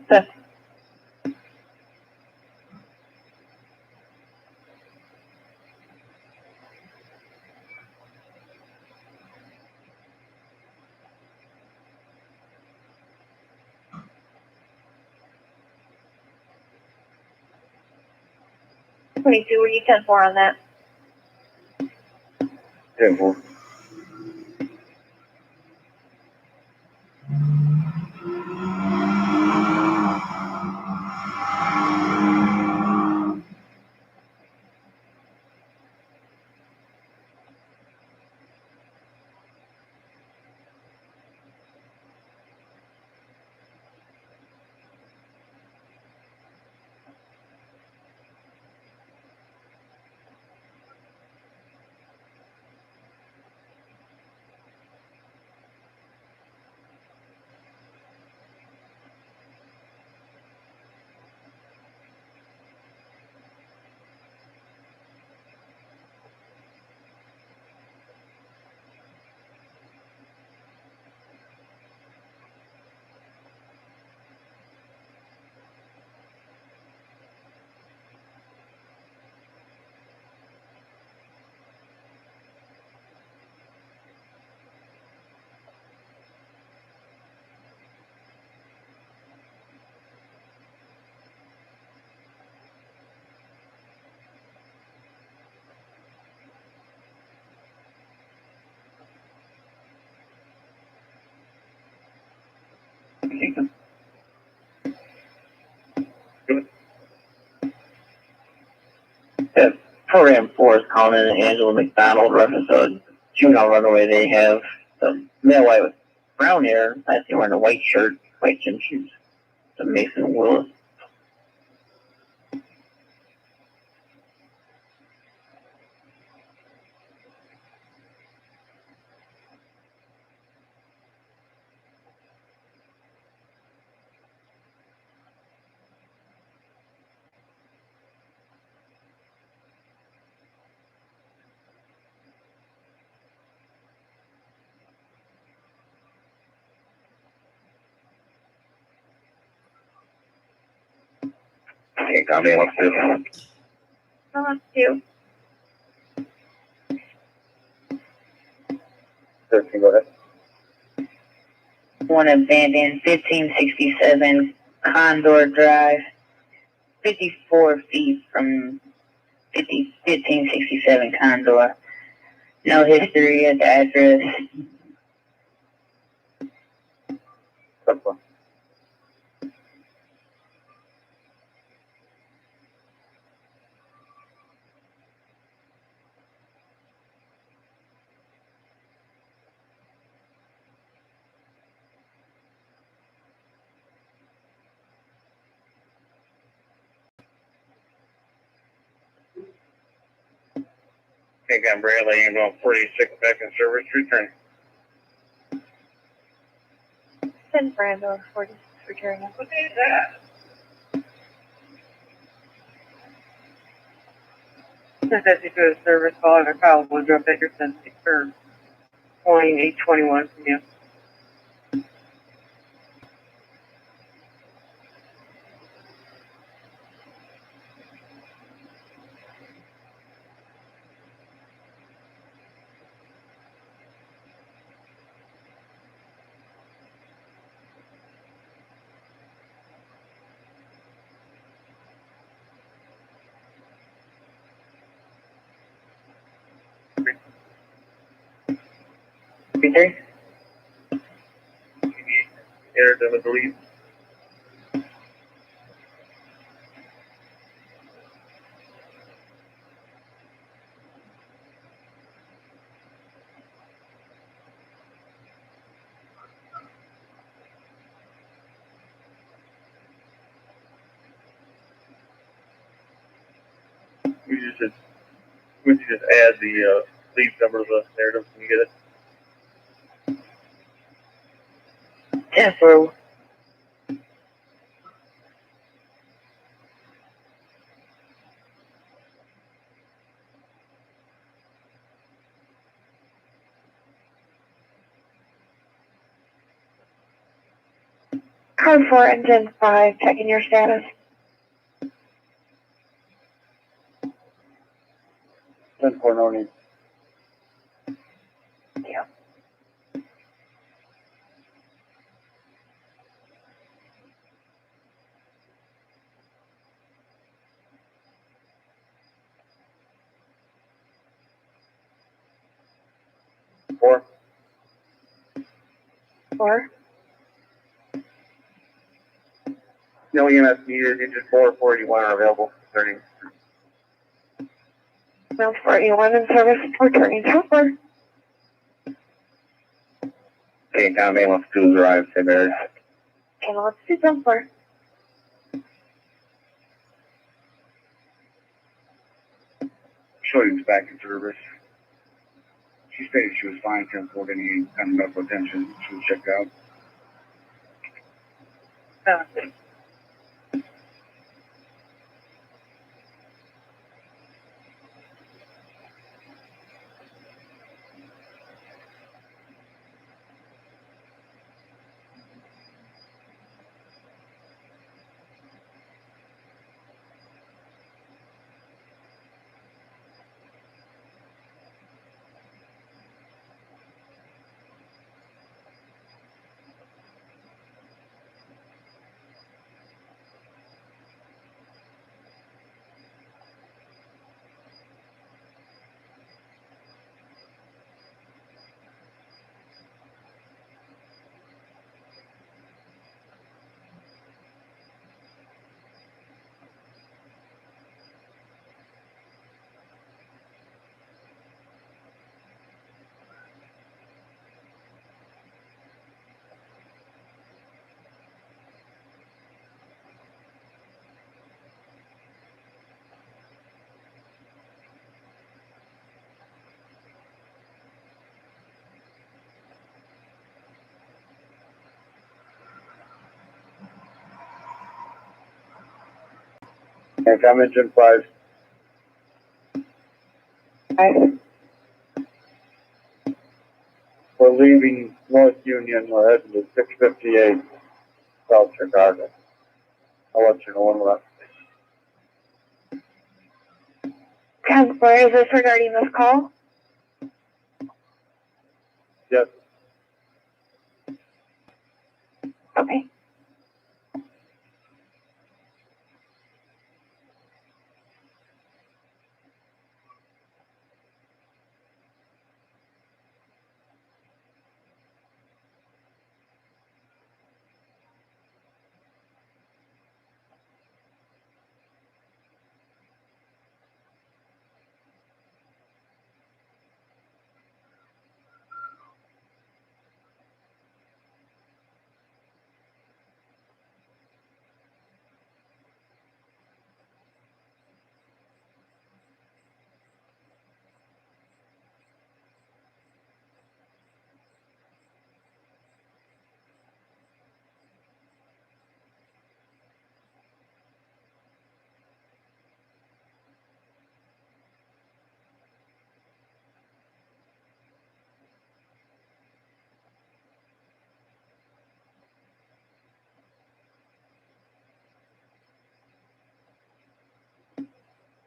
Fifth. Were you 10-4 on that? 10-4. Program 4 is calling in Angela McDonald reference a juvenile runaway. They have the male white with brown hair. I see wearing a white shirt, white gym shoes. The Mason Willis. Okay, copy. Let's do it. Let's do. 13, go ahead. One abandoned 1567 Condor Drive, 54 feet from 1567 Condor. No history at the address. Okay, got Bradley Ambulance 46 back in service. Return. 10 Brando 46 returning. What is that? Since you do a service call or call, we'll drop Dickerson for 2821 from you. Return. Air to delete. Would you just add the lead number of the narrative when you get it? 10 for Code 4, engine 5, checking your status. 10-4, no need. Yeah. Four. 4. No EMS needed. Engine 441 are available. Returning. Miles 481 in service, returning to 4. Okay, down ambulance 2 has arrived. St. Mary's. Ambulance 2, jump 4. Showing back in service. She stated she was fine, 10-4, didn't need kind of medical attention. She was checked out. And I'm engine 5. 5. We're leaving North Union. We're heading to 658 South Chicago. I'll let you know when we're up. 10-4, is this regarding this call? Yes. Okay.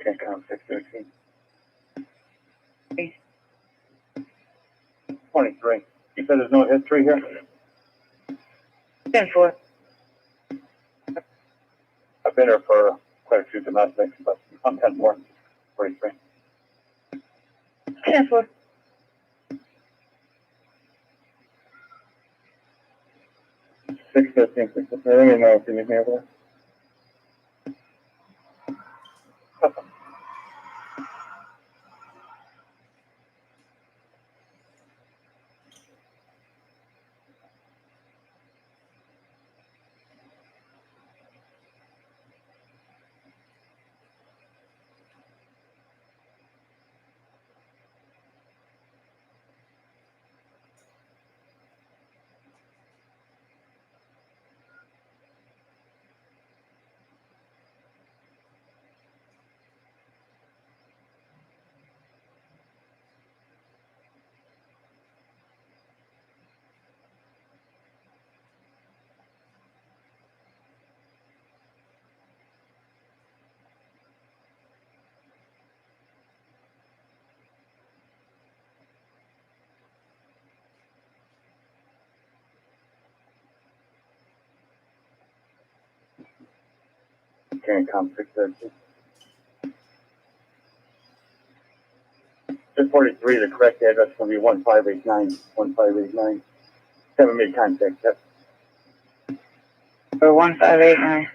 Can't count 613. 23. You said there's no history here? 10-4. I've been here for quite a few domestics, but I'm 10-4. 43. 10-4. 615. 615. Let me know if you need me over there. CANCOM 613. 643, the correct address is going to be 1589. 1589. Haven't made contact yet. For 1589.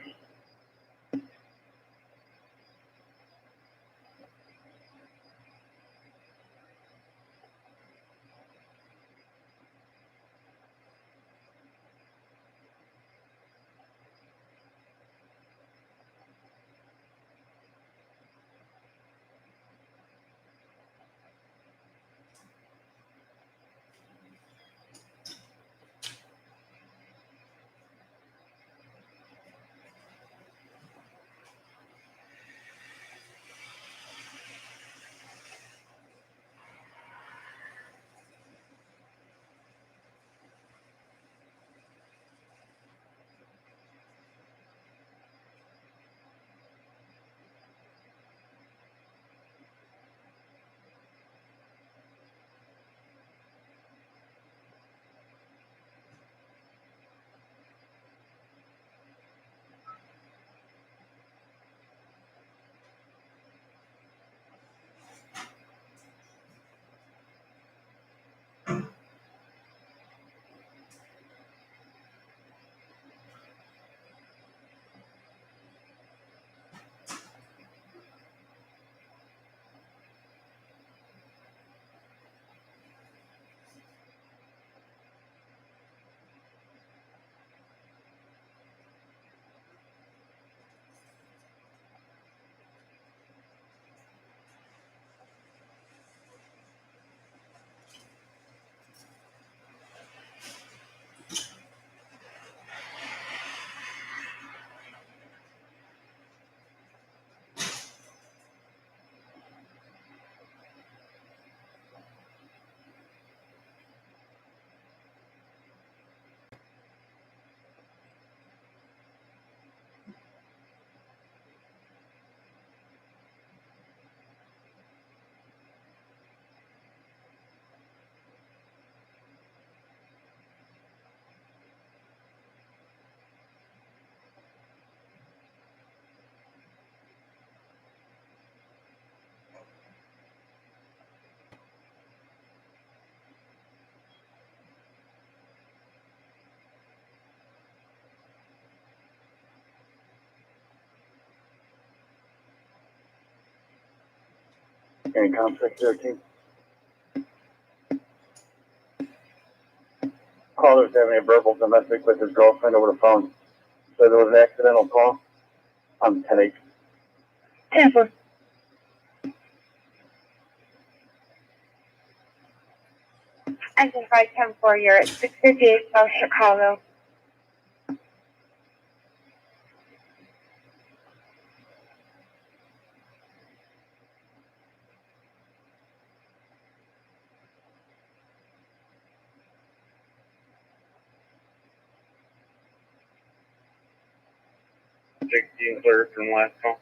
CANCOM 613. Caller's having a verbal domestic with his girlfriend over the phone. So there was an accidental call. I'm 10-8. 10-4. Engine 510-4, you're at 658 South Chicago. Clear from last call.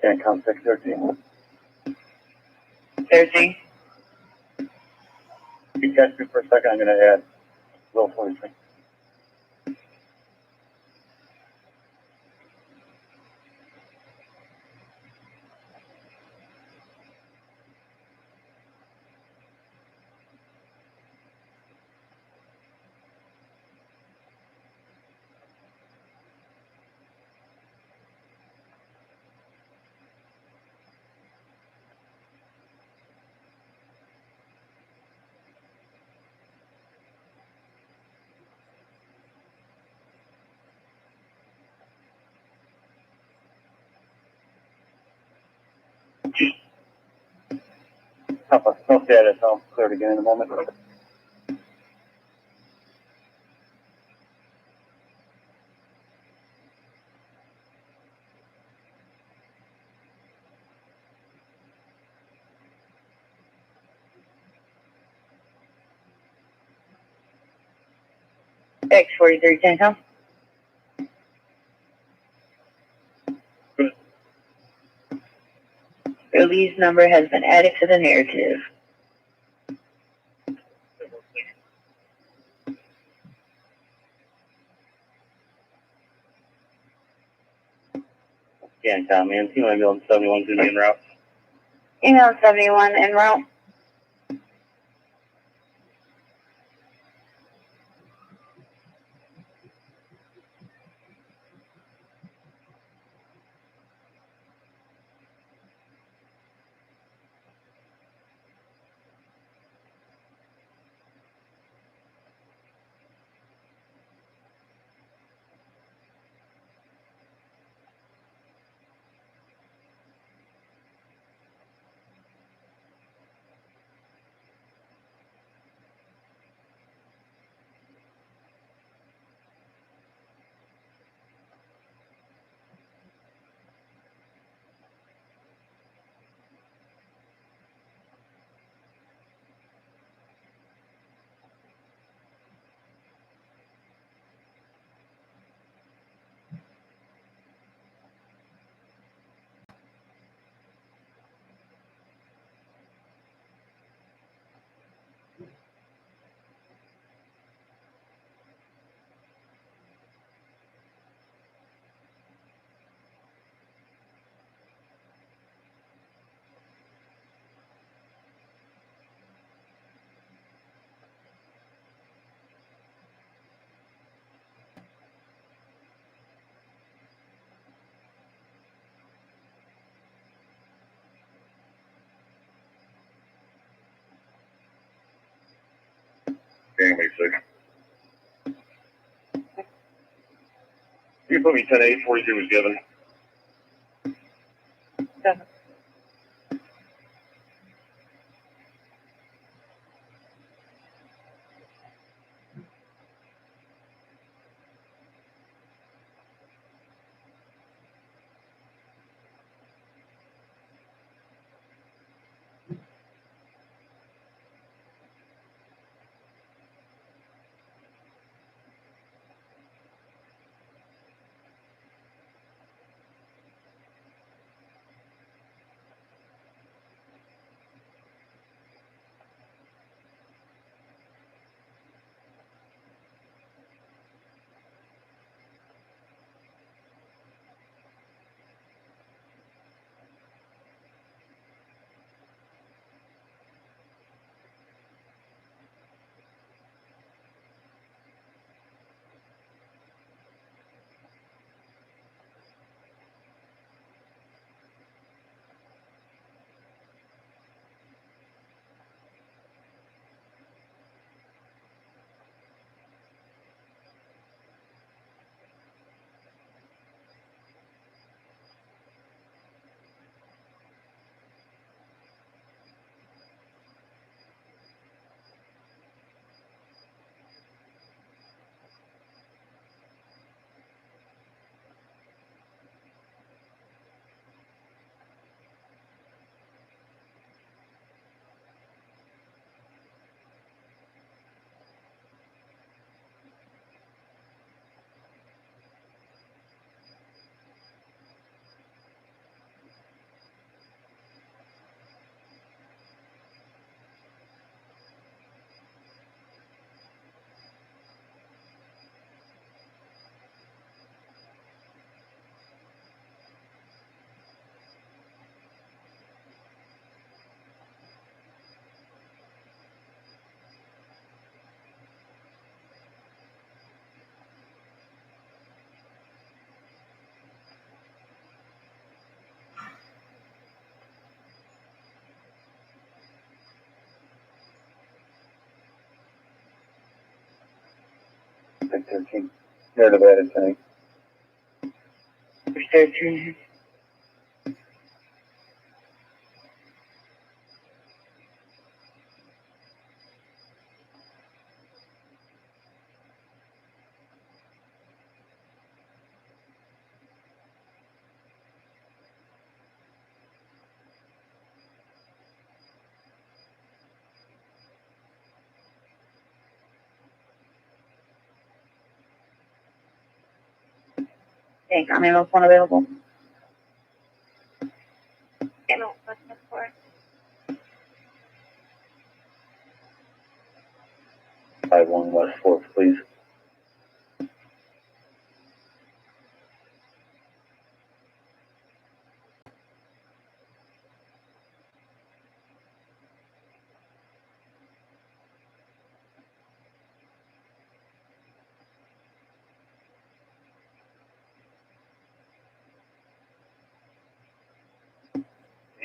CANCOM 613. 13. You catch me for a second, I'm going to add Will 43. No status, I'll clear it again in a moment. X43 CANCOM. Your lease number has been added to the narrative. Yeah, Tom, man. Team ambulance 71 to be en route. Email 71 en route. Family 6. You put me 10-8, 42 was given. Six 13. Near Nevada 10. 13. Okay, ambulance 1 available. Ambulance 4. 5-1 West 4th, please.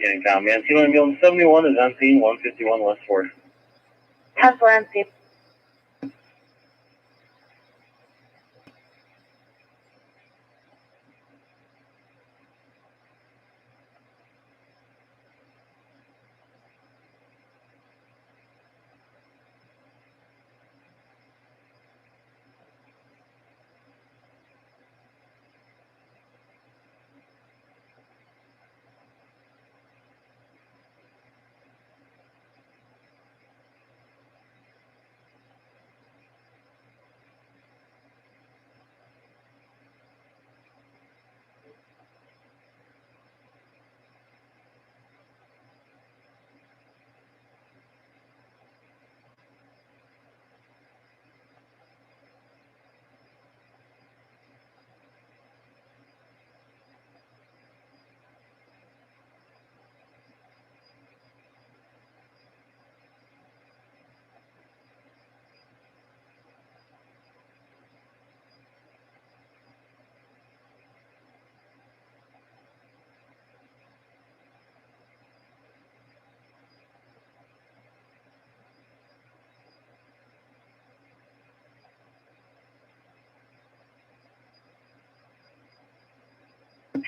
Income, man. Sea Ambulance 71 is on scene, 151 West 4th. 10-4 MC.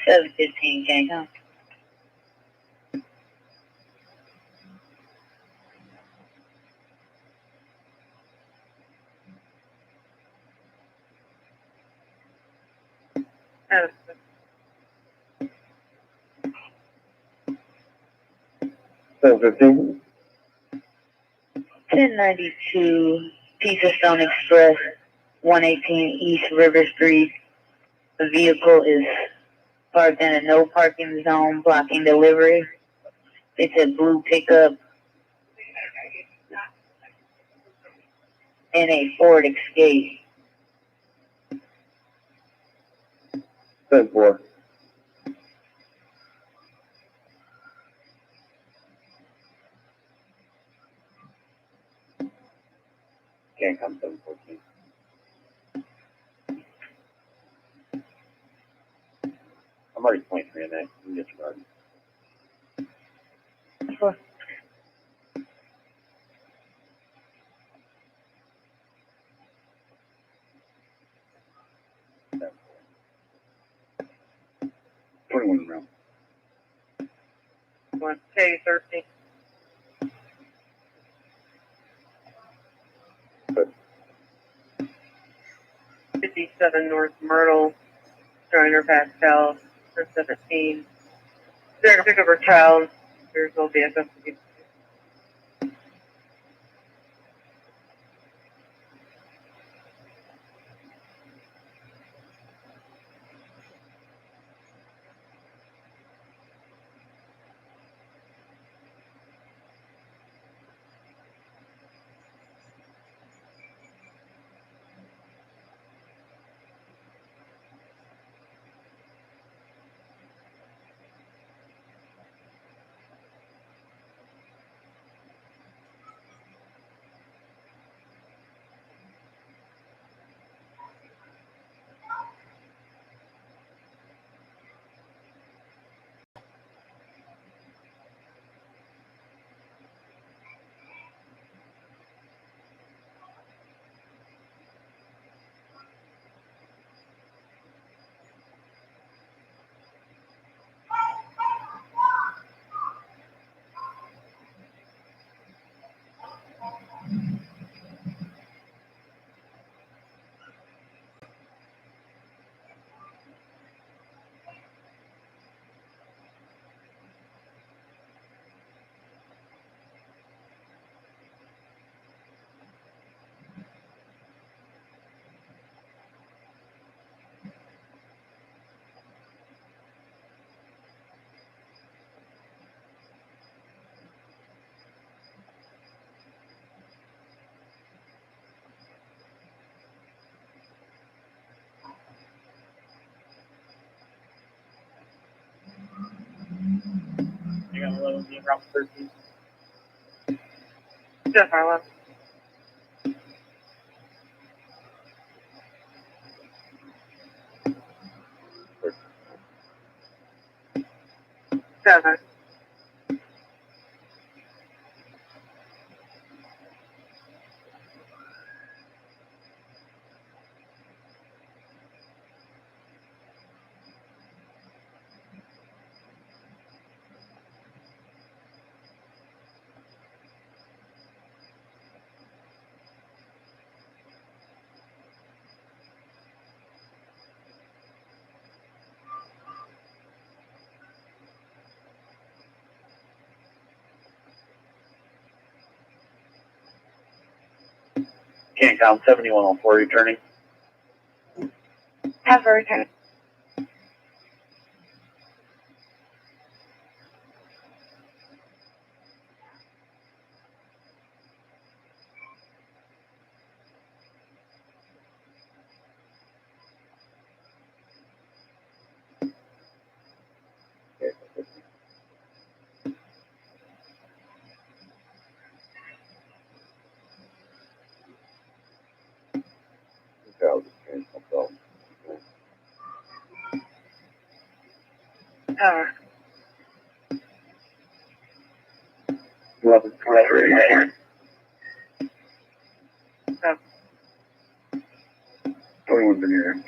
Seven 15, gang up. Seven 15. 1092 Pizza Stone Express, 118 East River Street. The vehicle is parked in a no parking zone blocking delivery. It's a blue pickup and a Ford Escape. 10-4. Can't come 714. I'm already 23 in that. You can disregard. Sure. Yeah. 21 round. 1K13. Good. 57 North Myrtle, Joiner Pastel, for 17. There to pick up her child. There's will be a custody. You got 11 being round 13. Jeff Harlow. Seven. CanCom 7104 returning. Have a return. I'll just change myself. Over. 11:23. Oh. 21's in here.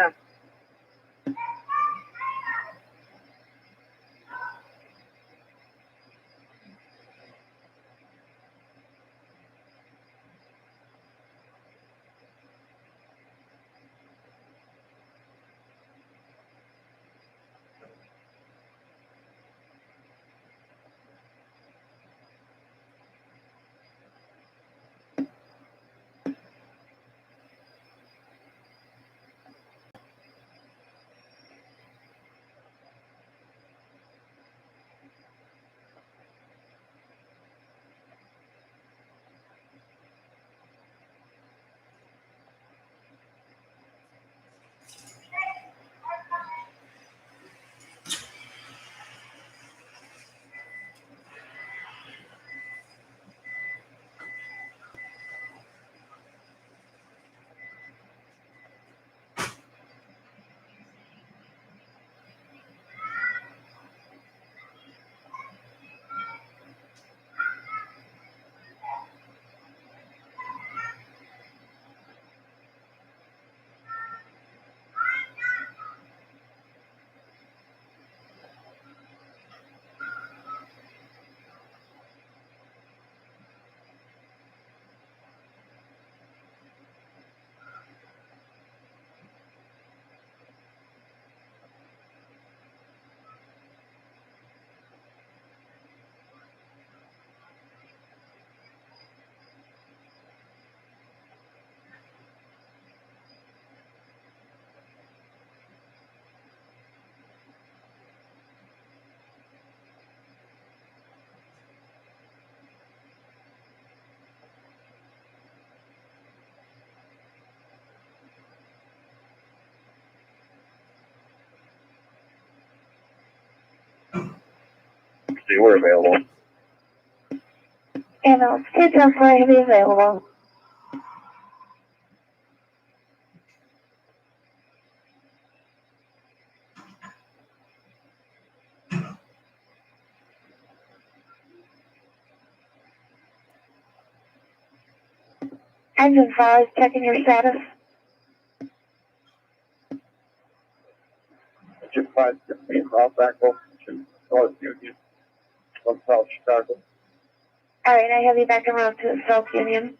Oh. They were available. And I'll sit down for to be available. Engine 5, checking your status. Engine 5, me across Backville, North Union, from South Chicago. Alright, I have you back around to South Union.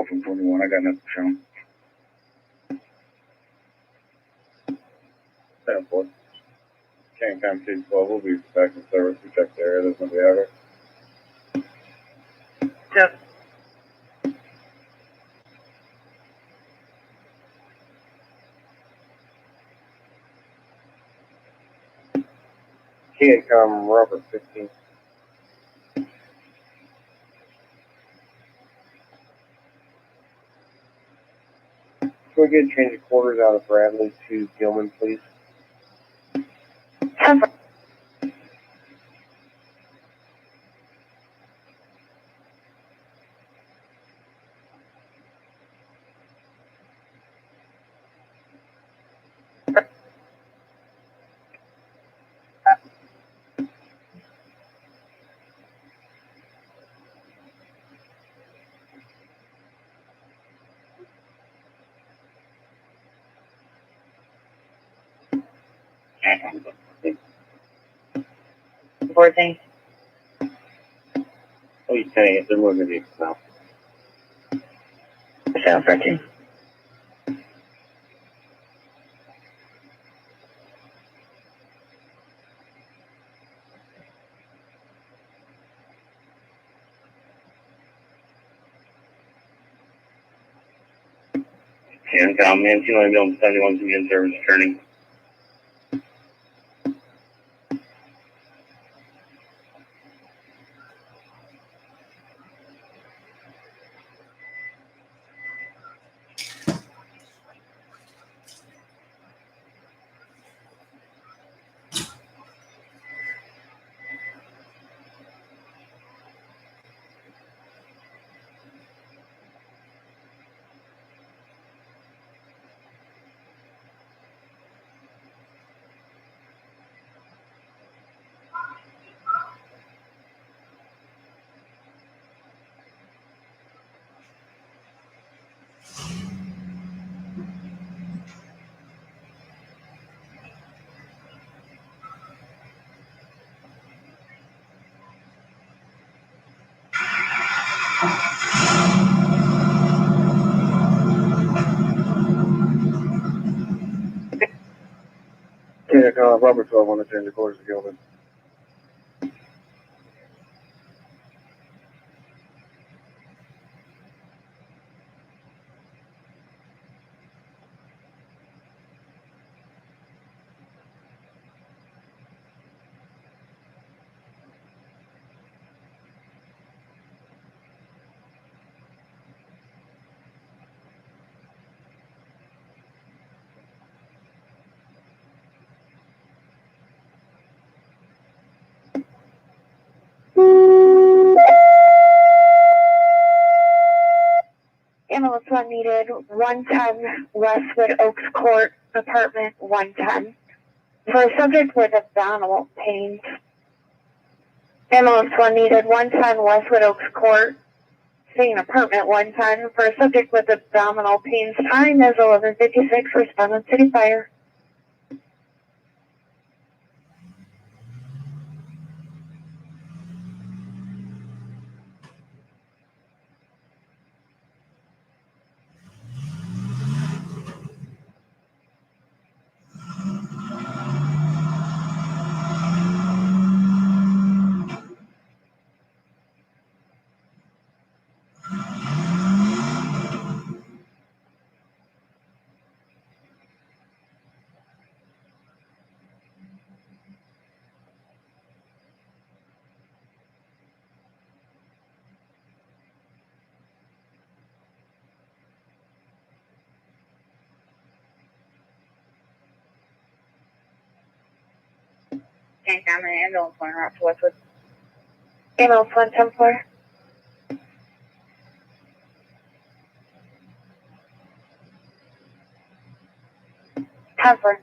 From 21, I got nothing shown. 10-4. CanCom 212, we'll be back in service. We checked the area, there's nobody out here. Yep. KCOM Robert 15. Can we get change of quarters out of Bradley to Gilman, please? Fourteen. Oh, you can't. They're moving these now. Michelle 13. KCOM, man, 291 command service returning. KCOM Robert 12 on the change of quarters to Gilman. Ambulance 1 needed 110 Westwood Oaks Court, apartment 110. For a subject with abdominal pains. Ambulance 1 needed 110 Westwood Oaks Court, same apartment 110. For a subject with abdominal pains, time is 11:56. Respond on city fire. Can't down the ambulance 1 route to Westwood. Ambulance 1, 10 floor. Comfort.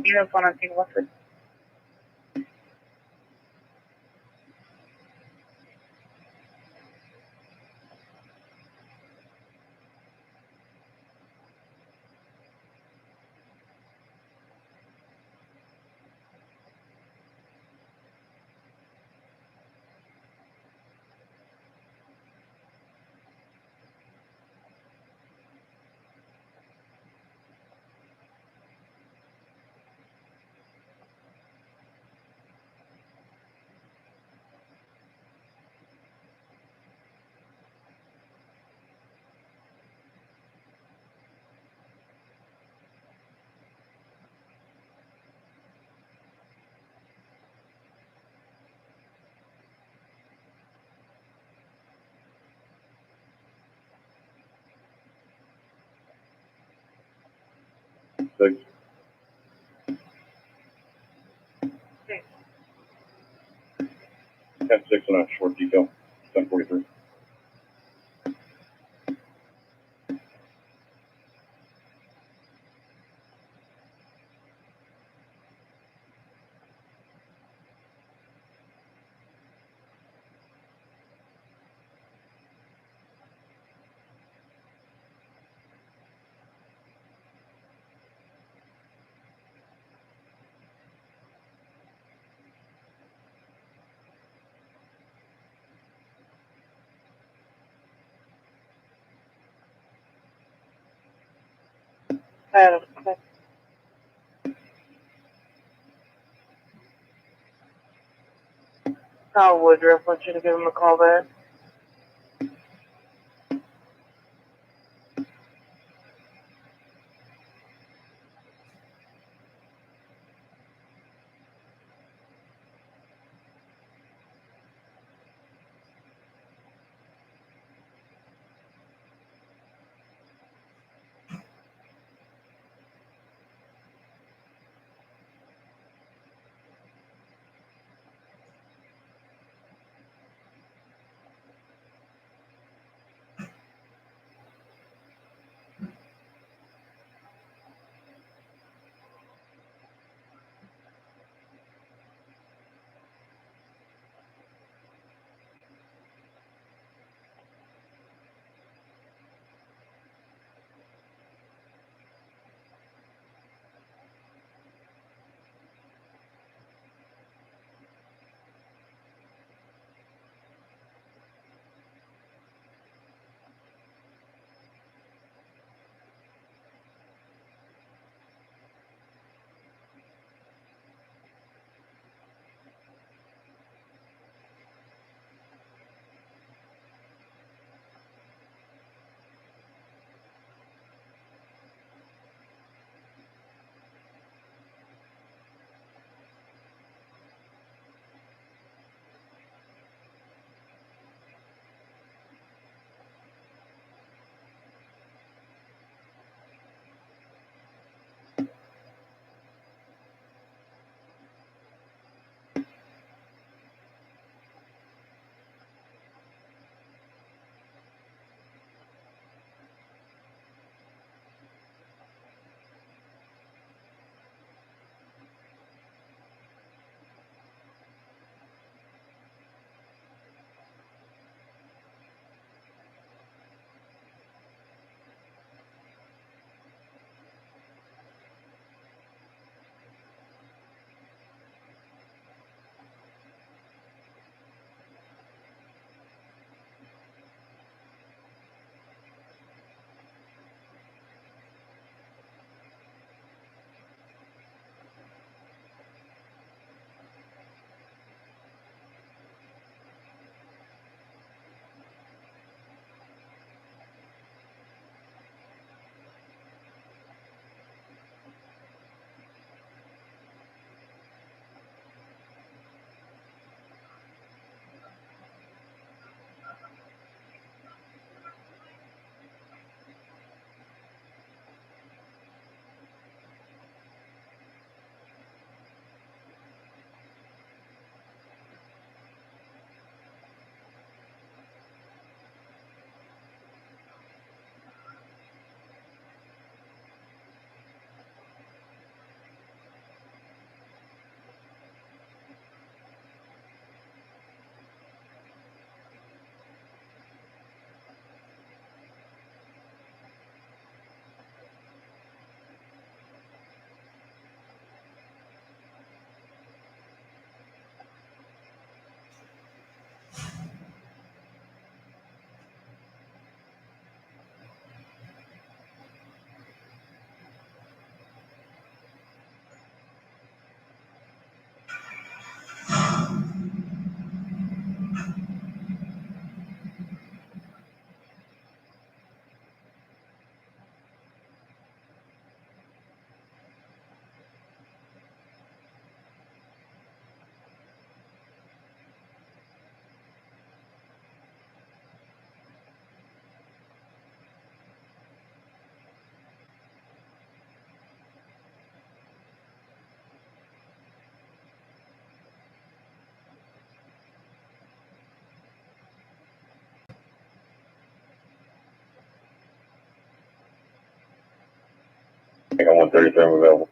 You just want to see what's it. Six. F6 on a short detail, 1043. Kyle Woodruff wants you to give him a call back. think on 133 I'm available.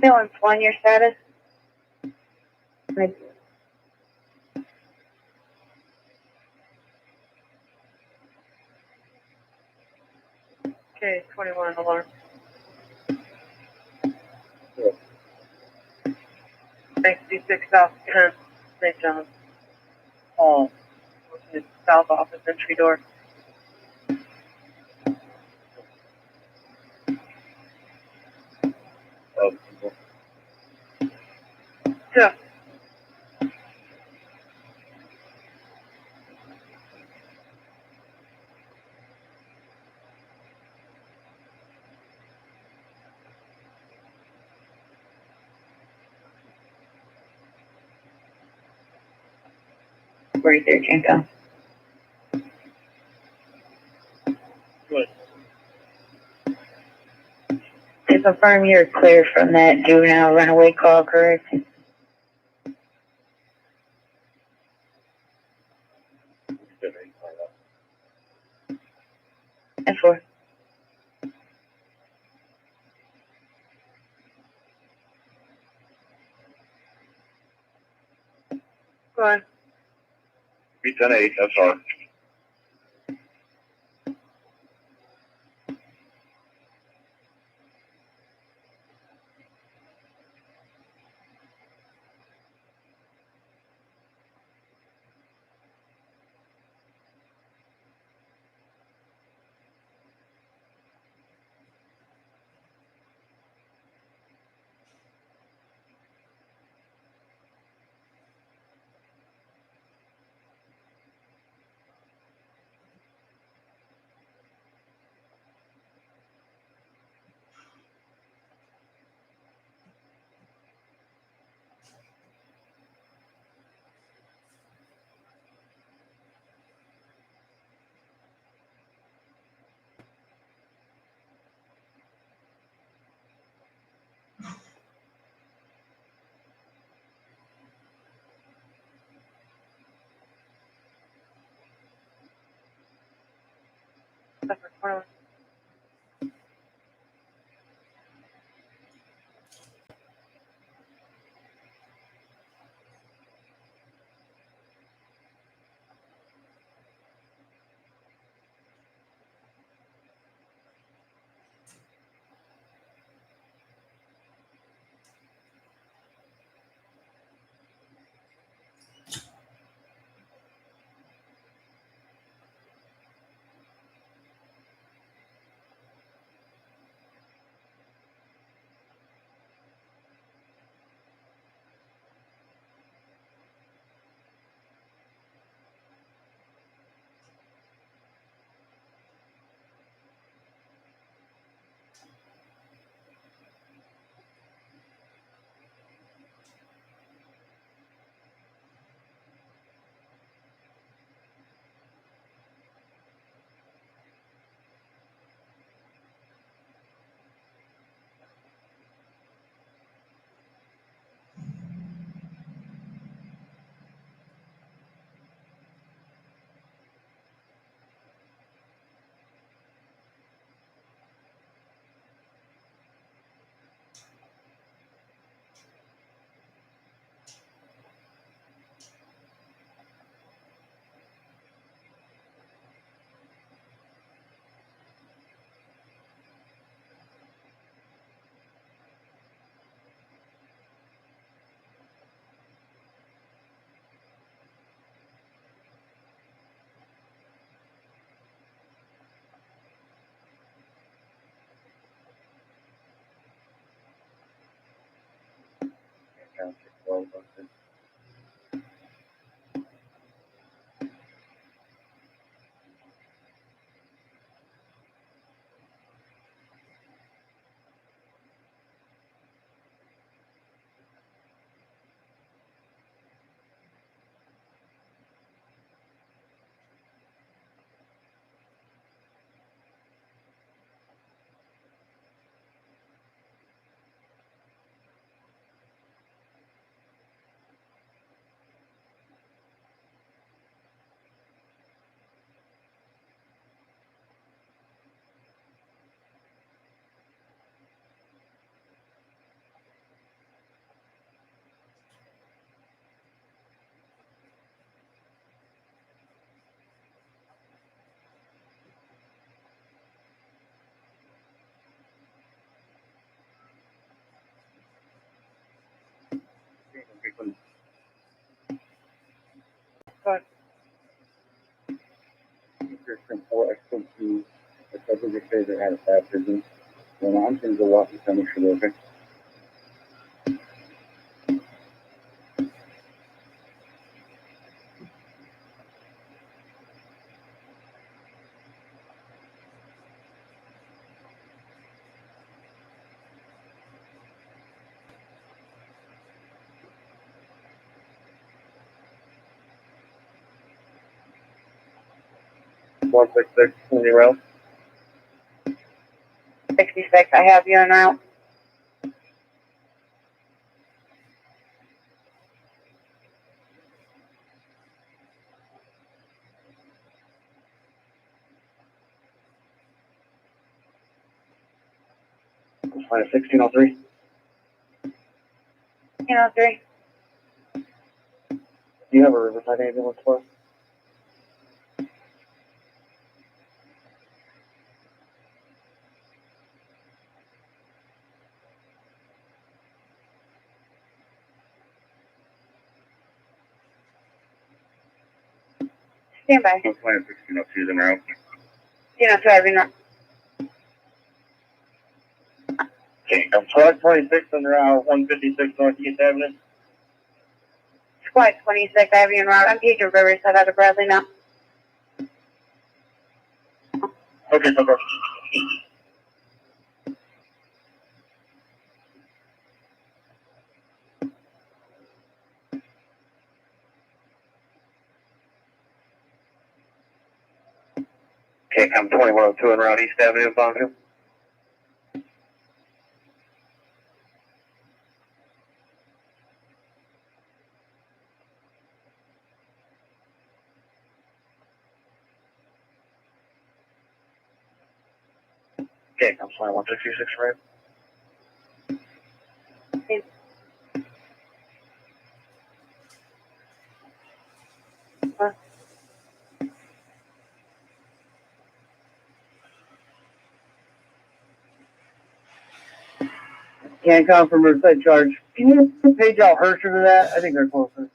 Dylan, one, your status? Okay, 21 alarm. 66 South 10, St. John's Hall, south office entry door. Yeah. 243 Cinco. Good. To confirm you're clear from that juvenile runaway call, correct? And four. Go on. B10-8, SR. The couple just says they had a baptism. Well, I'm going to go walk and tell me for okay? 166 in the route. 66, I have you en route. Let's find a 1603. 1603. Do you have a Riverside ambulance for us? Stand by. Let's find a 1602 is en route. 1602, I have you en route. Okay, I'm Squad 26 on route 156 Northeast Avenue. Squad 26, I have you en route. I'm Pedro Riverside out of Bradley now. Okay, so go. Okay, I'm 2102 on route East Avenue in Bonneville. Okay, I'm flying 166 right. Can't come from Riverside Charge. Can you page out Hersher to that? I think they're closer.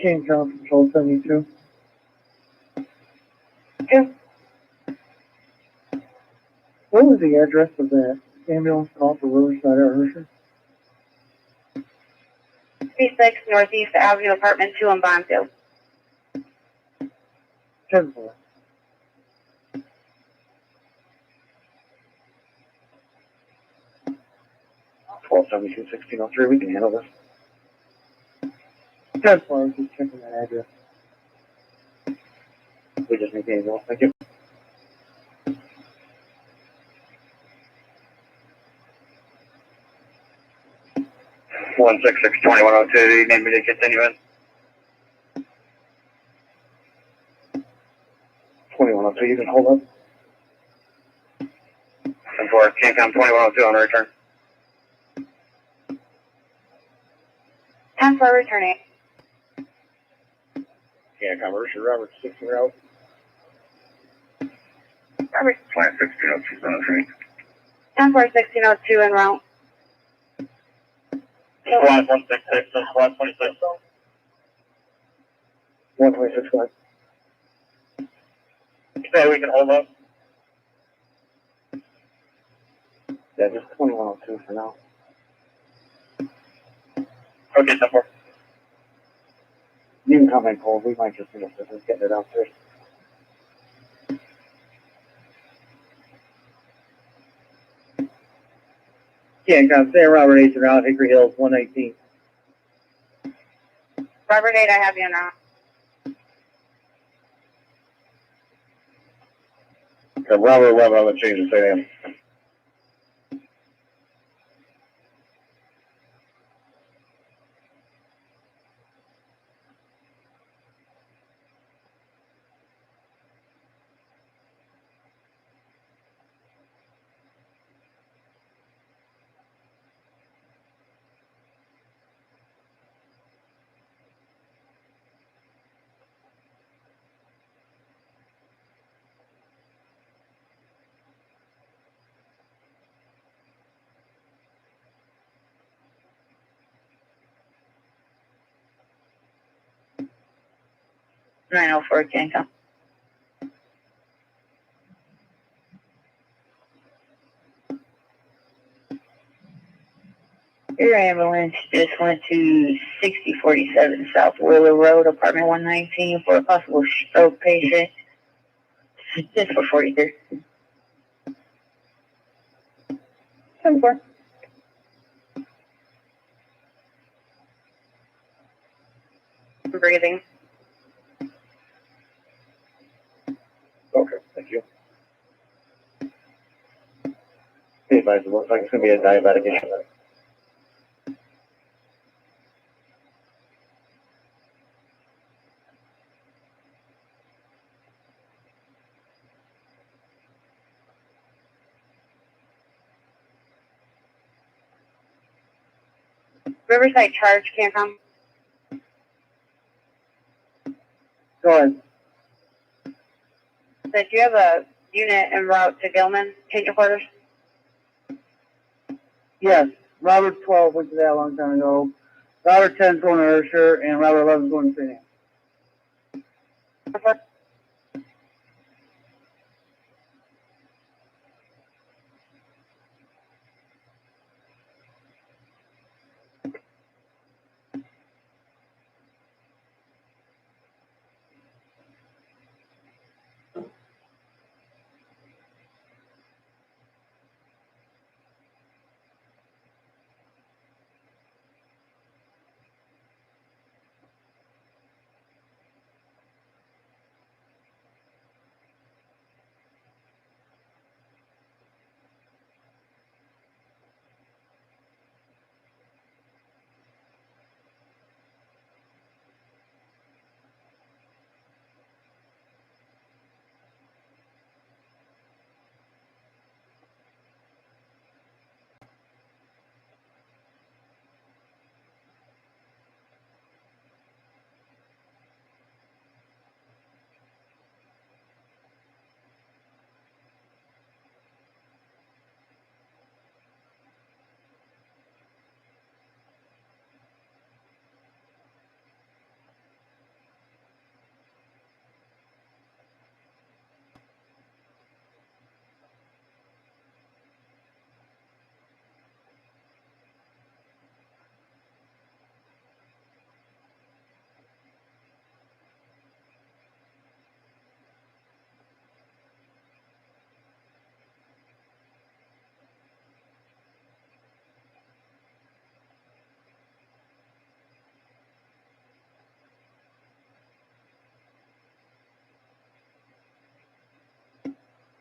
King County Control 72. Yeah. What was the address of that ambulance call for Riverside or Hersher? 36 Northeast Avenue, Apartment 2 in Bonneville. 10-4. Twelve 1603, we can handle this. 10-4, I was just checking that address. We just need the ambulance, thank you. One 2102, you need me to continue in? 2102, you can hold up. And for Cancom 2102 on return. 10 for returning. Cancom, Robert 6 en route. Robert. Plant 1602 is on the train. 10 for 1602 en route. Squad 166 and Squad 26. 126 squad. Okay, we can hold up. Yeah, just 2102 for now. Okay, 10-4. You can come in cold. We might just need assistance getting it downstairs. Can't come. Stay Robert 8 around Hickory Hills 119. Robert 8, I have you en route. Okay, Robert 11 on the change of St. Anne. 904 Cancom. Your ambulance just went to 6047 South Willow Road, apartment 119, for a possible stroke patient. Just for 43. 74. Breathing. Okay, thank you. Be advised, it looks like it's going to be a diabetic issue. Riverside Charge, Cancom. Go ahead. Did you have a unit en route to Gilman, change of quarters? Yes, Robert 12 went to that a long time ago. Robert 10 is going to Ursher, and Robert 11 is going to St. Anne.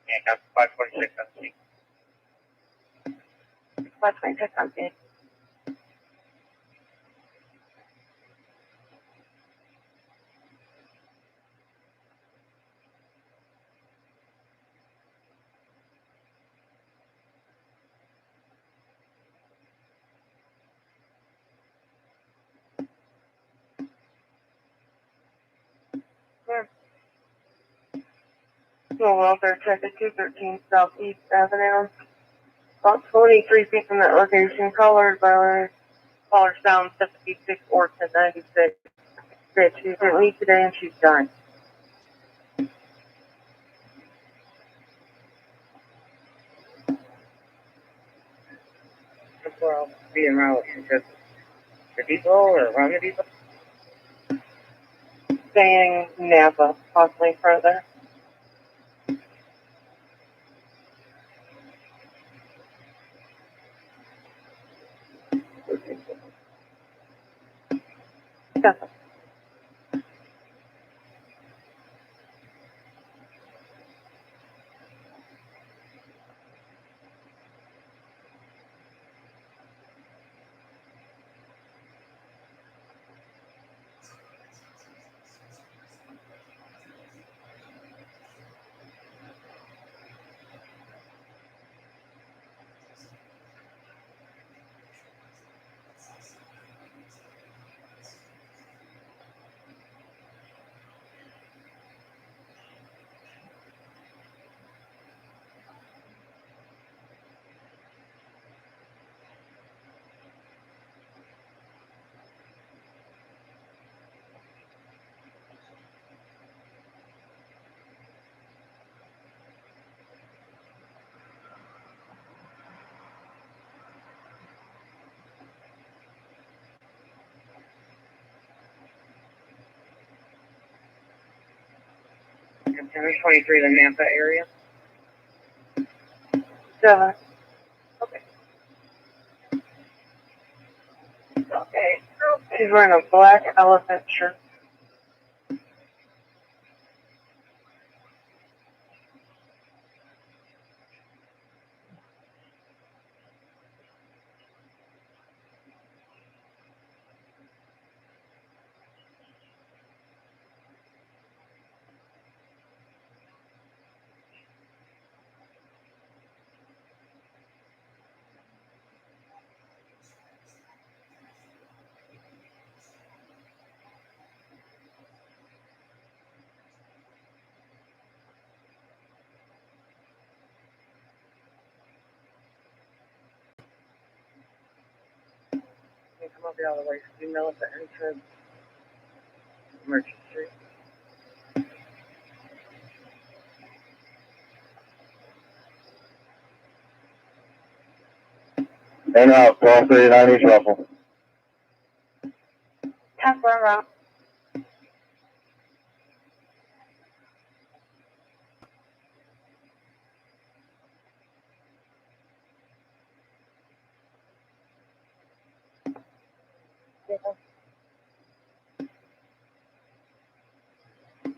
Yeah, 546 on C. 526 on C. Well, welfare check at 213 Southeast Avenue. About 23 feet from that location. Caller sound 76 or 1096. Great, she's at leave today and she's done. Well, being around the depot or around the depot? Saying Napa, possibly further. Yes. There's 23 in the Nampa area. 7. Okay. She's wearing a black elephant shirt. You come up the other way, so you know at the entrance. Merchant Street. And out, 1239 East Russell. 10 for around.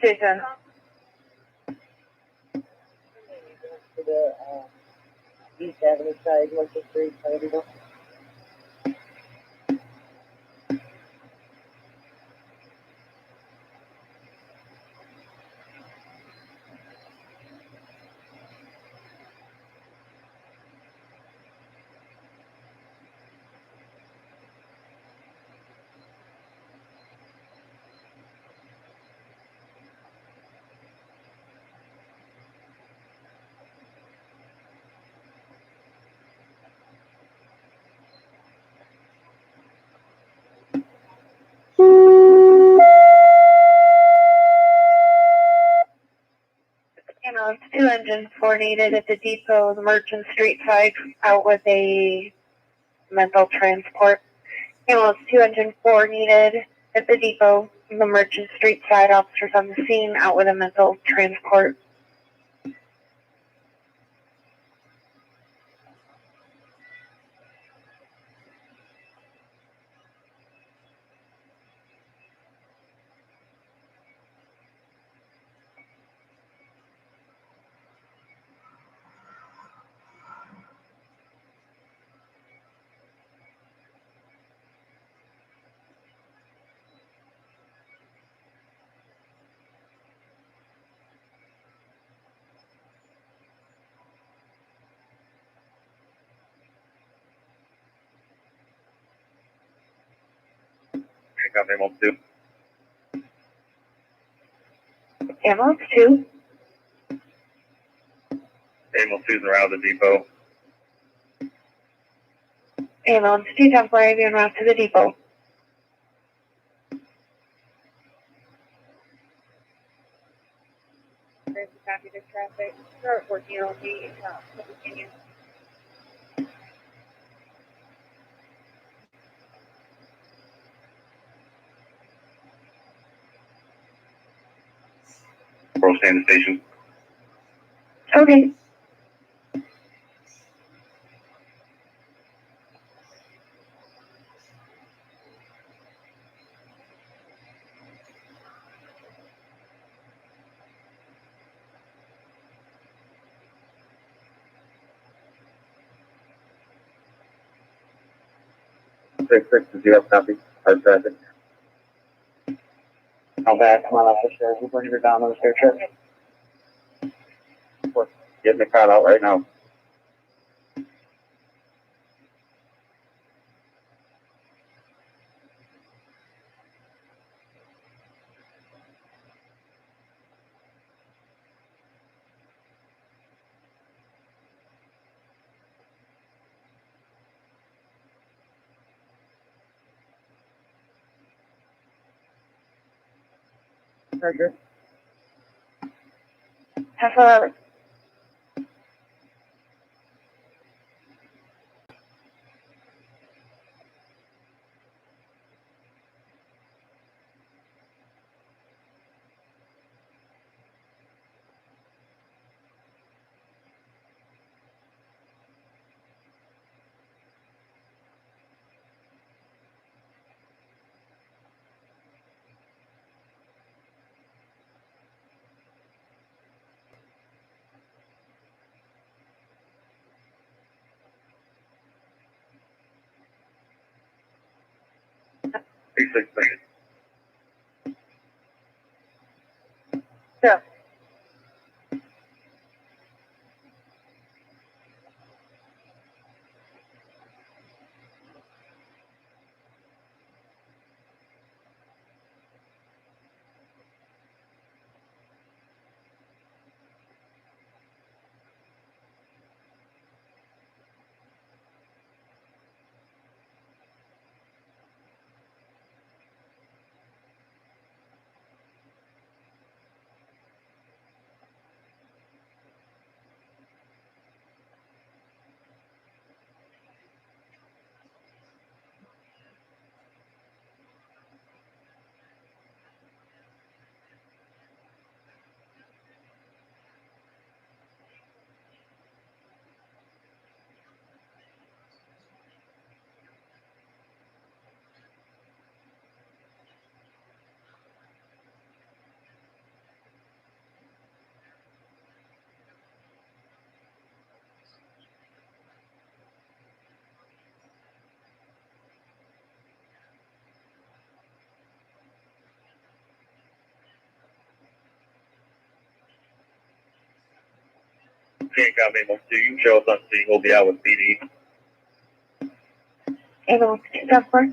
Jason. To the East Avenue side, Merchant Street, Toledo. Ambulance 2 engine 4 needed at the depot, the Merchant Street side, out with a mental transport. Ambulance 2 engine 4 needed at the depot, the Merchant Street side, officers on the scene, out with a mental transport. Pick up ambulance 2. Ambulance 2. Ambulance 2's around the depot. Ambulance 2 temporary being routed to the depot. Copy the traffic. Start working on the continue. We'll stay in the station. Okay. Six is you have copy. Hard traffic. Come back, come on up the stairs. We're bringing her down on the stair trip. Getting the crowd out right now. Roger. Have a 6. Yeah. Can't copy most two. You can show us on scene. We'll be out with PD. Able to pick up for?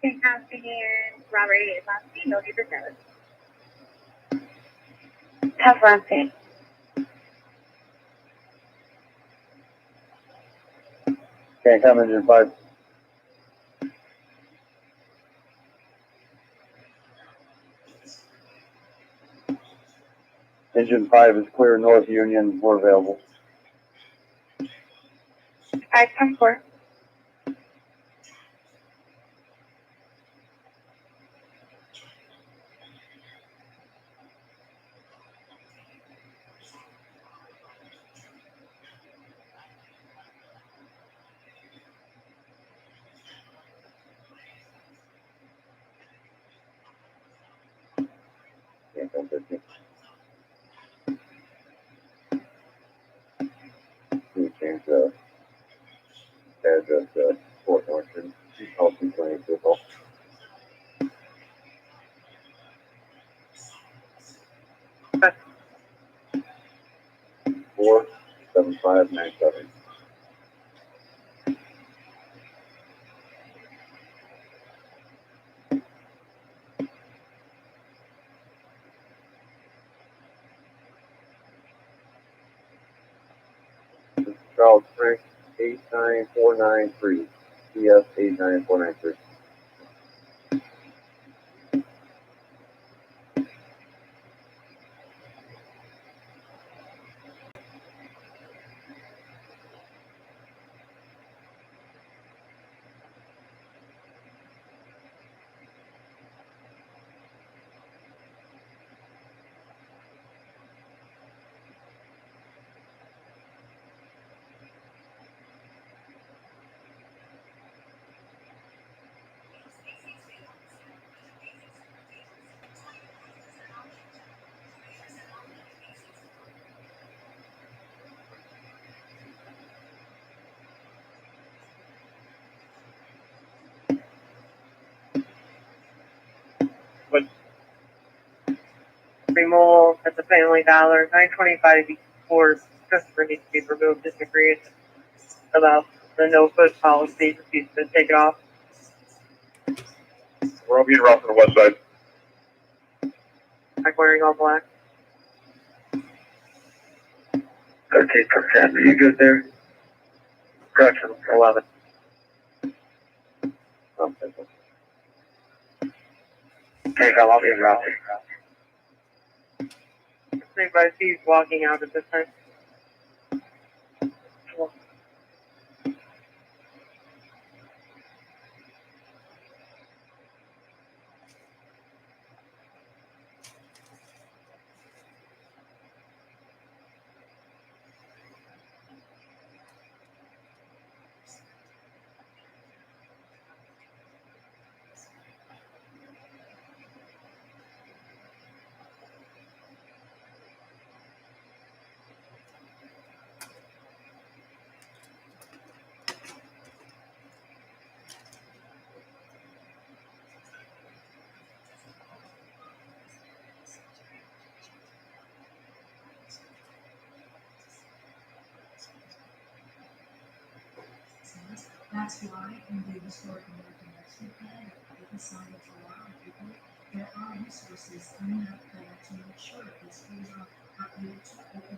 Okay, copy and Robert is on scene. They'll do the service. Tough on scene. Can't come engine 5. Engine 5 is clear North Union. We're available. 5.4. Can't come 50. We change the address to Fort Norton. Call 220 people. 47597. Charles Frank 89493. CS 89493. Removal at the Family Dollar. 925 before customer needs to be removed. Disagrees about the no foot policy. Refused to take it off. We're all being rough on the west side. Like wearing all black. 13%. Are you good there? Correction. 11. Okay, I'll be rough. Anybody sees walking out at this time? That's why in the historic American Rescue Plan, that the signage allow people, there are resources in that plan to make sure that schools are able to open.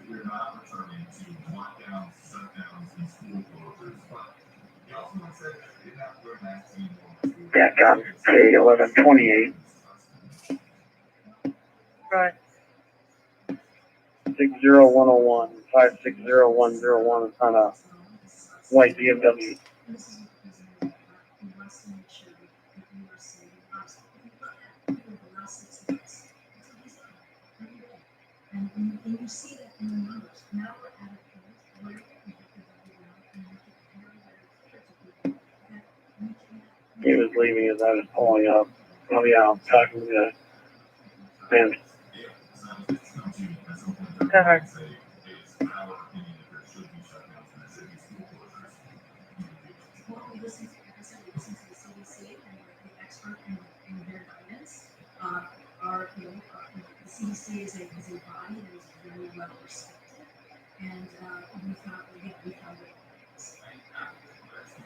We're not returning to lockdowns, shutdowns, and school closures, but he also said that they did not wear masks anymore. Yeah, John, K1128. Right. 60101, 560101 is on a white BMW. And you see that in the numbers. Now we're at a point where we have to double down and make it very, very clear to people that we cannot. He was leaving as I was pulling up. Oh yeah, I'm talking to Ben. Covered. Well, we listen to, like I said, we listen to the CDC and the expert in their guidance. The CDC is a body that is very well respected, and we found it.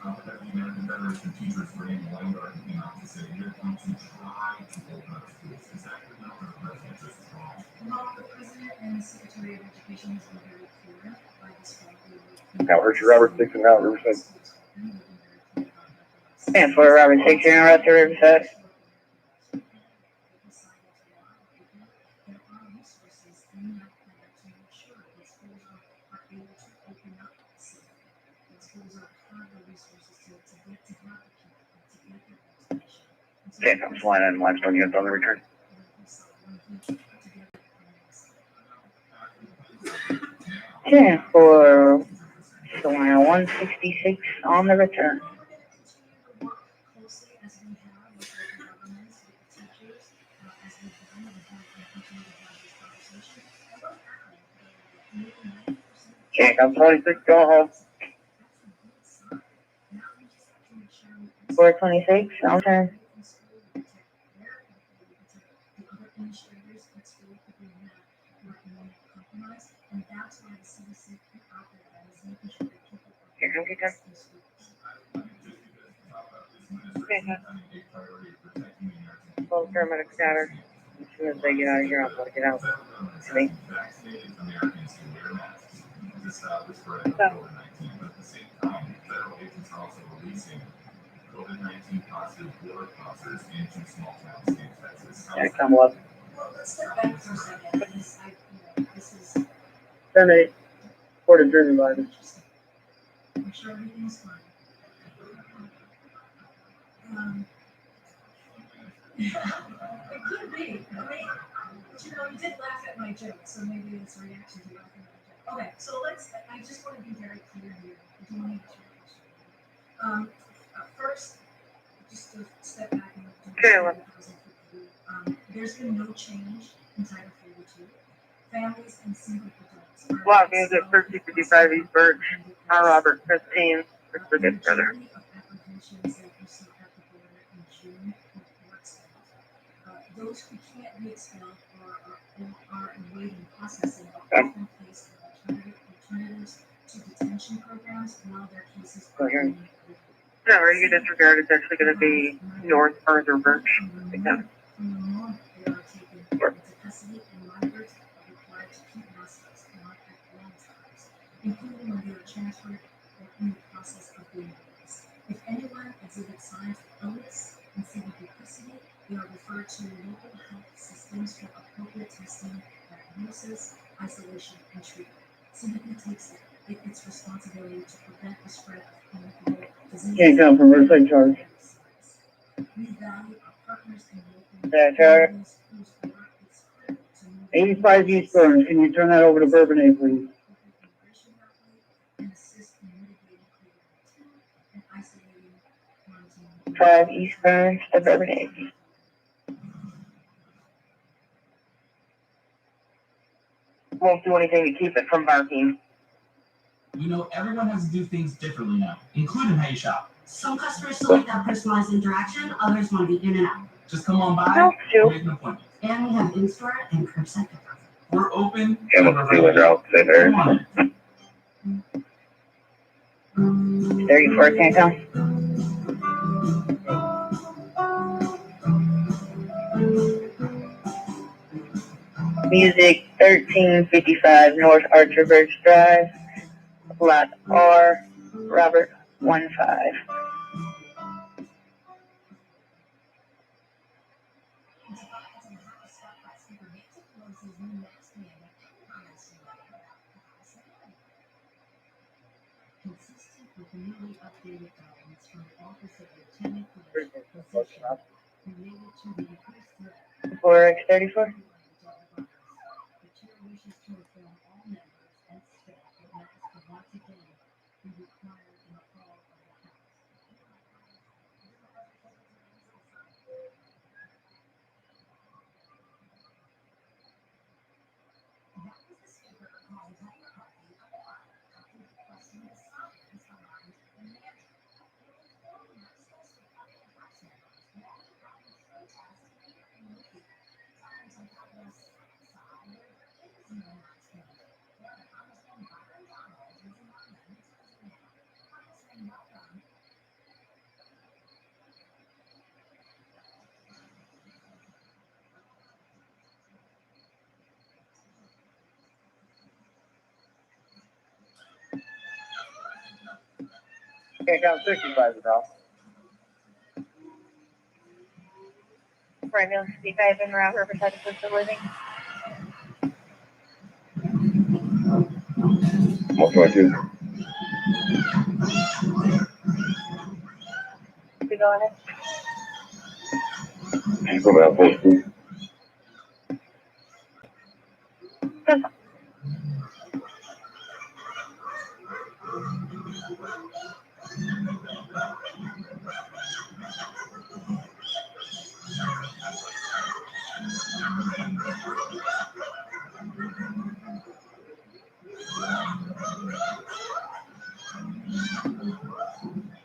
The American Federation of Teachers for Andy Weingarten came out to say they're going to try to open up schools. Is that good enough, or the president just wrong? Well, the president and the Secretary of Education has been very clear by this fall. Now, Richard Roberts, 6 and out, Riverside. Chancellor Robert 6, you're in Arthur Riverside. Okay, I'm flying in limestone units on the return. Yeah, for Solana 166 on the return. Okay, I'm 26, go home. 426 on turn. Here, come get them. Okay, full paramedic scatter. As soon as they get out of here, I'll get out. To me. COVID-19 positive water crossers into small towns in Texas. Yeah, come up. Let's step back for a second. This is. 10-8. Portage driven by them. I'm sure everything's fine. It could be. I mean, but you did laugh at my joke, so maybe it's a reaction to laughing at my joke. Okay, so I just want to be very clear here. I do want to answer your question. First, just to step back and look at there's been no change in Title 42. Families and single adults. Block music 1355 East Birch. Robert 15. For good brother. Those who can't be expelled or are awaiting processing are often placed in alternatives to detention programs while their cases are being reviewed. No, you disregard. It's actually going to be North Arthur Birch. From the moment they are taken into custody and monitors are required to keep masks on at all times, including when they are transferred or in the process of being released. If anyone exhibits signs of illness in CBP custody, they are referred to local health systems for appropriate testing, diagnosis, isolation, and treatment. CBP takes its responsibility to prevent the spread of communicable disease. Can't come from Riverside Charge. We value our partners and Yeah, Charge. 85 East Burns. Can you turn that over to Bourbonnais, please? and assist in mitigating COVID-19 and isolating quarantine. 5 Eastern, Suburban 8. Won't do anything to keep it from barking. We know everyone has to do things differently now, including how you shop. Some customers still like that personalized interaction, others want to be in and out. Just come on by or make an appointment. And we have in-store and curbside pickup. We're open. Yeah, we'll see what they're out today, there. Come on in. 34, can't come. Music 1355 North Archerburg Drive, Lot R, Robert 15. Consistent with the newly updated guidance from the Office of Lieutenant Commissioner position related to the increased threat. 4X34. The chair wishes to inform all members and staff that masks will once again be required in the hall of the House. That was the speaker calling Patty McCarthy a liar after requesting the silence behind the mansion. Can't count 65 now. Ambulance 55 in route, Riverside Assisted Living. What do I do? We go ahead. She's going to have full speed.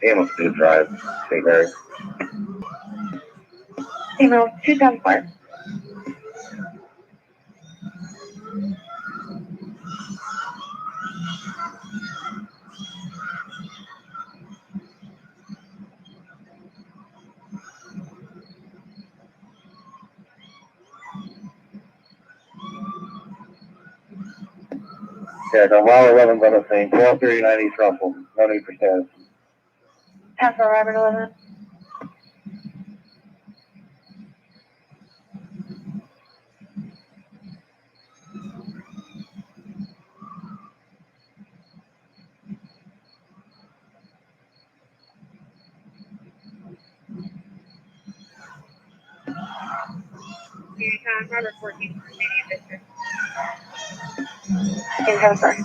Damn, let's do a drive. St. Mary. Email 274. Yeah, so mile 11's on the same. 1239 East Russell. No need for status. Council Robert 11. Robert 14, District. In Jennifer.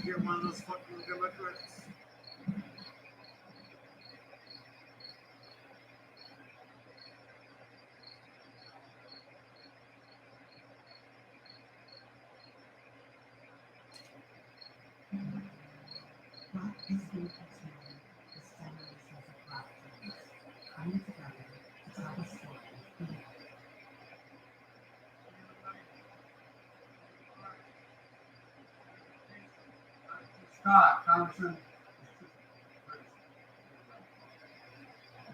You're one of those fucking Democrats. Scott, Congressman,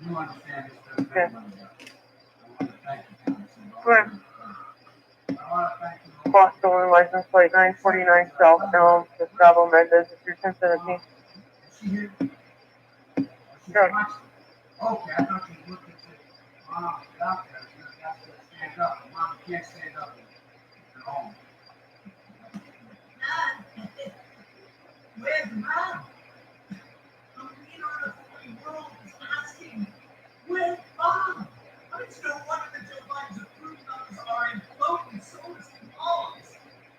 you understand this doesn't make money. I want to thank you, Congressman. Where? I want to thank you. Boston license plate 949 South Elm, Gustavo Mendez, if you're sensitive to me. Is she here? Sure. Okay, I thought you looked at it. Mom, out there, you have to stand up. Mom, you can't stand up at home. Where's Mom? The leader of the free world is asking, where's Mom? It's no wonder that Joe Biden's approved numbers are imploding so as polls.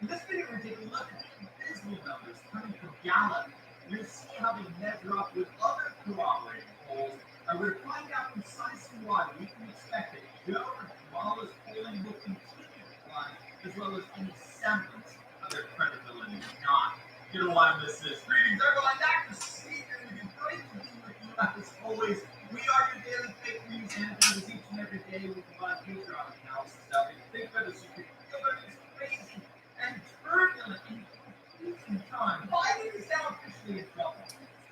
In this video, we're taking a look at the abysmal numbers coming from Gallup. You'll see how they measure up with other corroborating polls, and we're to find out precisely why we can expect that Joe and Kamala's polling will continue to climb, as well as any semblance of their credibility or not. You don't want to miss this. Greetings, everyone. Dr. Steve here with you. Great to As always, we are your daily fake news anchors. Each and every day we provide patriotic analysis that we think better, so you feel better, is crazy and turbulent and confusing time. Biden is now officially in trouble.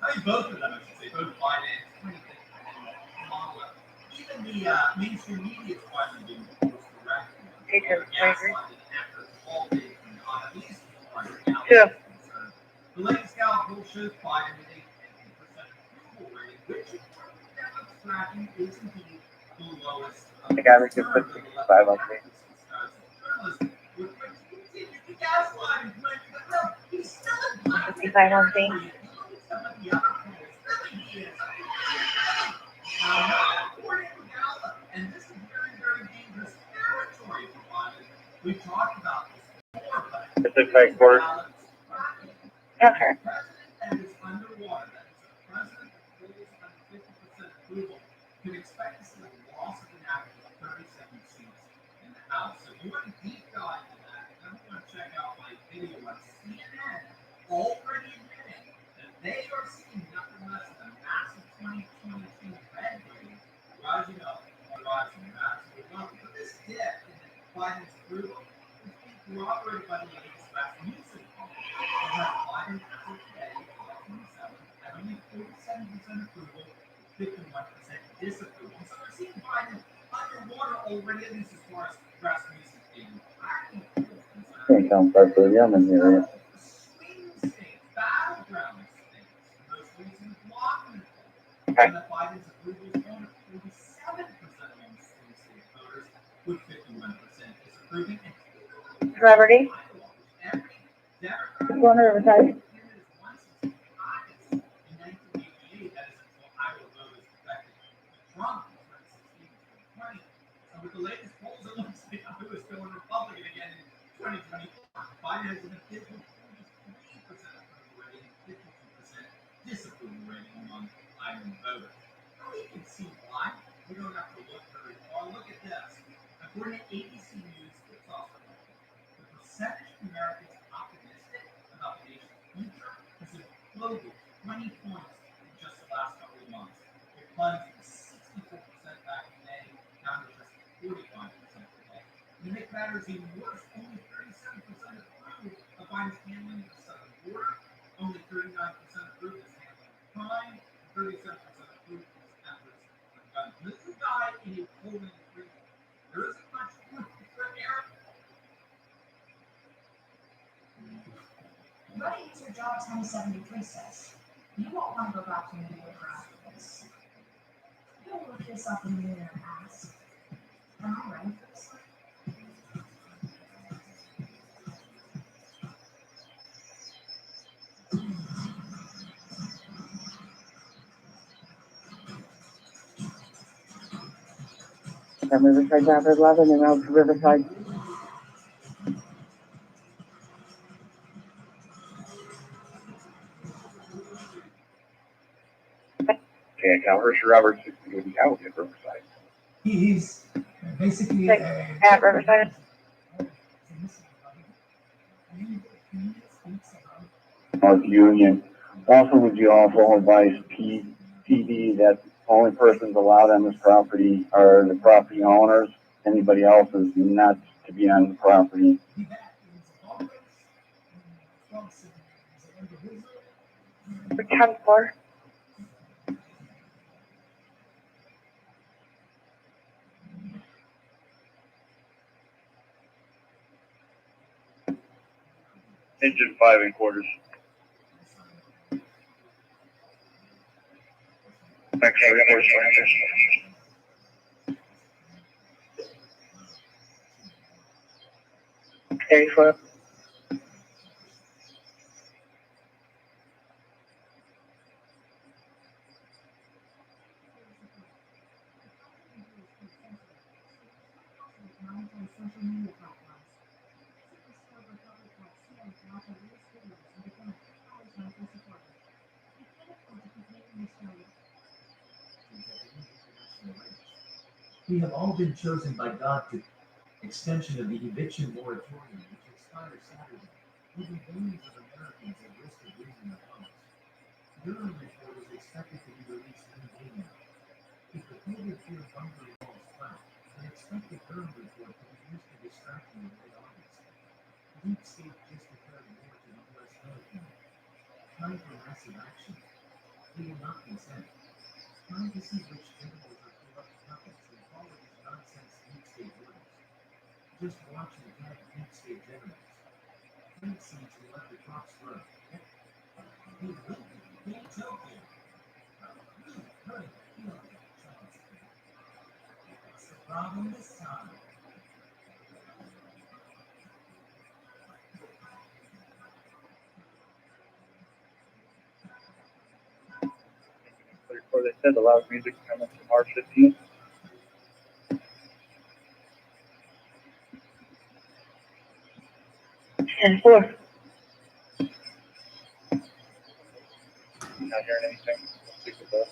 I mean, both of them, I should say, both Biden and Clinton and Kamala. Even the mainstream media is finally being forced to recognize gaslighting after all day on at least one now. The latest Gallup poll shows Biden with a 50% approval rating, which according to Gallup's tracking is indeed the lowest. The guy we could put 65 on me. Journalists would continue to gaslight and claim that no, he's still in power. 55 on me. Some of the other polls really he is. Not according to Gallup, and this is very, very dangerous territory for Biden. We've talked about this before, but It's a fake word. Okay. president that is underwater, that is a president that polls under 50% approval, can expect to see a loss of an average of 37 seats in the House. So if you want to deep dive into that, then you want to check out my video on CNN, already admitting that they are seeing nothing less than a massive 2022 red wave rising up, rising massively. Well, for this dip in Biden's approval is being corroborated by the latest Rasmussen poll. Biden as of today, 27, at only 47% approval, 51% disapproval. So we're seeing Biden underwater already, at least as far as Rasmussen being tracking polls concerned. Can't count by 30, I'm in here. Swing states, battleground states, most recent blocking poll, and that Biden's approval is only 47% among swing state voters, with 51% disapproving. And Celebrity. Democrats Going to Riverside. With the latest polls, it looks like Yahoo is going Republican again in 2024. Biden has an abysmal 43% approval rating and 52% disapproval rating among Iowa voters. Now we can see why. We don't have to look very far. Look at this. According to ABC News, it's also the percentage of Americans optimistic about the nation's future has exploded 20 points in just the last couple of months. It plunged from 64% back in May down to just 45% today. To make matters even worse, only 37% approve of Biden's handling of the southern border, only 39% approve of his handling of crime, and 37% approve of his efforts on guns. This is a guy in a polling region. There isn't much room for error. What is your job 1073 says? You won't want to go back to New York after this. You'll look yourself in the mirror and ask, am I ready for this one? From Riverside down to 11 and out to Riverside. Okay, now Hershey Roberts is going to be out at Riverside. He's basically Like, at Riverside. North Union. Also, would you also advise PD that only persons allowed on this property are the property owners? Anybody else is not to be on the property. For 10-4. Engine 5 and quarters. Thanks for the Very slow. We have all been chosen by God to extension of the eviction moratorium, which expires Saturday, leaving millions of Americans at risk of losing their homes. Your report is expected to be released in COVID fear bunker walls flat, and expected burn report to be used to distract you in mid-August. Deep state just declared war to the U.S. military. Time for massive action. They will not consent. Time to see which generals are corrupt puppets and follow these nonsense deep state orders. Just watch and tag deep state generals. Plant seeds and let the crops grow. Hey, look, can't tell you. Hurry, what's the problem this time? Before they said the loud music coming from March 15th. And 4. Not hearing anything. We'll stick with the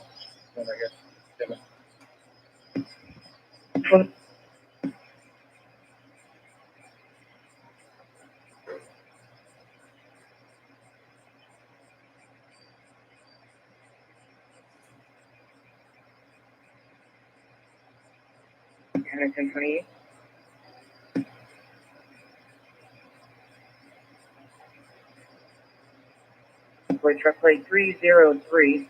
one, I guess. Damn it. Anderson 28. Boy truck plate 303-4770.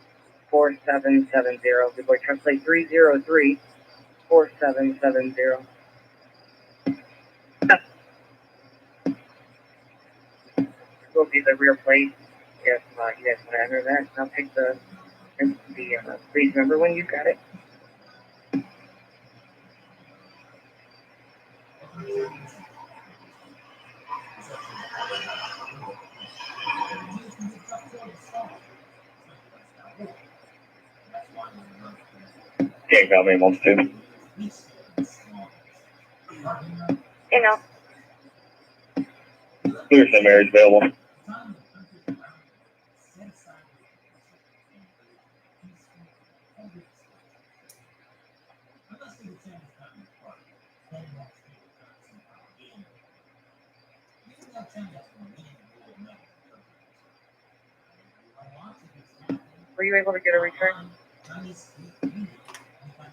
Good boy truck plate 303-4770. Will be the rear plate. If you guys want to enter that, I'll take the please number when you got it. Can't got me once too. You know. Clear some areas available. Were you able to get a return?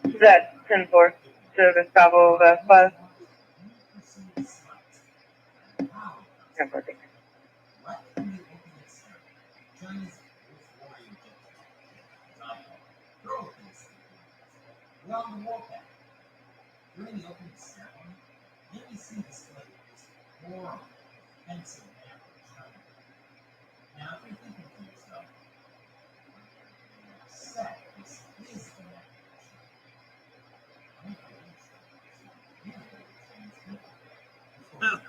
Is that 10-4 to Gustavo Vespa? Well, the warpath. During the opening ceremony, NBC displayed this horrible, offensive map of China. Now, if you're thinking to yourself, set, this is the map of China.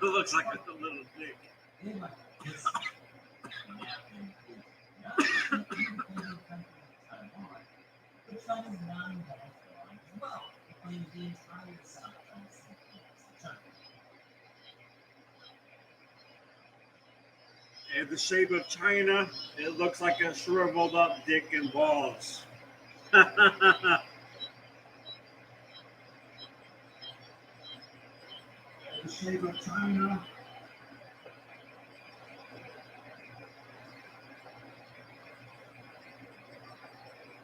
It looks like it's a little dick. They like this map includes not just the independent country of Taiwan, but China's non-national line as well, claiming the entire South China Sea belongs to China. And the shape of China, it looks like a shriveled up dick and balls. The shape of China.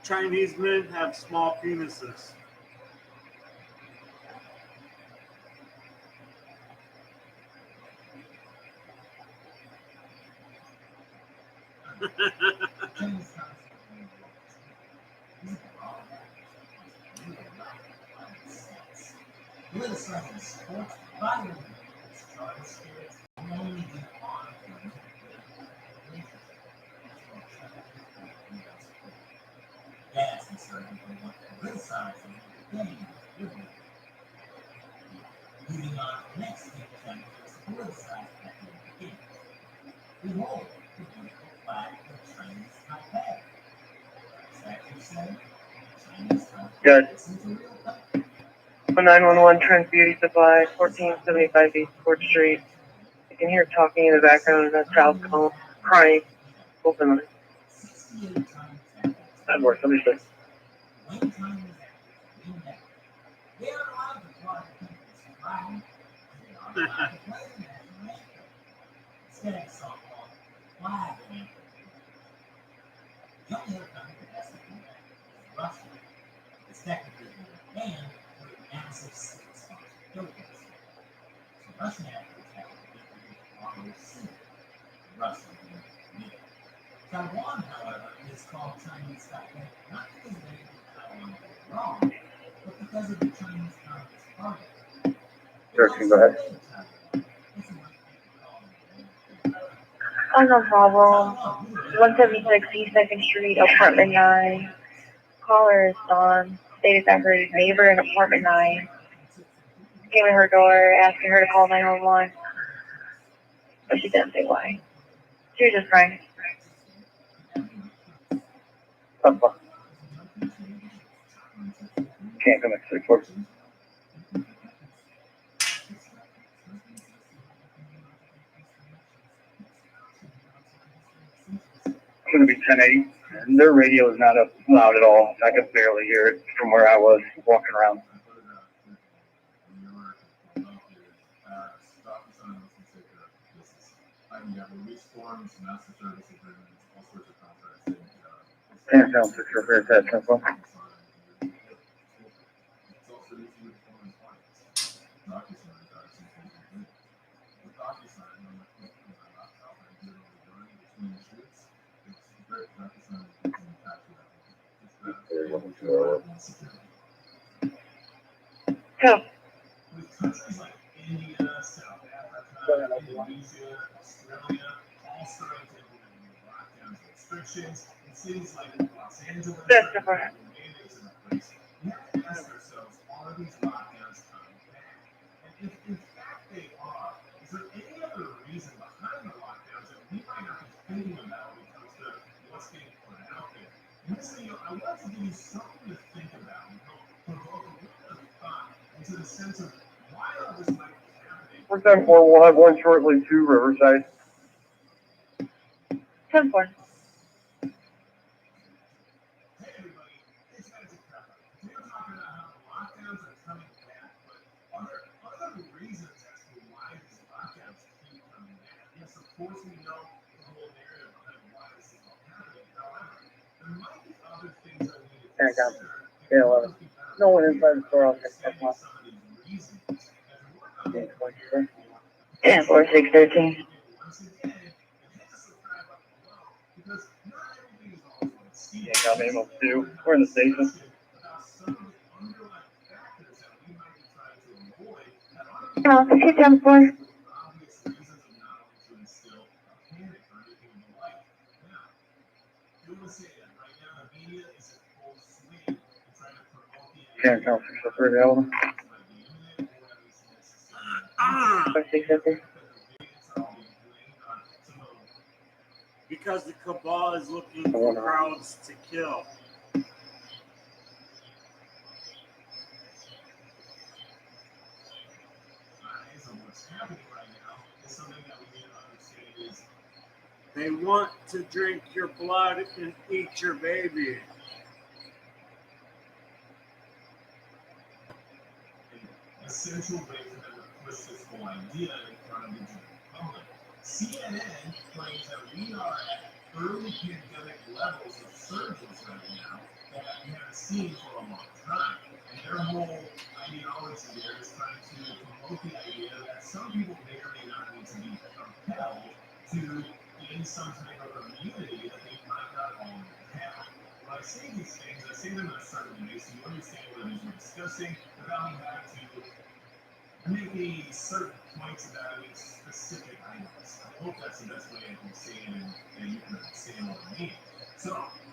Chinese men have small penises. Politicizing sports, violent charter spirits, and only do harm to Yes, and certain people want to criticize and blame people. Moving on to the next thing, China was politicized at the beginning. Behold, the beautiful flag of Chinese Taipei. Is that you say? Chinese Taipei Good. isn't a real country. 911 Trans Beauty Supply, 1475 East Court Street. You can hear talking in the background of that child crying. Open line. 68 times that. That works. 76. When China is active, we know. They are allowed to fly the country's flag. They are allowed to play the national anthem. Instead of so-called flag anthem. The only other country that has to do that is Russia. It's technically the and with massive state-sponsored pilgrims. So Russian athletes have to follow suit. Russia being needed. Taiwan, however, is called Chinese Taipei not because of anything Taiwan did wrong, but because of the Chinese Communist Party. Justin, go ahead. Oh, no problem. 176 East 2nd Street, apartment 9. Caller is on. Stated that her neighbor in apartment 9 came to her door asking her to call 911. But she didn't say why. She was just crying. Can't come at 3-4. It's going to be 1080, and their radio is not up loud at all. I could barely hear it from where I was walking around. Can't tell 6 repairs that simple. Go. With countries like India, South Africa, Indonesia, Australia, all starting to implement lockdowns and restrictions, in cities like Los Angeles, mandates in place, we have to ask ourselves, are these lockdowns coming back? And if in fact they are, is there any other reason behind the lockdowns that we might not be thinking about when it comes to what's being put out there? In this video, I want to give you something to think about and help provoke a little bit of thought into the sense of why all this might be happening. We're 10-4. We'll have one shortly to Riverside. 10-4. Hey everybody, it's Magic Pepper. Today we're talking about how the lockdowns are coming back, but are there other reasons as to why these lockdowns keep coming back? Yes, of course we know the whole narrative behind why this is all happening. However, there might be other things that we need to consider. Yeah, no one inside the store. I'll check that one. 10-4, 613. Yeah, got me able to. We're in the station. No, 10-4. Can't tell 603 available. 650. Because the cabal is looking for crowds to kill. They want to drink your blood and eat your baby. Essential way for them to push this whole idea in front of the general public. CNN claims that we are at early pandemic levels of surges right now that we haven't seen for a long time. And their whole ideology there is trying to promote the idea that some people may or may not need to be compelled to gain some type of immunity that they might not already have. When I say these things, I say them in a certain way so you understand what it is we're discussing without having to making certain points about any specific items. I hope that's the best way I can say it and you can understand what I mean. So,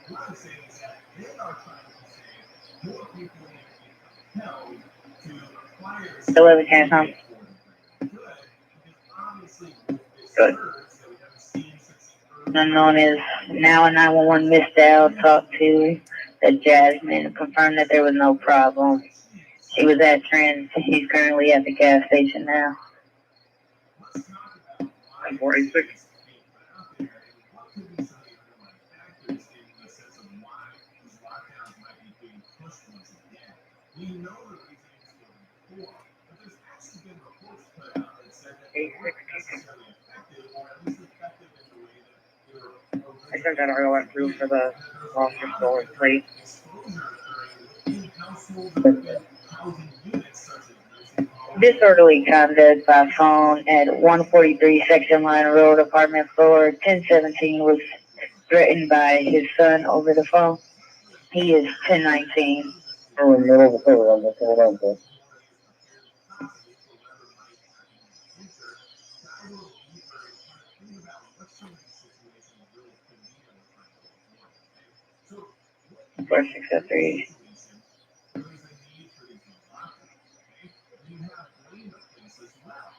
what I'm saying is that they are trying to say more people need to be compelled to acquire this Good. Unknown is now a 911 missed dial. Talked to the Jasmine and confirmed that there was no problem. She was at Trent. She's currently at the gas station now. 486. I sent that ROF through for the Gloucester store plate. housing units such as nursing homes. Disorderly conduct by phone at 143 Section Line Road, apartment floor 1017 was threatened by his son over the phone. He is 1019. We're in the middle of the code on this. Hold on, please. So 4603. you have blame of things as well,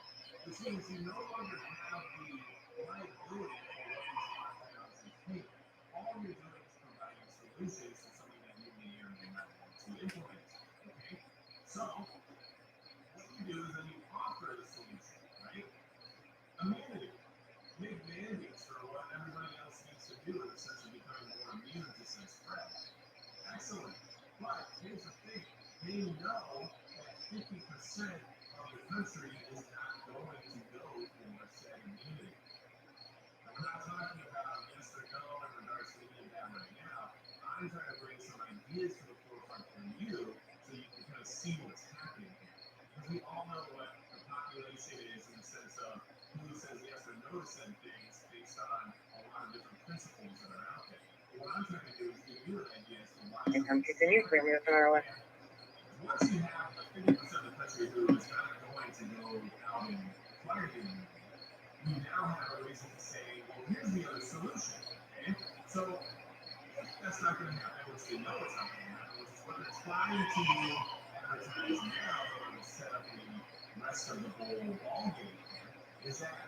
which means you no longer have the liability for what these lockdowns entail. All you're doing is providing solutions to something that you may or may not want to implement. Okay? So, what you do is then you offer a solution, right? Immunity. Make mandates for what everybody else needs to do in essentially becoming more immune to said spread. Excellent. But here's the thing. They know that 50% of the country is not going to go for said immunity. And we're not talking about yes or no in regards to any of that right now. I'm trying to bring some ideas to the forefront for you so you can kind of see what's happening here. Because we all know what the population is in the sense of who says yes or no to said things based on a lot of different principles that are out there. But what I'm trying to do is give you an idea as to why. Continue for me another one. Once you have the 50% of the country who is not going to go out and fire you, you now have a reason to say, well, here's the other solution. Okay? So if that's not going to happen, which they know it's not going to happen, which is what they're trying to advertise now to set up the rest of the whole ballgame here, is that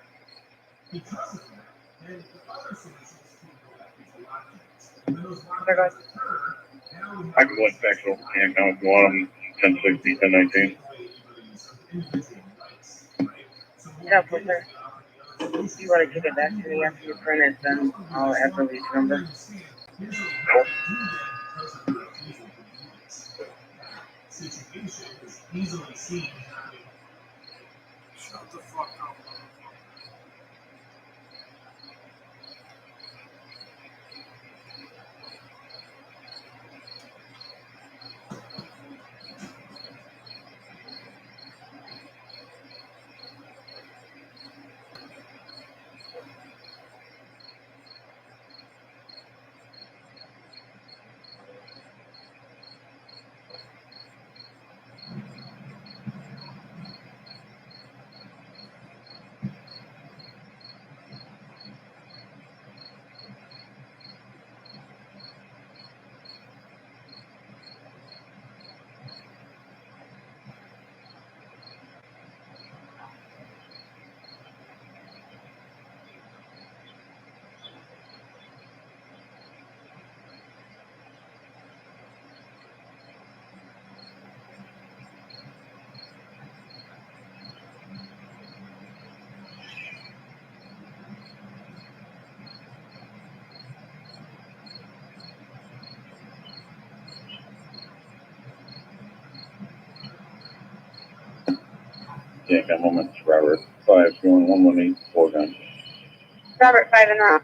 because of that, then the other solutions can go back into lockdowns. And when those lockdowns occur, now we have I can go in factual and count if you want them 1060, 1019. Yeah, for sure. If you want to give it back to me after you print it, then I'll add the lease number. Situation is easily seen happening. Shut the fuck up. Yeah, got moments, Robert. 5, going 118, 4 guns. Robert, 5 and up.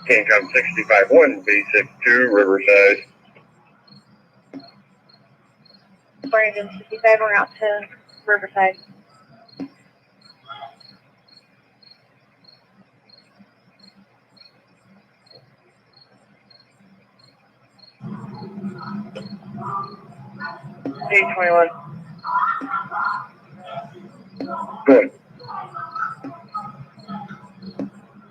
King come 65-1, basic 2, Riverside. Brandon 65, we're out to Riverside. J21. Good.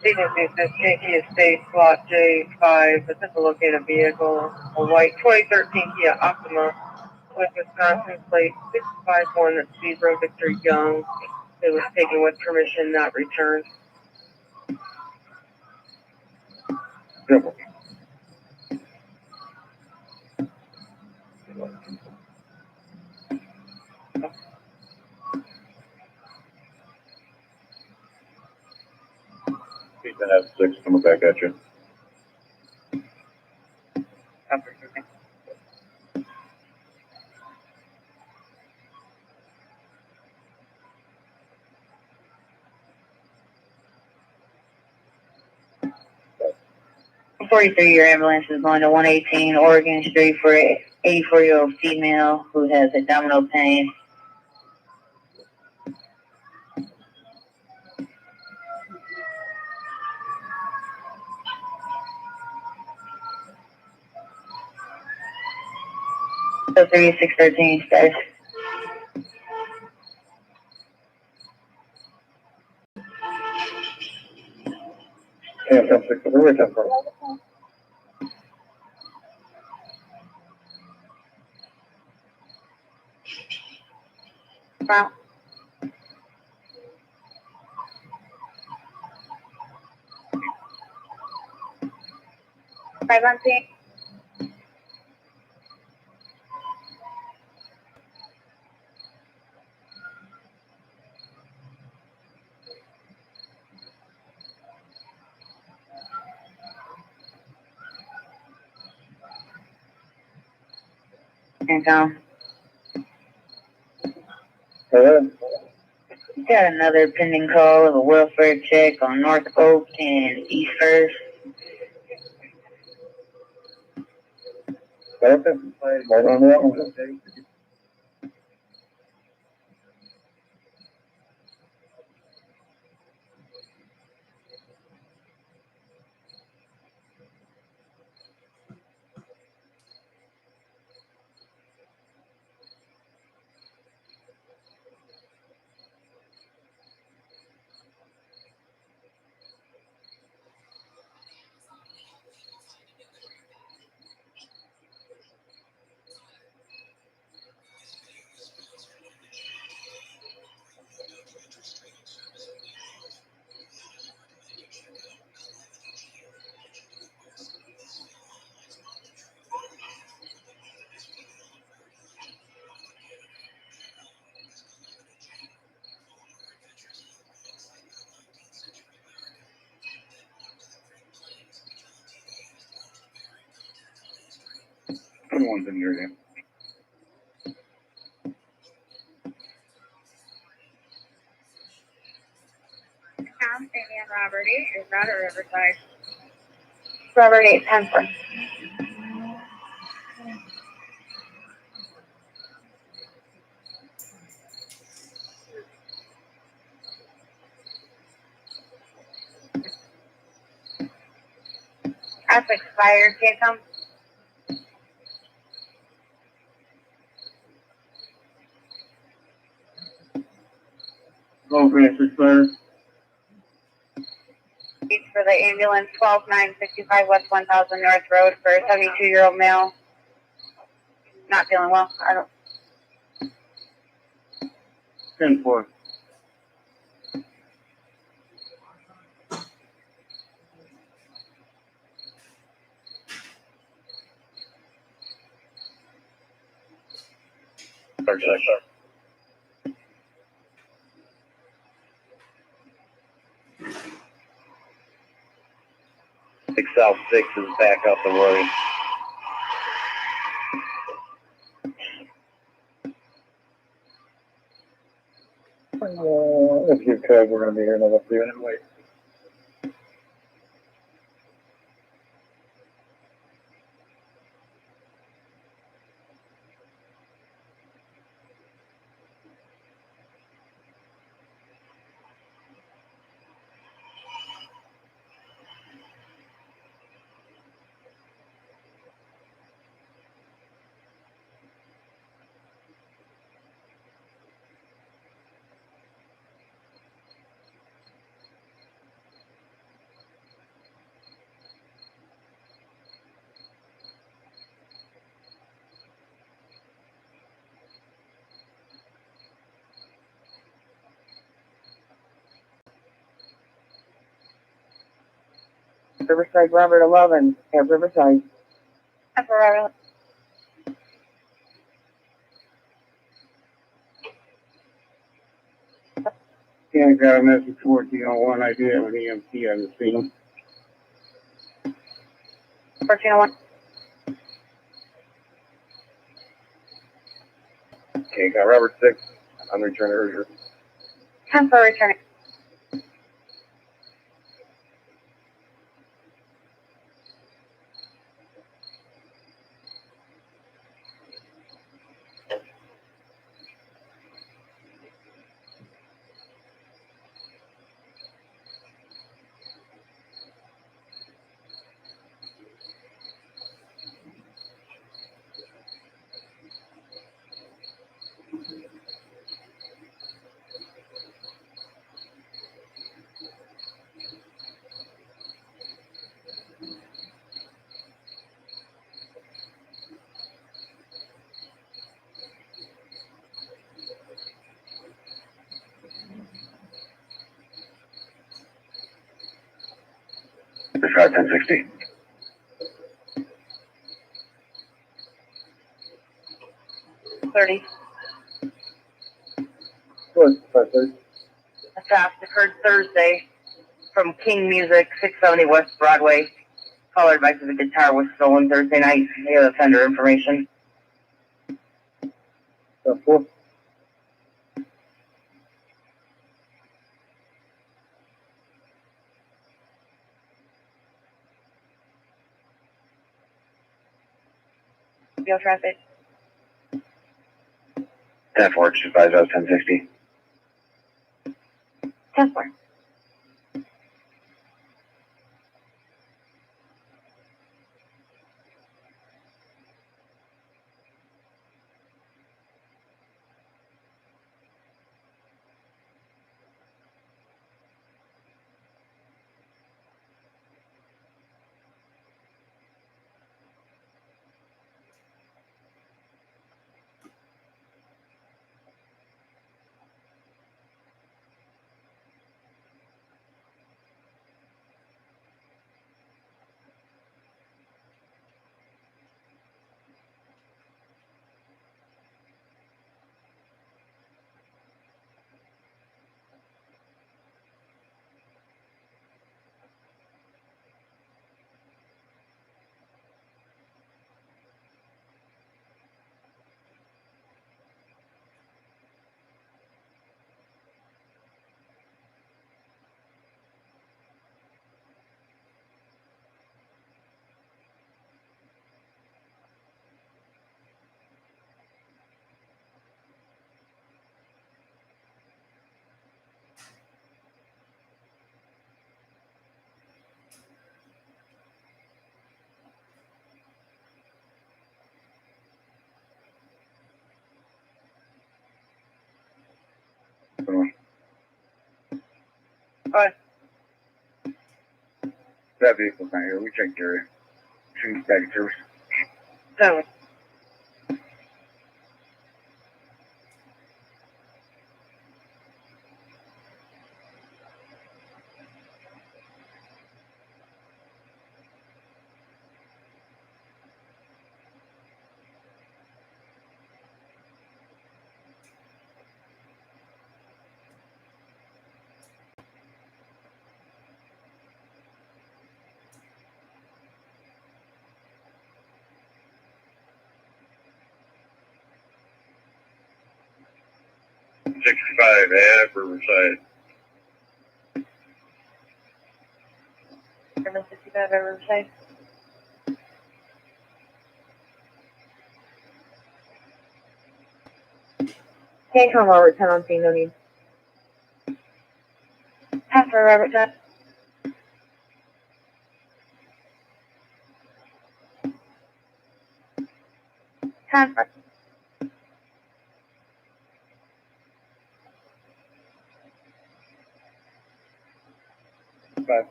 Agency J Estate, Lot J5, this is a located vehicle, a white 2013 Kia Optima with Wisconsin plate 651 that speed road Victor Young. It was taken with permission, not returned. He's been at 6 coming back at you. A 43-year ambulance is going to 118 Oregon Street for an 84-year-old female who has abdominal pain. So 3613 guys. Yeah, 10-6, we're right 10 Wow. Five on P. And got another pending call of a welfare check on North Oak and East First. Everyone's in here, yeah. Tom, Sandy, and Robert 8 is not a Riverside. Robert 8, 10 for. That's expired, can't come. Oh, Grant, expired. It's for the ambulance 12965 West 1000 North Road for a 72-year-old male. Not feeling well. I don't. 10-4. Start check. 6 South 6 is back up and running. If you could, we're going to be here another 3 minutes. Wait. Riverside, Robert 11, at Riverside. Temper Robert. Yeah, I got a message 1401. I do have an EMT on the scene. 1401. Okay, got Robert 6. I'm returning earlier. Temper returning. Dispatch 1060. What? 530? A theft occurred Thursday from King Music, 670 West Broadway. Caller advice of a guitar was stolen Thursday night. They have offender information. 4. Field traffic. 10-4, just advise I was 1060. 10-4. Alright. That vehicle's not here. We checked the area. Shooting back in service. 7. At Riverside. 765 at Riverside. Can't come over 10 on scene, no need. 10 for Robert Jeff. 10 for. 5.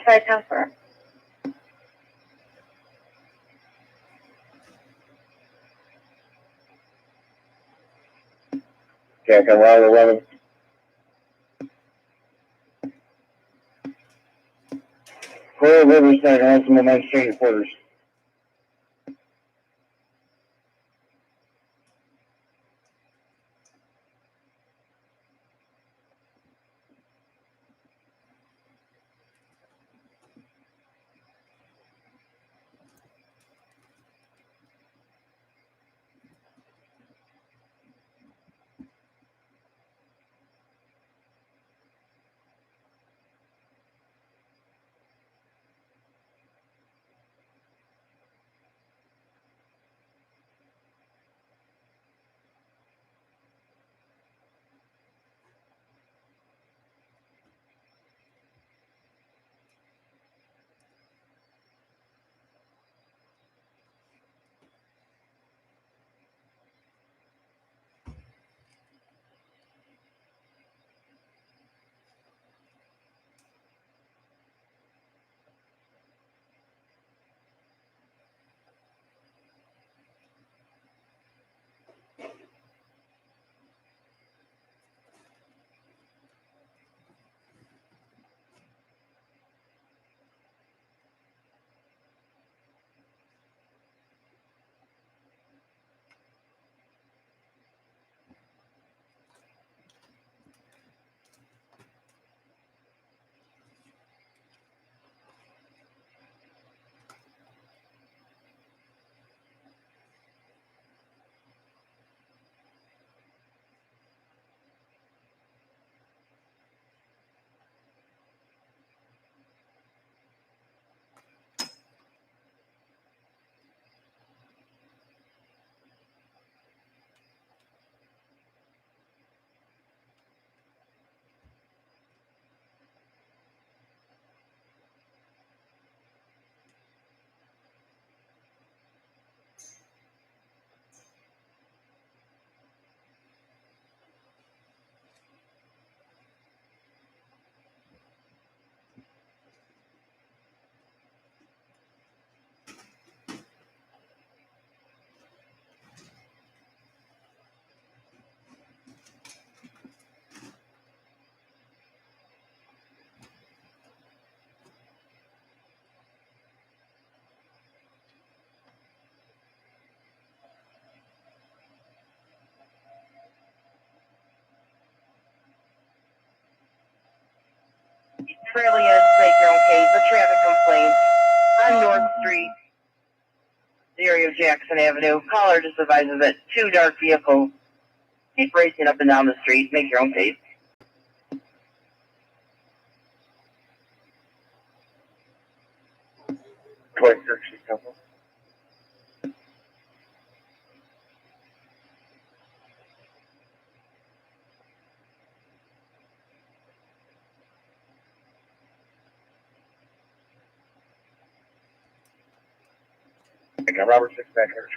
Try 10 for. Jack on Route 11. Clear Riverside, Ultimate Night Exchange Quarters. Fairly make your own case. A traffic complaint on North Street, the area of Jackson Avenue. Caller just advises that two dark vehicles keep racing up and down the street. Make your own case. Twice search couple. I got Robert 6 back here.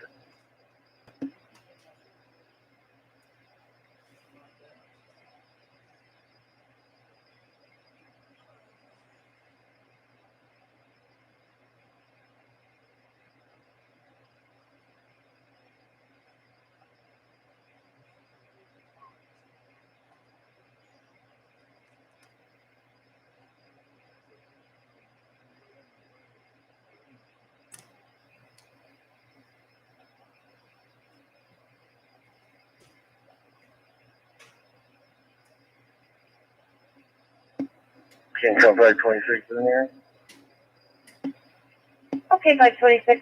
Can't come by 26 in there. Okay, 526.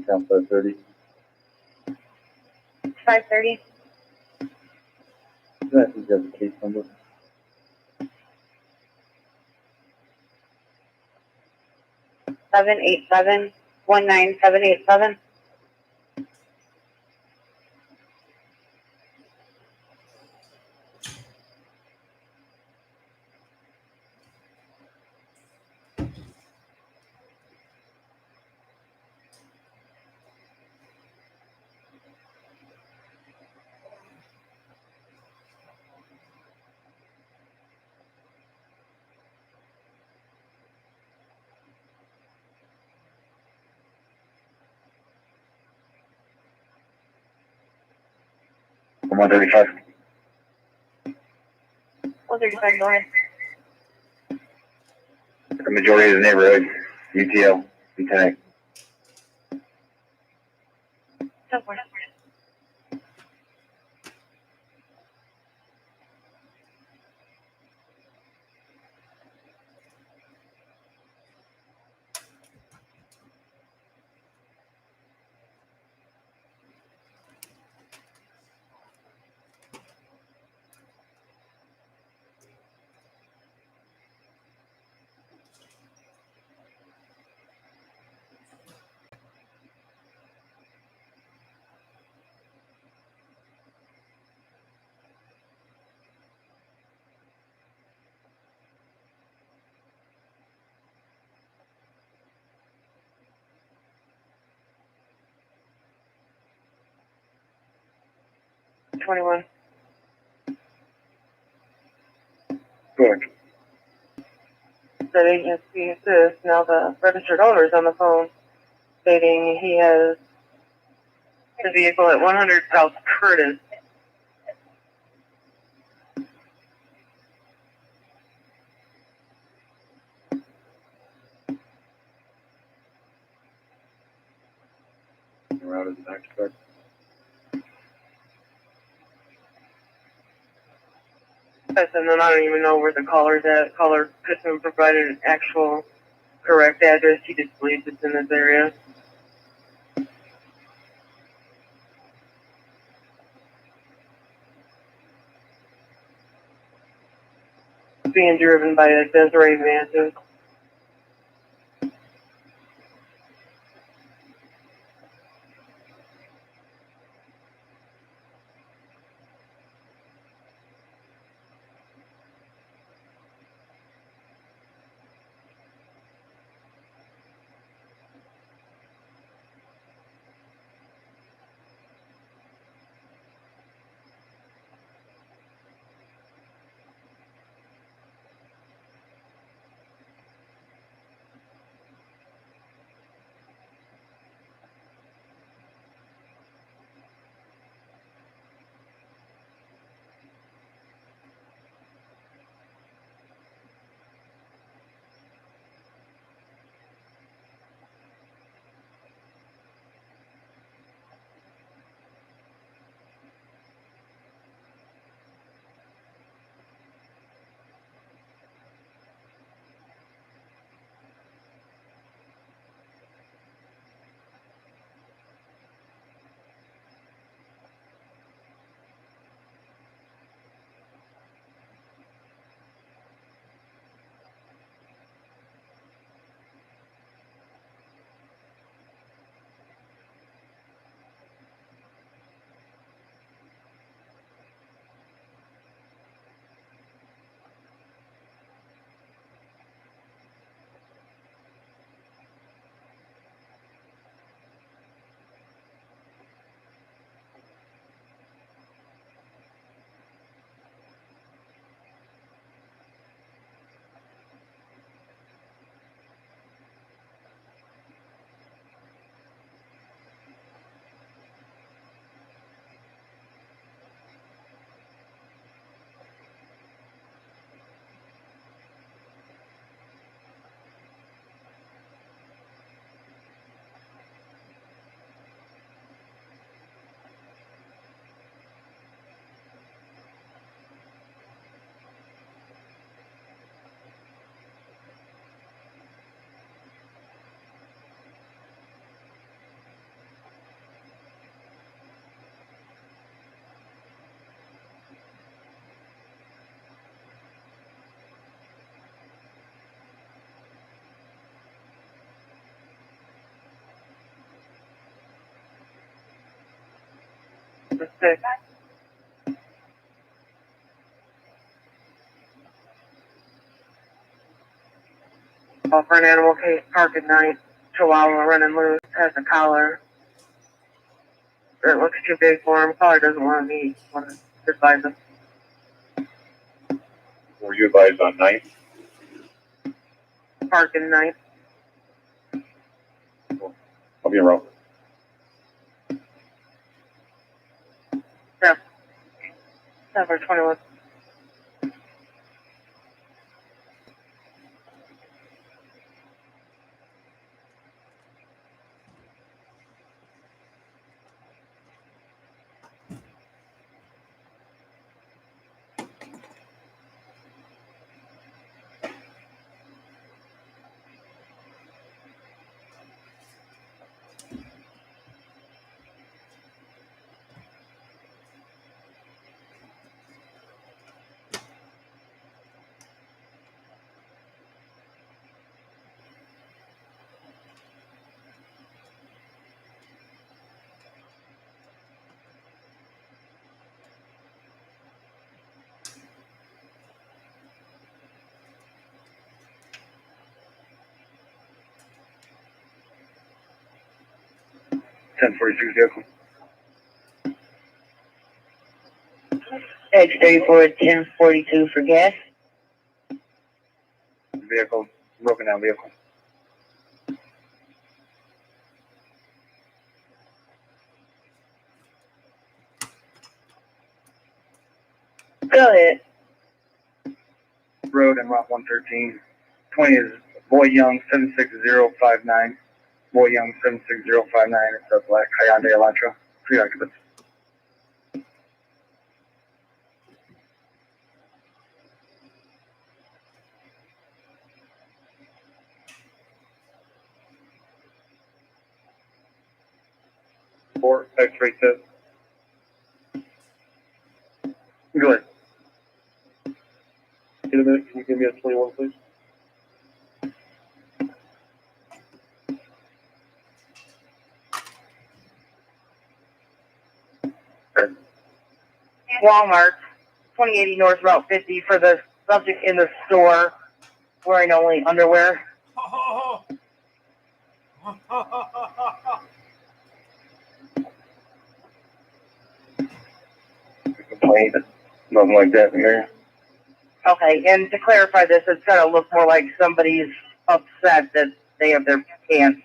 down 530. 530. I think that's the case number. Seven eight seven 19787. I'm 135. 135, go ahead. The majority of the neighborhood, UTL, Lieutenant. Go for it. $21. Good. That agency assists. Now the registered owner is on the phone stating he has the vehicle at 100 South Curtis. We're out of the next part. And then I don't even know where the caller's at. Caller couldn't provide an actual correct address. He just believes it's in this area. Being driven by a Desiree Manson. the 6th. Call for an animal case, park at night. Chihuahua running loose, has a collar. It looks too big for him. Collar doesn't want to be. Want to advise him. Were you advised on night? Park at night. I'll be in route. Yeah. 7/21. $10.46 vehicle. X34 1042 for gas. Vehicle, broken down vehicle. Go ahead. Road and Route 113. 20 is Boy Young 76059. Boy Young 76059. It's a black Hyundai Elantra. 3 occupants. Four X-ray test. Go ahead. In a minute, can you give me a 21, please? Walmart, 2080 North Route 50 for the subject in the store wearing only underwear. Complaint. Nothing like that in here. Okay, and to clarify this, it's gonna look more like somebody's upset that they have their pants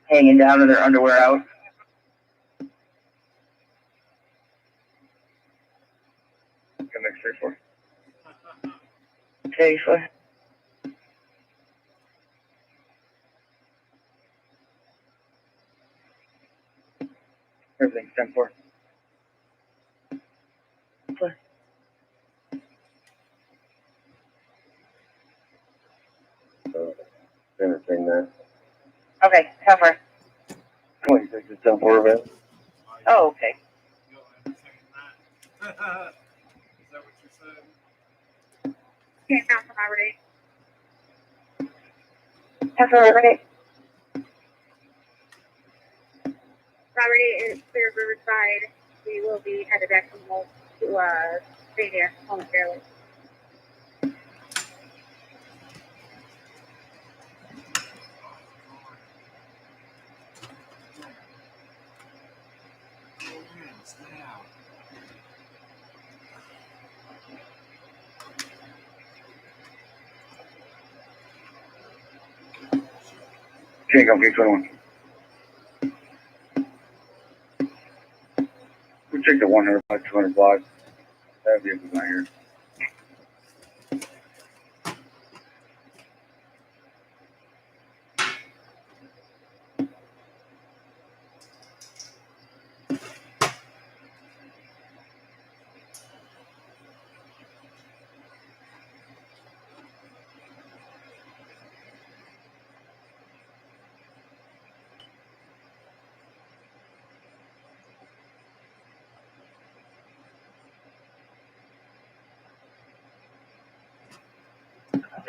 hanging down and their underwear out. Next 34. Okay, so Everything's 10-4. Entertain that. okay, cover. 26 is 10-4 event. Oh, okay. Is that what you said? Okay, Council Robert. Robert is clear Riverside. We will be headed back from home to stay there momentarily. Can't come get 21. We checked the 100 by 200 block. That vehicle's not here.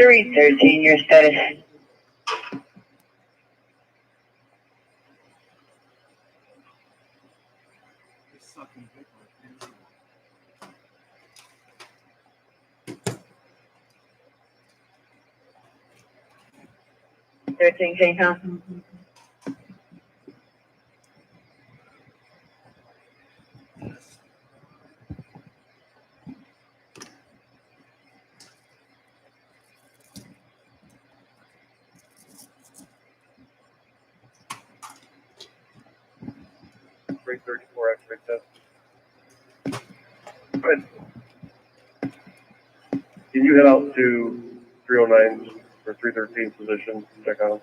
Your status. sucking dick like you. 13 K-Town. Three 34 X-ray test. Go ahead. Can you head out to 309 or 313 position? Check out.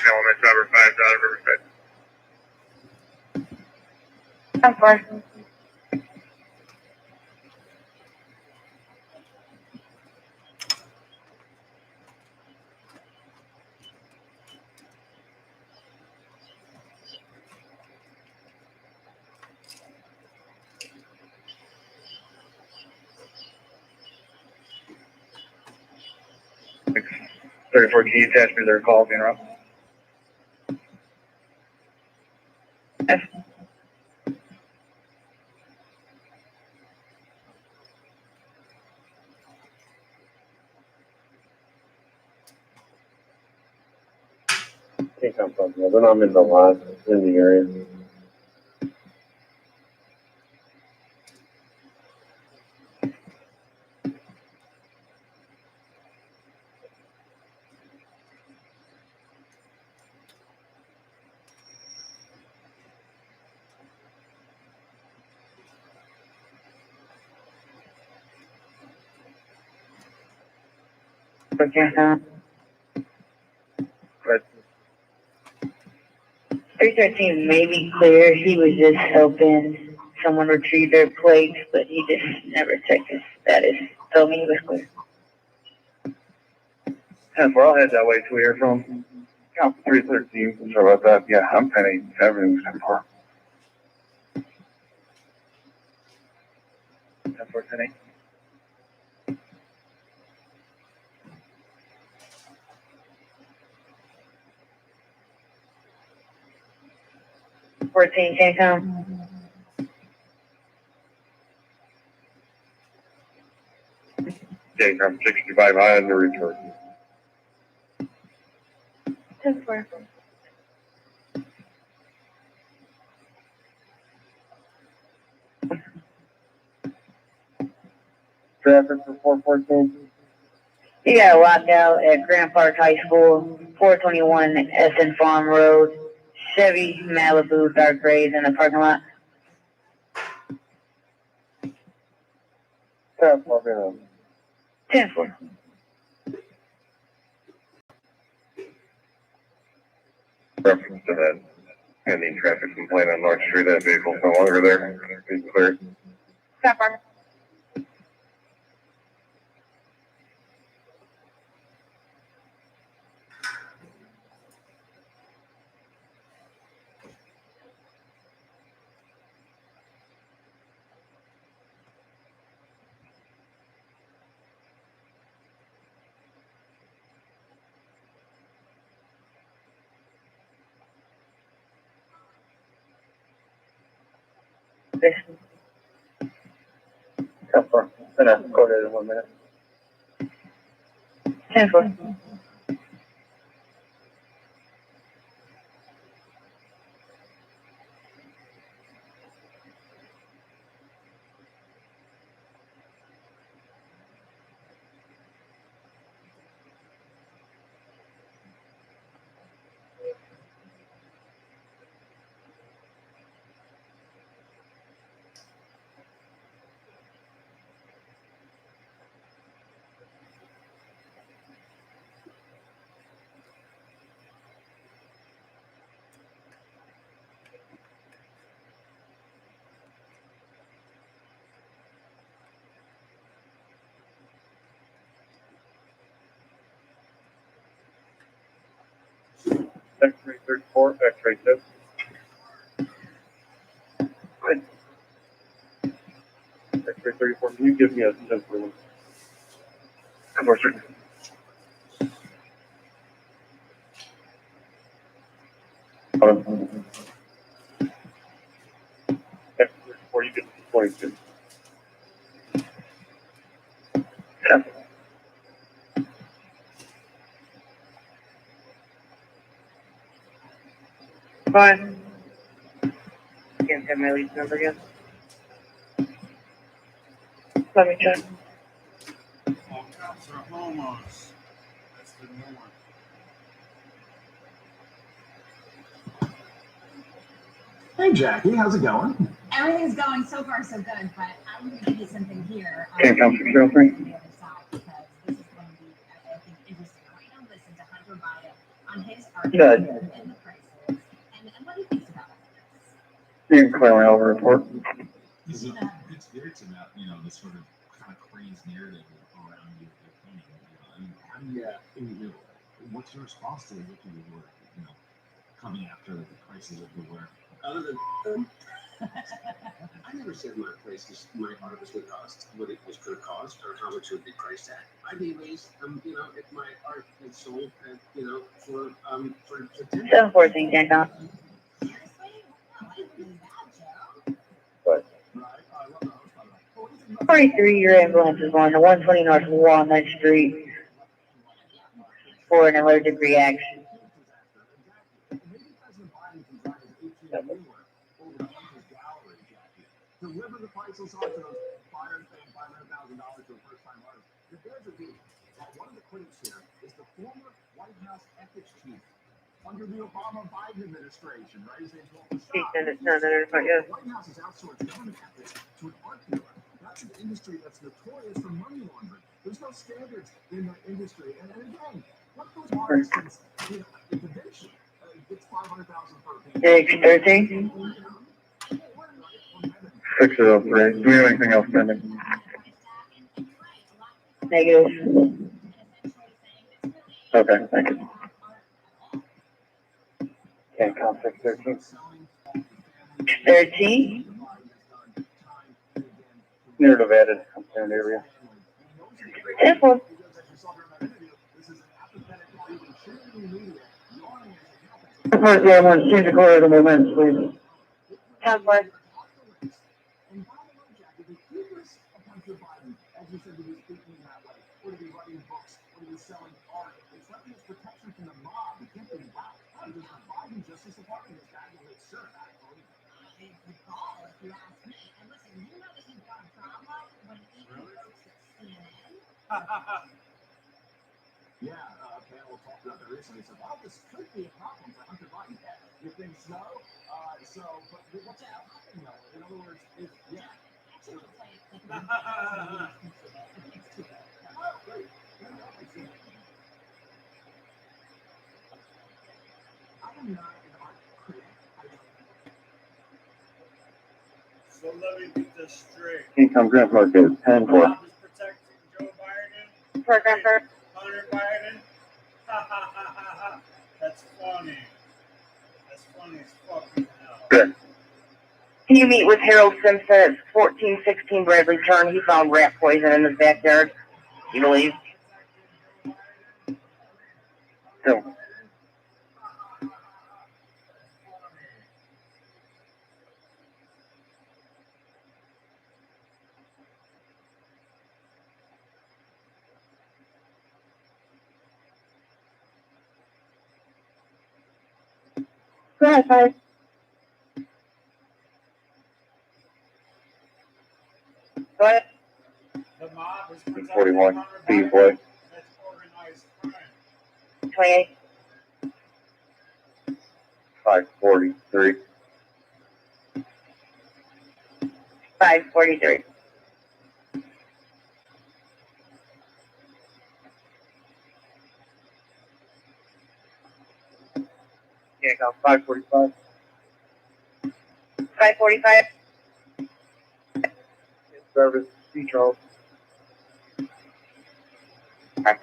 Element driver 5 out of Riverside. I'm fine. Six 34 key attached to their call, being up. Can't come from there. Then I'm in the lot, in the area. Okay, 313 may be clear. He was just helping someone retrieve their plates, but he just never checked his status. Told me he was clear. 10-4, I'll head that way till we hear from. Yeah, 313. Sorry about that. Yeah, I'm 10-8. Everything's 10-4. 10-4, 10-8. Fourteen, can't come. Okay, I'm 65 high on the return. 10-4. Traffic for 414. You got a lockout at Grand Park High School, 421 Essen Farm Road, Chevy Malibu dark grays in the parking lot. 10-4. 10-4. Reference to that pending traffic complaint on North Street. That vehicle's no longer there. It's clear. Stop, Parker. This. 10-4. Gonna go there in 1 minute. 10-4. X-ray 34, X-ray 6. Good. X-ray 34, can you give me a 10 for them? 10-4, sir. 42. Fine. Can't have my lease number yet. Let me check. All cops are homos. That's the new one. Hey Jackie, how's it going? Everything's going so far so good, but I'm going to give you something here. Can't come for sale free. On the other side, because this is going to be, I think, interesting. I want you to listen to Hunter Biden on his argument and the prices, and what he thinks about it. You can clear my over report. It's about, the sort of kind of crazed narrative around your painting. How do you, what's your response to what you were, coming after the prices of the work? Other than, I never said my art was going to cost what it was going to cost or how much it would be priced at. I raised, if my art is sold at, for 10. 714, can't come. What? 43-year ambulance is on the 120 North Walnut Street for an allergic reaction. Deliver the priceless art to those buyers paying $500,000 for a first-time artist. The bears are deep. One of the critics here is the former White House ethics chief under the Obama-Biden administration, right? His name's Walter Scott. The White House has outsourced government ethics to an art dealer. That's an industry that's notorious for money laundering. There's no standards in that industry. And again, what those artists since Da Vinci gets $500,000 per painting. 613. 603. Do we have anything else pending? Negative. Okay, thank you. Can't come 613. 13. Near Nevada, concerned area. 10-4. Yeah, I want to change the color of the moments, please. 10-4. As you said, to be speaking that way, or to be writing books, or to be selling art. It's like this protection from the mob. You can't think, wow, there's a Biden Justice Department. This guy will hit sure that. It's the call, if you ask me. And listen, you know that he's got a problem when even folks at CNN. Yeah, a panel talked about that recently. Said, well, this could be a problem for Hunter Biden. You think so? But what's happening though? In other words, yeah. So let me get this straight. Income grant market 10-4. Bob is protecting Joe Biden. Program for Hunter Biden. That's funny. That's funny as fucking hell. Good. Can you meet with Harold Simpson at 1416 Bradley Turn? He found rat poison in his backyard. You believe? No. Go ahead, 5. Go ahead. The mob is protecting 41. Hunter Steve Biden. Boy. That's organized crime. 28. 543. 543. Yeah, go 545. 545. Service, C. Charles.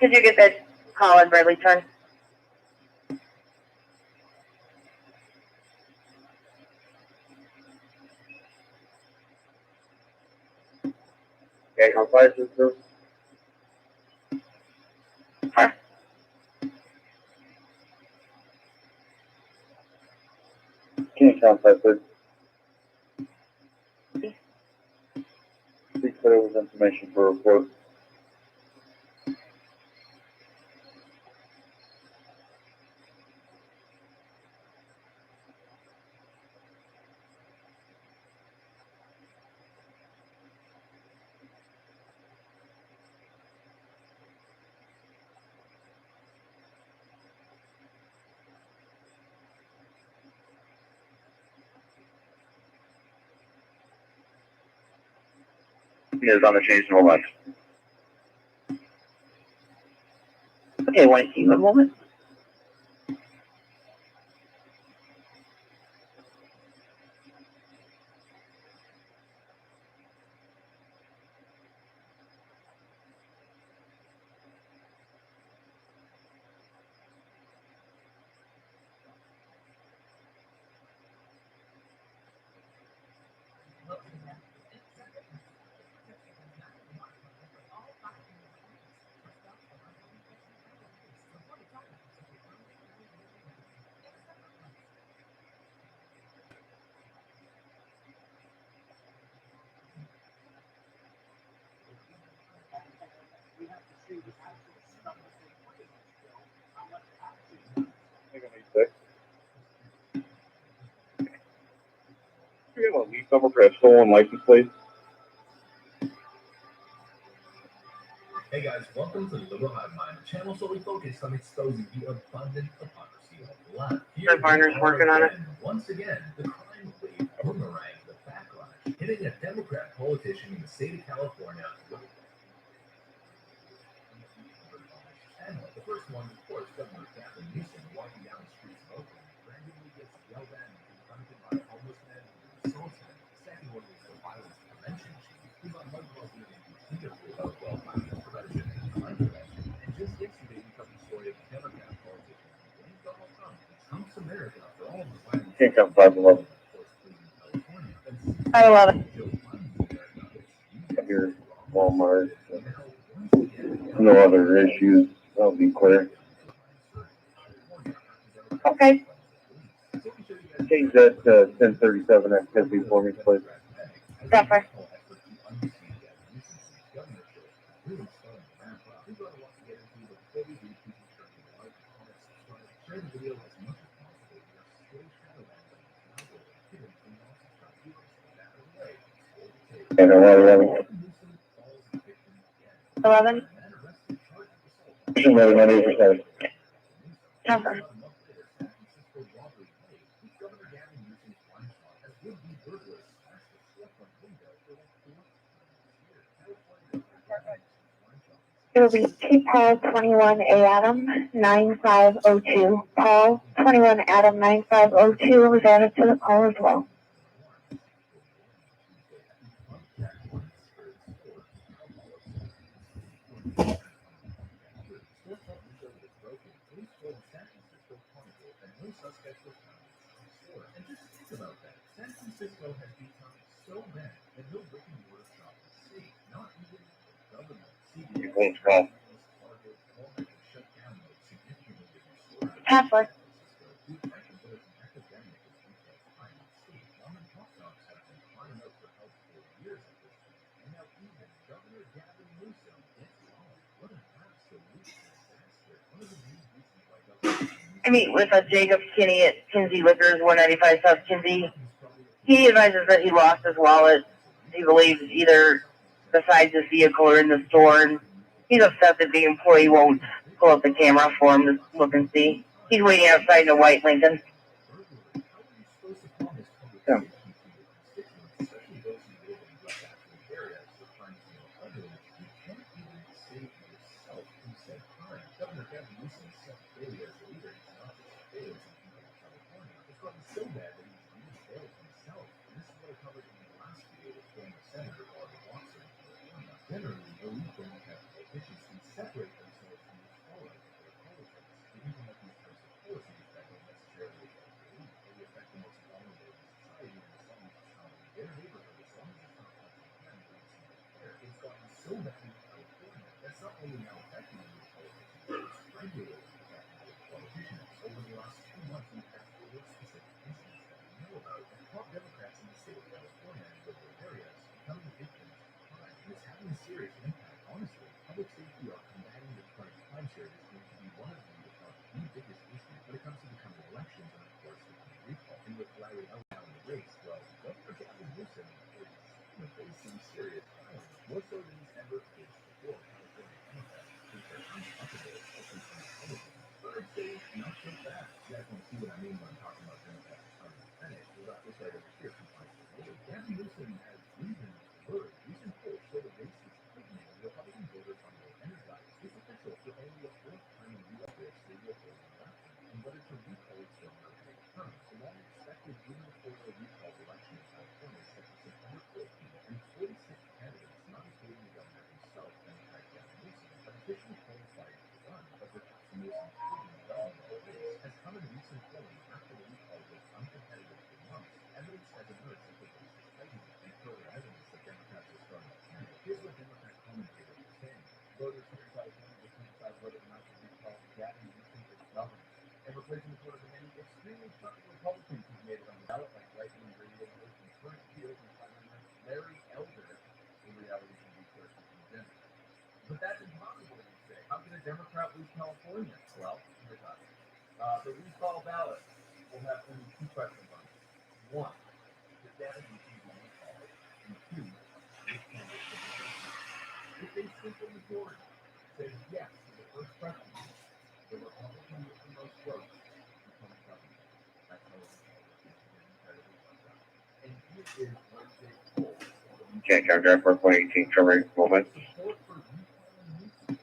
Could you get that call in Bradley Turn? Yeah, go 562. south side, please. Please put it with information for a report. He is on the change to the left. Okay, want to see you a moment? You have a lease number for a stolen license plate? Hey guys, welcome to the Liberal Hive Mind, a channel solely focused on exposing the abundant hypocrisy of the left. The partner's working on it. Once again, the crime wave boomerang the backlash, hitting a Democrat politician in the state of California. And the first one, of course, Governor Gavin Newsom walking down the streets of Oakland, randomly gets yelled at and confronted by a homeless man who assaults him. The second one is the violence prevention chief, who's on mud calls in an interview about violence prevention and crime prevention. And just yesterday, we covered the story of the Democrat politician who blamed Donald Trump and Trump's America for all of the violence. Can't come 511. 511. Here, Walmart. No other issues. That'll be clear. Okay. Change that to 1037 activity for me, please. Definitely. And 11. 11. 11. Cover. It will be Paul 21 A Adam 9502. Paul 21 Adam 9502 was added to the call as well. And just think about that. San Francisco has become so bad that no brick and mortar shop is safe. Not even the government. Thanks, Paul. Shut down those significantly reduced stores. Halfway. I meet with Jacob Kinney at Kinsey Liquors, 195 South Kinsey. He advises that he lost his wallet. He believes either besides his vehicle or in the store, and he's upset that the employee won't pull up the camera for him to look and see. He's waiting outside in a white Lincoln. Yeah. not so fast. You guys won't see what I mean when I'm talking about Democrats on the Senate. We've got this right over here. Gavin Newsom has reason for recent polls show the race is tightening. Republican voters are more energized. It's official for only a fourth time in U.S. history they will hold an election. And whether to recall is still not a term. So long expected even before the recall election in California set to September 14th, and 46 candidates, not including the governor himself, Democrat Gavin Newsom, have officially qualified to run. But perhaps the most intriguing development race has come in recent polling after the recall was uncompetitive for months. Evidence has emerged that the race is tightening, and further evidence that Democrats are starting to panic. Here's what Democrat commentators are saying. Voters here in California will decide whether or not to recall Gavin Newsom as governor. And replacing is one of the many extremely popular Republicans who've made it on the ballot, like right-wing radio host and current field and Parliament Larry Elder, in reality TV person from Denver. But that's impossible, you say. How can a Democrat lose California? Well, here's how. The recall ballot will have only two questions on it. One, does Gavin Newsom want to recall? And two, which candidate will be governor? If a simple majority says yes to the first question, the Republican with the most votes becomes governor. That's how it's incredibly worked out. And here is one big poll. Okay, Counter 4.18, tremor movement. Support for recalling Newsom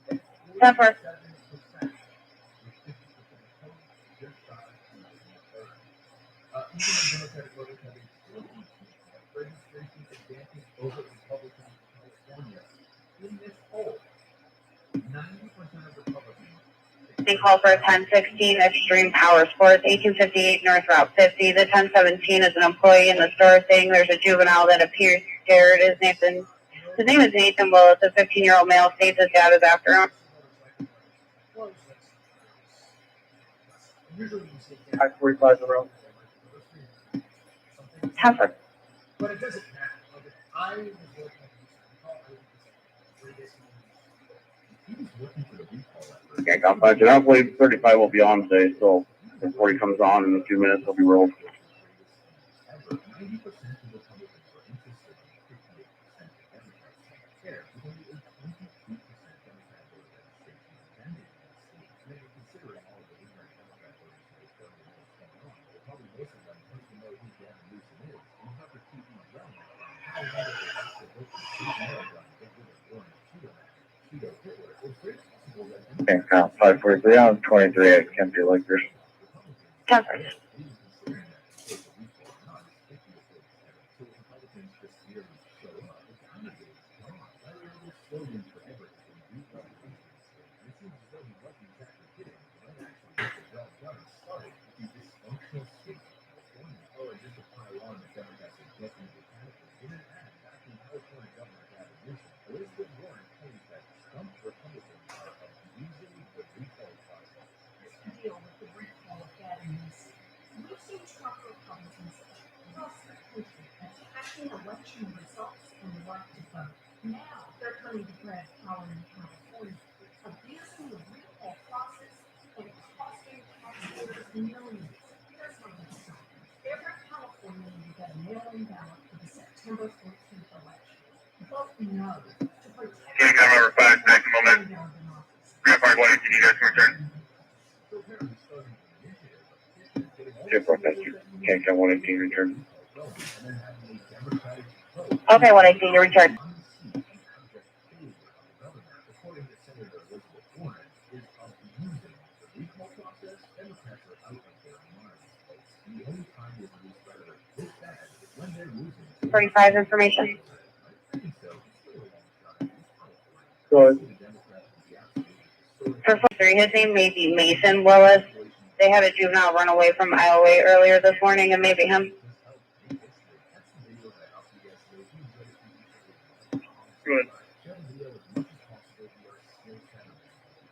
stands Ten for. at 47%, with 50% opposed, just shy of a third. Even the Democratic voters have a 22-point registration advantage over Republicans in California. In this poll, 90% of Republicans. They call for 1016 Extreme Power Sports, 1858 North Route 50. The 1017 is an employee in the store saying there's a juvenile that appears scared. His name is Nathan Willis, a 15-year-old male, states his dad is after him. I-45 around. 10 for. But it doesn't matter. Like, if I was working He was working for the recall effort. Okay, got budget. I believe 35 will be on today, so if 40 comes on in a few minutes, it'll be rolled. 90% of Republicans were interested in 58% of Democrats care, with only a 22% Democrat voter registration attending in that state. And then considering all of the ignorant Democrat voters who don't know what's going on, well, probably most of them don't even know who Gavin Newsom is. And you have to keep yelling at them how wonderful it is to vote for Steve Miller and get rid of Warren Cheeto Hitler. It's very possible that Okay, count 543 on 23 at Kempy Lakers. 10 for. Elizabeth Warren claims that some Republicans are abusing the recall process. To deal with the recall of Gavin Newsom, we've seen Trump Republicans across the country attacking election results and the right to vote. Now they're coming to grab power in California, abusing the recall process and costing taxpayers millions. Here's what I'm saying. Every Californian will get a mail-in ballot for the September 14th election. Vote no to protect. Okay, count number 5, back a moment. Grab hard one if you need us to return. Okay, Professor. Okay, count 118, return. Okay, 118 to return. According to Senator Elizabeth Warren, is abusing the recall process. Democrats are out of their minds. The only time they produce rhetoric this bad is when they're losing. 35 information. Go ahead. For 43, his name may be Mason Willis. They had a juvenile run away from Iowa earlier this morning, and maybe him. Good.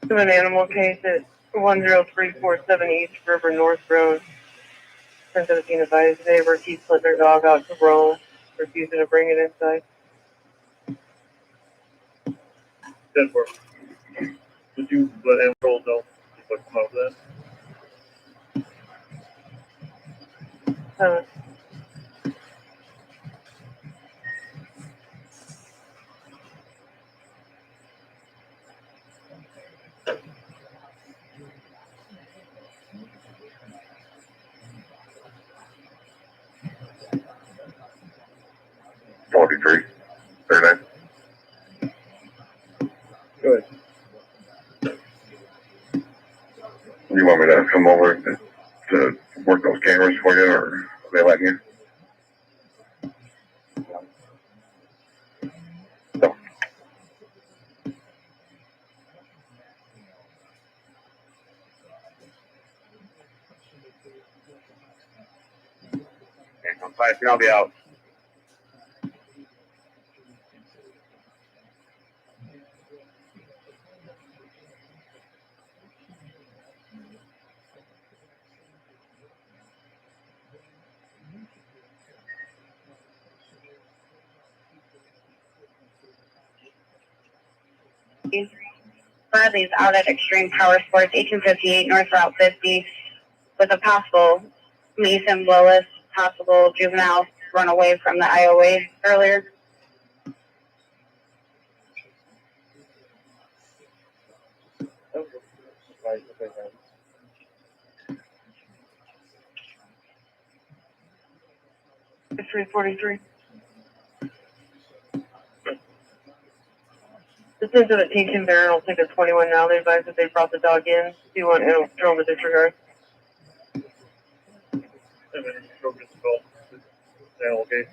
To an animal case at 10347 East River North Road. 1017 advised neighbor keeps letting their dog out to roam, refusing to bring it inside. 10-4. Did you let him roll though? Just like about that? Good. You want me to come over to work those cameras for you, or they let you? No. Okay, I'm 5 feet, I'll be out. Bradley's out at Extreme Power Sports, 1858 North Route 50, with a possible Mason Willis, possible juvenile runaway from the IOA earlier. It's 343. This is an 18 there. I don't think it's 21 now. They advised that they brought the dog in. Do you want animal control with disregard? Okay.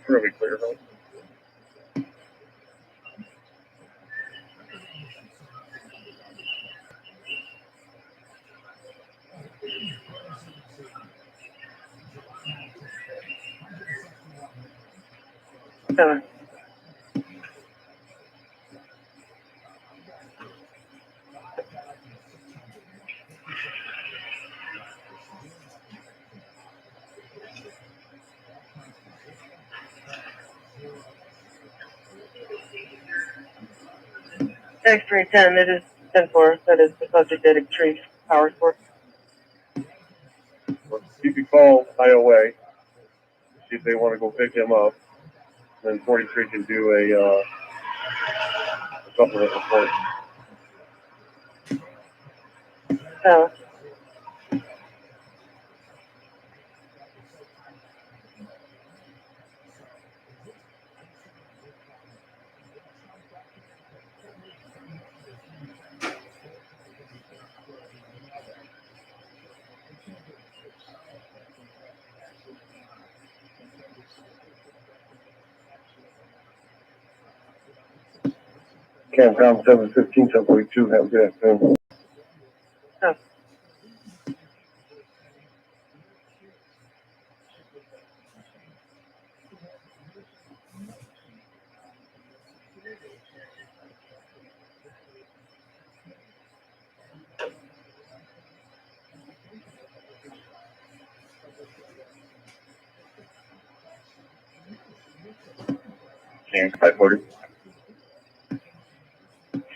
Really clear though. Seven. X310, it is 10-4. That is the subject at Extreme Power Sports. You could call IOA, see if they want to go pick him up. Then 43 can do a supplement report. Oh. Campcom 715, 742, have a good afternoon. Oh. Okay, 540.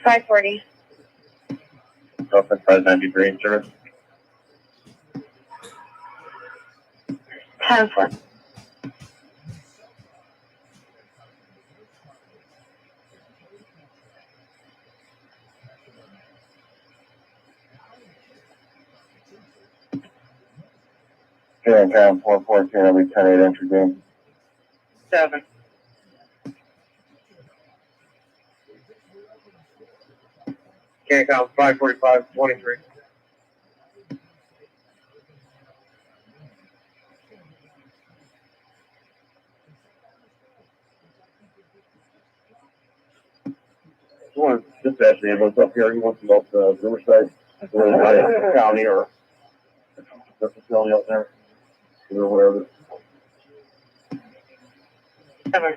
540. Dolphin 593 insurance. 10-4. Campcom 414, I'll be 10-8 entry game. 7. Campcom 545, 23. Just ask me what's up here. He wants to go up to Riverside, County, or the facility out there, or whatever. 7.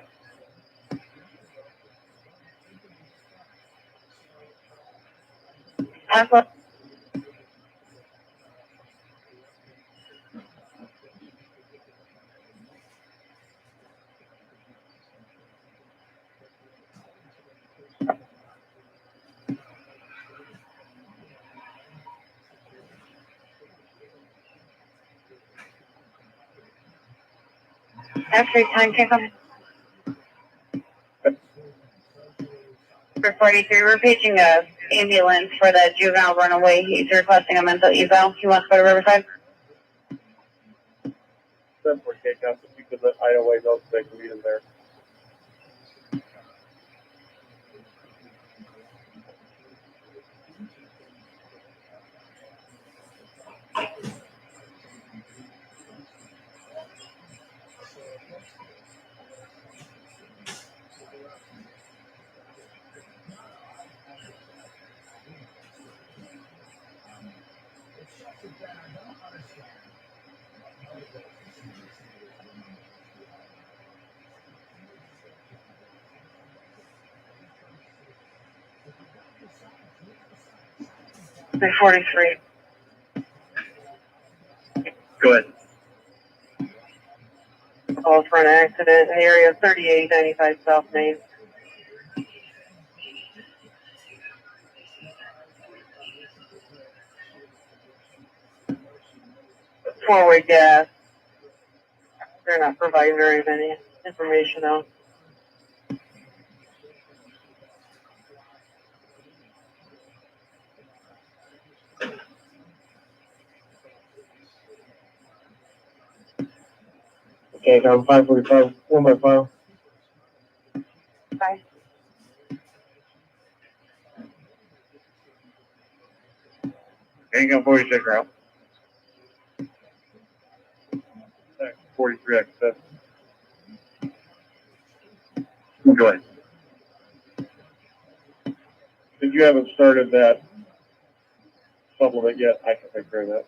Tesla. X-ray time, Campcom. For 43, we're paging a ambulance for the juvenile runaway. He's requesting a mental eval. He wants to go to Riverside. 748 counts, if you could let Iowa know so they can meet him there. Three 43. Go ahead. Call for an accident in the area of 3895 South Main. Four-way gas. They're not providing very many information out. Okay, I'm 545. 1 by 5. Bye. Hang on 46 route. 43 access. Go ahead. If you haven't started that supplement yet, I can take care of that.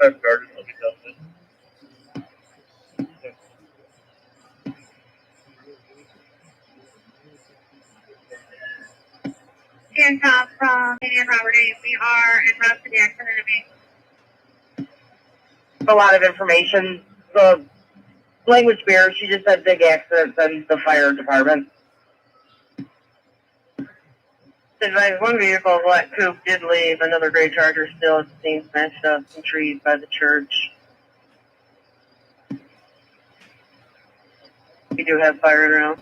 I've started. Let me test it. Hancock from Indian Property. We are en route to the accident interview. A lot of information. The language barrier, she just said big accidents and the fire department. Advised one vehicle, black coupe, did leave. Another gray Charger still at the scene, smashed up some trees by the church. We do have fire around.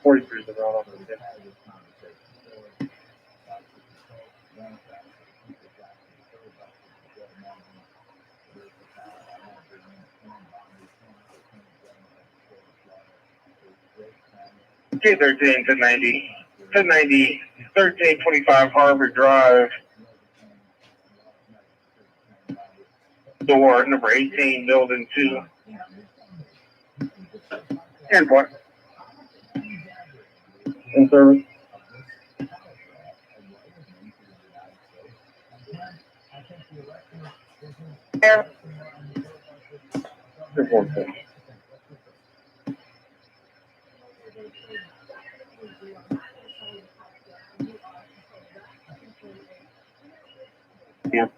43 is around on the tip. K13, 1090, 1090, 1325 Harvard Drive. Door number 18, building 2. 10-4. In service. Air. 246. Yeah.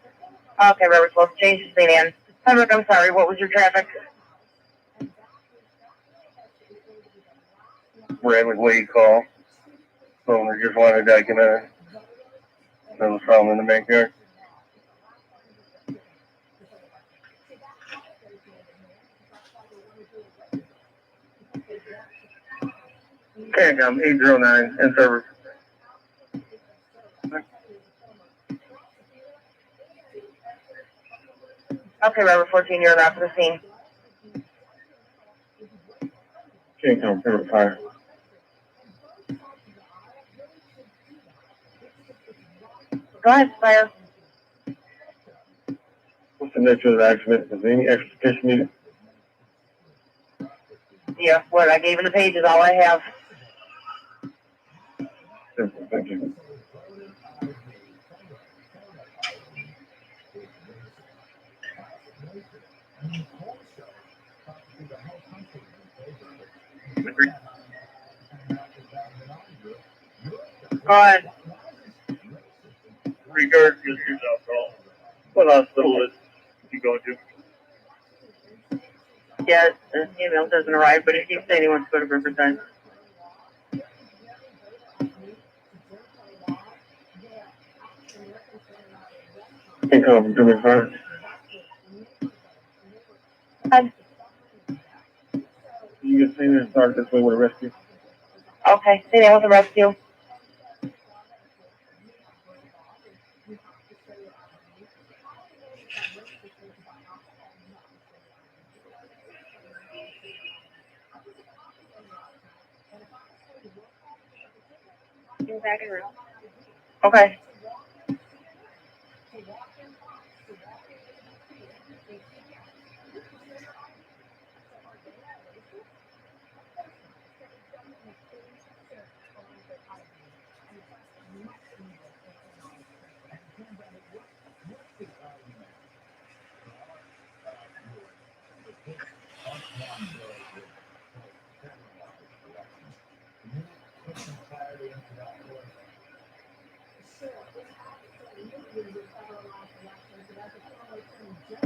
Okay, Robert, let's change the scene in. Henrik, I'm sorry, what was your traffic? Bradley Wade call. Owner just wanted to document it. There was problem in the backyard. Okay, I'm 809 in service. Okay, Robert 14, you're about to the scene. Can't come through fire. Go ahead, fire. What's the nature of the accident? Is there any extrication needed? Yeah, what I gave in the page is all I have. Simple, thank you. Go ahead. Regards to yourself, bro. What hospital is you going to? Yeah, the email doesn't arrive, but if you say anyone to go to Riverside. Can't come from Jimmy Fire. You just seen it start this way with a rescue. Okay, stay there with the rescue. Okay.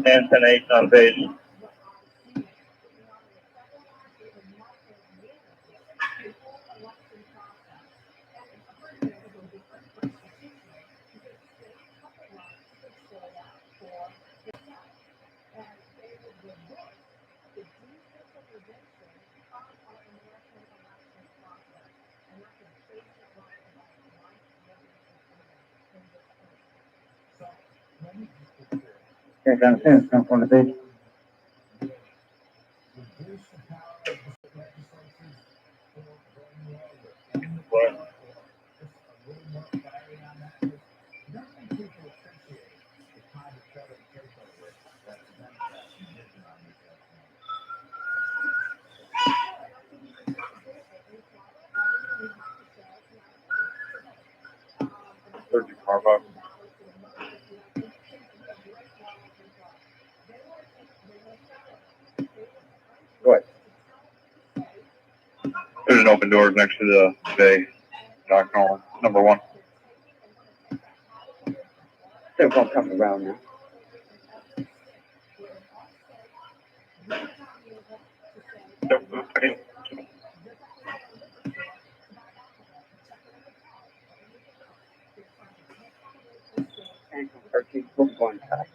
And 10-8 on page. Okay, got 10, come from the page. What? Surgery car box. Go ahead. There's an open door next to the bay. Doc Nolan, number 1. They're going to come around now. Yep, okay. And 13 foot one side.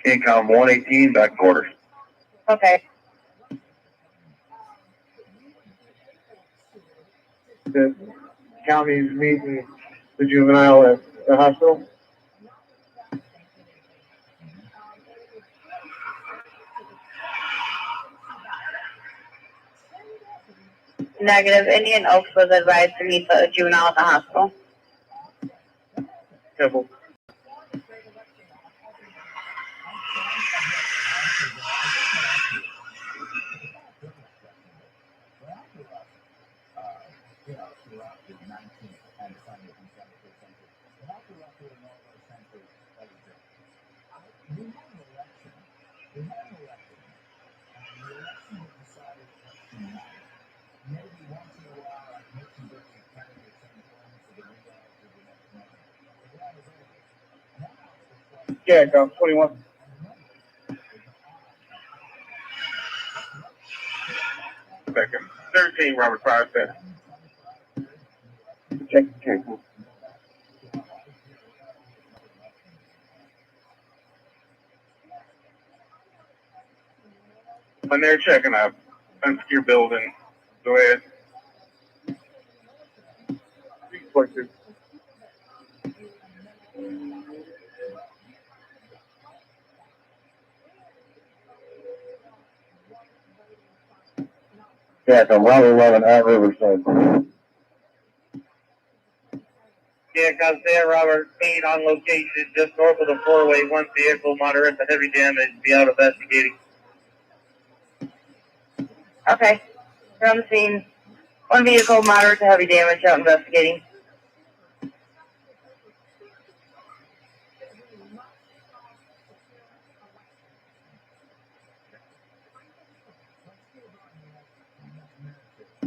King column 118, back quarters. Okay. The county's meeting the juvenile at the hospital. Negative. Indian Oaks was advised to meet the juvenile at the hospital. Careful. Yeah, go 21. Second. 13, Robert Pryor said. Check the tank. When they're checking up, unsecure building, go ahead. 42. Yeah, so Robert 11 at Riverside. Yeah, Garcia, Robert 8 on location, just north of the 4-way, 1 vehicle, moderate to heavy damage, be out investigating. Okay. From scene. 1 vehicle, moderate to heavy damage, out investigating.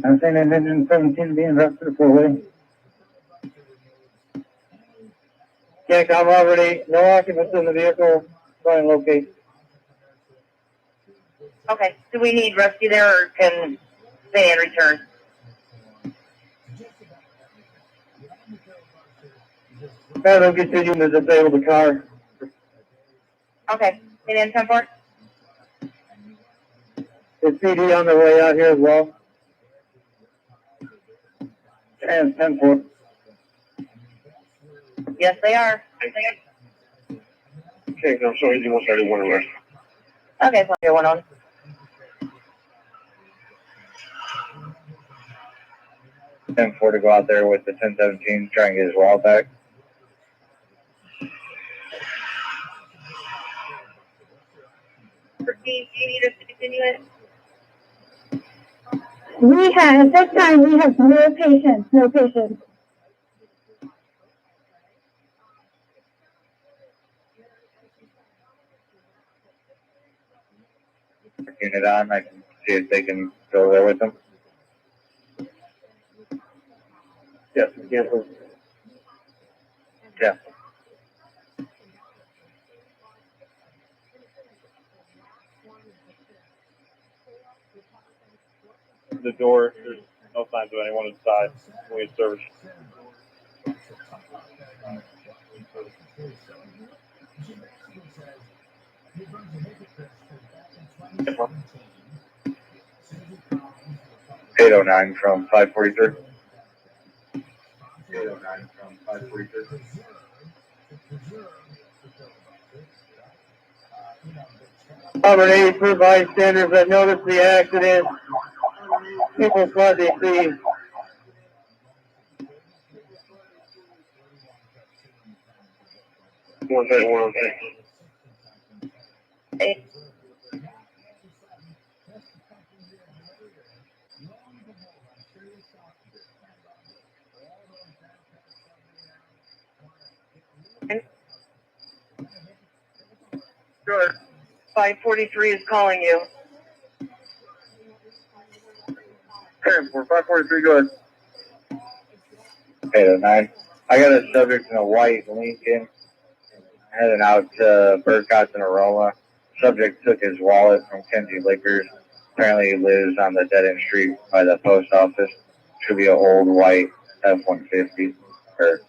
I'm saying an engine 17 being rushed to the four-way. Yeah, I'm already, no occupants in the vehicle, try and locate. Okay, do we need rescue there or can they return? They'll get to you to disable the car. Okay, and then 10-4? Is PD on their way out here as well? And 10-4. Yes, they are. Okay, no, sorry, you want 31 arrest. Okay, so you're one on. To go out there with the 1017, try and get his wallet back. Christine, do you need us to continue it? We have, at this time, we have no patients, no patients. Unit on, I can see if they can go there with them. Yes, cancel. Yeah. The door, there's no signs of anyone inside. We have service. Eight 809 from 543. 809 from 543. Auburn 82 bystanders that noticed the accident. People flood the scene. One thing, one thing. Hey. Good. 543 is calling you. Okay, we're 543, good. 809. I got a subject in a white Lincoln heading out to Burcott's and Aroma. Subject took his wallet from Kenzie Liquors. Apparently he lives on the dead end street by the post office. Should be an old white F-150. Or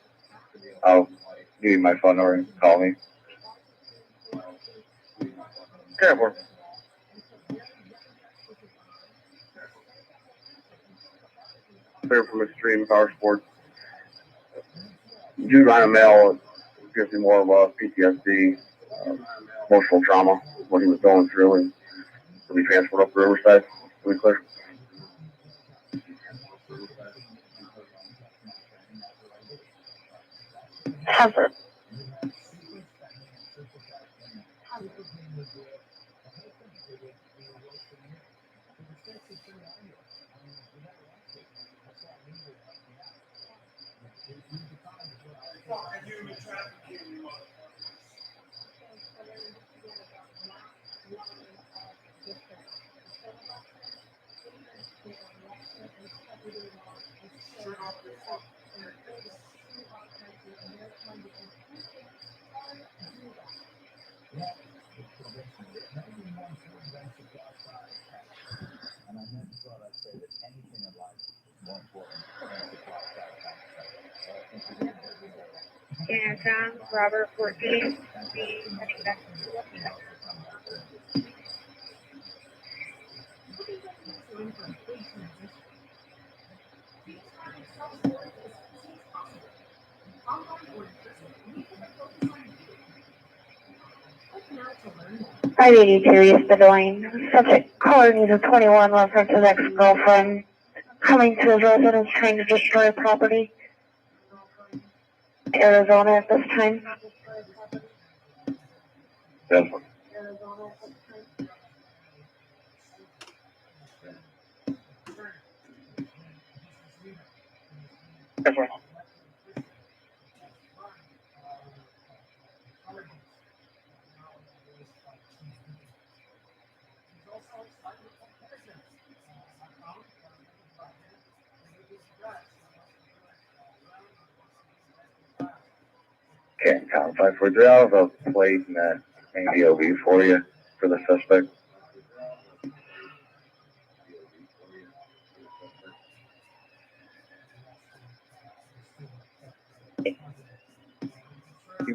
I'll give you my phone number and call me. Okay, we're clear from Extreme Power Sports. Due to mail, gives me more of a PTSD, emotional trauma, what he was going through, and to be transferred up to Riverside. To be clear. Cover. And John, Robert 14, be heading back to the website. I 82 East Bedoin. Subject caller needs a 21 reference to his ex-girlfriend. Coming to his residence trying to destroy property. Arizona at this time. Yes. Yes, sir. Tom 543, I'll have a plate and a DOB for you for the suspect.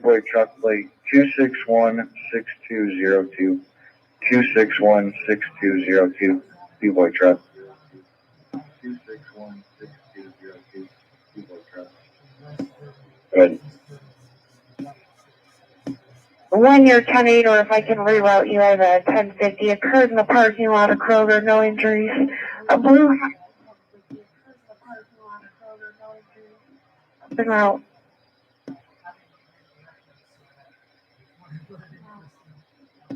Boy truck plate 2616202. 2616202. Boy truck. 2616202. Boy truck. Good. When you're 10-8, or if I can reroute you, I have a 1050 occurred in the parking lot of Kroger, no injuries. A blue up and out.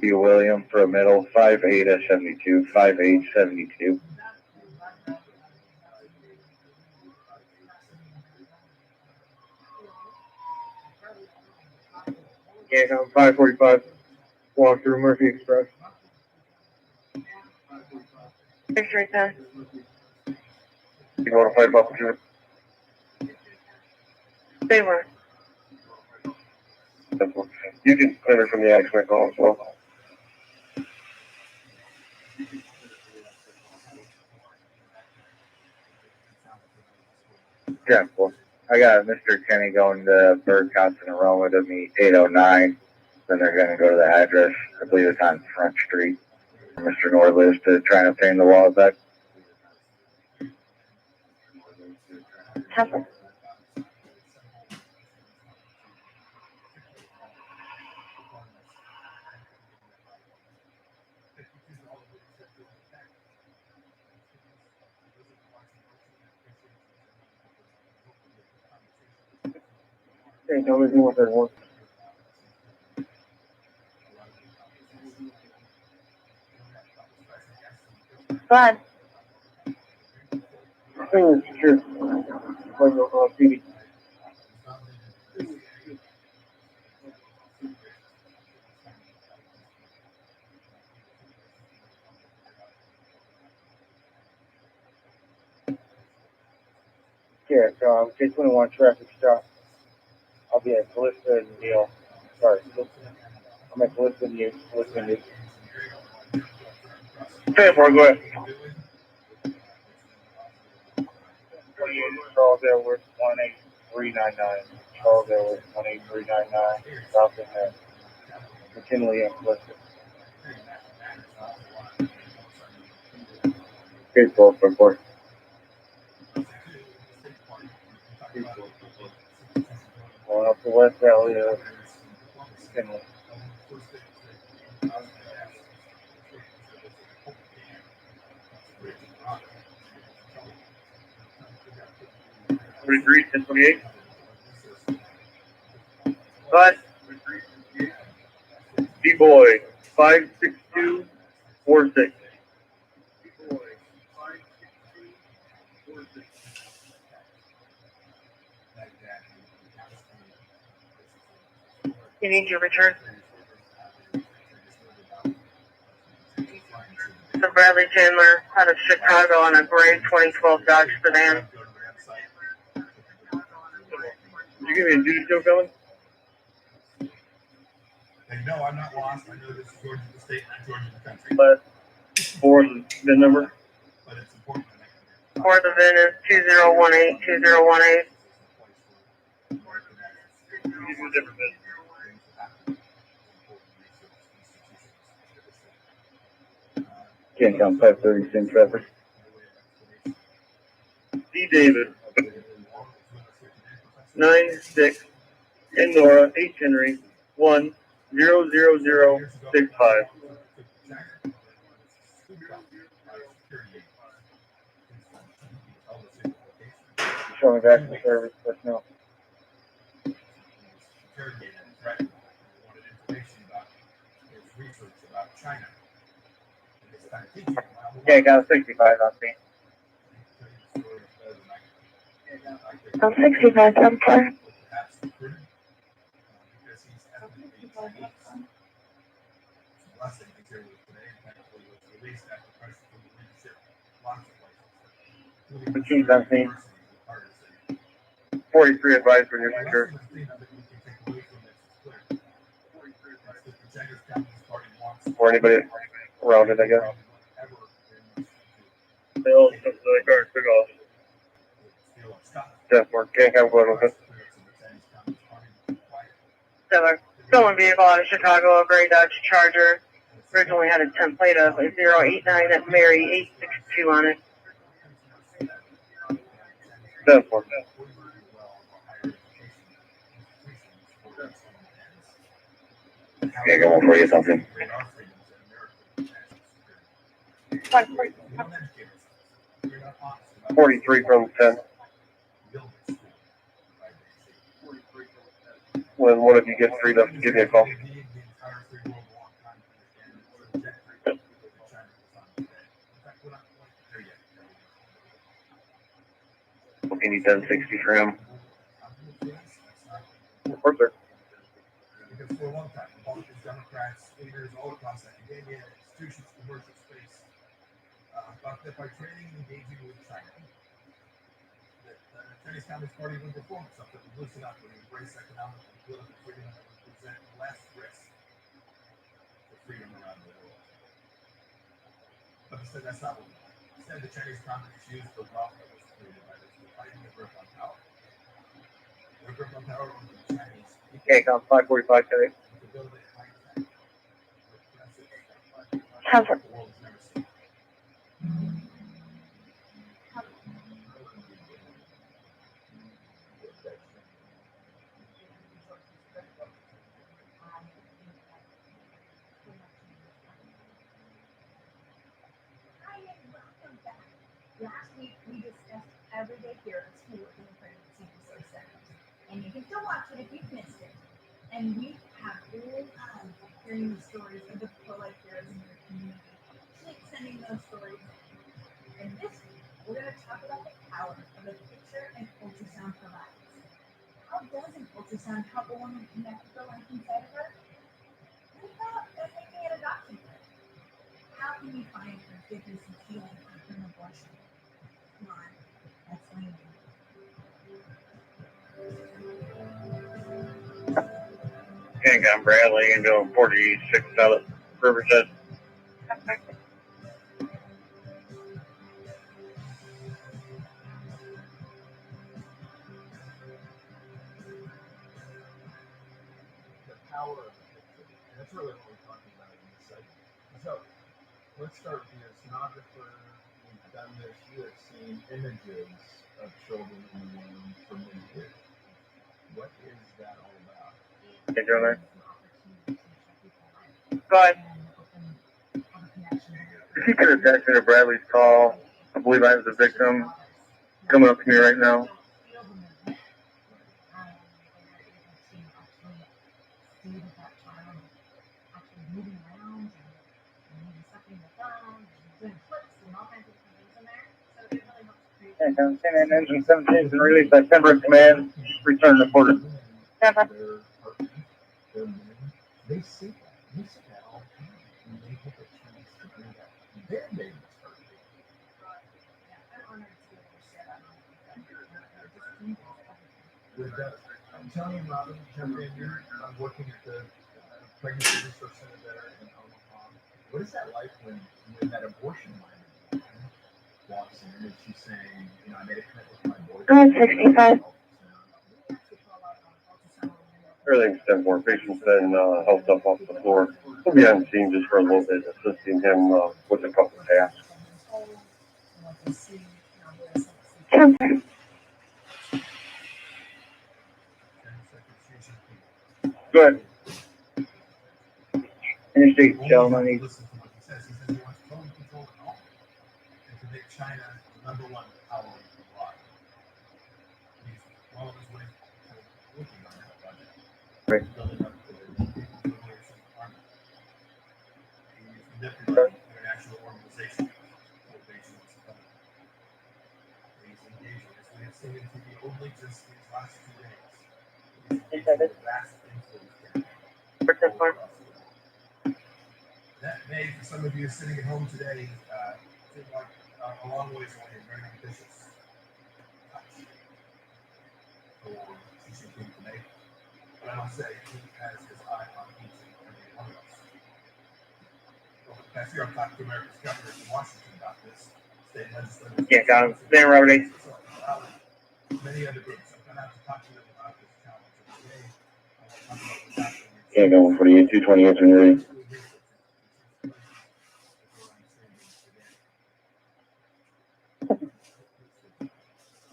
B. William for a middle 5872. 5872. Yeah, 545. Walk through Murphy Express. 637. You want to fight about the They were. You can clear from the accident call as well. Yeah, well, I got Mr. Kenny going to Bird House in Aroma to meet 809. Then they're going to go to the address. I believe it's on Front Street. Mr. Nord lives to try and obtain the wallet back. Okay, tell me what they want. Go ahead. Sure. TV. Yeah, K21 traffic stop. I'll be at Calista and Neil. Sorry, I'm at Calista and Neil. Calista and Neil. Okay, go ahead. Charles Edwards, 18399. Charles Edwards, 18399. Stop in there. McKinley and Calista. Okay, 1244. Going up the West Valley of Finley. Three 1028. What? D-Boy 56246. You need your return. So Bradley Chandler out of Chicago on a gray 2012 Dodge sedan. Did you give me a duty show going? And no, I'm not lost. I know this is Georgia the state and Georgia the country. But for the number? But it's important that Or the VIN is 2018 2018. Can't count 530 St. Trevor. D. David 96 Endora H. Henry 1-00065. Showing back to service personnel. Okay, got a 65 on me. I'm 65, I'm sorry. Machine 17. 43 advised for your secure. or anybody around it, I guess. Bill, the car took off. Definitely can't have one with it. Stolen vehicle out of Chicago, a gray Dodge Charger. Originally had a template of a 089 at Mary 862 on it. Definitely. Okay, I got one for you, something. 43 from 10. When one of you gets freed up, give me a call. Can you 1060 for him? Of course, sir. Because for a long time, Republicans, Democrats, leaders all across academia, institutions, commercial space, thought that by training and engaging with China, that the Chinese Communist Party would reform itself, that would loosen up, would embrace economic and political freedom, and would present less risk for freedom around the world. But instead, that's not what we want. Instead, the Chinese Communists used the wealth that was created by this to fighting the grip on power. The grip on power over the Chinese. Okay, come 545 today. Comfort. Last week, we discussed Everyday Heroes who work in the pregnancy resource centers. And you can still watch it if you've missed it. And we have all hearing the stories of the pro-life heroes in your community. Keep sending those stories. And this week, we're going to talk about the power of a picture and ultrasound provides. How does an ultrasound help a woman connect with the life inside of her? What about making an adoption plan? How can we find forgiveness and healing after an abortion? Come on, that's lame. Handgun Bradley and doing 46 out of Riverside. The power of the picture. And that's really what we're talking about in this segment. So, let's start with the sonographer. We've done this. You have seen images of children in the womb for many years. What is that all about? Hey, Joe, Go ahead. if you could attach me to Bradley's call, I believe I was the victim. Coming up to me right now. And engine 17 has been released by Pembroke Command. Return reported. They see that. They see that all the time. And they take a chance to do that. Their babies are I'm telling you, Robin, jump in here. I'm working at the pregnancy resource center there in Omaha. What is that like when that abortion line walks in and she's saying, you know, I made a commitment with my boyfriend. 65. Everything's done more. Patient's been helped up off the floor. We'll be on scene just for a little bit, assisting him with a couple of tasks. Comfort. Go ahead. Interstate gentlemen. Listen to what he says. He says he wants total control at home and to make China the #1 power worldwide. He's well on his way to working on that project. Right. Building up the leadership army. He's connected to an international organization. He's engaging. As we have seen in TV only just these last 2 days. He's engaged with vast influence campaign. That may, for some of you sitting at home today, seem like a long ways away, a very ambitious touch for Xi Jinping to make. But I must say, he has his eye on each and every one of us. Last year, I talked to America's governors in Washington about this. State legislators. Yeah, got him. There, Robert. Many other groups. I'm gonna have to talk to them about this challenge. Today, I want to talk about what's happening. Yeah, going 48, 228, and ready.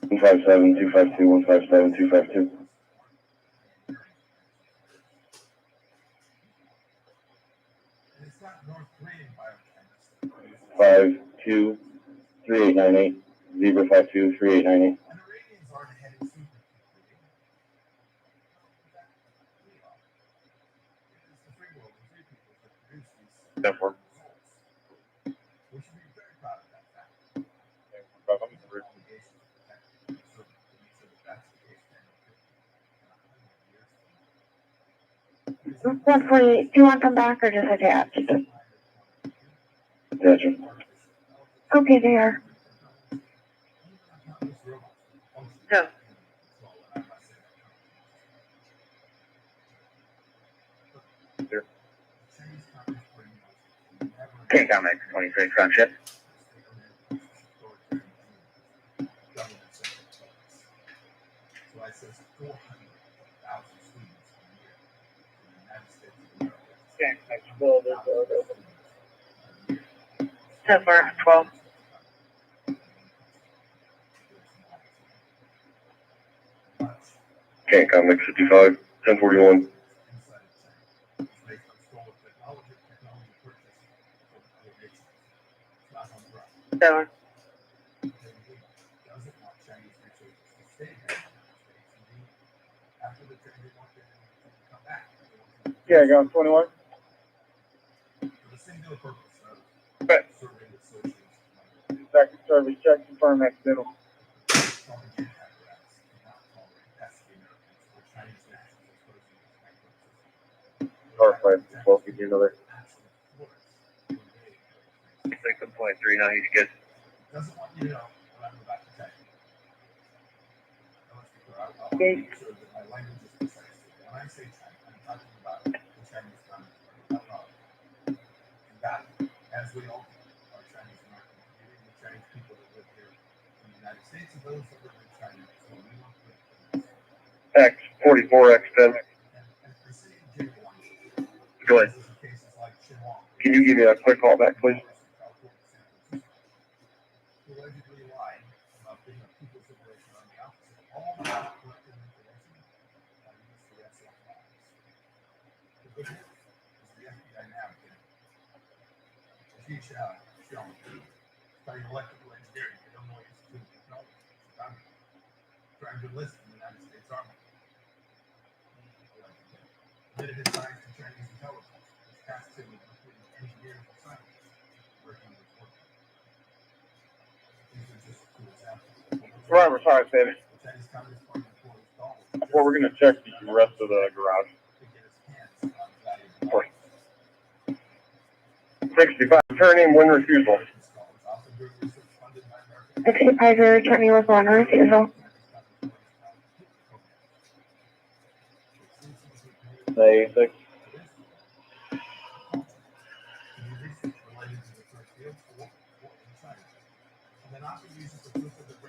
157, 252, 157, 252. 52 3898 052 3898. That work. One 48. Do you want them back or just attached? Gotcha. Okay, they are. No. Here. Can't comment 26 on ship. So far, 12. Can't comment 55, 1041. So, Yeah, I got 21. Right. Second service check, confirm accidental. R5, 12, give you another. 6.3, now he's good. Doesn't want you to know what I'm about to tell you. Okay. So that my language is precise. When I say China, I'm talking about the Chinese Communist Party. And that, as we all are Chinese Americans, including the Chinese people that live here in the United States and those that live in China. So we want to X, 44, X10. Go ahead. Can you give me a quick call back, please? allegedly lied about being a people's liberation army officer. All that collected information by UCSF files. The good news is the FBI now can teach Sean studying electrical engineering at Illinois Institute of Technology, Chicago, trying to enlist in the United States Army. Admitted his ties to Chinese intelligence, which tasked him with recruiting engineers and scientists working with work. These are just two examples. Robert, sorry, baby. Well, we're going to check the rest of the garage. Of course. 65, turning, one refusal. 65, you're returning with one refusal. 96.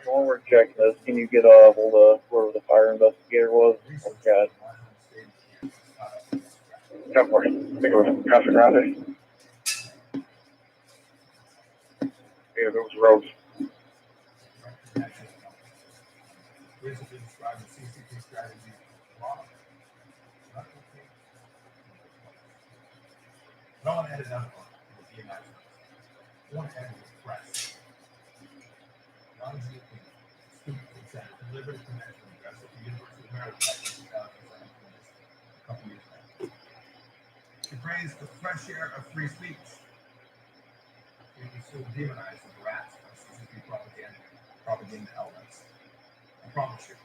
While we're checking this, can you get a hold of whoever the fire investigator was? Oh, God. Of course. I think it was traffic around it. Yeah, those roads. No one had another one with the United States. One had with press. Ron's opinion, student consent, deliberative convention address at the University of Maryland back in 2007, a couple years back. He praised the fresh air of free speech. He was so demonized and harassed by CCP propaganda outlets. I promise you,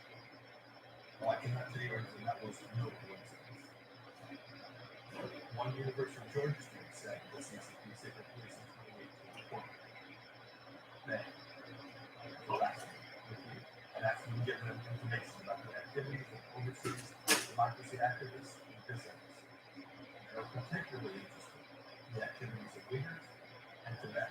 while I cannot tell you everything, that was no coincidence. One University of Georgia student said the CCP secret police in 2018 report that and asked them to give them information about the activities of overseas democracy activists and dissenters. They are particularly interested in the activities of leaders and Tibet.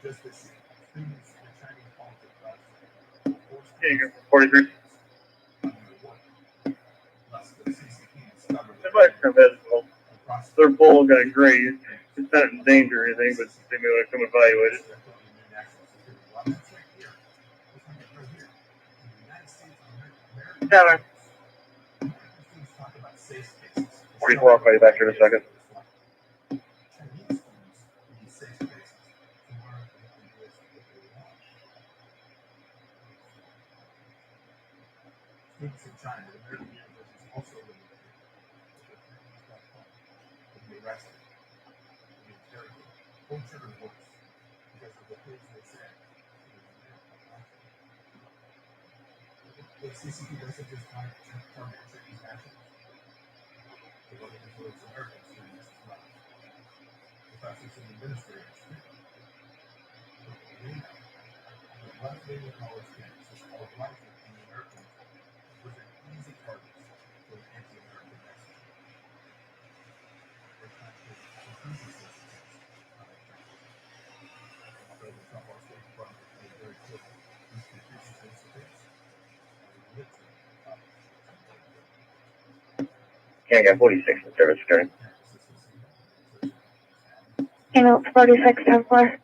Just this year, students in the Chinese politics class Yeah, you're 43. Their bull got grazed. It's not in danger or anything, but they may want to come evaluate it. Seven. 44, I'll call you back here in a second. Students in China, American universities also will be arrested, will be interrogated, tortured or worse, because of the things they said. The CCP doesn't just target Chinese nationals. It will influence American students as well. Professors and administrators too. The left-wing college campuses are likely to be American was an easy target for an anti-American message. Can't get 46 in service, Karen. Email 46, 10-4.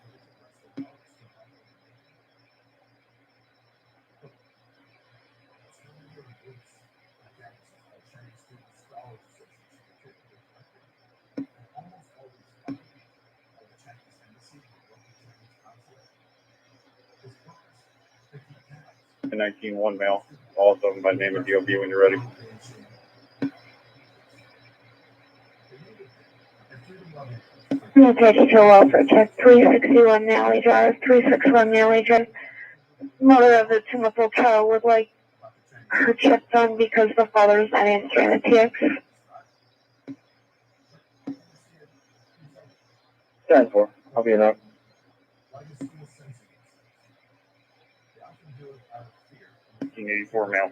The 19-1 mail. All of them by name and DOB when you're ready. Okay, detail welfare check 361 Nally Drive, 361 Nally Drive. Mother of the 2-month-old child would like her check done because the father is not answering the TX. 10-4. I'll be enough. 1984 mail.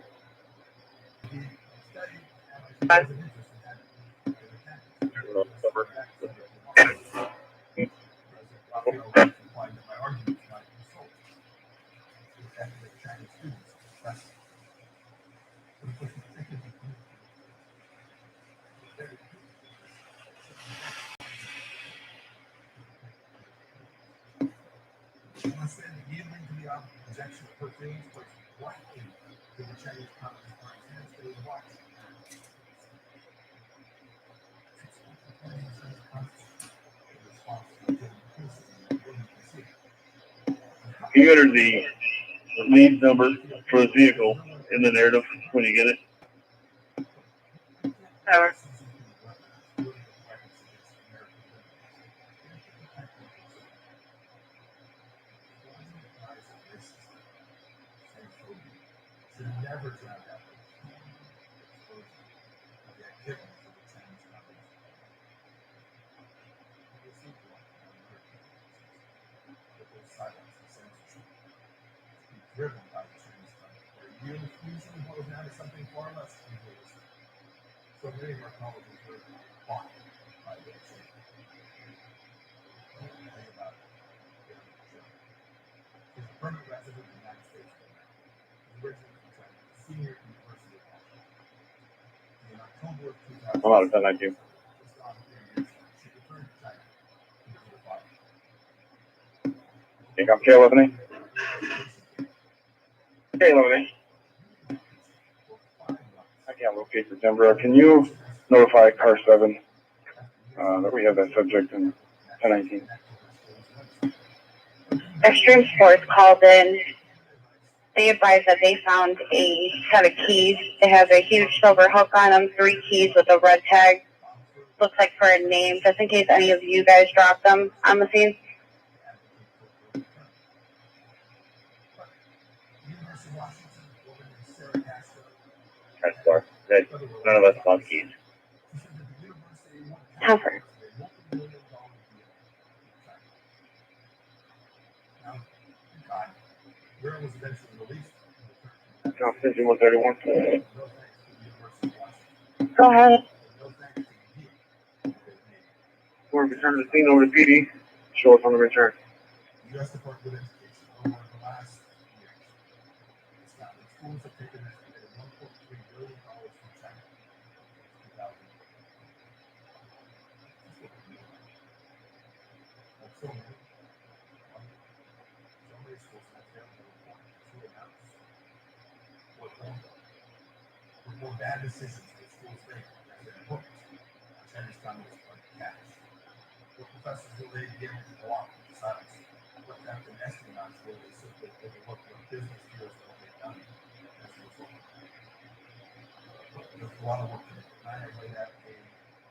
Objection of her things, but likely to the Chinese Communist Party and they would watch. You enter the lead number for the vehicle in the narrative when you get it. Power. Should never drive that way. The activities of the Chinese Communist Party. Silence and censorship. Driven by the Chinese Communist Party. You're usually boils down to something far less imperialistic. So many of our colleges were bought by the Chinese. Think about it. He's a permanent resident of the United States of America. Originally from China, senior at the University of Washington. In October of 2000, I'm out of 10-19. just gone 3 years, she returned to China because of her father. Take off K11A. K11A. I can't locate the number. Can you notify car 7 that we have that subject in 1019? Extreme Sports called in. They advised that they found a set of keys. They have a huge silver hook on them, 3 keys with a red tag. Looks like for a name, just in case any of you guys dropped them on the scene. That's Clark. None of us found keys. Comfort. Sharon was eventually released. South Century 131. Go ahead. We're return to the scene over to PD. Show us on the return. U.S. Department of Education, over the last years, schools have taken an estimated $1.3 billion from China. 2000. That's so many. So many schools have failed to report to announce what wrong. With more bad decisions that schools make as they're hooked on Chinese Communist Party cash. What professors will they begin to block in silence? What Captain astronauts will they simply overlook what business deals will be done as a result? There's a lot of work to do. I have laid out a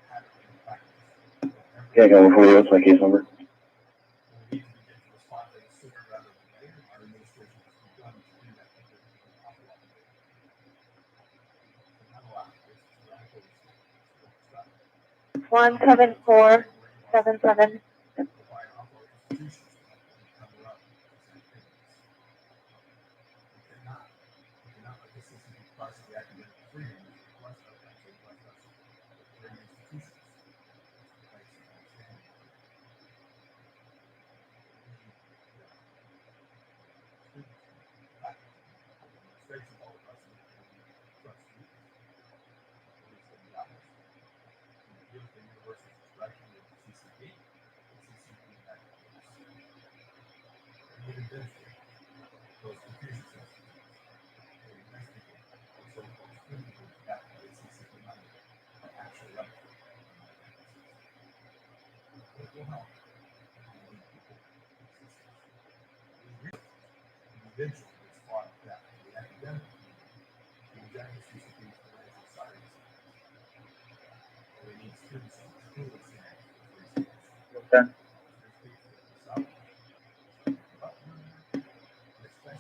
pattern in practice. Yeah, go before you. What's my case number? We need to begin to respond to this sooner rather than later. Our administration has begun to do that because it's an awful lot of data. Not a lot. It's radical. 17477. Eventually, it's fought that the academic community, the executive CCP financial science, we need students in school exams.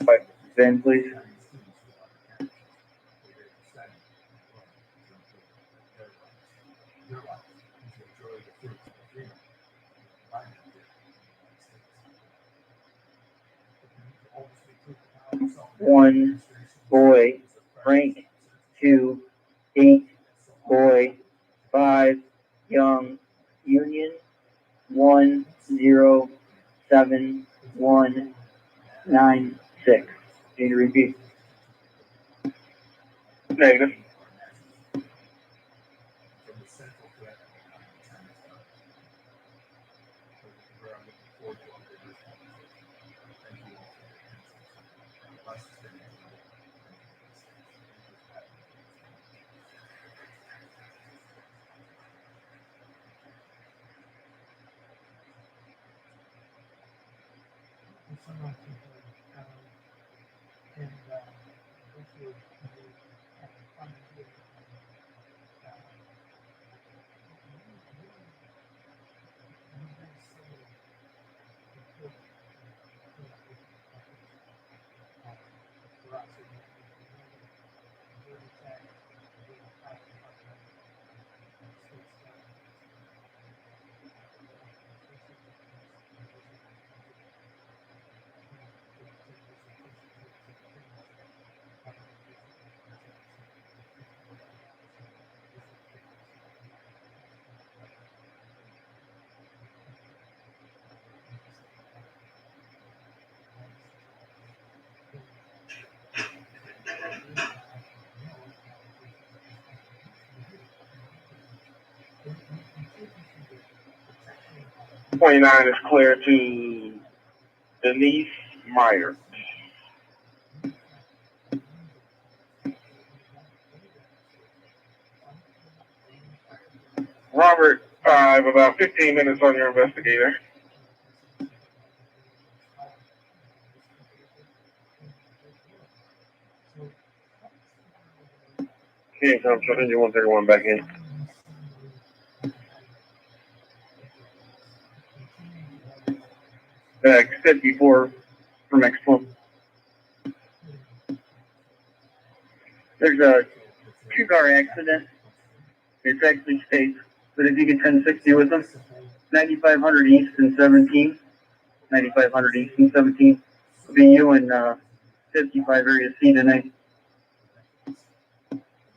Right. Ben, please. One boy, Frank. 2, 8, boy. 5, young, Union. 1, 0, 7, 1, 9, 6. Can you repeat? Negative. .9 is clear to Denise Meyer. Robert 5, about 15 minutes on your investigator. Okay, so I'm shutting you 131 back in. Except before from X1. There's a 2-car accident. It's actually state, but if you get 1060 with them, 9500 East and 17. 9500 East and 17. It'll be you and 55 area C tonight.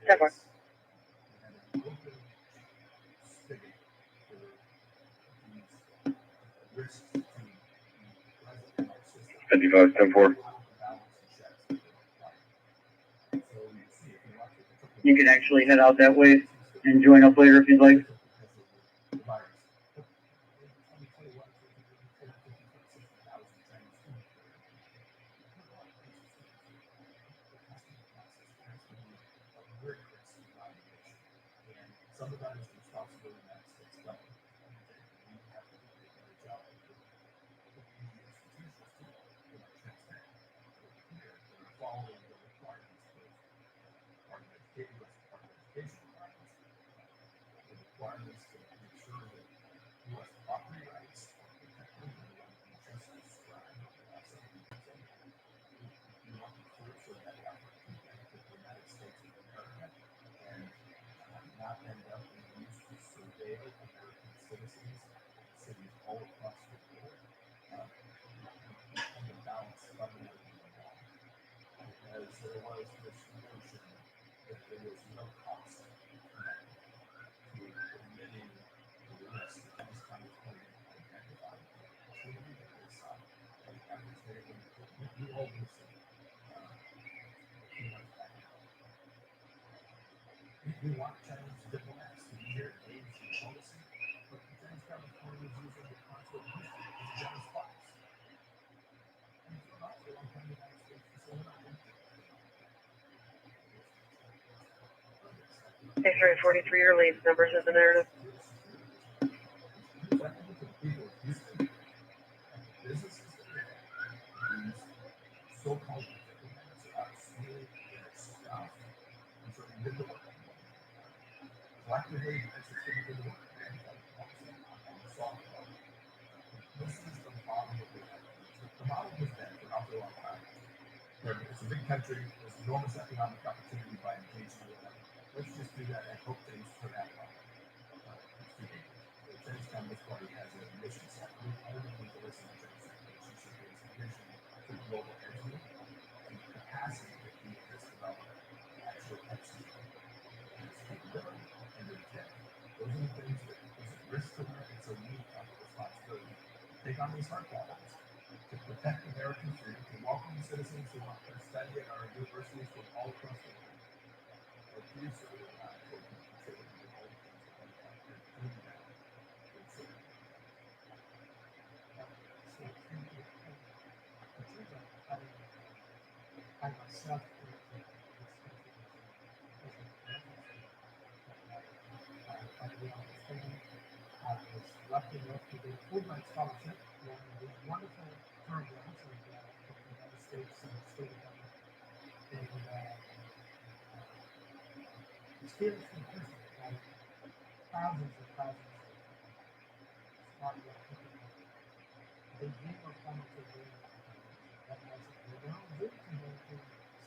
Definitely. 55, 10-4. You can actually head out that way and join up later if you'd like. Some of that is the responsibility that states government. We have to do a better job of institutions too, transparent. Here, they're following the requirements of Department of Education, requirements, the requirements to make sure that U.S. property rights are protected and just described. We want to further that effort to benefit the United States of America and not end up being used to surveil American citizens, cities all across the world, and the balance fundamentally wrong. As there was this notion that there was no cost connected to admitting the risk that these kinds of things identified. Truly, that is an average you all listen. We want Chinese diplomats to be here to aid in policy, but the Chinese government is using the consular history as a generous box. And it's not for a long time the United States to say we're not going to. 643 your leads numbers in the narrative. Businesses that these so-called diplomats are stealing their stuff and so they did the work. Collectively, that's just going to do the work. This is the model that we have. The model was dead for not a long time. It's a big country, there's enormous economic opportunity by engaging with them. Let's just do that and hope things turn out well. The Chinese Communist Party has a mission set. We only need to listen to Chinese Communist Party. It's a vision for global energy and the capacity that he has developed to actually execute his capability and intent. Those are the things that is a risk to America, so we have a responsibility to take on these hard problems, to protect American freedom, to welcome citizens who want to study at our universities from all across the world. Or do so without taking consideration of all the things that we have to do now. I myself I was lucky enough to get a Fulbright scholarship and these wonderful programs from the United States and the state government. And experience from prison, like thousands and thousands of smart young people. They dream of coming to the that their own dream to go to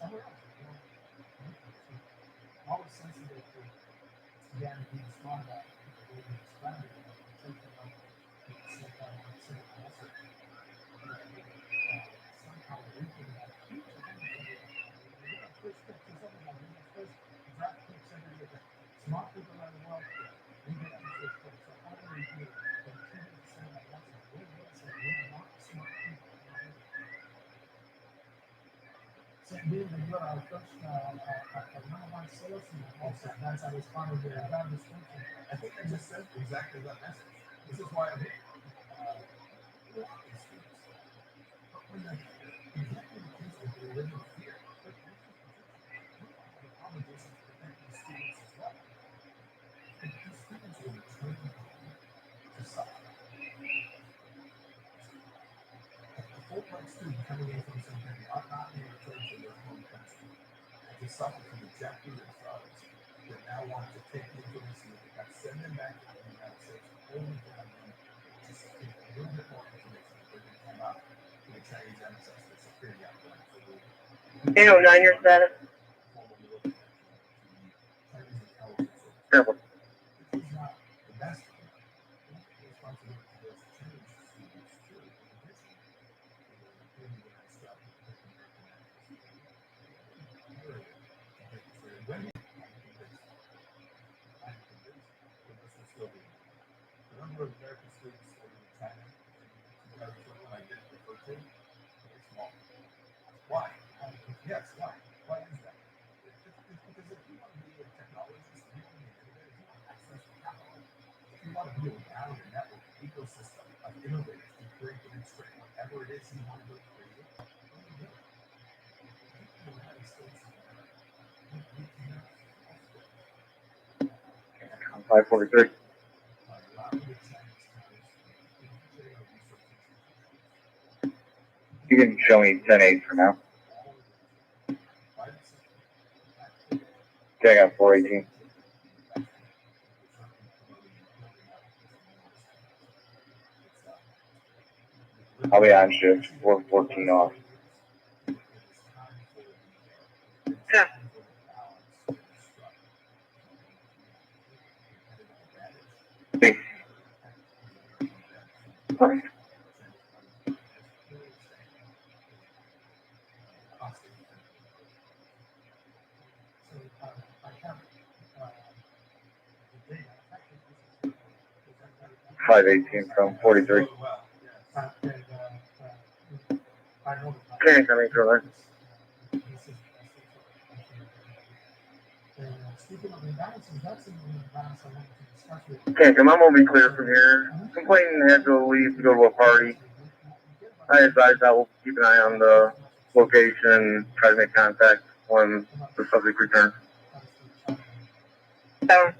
somewhere else. Always sensitive to again being smart about the way you describe it. Somehow linking that huge smart people around the world, we get to this place. So how do we do it? But people say that that's a good lesson. We're not smart people. So being the girl, our first, one of my sales and also that's I responded to the job description. I think I just said exactly that message. This is why I'm here. But when the executive kids that they live in fear, the obligation to protect these students as well. And these students will return home to suffer. A full-time student coming in from some country ought not be returned to their home country and to suffer from the jeopardy of thugs that now want to take the information that they got, send them back to the United States, only to have them just get a little bit more information that they're going to come out to the Chinese MSS, the security apparatus. 809 your status. Careful. This is not the best thing. The responsibility for those Chinese students too, in addition to the United States. build out a network ecosystem of innovators to create and demonstrate whatever it is you want to go create. The United States of America. 543. You can show me 10-8 for now. Okay, I got 418. I'll be on shift. 414 off. Yeah. Thanks. Sorry. Five 18 from 43. Okay, coming through there. Okay, so mom will be clear from here. Complainant had to leave to go to a party. I advise I will keep an eye on the location and try to make contact when the subject returns. So,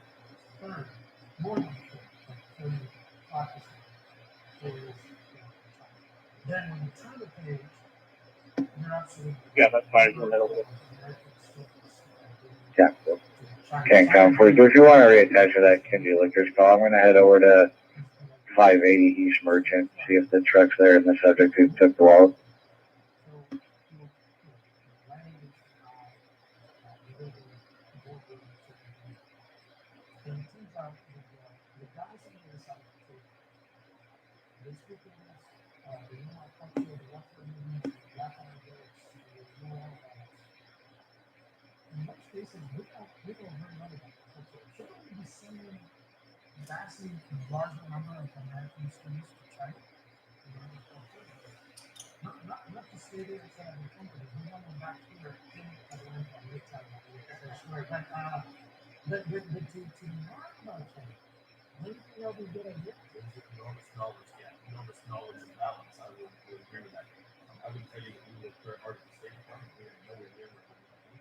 Then when you turn the page, you're absolutely Yeah, that's fine for the middle. Yeah. Can't count 42. If you want to reattach to that Kenji Liquors call, I'm going to head over to 580 East Merchant, see if the truck's there and the subject who took the wallet. vastly larger number of American students to China. Not to stay there and say I'm a company. We want them back here in Atlanta, Midtown, but to not about China. Anything else we get a hit? There's enormous knowledge gap, enormous knowledge imbalance. I would agree with that. I would tell you that we look very hard at the State Department. We are nowhere near where we want to be.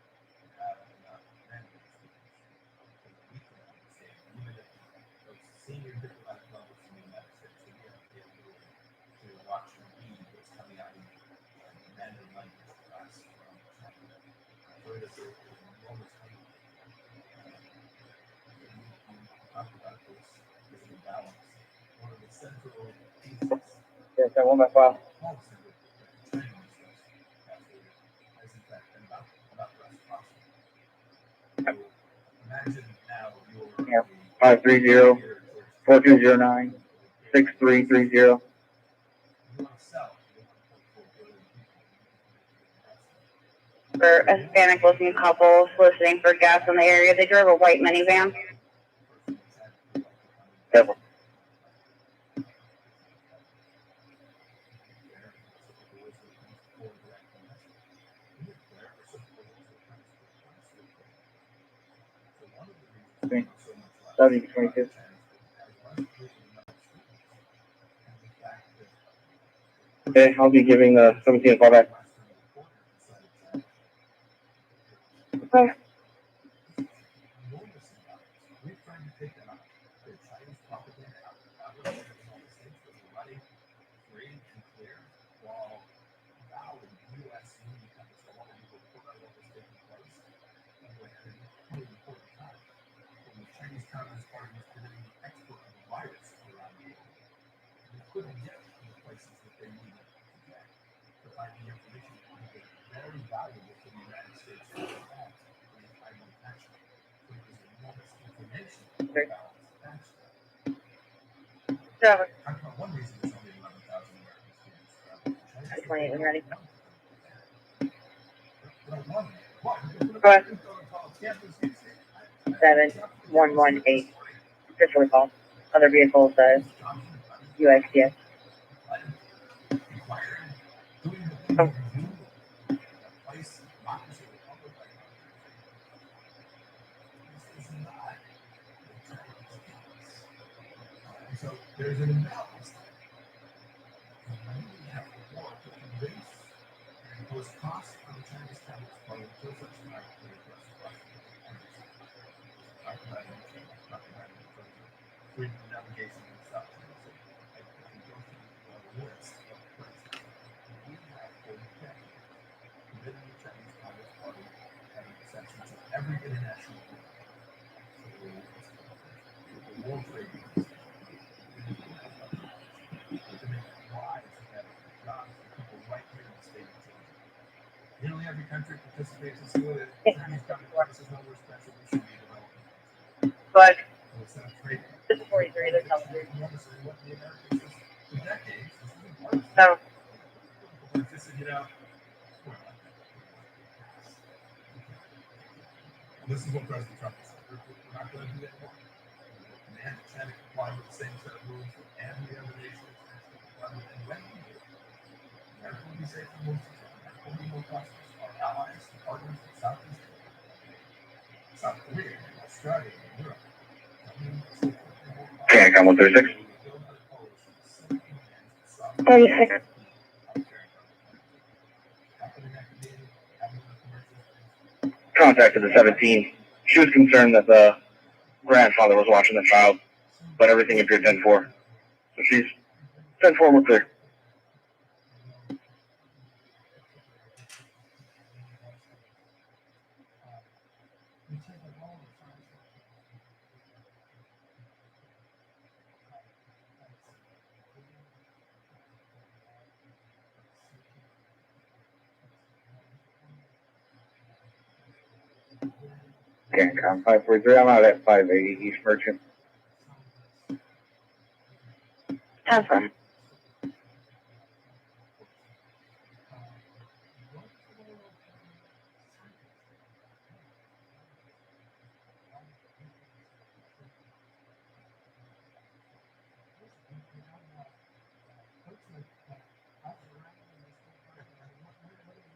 We can understand, even at those senior diplomatic levels in the United States, we have the ability to watch and read what's coming out in Mandarin language for us from China. So it is an enormous thing. Talk about this imbalance. One of the central pieces. Yes, I want my file. Imagine now Yeah, 530 4209 6330. for a Hispanic looking couple soliciting for gas in the area. They drove a white minivan. Careful. Okay. 7022. Okay, I'll be giving 17 a call back. Okay. Very valuable for the United States to have in timely fashion. So there's enormous information about that. So, One reason there's only 11,000 American students traveling. 28 when ready. Go ahead. 7118. Officially called. Other vehicle says USPS. Oh. So there's an imbalance there. And we have to work to convince and impose costs on the Chinese Communist Party until such time as they address the question of energy. Talk about energy, talk about freedom of navigation and stuff. So I can go through a list of places we have for decades committed the Chinese Communist Party having exceptions to every international law. So the World Trade Organization. To make lives better, jobs for people right here in the state of Georgia. Nearly every country participates in COA. Chinese Communist Party says no, we're special, we should be developing. But So it's trade. this is 43, there's no three. What the Americans is for decades, this is important. So, Just to get out. This is what President Trump said. We're not going to do that anymore. Demand that China comply with the same set of rules for every other nation. And when we do, America will be safe and more secure. America will be more prosperous. Our allies, partners in Southeast Asia, South Korea, Australia, and Europe. Cancom 136. 36. Contacted the 17. She was concerned that the grandfather was watching the child, but everything appeared 10-4. So she's 10-4, we're clear. Cancom 543, I'm out at 580 East Merchant. 10-4.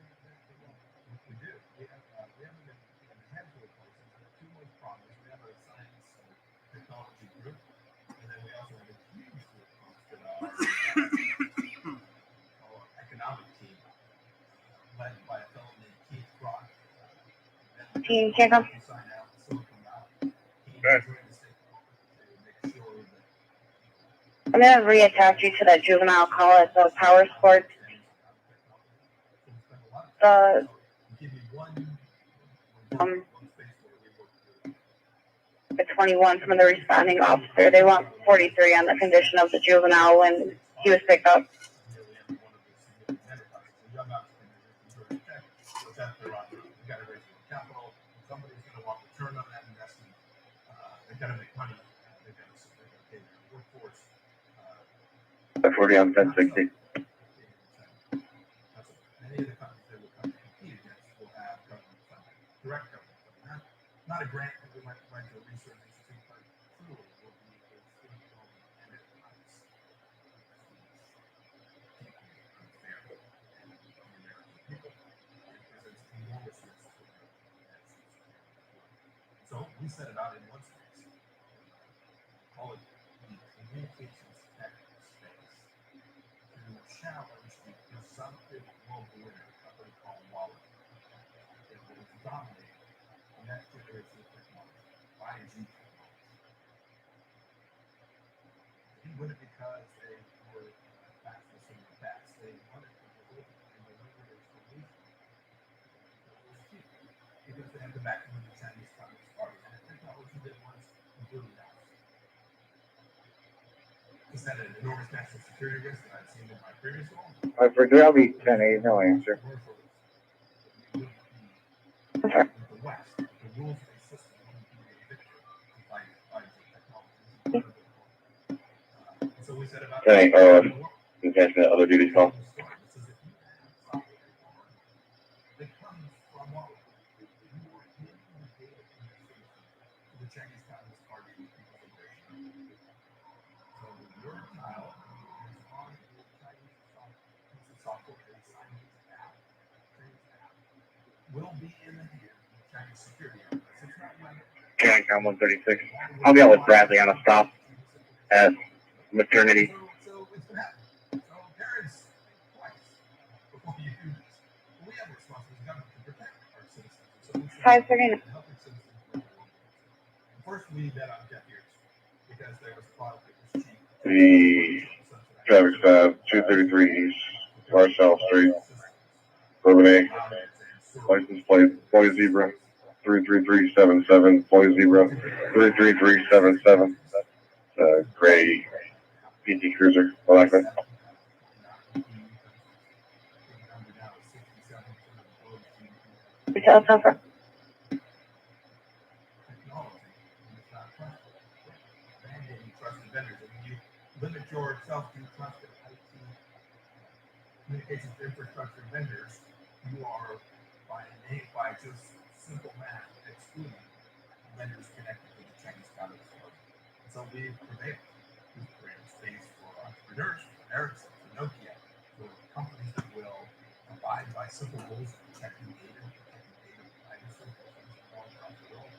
We do. We have them in a handful of places. The two most prominent, we have a science and technology group, and then we also have a huge group that our economic team, led by a fellow named Keith Crock. Team Cancom. Sign out in Silicon Valley. He joined the state to make sure that I'm going to reattach you to that juvenile call at the power sports. The, the 21 from the responding officer. They want 43 on the condition of the juvenile when he was picked up. Somebody's going to want return on that investment. They've got to make money. They've got to pay their workforce. 40 on 1060. Any of the companies that will come to compete against will have government funding, direct government funding. Not a grant that we might provide to a research institute, but truly will be a student development and enterprise. Unfair and the American people. It presents enormous risks for them. So we set it out in one space. Call it the communications tech space. To challenge the presumptive global winner, a company called Huawei, that will dominate the next generation of technology, 5G technology. They didn't win it because they were fastest in the past. They won it because they delivered a solution that was cheap, because they had the backing of the Chinese Communist Party and the technology that was completely ours. Is that an enormous national security risk that I've seen in my previous role? 543, I'll be 10-8, no answer. With the West, the rules-based system wouldn't be a victory to fight 5G technology. So we said about 10-8, you guys got other duties call. that comes from Huawei. You are giving the data communication to the Chinese Communist Party and People's Liberation. So your child is on the Chinese software and science app, will be in the hands of the Chinese security apparatus. It's not like Cancom 136. I'll be out with Bradley on a stop at maternity. So it's gonna happen. So parents, think twice before you do this. But we have a responsibility as government to protect our citizens. So we should 5:39. be helping citizens. First, we need that on deaf ears because there was a product that was cheap. The traffic stop 233 Marshall Street, Bourbon license plate Floyd Zebra 33377, Floyd Zebra 33377. Gray PT Cruiser, black one. Retail number. Trusted vendors. And when you limit yourself to trusted IT communications infrastructure vendors, you are by just simple math excluding vendors connected to the Chinese Communist Party. And so we've prevailed. We've created space for entrepreneurs, for Ericsson, for Nokia, for companies that will abide by simple rules of protecting data, privacy, all across the world.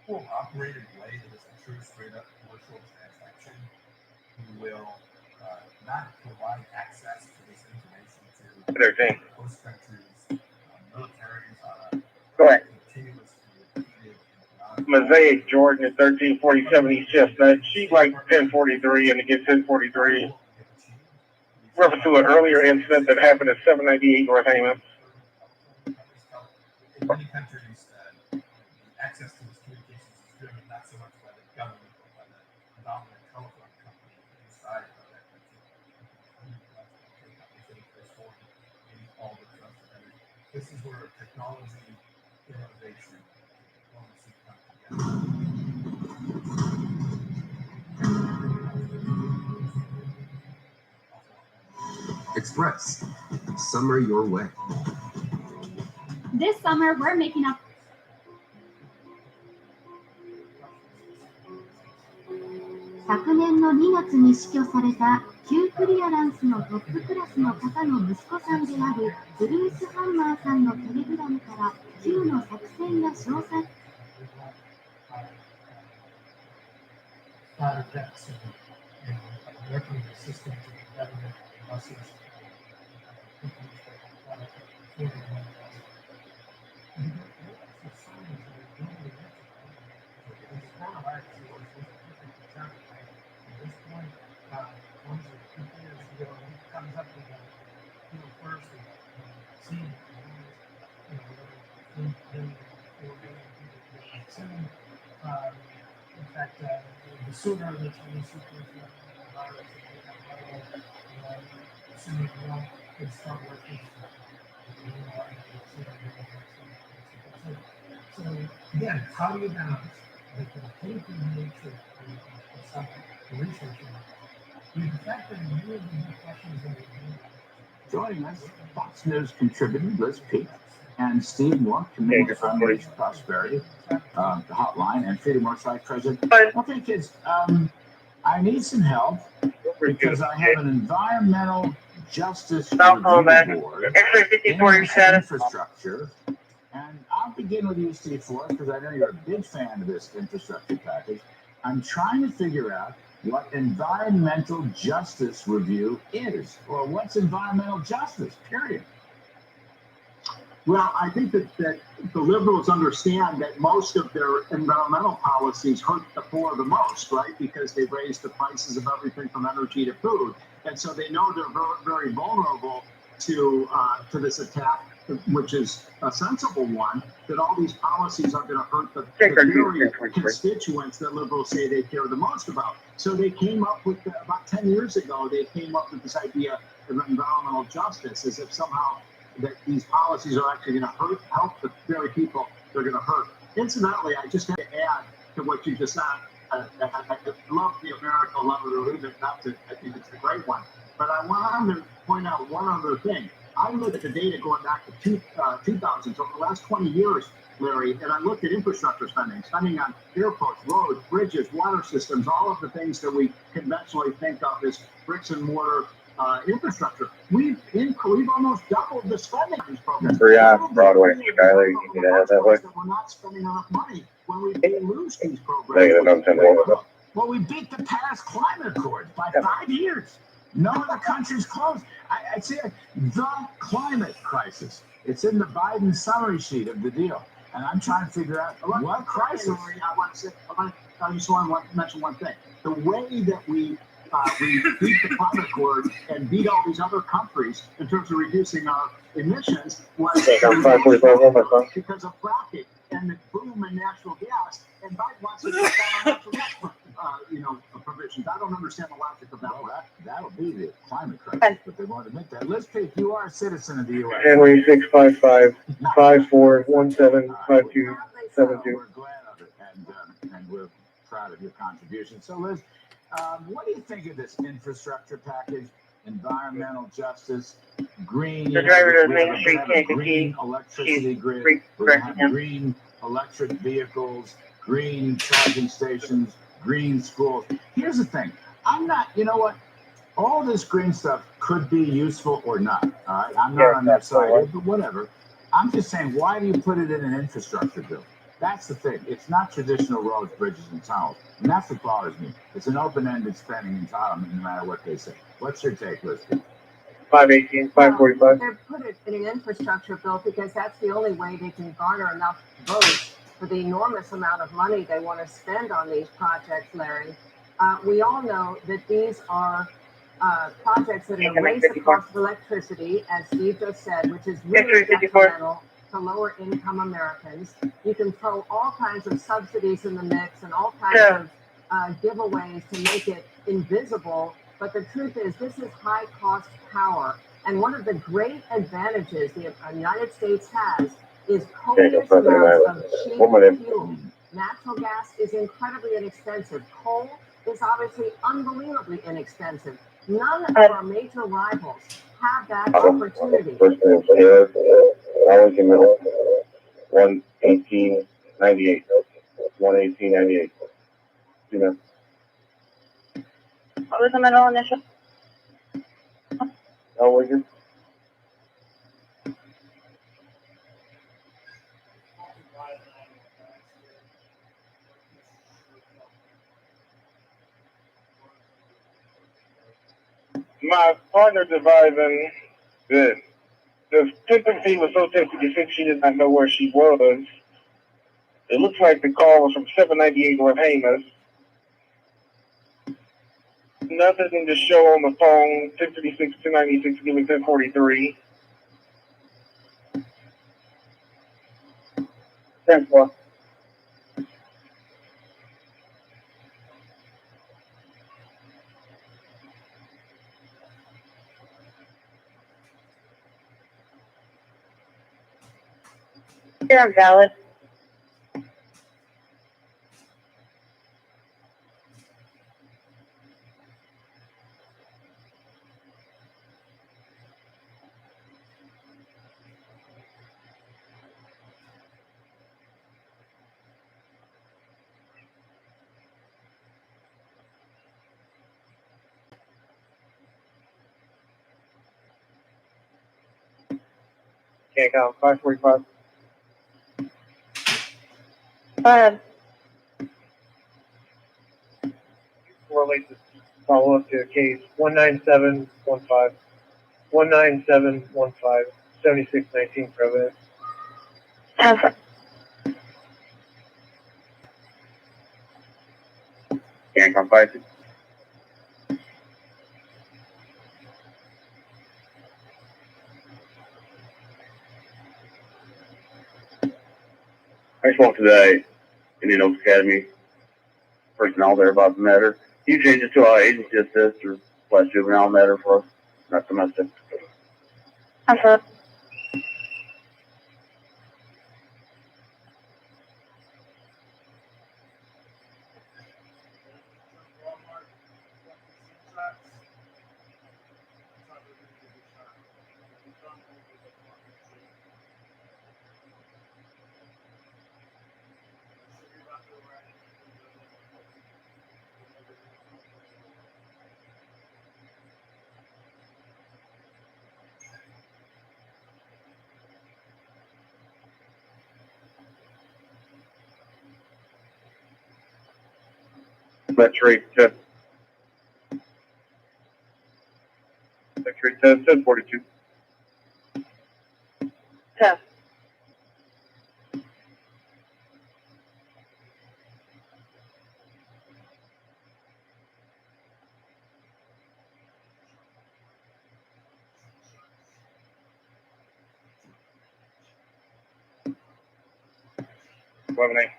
Will operate in a way that is a true straight-up commercial transaction. We will not provide access to this information to host countries, militaries on Go ahead. a continuous repeated Mosaic Jordan at 1347 East Chestnut. She's like 1043 and it gets 1043. Reference to an earlier incident that happened at 798 North Heyman. in many countries, access to this communications is driven not so much by the government, but by the dominant telephone company inside of that country. All the trust of everything. This is where technology, innovation, diplomacy come together. Express. Summer your way. This summer, we're making up.「昨年の2月に死去されたQクリアランスのトップクラスの方の息子さんであるブルース・ハンマーさんのテレグラムから Q の作戦や詳細」Working with the system to the government, buses, in fact, the sooner the Chinese virus assuming we don't can start working. So again, how do you balance the clinical nature of something, the research with the fact that many of the questions that Joining us, Fox News contributor Liz Peek and Steve Moore, Committee for Unleashed Prosperity, the hotline, and Freedom Worksite President. Okay, kids, I need some help because I have an environmental justice review board in infrastructure. And I'll begin with you, Steve Forrest, because I know you're a big fan of this infrastructure package. I'm trying to figure out what environmental justice review is, or what's environmental justice, period. Well, I think that the liberals understand that most of their environmental policies hurt the poor the most, right? Because they raise the prices of everything from energy to food. And so they know they're very, very vulnerable to this attack, which is a sensible one, that all these policies are going to hurt the very constituents that liberals say they care the most about. So they came up with, about 10 years ago, they came up with this idea of environmental justice, as if somehow that these policies are actually going to help the very people they're going to hurt. Incidentally, I just had to add to what you just said. I love the America Love It or Leave It. I think it's a great one. But I wanted to point out one other thing. I looked at the data going back to 2000, so for the last 20 years, Larry, and I looked at infrastructure spending on airports, roads, bridges, water systems, all of the things that we conventionally think of as bricks and mortar infrastructure. We've almost doubled the spending on these programs. Broadway, Skyler, you need to have that way. We're not spending enough money when we lose these programs. Negative, I'm 10. Well, we beat the Paris Climate Accords by 5 years. No other country's close. I'd say the climate crisis. It's in the Biden summary sheet of the deal. And I'm trying to figure out what crisis. I just want to mention one thing. The way that we beat the climate accord and beat all these other countries in terms of reducing our emissions was because of fracking and the boom in natural gas. And Biden wants to cut down on natural gas, provisions. I don't understand the logic of that. Well, that'll be the climate crisis, but they won't admit that. Liz Peek, you are a citizen of the U.S. Henry 655 5417 5272. We're glad of it, and we're proud of your contribution. So, Liz, what do you think of this infrastructure package? Environmental justice, green. The driver of Main Street green electricity grid. We're going to have green electric vehicles, green charging stations, green schools. Here's the thing. I'm not, you know what? All this green stuff could be useful or not. All right. I'm not on that side, but whatever. I'm just saying, why do you put it in an infrastructure bill? That's the thing. It's not traditional roads, bridges, and tunnels. And that's what bothers me. It's an open-ended spending entitlement, no matter what they say. What's your take, Liz? 518, 545. They put it in an infrastructure bill because that's the only way they can garner enough votes for the enormous amount of money they want to spend on these projects, Larry. We all know that these are projects that raise the cost of electricity, as Steve just said, which is really detrimental to lower income Americans. You can throw all kinds of subsidies in the mix and all kinds of giveaways to make it invisible. But the truth is, this is high cost power. And one of the great advantages the United States has is copious amounts of cheap fuel. Natural gas is incredibly inexpensive. Coal is obviously unbelievably inexpensive. None of our major rivals have that opportunity. First name Arlington Middle, 11898. 11898. You know. What was the middle initial? How was it? My partner advising that the sympathy was so tempting she did not know where she was. It looks like the call was from 798 North Hamus. Nothing to show on the phone. 1056, 296, give me 1043. 10-4. You're invalid. Can't count. 545. Correlate this follow up to a case 19715. 19715. 7619 Providence. Can't come by. I spoke to the Indian Oaks Academy personnel there about the matter. You change it to our agency assist or / juvenile matter for us, not domestic. X-ray test. X-ray test, 1042. Test. Eleven eight.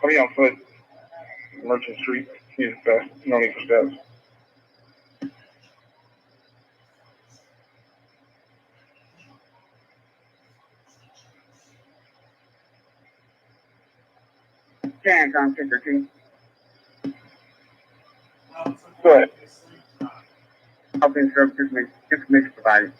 Coming on foot. Merchant Street. He's no need for steps. Hands on 52. Go ahead. Helping services mix provided.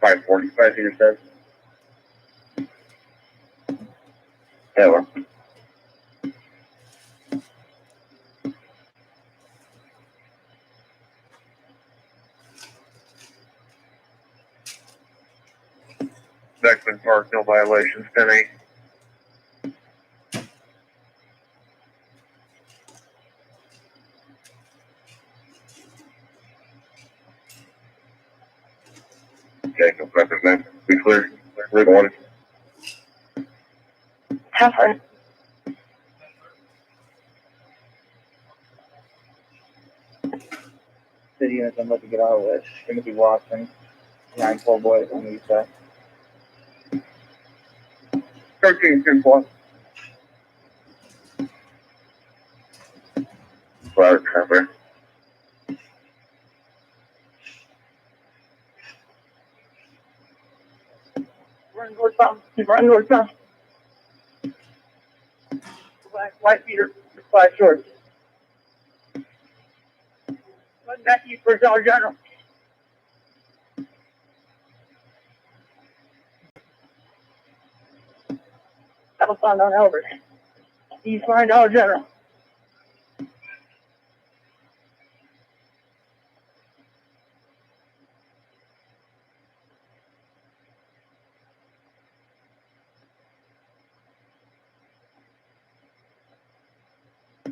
Five 45 here says. Yeah, well. Beckman Park, no violations, 10-8. Okay, no weapons, man. We clear. We're the one. Tougher. City units I'm about to get out with. Timothy Watson, 9-12 boys on the east side. 13-10-4. Flower cover. Run northbound. Run northbound. White beater, black shorts. Run back east for Dollar General. Southbound on Albert. East line Dollar General.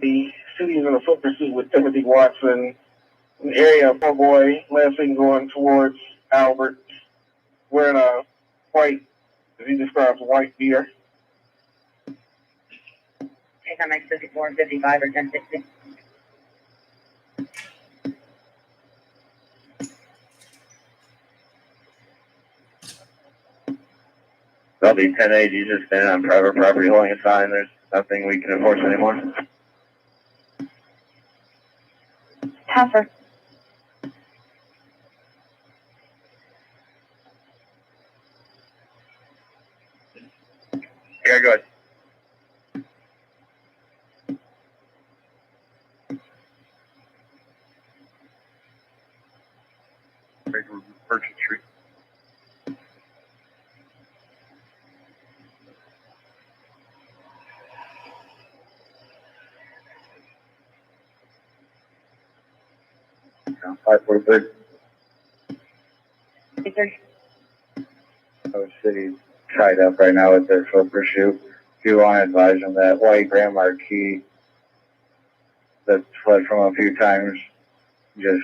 The city is in a foot pursuit with Timothy Watson. An area of Boy Lansing going towards Albert, wearing a white, as he describes, white beater. KMX 54 and 55 or 1060. That'll be 10-8. You just stand on private property holding a sign. There's nothing we can enforce anymore. Tougher. Yeah, go ahead. Merchant Street. Now, 543. Oh, city's tied up right now with their foot pursuit. If you want to advise them that white Grand Marquis that's fled from a few times just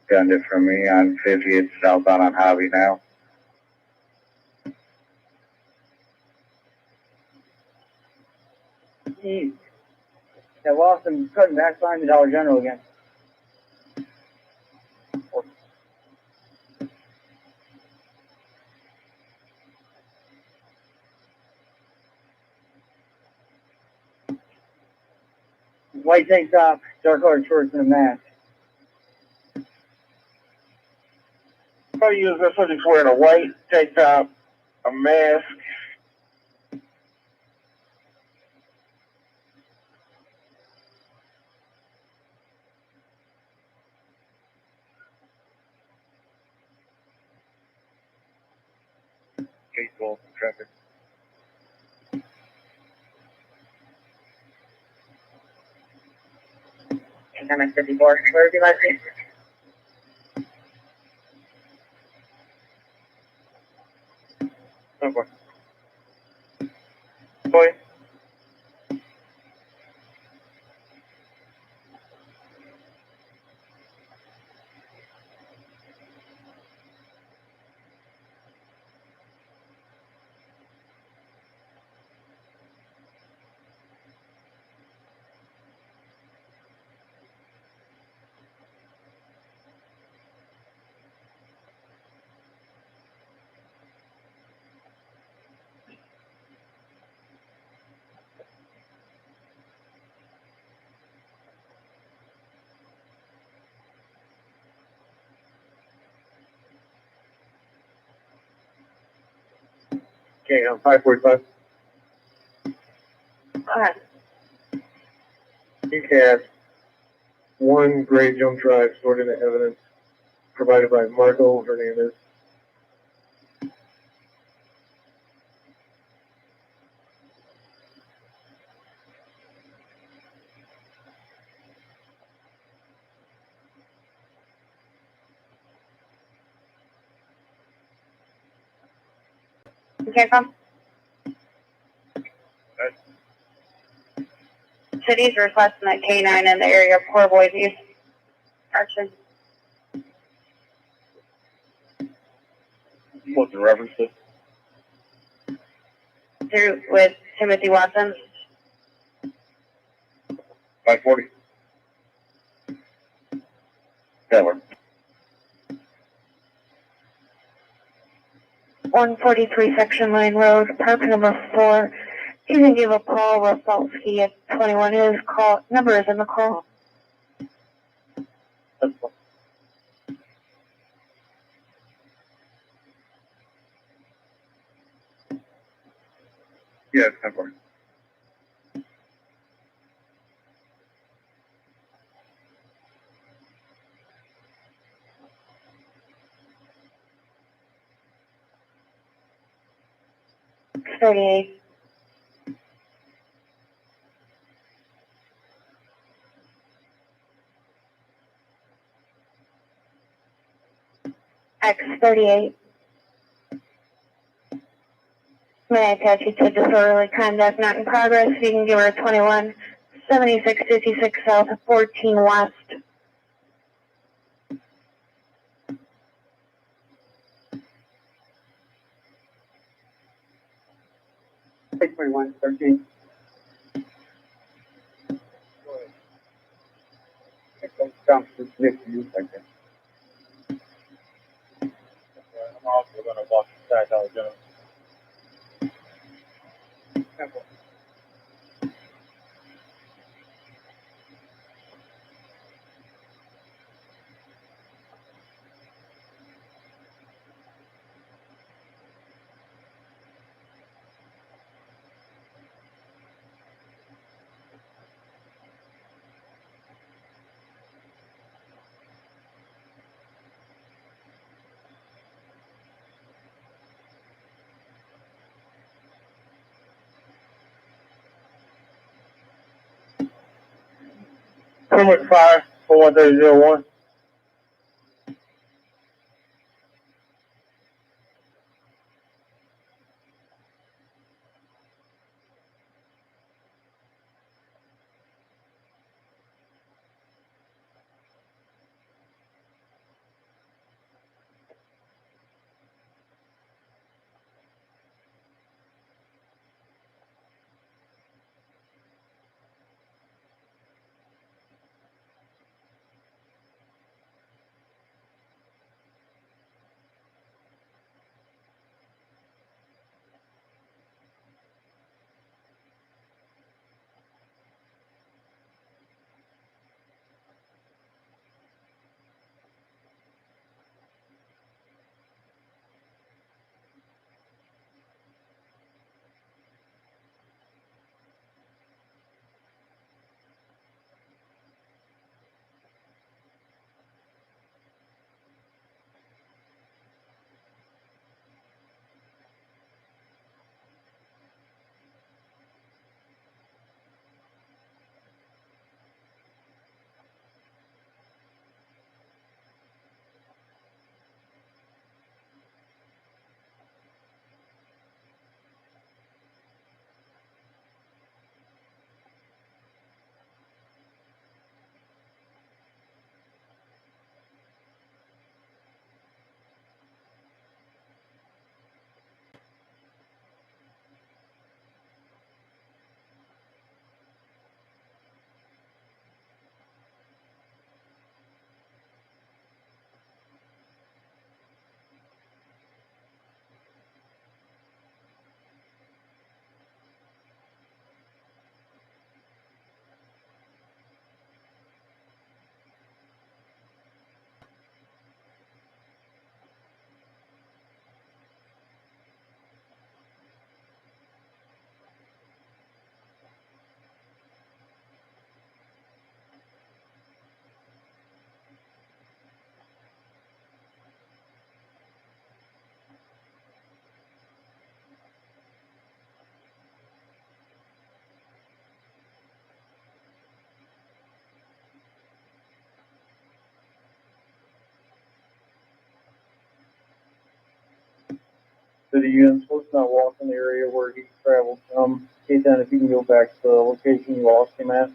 gunned it from me on 50. It's southbound on Hobby now. Jeez. I lost him cutting back behind the Dollar General again. White tank top, dark colored shorts, and a mask. I use this one. He's wearing a white tank top, a mask. Case 12 traffic. I'm 54. Where would you like me? Okay. Boy. Okay, I'm 545. Okay. UCAS, 1 gray jump drive stored into evidence provided by Marco Hernandez. Okay, come. City's requesting that K9 in the area of Poor Boys East. Action. What's the reference to? Through with Timothy Watson. 540. That works. 143 Section Line Road, apartment number 4. You can give a Paul Rafalski at 21. His call number is in the call. Yeah, 10-4. X38. X38. May I attach you to disorderly conduct not in progress? You can give her a 21. 7656 South, 14 West. Take 21, 13. Jump to next to you like that. I'm also going to walk inside Dollar General. 10-4. Permit fire for 1301. city units, let's not walk in the area where he traveled from. Okay, then if you can go back to the location you lost him at,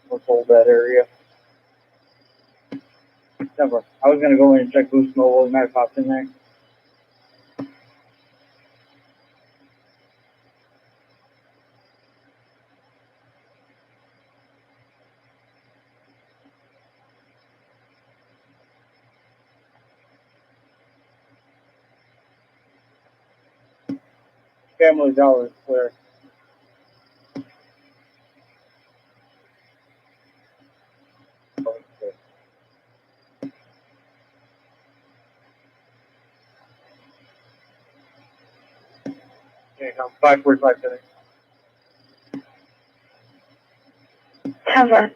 let's hold that area. Never. I was gonna go in and check Boost Mobile, he might have popped in there. Family Dollar is clear. Okay, come 545 today. Cover.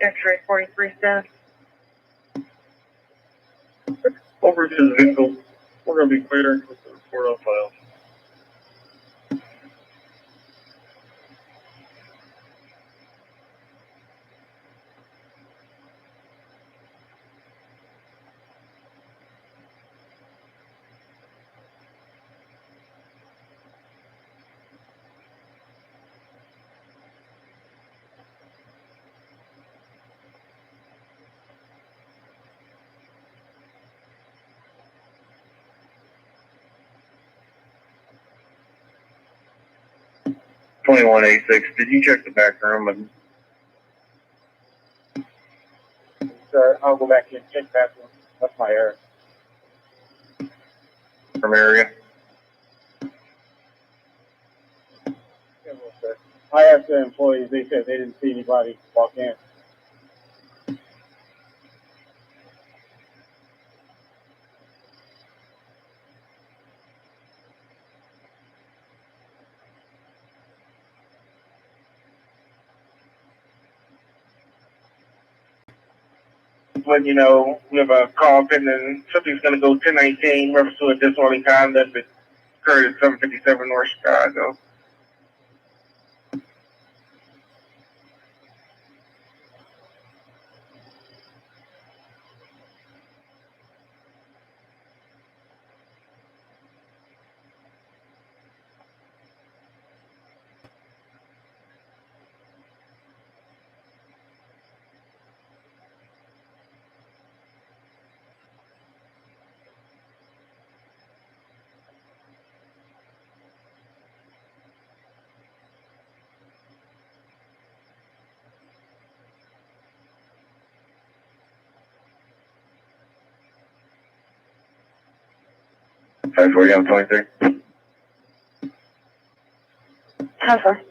X-ray 43 staff. Over to the vehicle. We're gonna be clear with the report on file. Did you check the back room and Sir, I'll go back and check that one. That's my error. from area? Yeah, well, sir. I asked the employees, they said they didn't see anybody walk in. When you know, we have a call pending, something's gonna go 1019, reference to a disorderly conduct that occurred at 757 North Chicago. Five 40 on 23. Cover.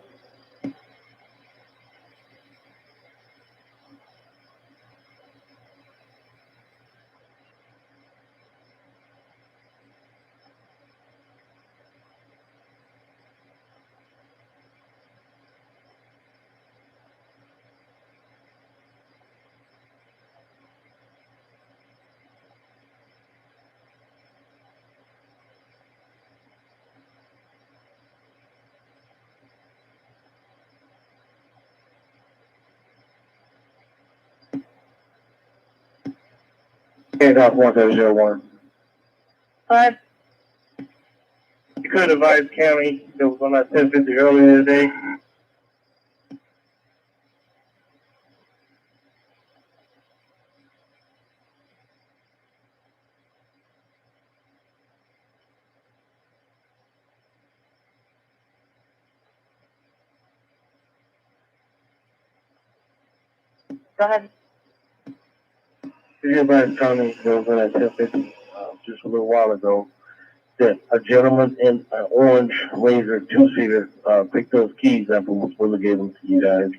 Handoff 1001. Five. You could advise county, there was one at 1050 earlier today. Go ahead. Did you ever Tommy was on at 1050 just a little while ago that a gentleman in an orange Razor two-seater picked those keys up and was willing to give them to you guys.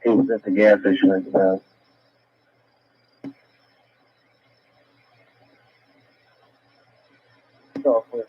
He was at the gas station at the time. Software.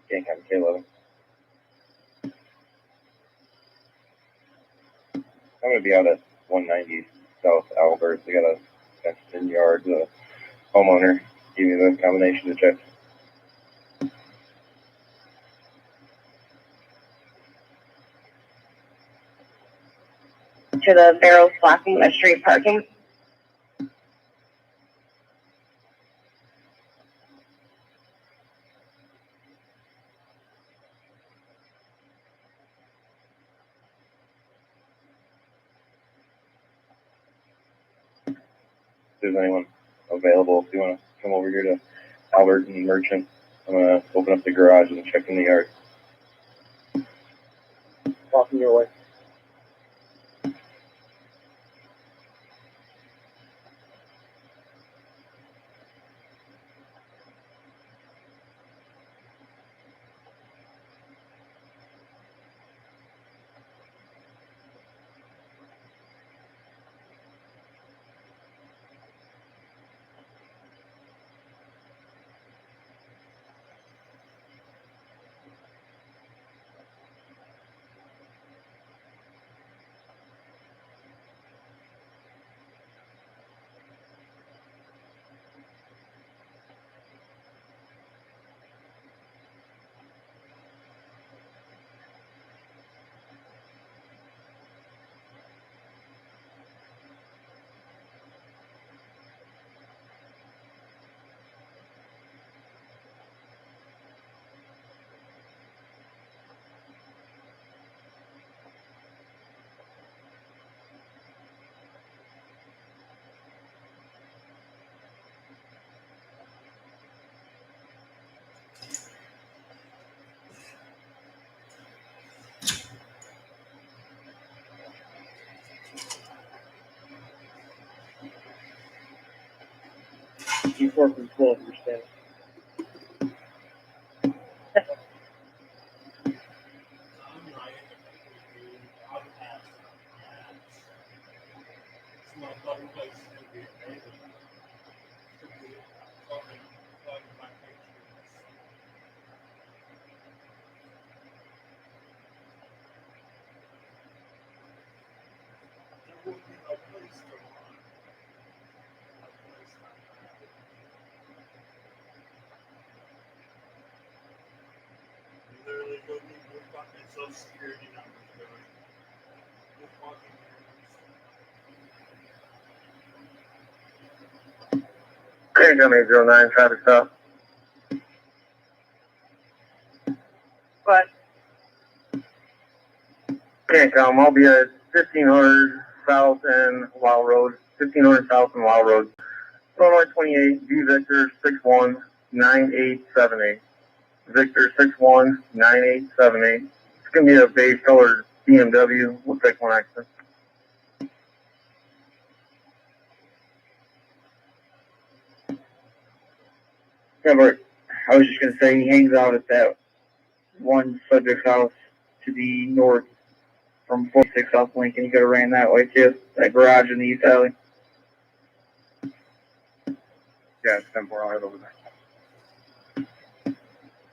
Can't have K11. I'm gonna be out at 190 South Albert. They got a fenced-in yard. The homeowner gave me the combination to check. To the barrels blocking the street parking. If there's anyone available, if you want to come over here to Albert and Merchant, I'm gonna open up the garage and check in the yard. Walking your way. 64 from 12%. Literally go to your fucking social security number. Just walking Okay, come 809, traffic stop. But Okay, come, I'll be at 1500 South and Wild Road, 1500 South and Wild Road, Illinois 28, V Victor 619878. Victor 619878. It's gonna be a beige colored BMW. We'll take one accident. Yeah, but I was just gonna say he hangs out at that one subject's house to the north from 46 South Lincoln. You could have ran that way too. That garage in the East Alley. Yeah, it's 10-4. I'll head over there.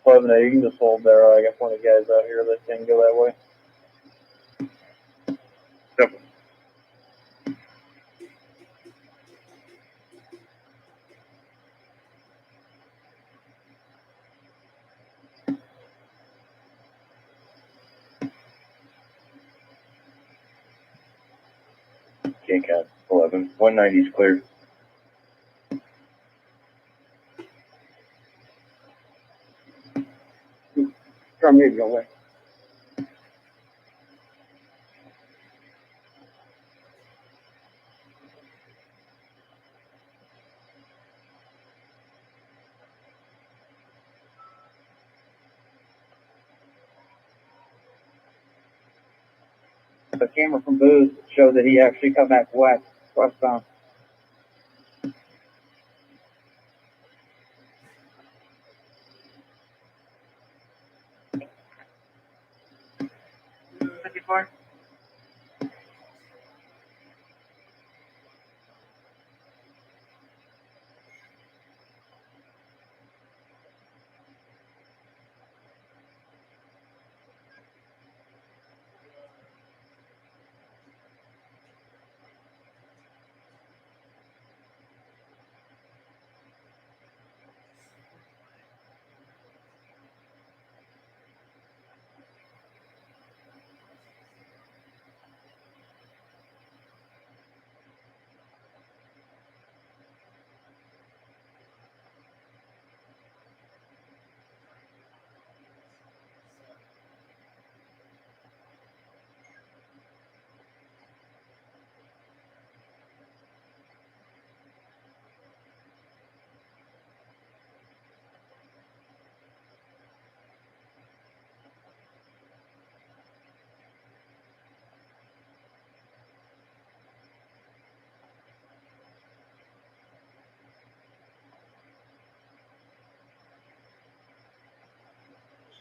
11A, you can just hold there. I got plenty of guys out here that can go that way. Yep. Okay, Cat 11. 190 is clear. From here, go away. The camera from Booth showed that he actually come back westbound.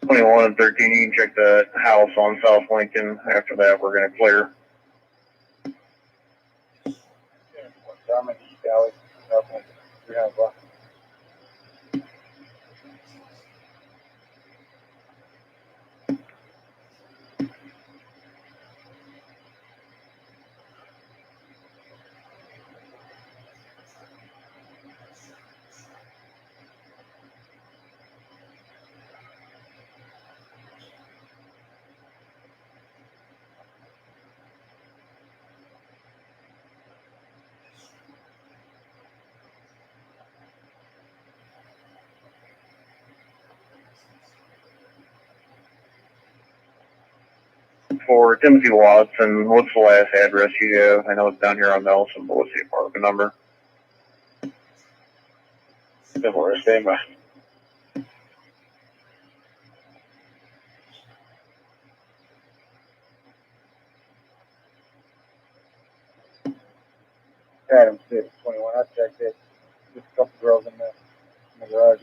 Twenty-one and 13, you can check the house on South Lincoln. After that, we're going to clear. For Timothy Watson, what's the last address you have? I know it's down here on Nelson, but what's the apartment number? 10-4, stand by. Adam 621. I checked it. just a couple girls in the garage.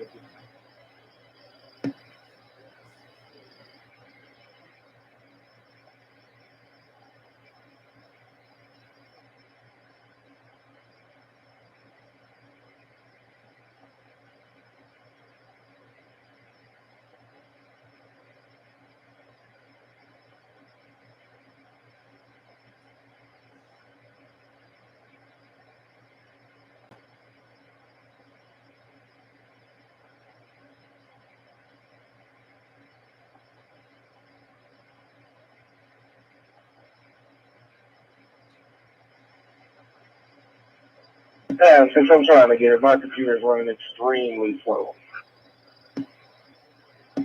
Yeah, since I'm trying to get it, my computer's running extremely slow.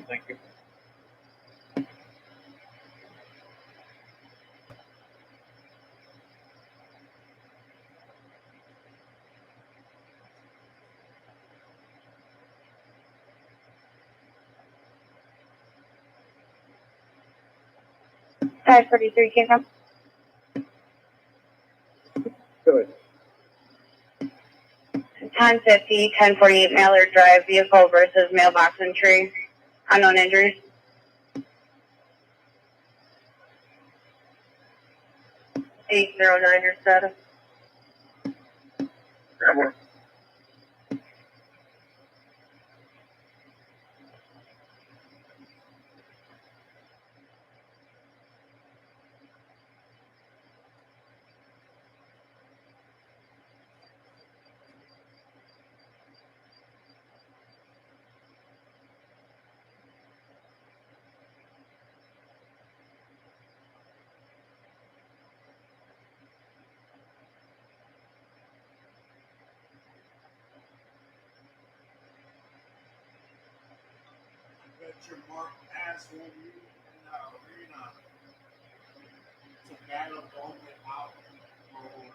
Thank you. Five 43 came from. Good. 1050, 1048 Mallard Drive, vehicle versus mailbox and tree. Unknown injuries. 809 your status. Bet your mark ass won't be in the arena to battle don't get out. Oh,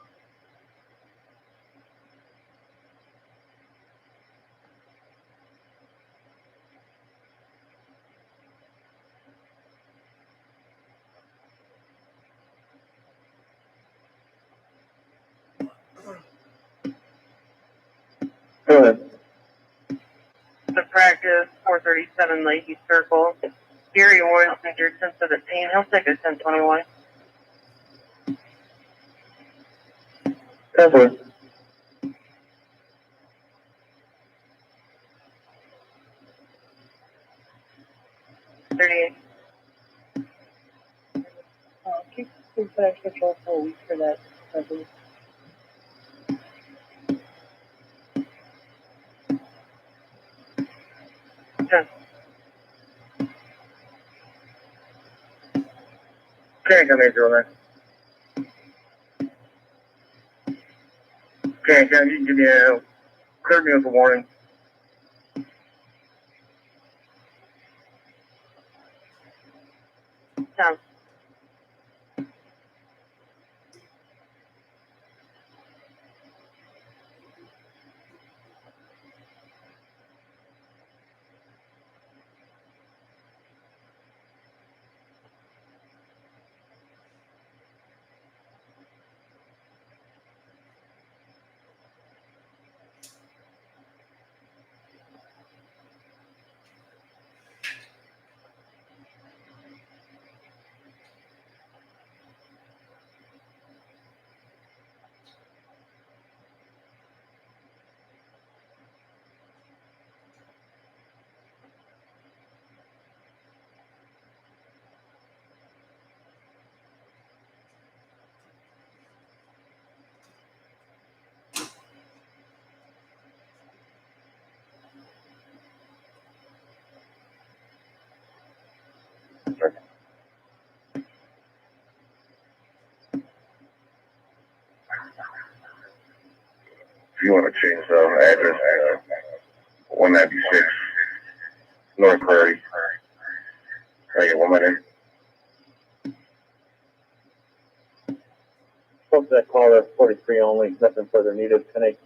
Go ahead. The practice 437 Lakey Circle. Gary Royal injured since the pain. He'll take a 1021. Go for it. Keep FedEx control for a week for that. Okay. Okay, come here, girl. Okay, can you give me a clear me with a warning? Sounds. If you want to change the address, 196 North Prairie. Can I get 1 minute? Spoke to that caller, 43 only, nothing further needed. 10-8.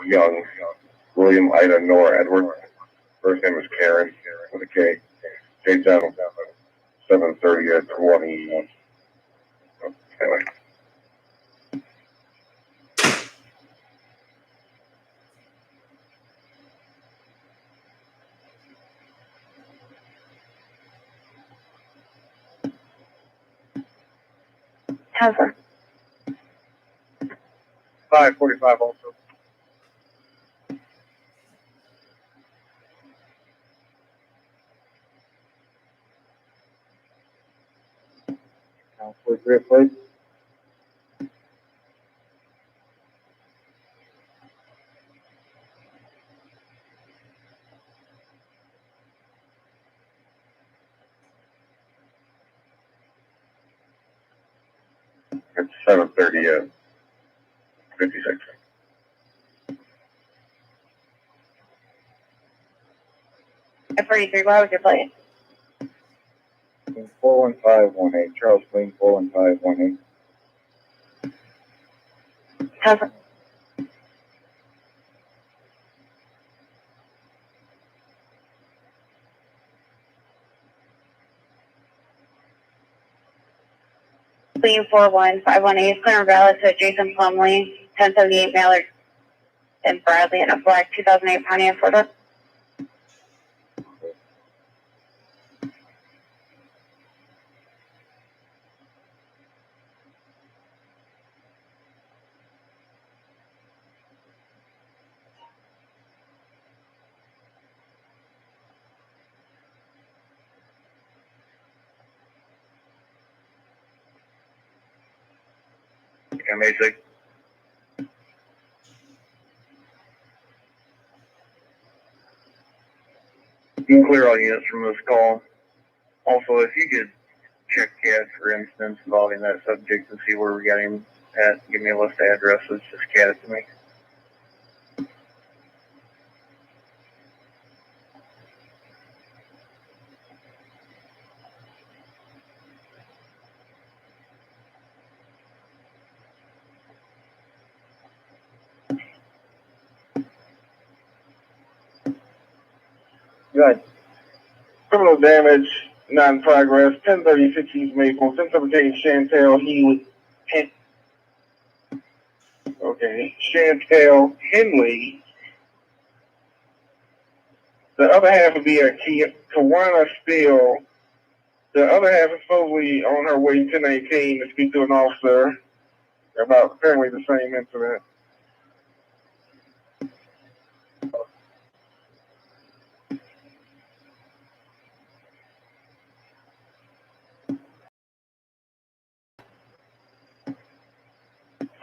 Young, William Ida Nora Edward. First name is Karen with a K. J. John, 7:30 at 20. Anyway. Hazard. 5:45 also. Counselor Griff, please. It's 7:30 at 56. At 43, what would you play? 41518, Charles Queen, 41518. Hazard. Clean 41518, clear and valid to Jason Plumley, 1078 Mallard and Bradley in a black 2008 Pontiac Florida. Amazing. You can clear all units from this call. Also, if you could check CAD for instance involving that subject and see where we got him at, give me a list of addresses, just CAD it to me. Good. Criminal damage, not in progress. 1036 East Maple. Since implicating Chantel Healy. Okay, Chantel Henley. The other half would be a Kawana Steele. The other half is supposedly on her way 1018 to speak to an officer about apparently the same incident.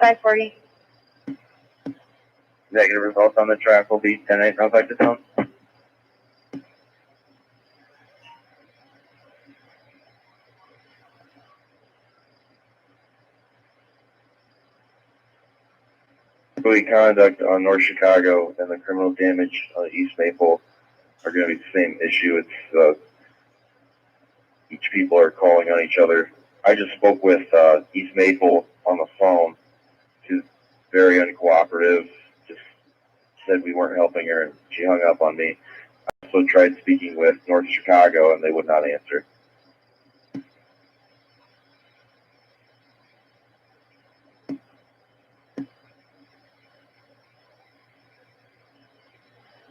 $540. Negative results on the track will be 10-8 now back to town. Employee conduct on North Chicago and the criminal damage on East Maple are going to be the same issue. It's each people are calling on each other. I just spoke with East Maple on the phone. She's very uncooperative. Just said we weren't helping her, and she hung up on me. I also tried speaking with North Chicago, and they would not answer.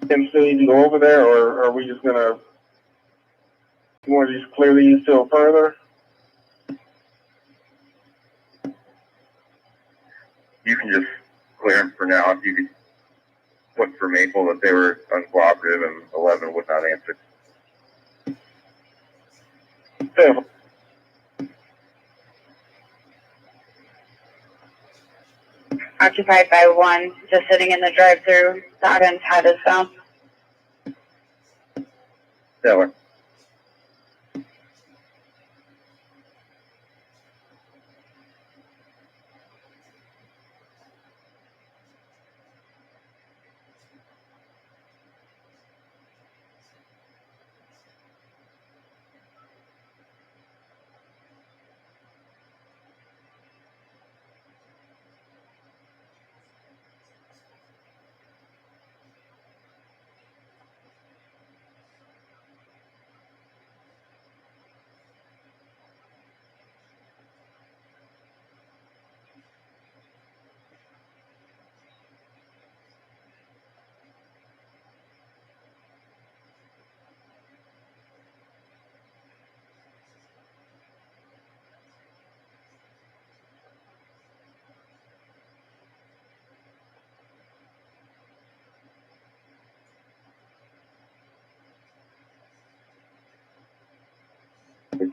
Tim still need to go over there, or are we just gonna? You want to just clear these still further? You can just clear them for now. If you could put for Maple that they were uncooperative and 11 would not answer. Yeah. Occupied by one, just sitting in the drive-through. The audience had his phone. Stellar.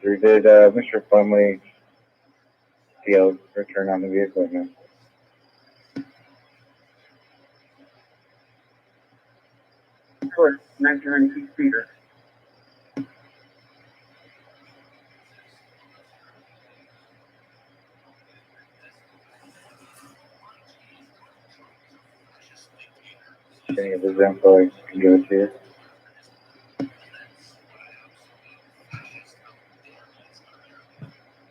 43. Did Mr. Plumley CL return on the vehicle? No. Correct. 1996 Peter. Any of his info, I can give it to you.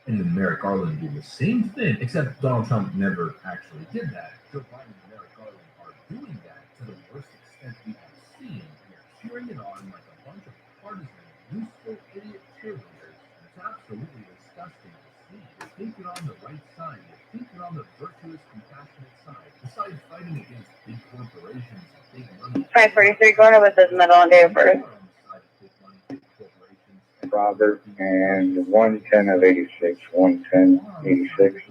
And Merrick Garland did the same thing, except Donald Trump never actually did that. Joe Biden and Merrick Garland are doing that to the worst extent we have seen. They're cheering it on like a bunch of partisan, useful idiot cheerleaders. It's absolutely disgusting to see. You think you're on the right side. You think you're on the virtuous, compassionate side. Besides fighting against big corporations and big money. 543, go ahead with his middle and date of birth. Robert and 110 of 86. 110, 86.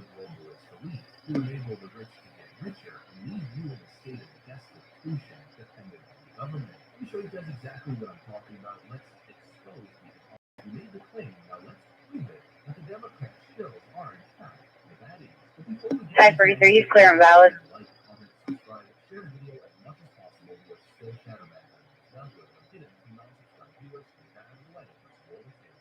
Who enable the rich to get richer and leave you in a state of destitution dependent on the government. Let me show you guys exactly what I'm talking about. Let's expose the You made the claim, now let's prove it. That the Democrat shills are in fact the baddies. But before we get 543, he's clear and valid. like, comment, subscribe, share the video as much as possible. We are still shadow banned. Now good. Did it. Non-subscribe viewers. That has the light.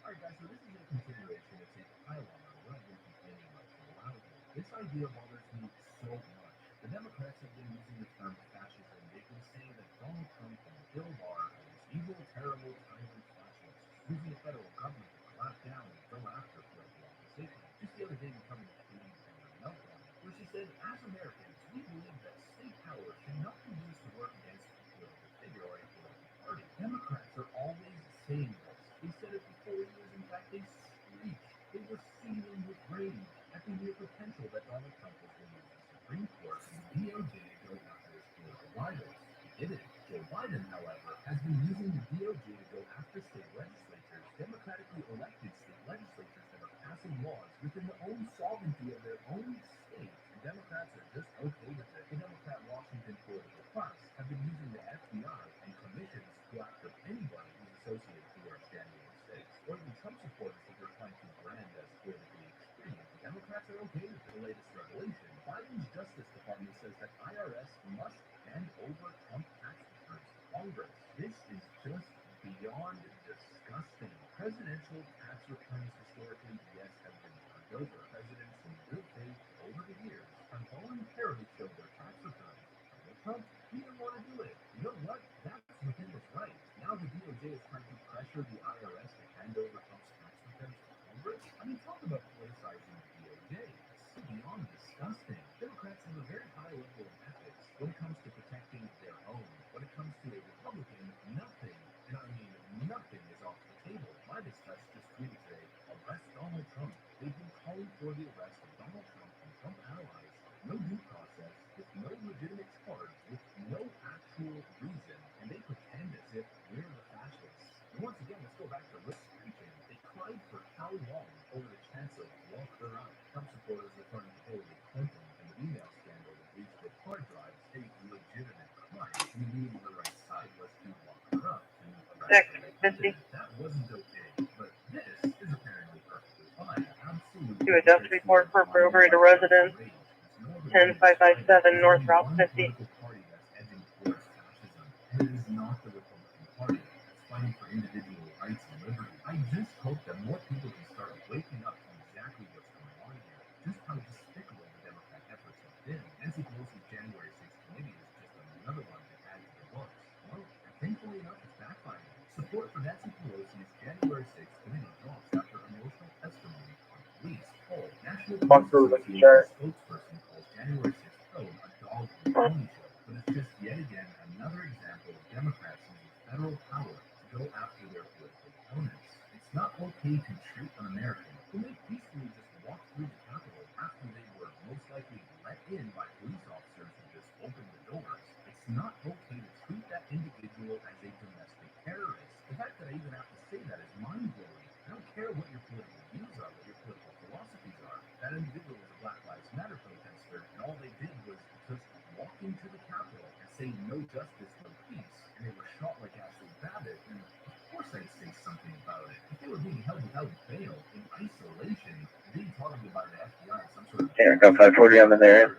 Alright guys, so this is a continuation. It's a pile on. We're not going to complaining much for a while. This idea bothers me so much. The Democrats have been using the term fascism. They've been saying that Donald Trump and Bill Barr are these evil, terrible, tyrant fascists, using the federal government to clap down and go after political opposition. Just the other day, we covered the Queen and her meltdown, where she said, as Americans, we believe that state power should not be used to work against a political figure or a political party. Democrats are always saying this. They said it before it was in fact they screeched. They were seething with rage at the mere potential that Donald Trump was going to use the Supreme Court and the DOJ to go after his political rivals. He did it. Joe Biden, however, has been using the DOJ to go after state legislatures, democratically elected state legislatures that are passing laws within the own sovereignty of their own state. And Democrats are just okay with it. The Democrat Washington political class have been using the FBI and commissions to go after anybody who's associated with January 6th, or even Trump supporters that they're trying to brand as politically extreme. The Democrats are okay with the latest revelation. Biden's Justice Department says that IRS must hand over Trump tax returns to Congress. This is just beyond disgusting. Presidential tax returns historically, yes, have been turned over. Presidents in good faith over the years have voluntarily showed their tax returns. Donald Trump, he didn't want to do it. You know what? That's within his right. Now the DOJ is trying to pressure the IRS to hand over Trump's tax returns to Congress. I mean, talk about politicizing the DOJ. It's beyond disgusting. Democrats have a very high level of ethics when it comes to protecting their own. When it comes to a Republican, nothing, and I mean nothing, is off the table. My discuss just tweeted today, arrest Donald Trump. They've been calling for the arrest of Donald Trump and Trump allies. No due process, with no legitimate charge, with no actual reason, and they pretend as if we're the fascists. And once again, let's go back to Rick preaching. They cried for how long over the chance of lock her up. Trump supporters referring to Hillary Clinton and the email scandal that reached their hard drives, a legitimate crime. We knew the right side was to lock her up and arrest her. That wasn't okay, but this is apparently perfectly fine. Absolutely. Do a death report for appropriate resident. 10557 North Route 50. It is not the Republican Party that's fighting for individual rights and liberty. I just hope that more people can start waking up to exactly what's going on here. Just how despicable the Democrat efforts have been. Nancy Pelosi's January 6th committee is just another one to add to the books. Well, thankfully enough, it's backfiring. Support for Nancy Pelosi's January 6th committee drops after emotional testimony on police. Poll. National Police Association spokesperson calls January 6th probe a dog and pony show. But it's just yet again another example of Democrats using federal power to go after their political opponents. It's not okay to treat an American who may peacefully just walk through the Capitol after they were most likely let in by police officers who just opened the doors. It's not okay to treat that individual as a domestic terrorist. The fact that I even have to say that is mind-blowing. I don't care what your political views are, what your political philosophies are. That individual was a Black Lives Matter protester, and all they did was just walk into the Capitol and say no justice, no peace, and they were shot like Ashley Babbitt. And of course Forsyth say something about it. If they were being held without bail in isolation, being targeted by the FBI, some sort of Yeah, got 540 on the there.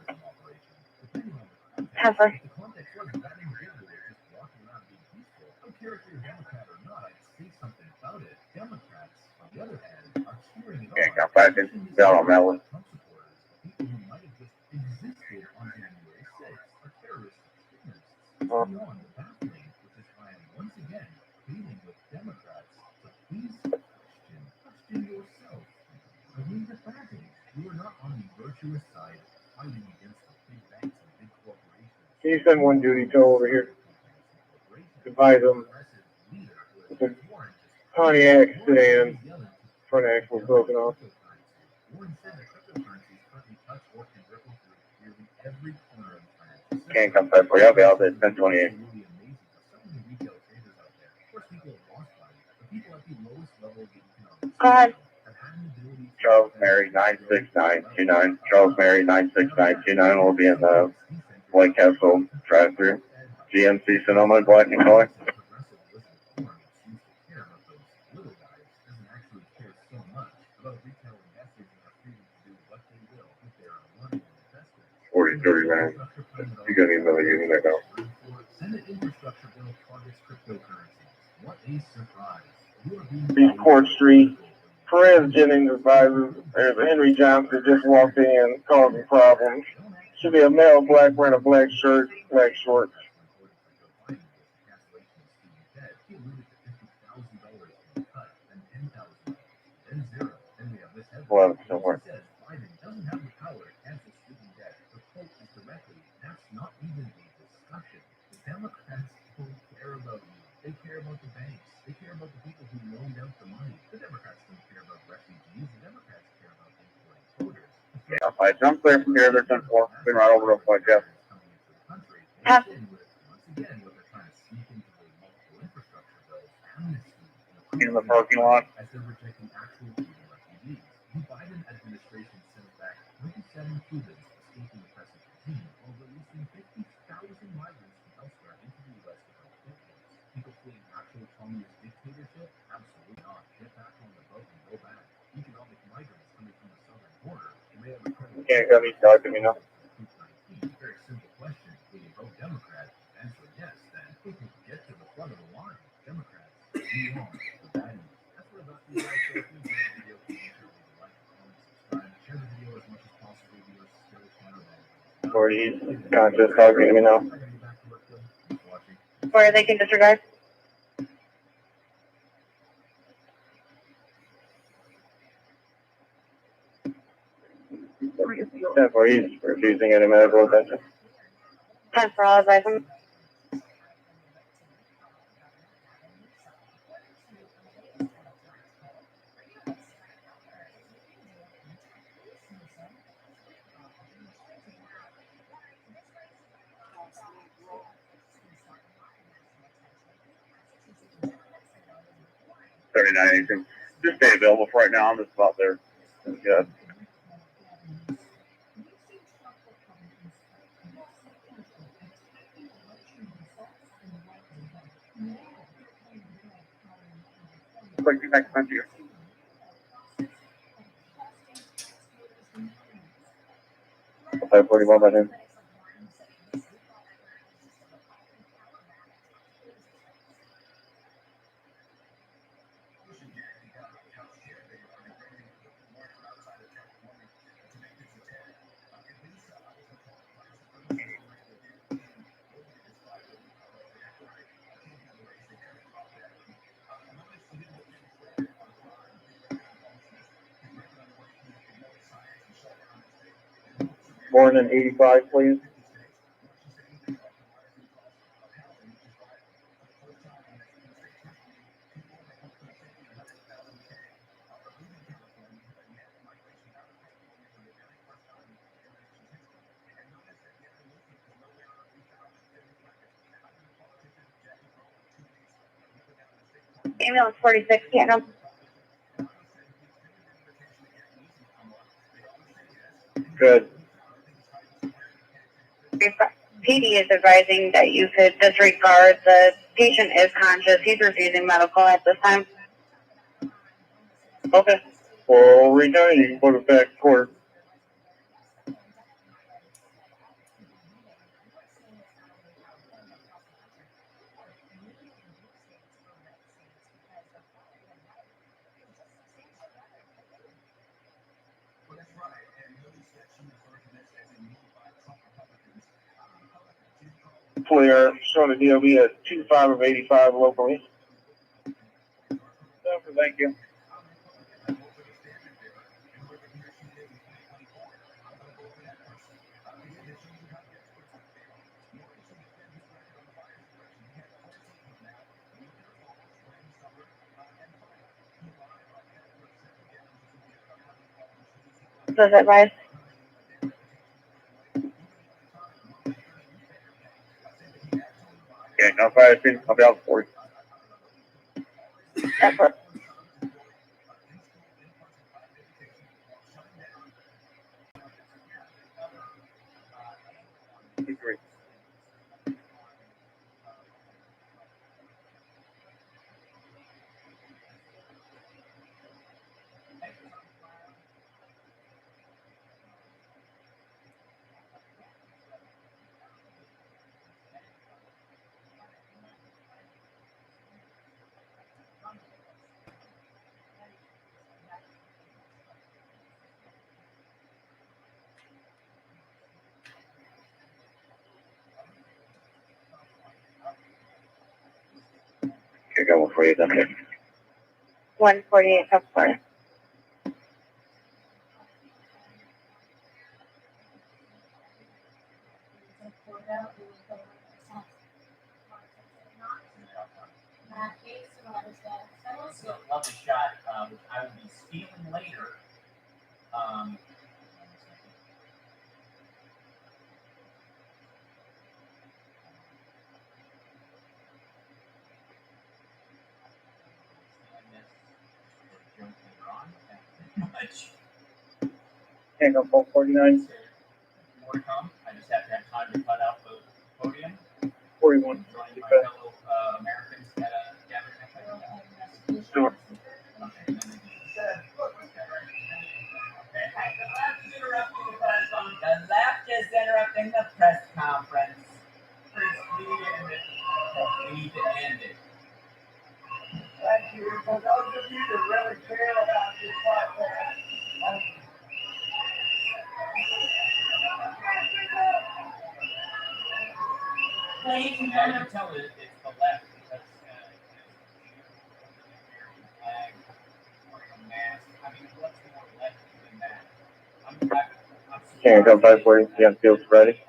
Heifer. the context was that individual was just walking around being peaceful. I don't care if you're a Democrat or not, I'd say something about it. Democrats, on the other hand, are cheering it Yeah, on. got 5 down on that one. Trump supporters, people who might have just existed on January 6th, are terrorist extremists. Beyond the baffling, which is why I'm once again pleading with Democrats to please question yourself. Believe the facts. You are not on the virtuous side fighting against the big banks and big corporations. Can you send one duty tow over here? Advise them. It's a Pontiac sedan. Front axle was broken off. Can't come 540. I'll be out there at 1028. Go ahead. Charles Mary 96929. Charles Mary 96929 will be in the White Castle drive-through. GMC Sonoma black and color. $40.39. You gonna need another unit right now. Senate infrastructure bill targets cryptocurrency. What a surprise. East Court Street. Perez Jennings advises there's a Henry Johnson that just walked in causing problems. Should be a male black wearing a black shirt, black shorts. Well, somewhere. Democrats don't care about you. They care about the banks. They care about the people who loaned out the money. The Democrats don't care about refugees. The Democrats care about importing voters. Yeah, if I jump clear from here, they're 10-4. Been right over to White Castle. Have, In the parking lot. As they're rejecting actual refugees. The Biden administration sent back 27 Cubans escaping the present regime while releasing 50,000 migrants from elsewhere into the U.S. without victims. People fleeing actual communist dictatorship? Absolutely not. Get back on the boat and go back. Economic migrants coming from the southern border. You may have You can't come east side to me now. Very simple question. Will you vote Democrat? Answer yes, then. Get to the front of the line. Democrats, you on the bad news. That's what about the video. Like, comment, subscribe, share the video as much as possible. We are still sharing. 40 conscious talking to me now. where they can disregard. Or he's refusing any medical attention. 10 for all advice them. $39.82. Just stay available for right now. I'm just about there. Yeah. Quick, get back to you. Five 41 by then. Born in 85, please. Ambulance 46, yeah, no. Good. PD is advising that you could disregard the Patient is conscious. He's refusing medical at this time. Okay. Well, reach out and you can put it back forward. Clear, showing the DOB at 25 of 85 locally. Thank you. Does it rise? Okay, now fire screen, I'll be out for you. Effort. Great. Okay, got 148 down there. 148 South Florida. Lovely shot, which I will be stealing later. Hang on, 449. More to come. I just have to have time to cut out the podium. 41. Joining my fellow Americans at a gathering. Sure. The left is interrupting the press conference. Please end it. Thank you. For those of you that really care about this podcast, Ladies and gentlemen, I can tell it's the left because flag, wearing a mask. I mean, what's more left than that? I'm Okay, go 540. Yeah, feels ready.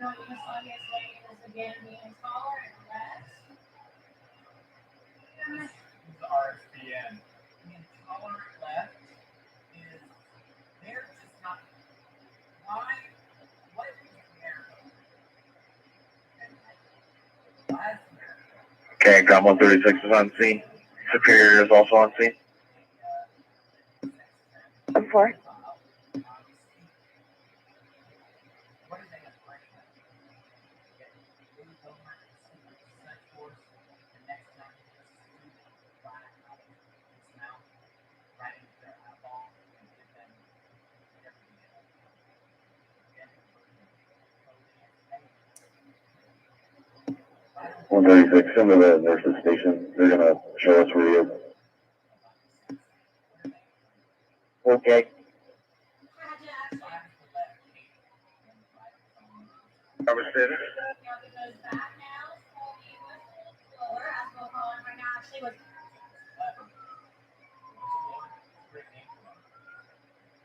No, you just obviously is again being taller and less. The RSPN. The intolerant left is they're just not. Why? What is America? And why is America? Okay, ground 136 is on scene. Superior is also on scene. 4. One 136, into the nurse's station. They're gonna show us where he is. Okay. Cover status.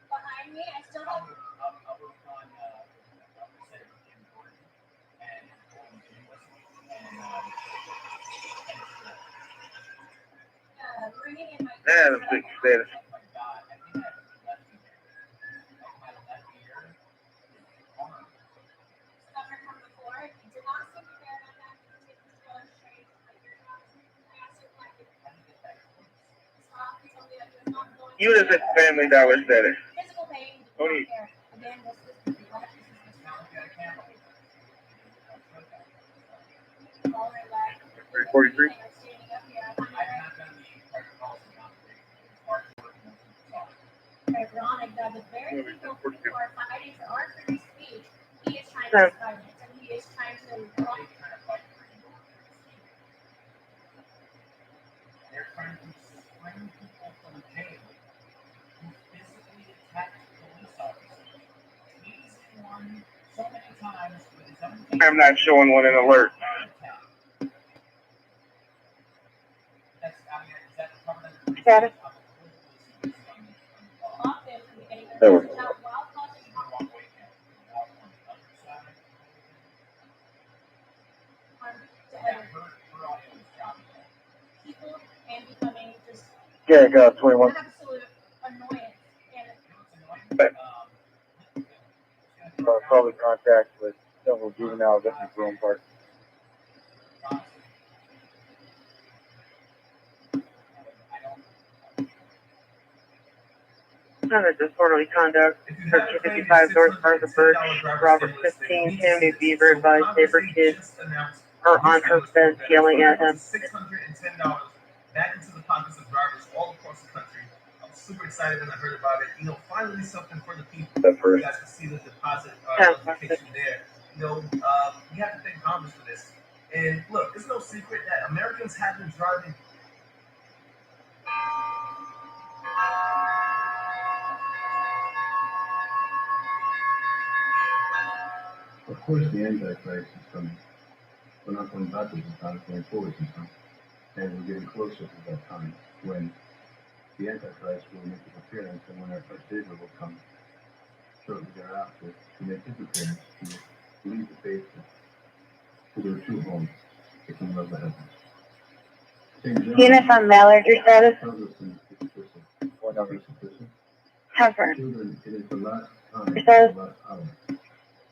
Behind me, I still have. Bringing in my. Yeah, the big status. Units at Family Dollar status. Physical pain. No need. Again, this is. 343. Ironic that the very people who are fighting for our free speech, he is trying to silence and he is trying to block. They're trying to spring people from jail who physically attacked police officers. Tasing one so many times with his own I'm not showing one in alert. That's, I mean, is that covered under Status. That was People and becoming just yeah, got 21. absolute annoyance and Probably contact with several juveniles at the Grove Park. Under disorderly conduct, 1355 North Martha Birch, Robert 15, Tammy Beaver advised neighbor kids are on her fence yelling at him. $610 back into the pockets of drivers all across the country. I was super excited when I heard about it. You know, finally something for the people. You guys can see the deposit notification there. You know, we have to thank Congress for this. And look, it's no secret that Americans have been driving. Of course, the Antichrist is coming. We're not going backwards in time, going forwards in time. And we're getting closer to that time when the Antichrist will make his appearance and when our first Savior will come shortly thereafter to make his appearance, to lead the faithful to their true home, the kingdom of the heavens. St. John Eunice on Mallard, your status? tells us in his epistle, Temper. children, it is the last time, It says- the last hour.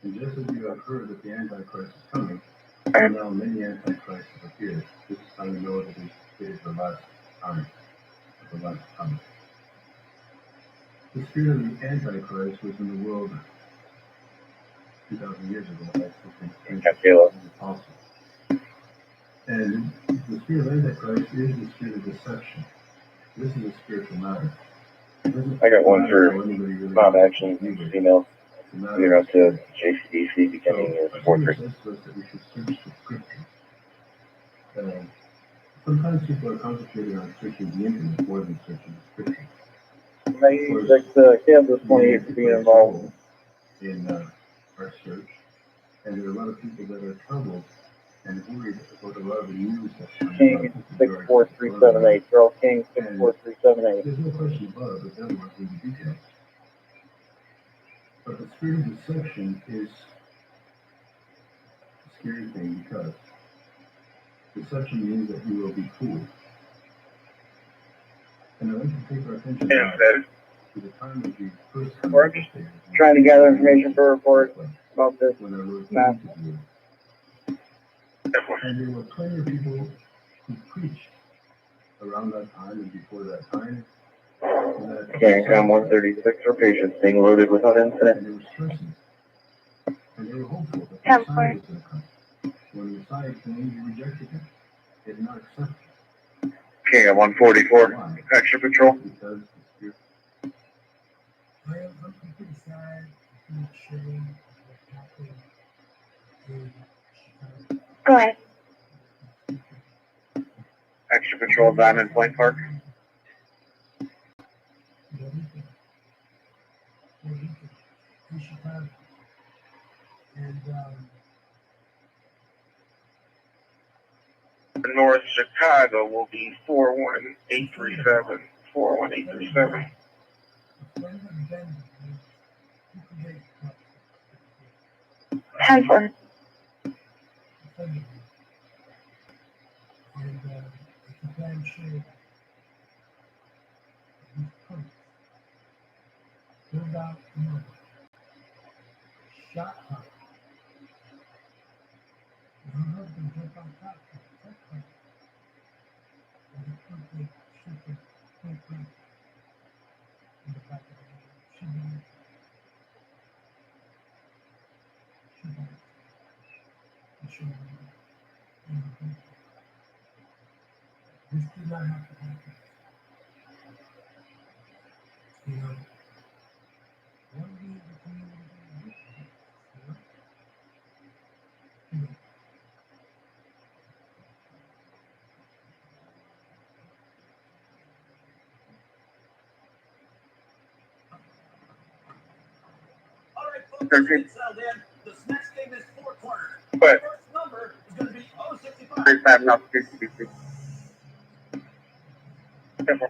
And just as you have heard that the Antichrist is coming, and now many Antichrists have appeared, this is how we know that it is the last time, the last hour. The spirit of the Antichrist was in the world 2,000 years ago, as the apostles. And the spirit of Antichrist is the spirit of deception. This is a spiritual matter. I got one for Mom Action, female, you know, to JCDC beginning is 4-3. Sometimes people are concentrating on searching the internet more than searching the scripture. Like Kansas 28 to be involved. In our search, and there are a lot of people that are troubled and worried about a lot of the news that's coming out. King 64378, Charles King 64378. There's no question about it, the devil is in the details. But the spirit of deception is a scary thing because deception means that you will be fooled. And I want to take our attention back to the time of the first We're just trying to gather information for a report about this map. And there were plenty of people who preached around that time and before that time. CANCOM 136 for patients being loaded without incident. And they were stressing. And they were hopeful that the Messiah was going to come. When the Messiah came, they rejected him. They did not accept him. King at 144, extra patrol. Because the spirit. I'm pretty sad to showing what happened in Chicago. Go ahead. Extra patrol, Diamond Point Park. In Chicago. And North Chicago will be 41837. 41837. when have been, you can get 10-4. offended. And if you can show these points, filled out murder, shot her. And her husband jumped on top of her. And he put the shooter point blank in the back of the head. She died. She died. And she died. And not have to happen. You know, what do you the community do? You know? All right, folks, let's get settled in. This next game is 4 quarters. The But first number is going to be 065. 35 not 50. Simple.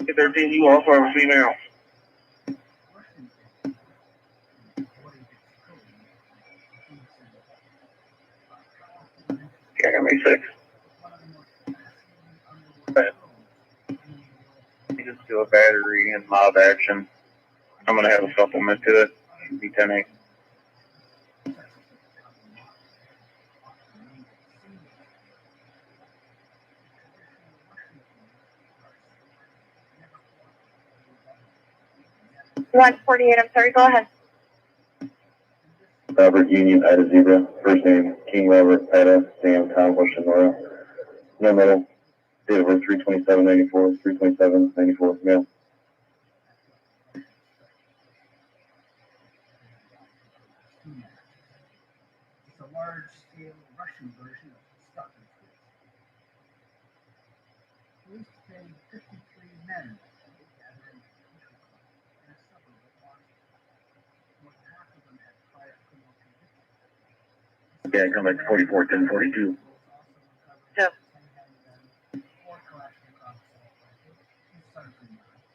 At 13, you also have a female. Yeah, I got me 6. You just do a battery and mob action. I'm gonna have a supplement to it. Should be 10-8. One 48, I'm sorry, go ahead. Robert Union, Ida Zebra. First name, King Robert, Ida, Sam, Tom, Bush, and Nora. No middle. Date of birth, 3/27/94, 3/27/94, male. It's a large-scale Russian version of Stuffing Street. Police say 53 men gathered in a country club in a suburb of Washington. More than half of them had prior criminal convictions. Yeah, come back to 44, 1042. Yep. 10 handguns, 4 Kalashnikov assault rifles, 2 Sargent knives.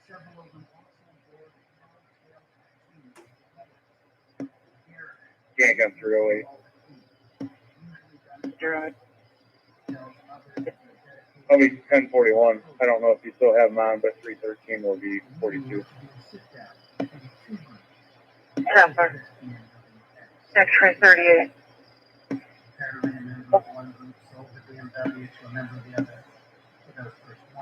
Several of them also bore long-tail tattoos with letters. Here, Yeah, got 308. You're right. I'll be 1041. I don't know if you still have them on, but 313 will be 42. Trapper. X-ray 38.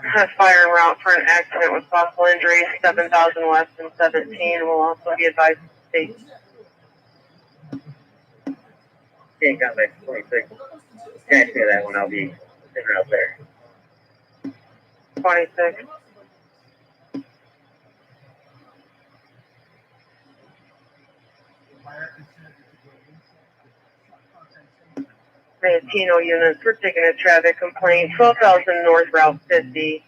Has fire en route for an accident with possible injuries, 7,000 west and 17 will also be advised to state. Yeah, got back to 26. Can't say that when I'll be sitting out there. 26. Mantino units, we're taking a traffic complaint, 12,000 north Route 50.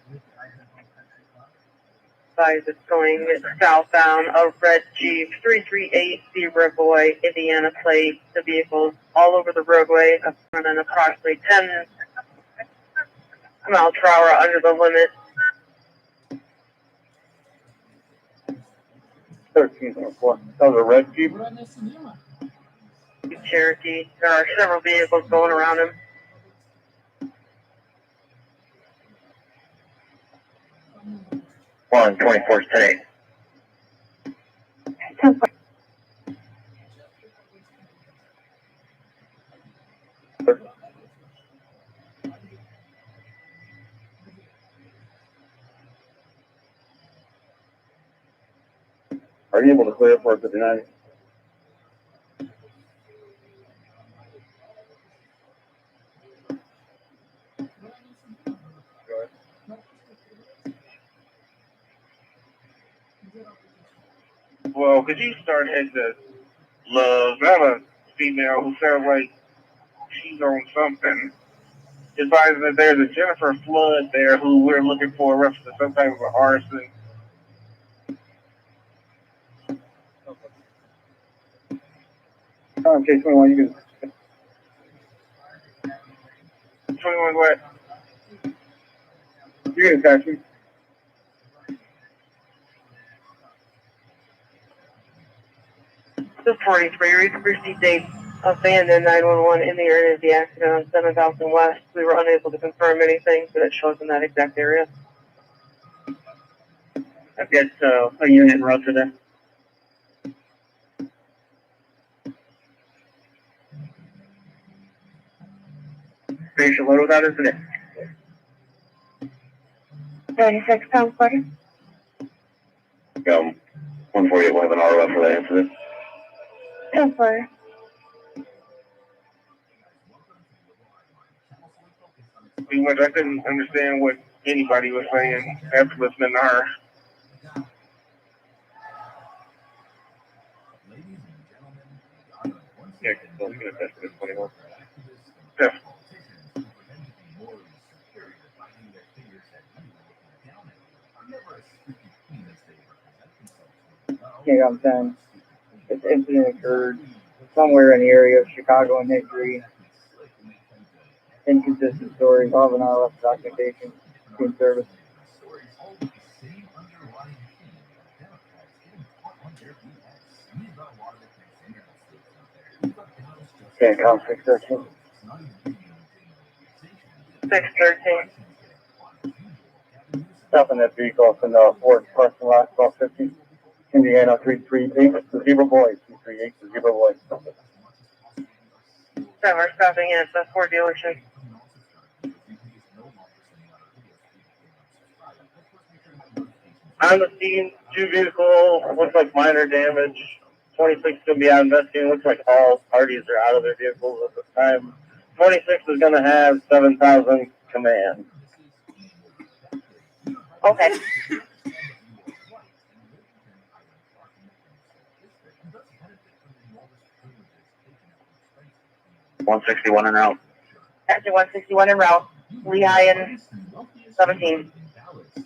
Size it's going southbound, a red Jeep, 338 Zebra Boy, Indiana plate. The vehicle's all over the roadway, running approximately 10 miles per hour under the limit. 1304. That was a red Jeep. Cherokee. There are several vehicles going around him. One 24 today. Are you able to clear for 59? Well, could you start at the Lavella female who sounds like she's on something? Advising that there's a Jennifer Flood there who we're looking for a reference to some type of arson. K21, you can. 21 what? You can attach me. The 43 received date abandoned 911 in the area of the accident on 7,000 West. We were unable to confirm anything, but it shows in that exact area. I've got a unit en route to there. Spatial load out is today. 36 pound quarter. 148 will have an ROF for that incident. 10-4. Pretty much, I couldn't understand what anybody was saying after listening to her. Yeah, don't get it tested at 21. Yeah. Yeah, I'm saying this incident occurred somewhere in the area of Chicago and Hickory. Inconsistent stories, all of an RF documentation, team service. Can't come 613. 613. Stopping that vehicle from the Ford parking lot, 1250. Indiana 338, the Zebra Boys, 338, the Zebra Boys. So we're stopping at the Ford dealership. On the scene, 2 vehicles, looks like minor damage. 26 is going to be out investigating. Looks like all parties are out of their vehicles at this time. 26 is going to have 7,000 command. Okay. 161 en route. After 161 en route. Lehigh and 17.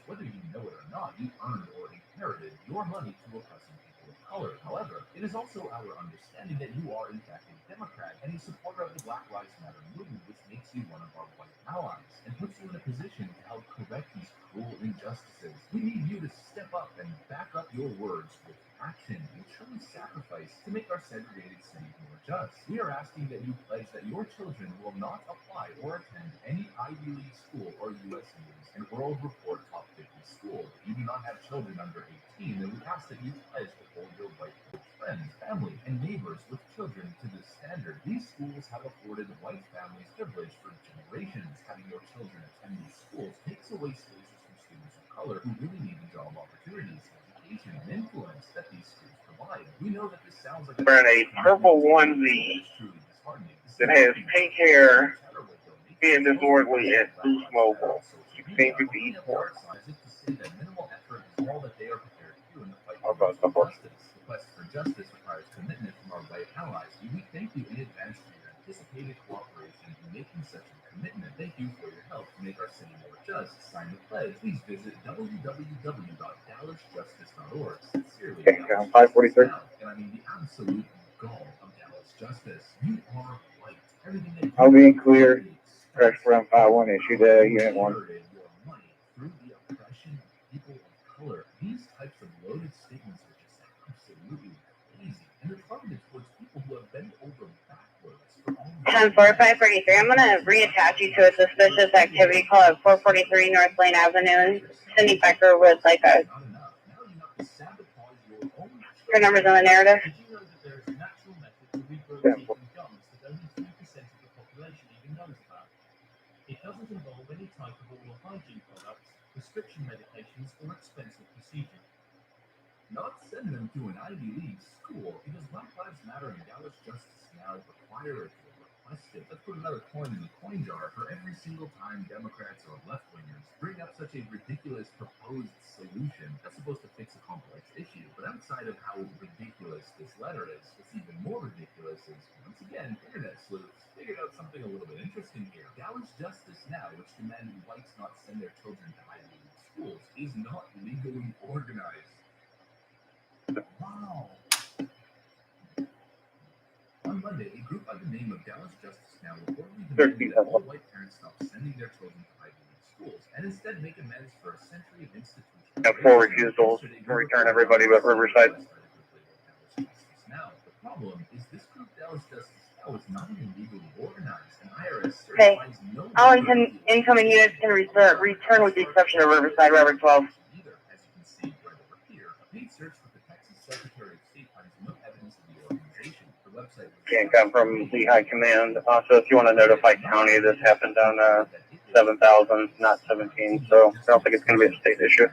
Whether you know it or not, you earned or inherited your money through oppressing people of color. However, it is also our understanding that you are in fact a Democrat and a supporter of the Black Lives Matter movement, which makes you one of our white allies and puts you in a position to help correct these cruel injustices. We need you to step up and back up your words with action and truly sacrifice to make our segregated city more just. We are asking that you pledge that your children will not apply or attend any Ivy League school or U.S. News and World Report Top 50 school. If you do not have children under 18, then we ask that you pledge to hold your white friends, family, and neighbors with children to this standard. These schools have afforded white families privilege for generations. Having your children attend these schools takes away spaces from students of color who really need the job opportunities, education, and influence that these schools provide. We know that this sounds like Wearing a purple onesie that has pink hair, being disorderly at Boost Mobile. 1654. Quest for justice requires commitment from our white allies. We thank you in advance for your anticipated cooperation in making such a commitment. Thank you for your help to make our city more just. Sign the pledge. Please visit www.dallasjustice.org. Sincerely, Okay, 543. and I mean the absolute gall of Dallas Justice. You are white. Everything that I'll be clear. Crash from 51 issued Unit 1. through the oppression of people of color. These types of loaded statements are just absolutely crazy, and they're targeted towards people who have bent over backwards for all 10-4-543. I'm going to reattach you to a suspicious activity call at 443 North Lane Avenue. Cindy Becker would like a. Her number's on the narrative. Did you know that there's a natural method to regrow teeth and gums that only 3% of the population even knows about? It doesn't involve any type of oral hygiene products, prescription medications, or expensive procedure. Not send them to an Ivy League school because Black Lives Matter and Dallas Justice Now require it or request it. Let's put another coin in the coin jar for every single time Democrats or left-wingers bring up such a ridiculous proposed solution that's supposed to fix a complex issue. But outside of how ridiculous this letter is, what's even more ridiculous is, once again, internet sleuths figured out something a little bit interesting here. Dallas Justice Now, which demanded whites not send their children to Ivy League schools, is not legally organized. Wow. On Monday, a group by the name of Dallas Justice Now reportedly demanded that all white parents stop sending their children to Ivy League schools and instead make amends for a century of institutional. Have 4 refusals to return everybody but Riverside. Now, the problem is this group Dallas Justice Now is not even legally organized, and IRS Okay. certifies no All incoming units can return with the exception of Riverside, Robert 12. either, as you can see right over here. A paid search with the Texas Secretary of State finds no evidence of the organization. The website was Can't come from Lehigh Command. Also, if you want to notify county, this happened on 7,000, not 17. So I don't think it's going to be a state issue.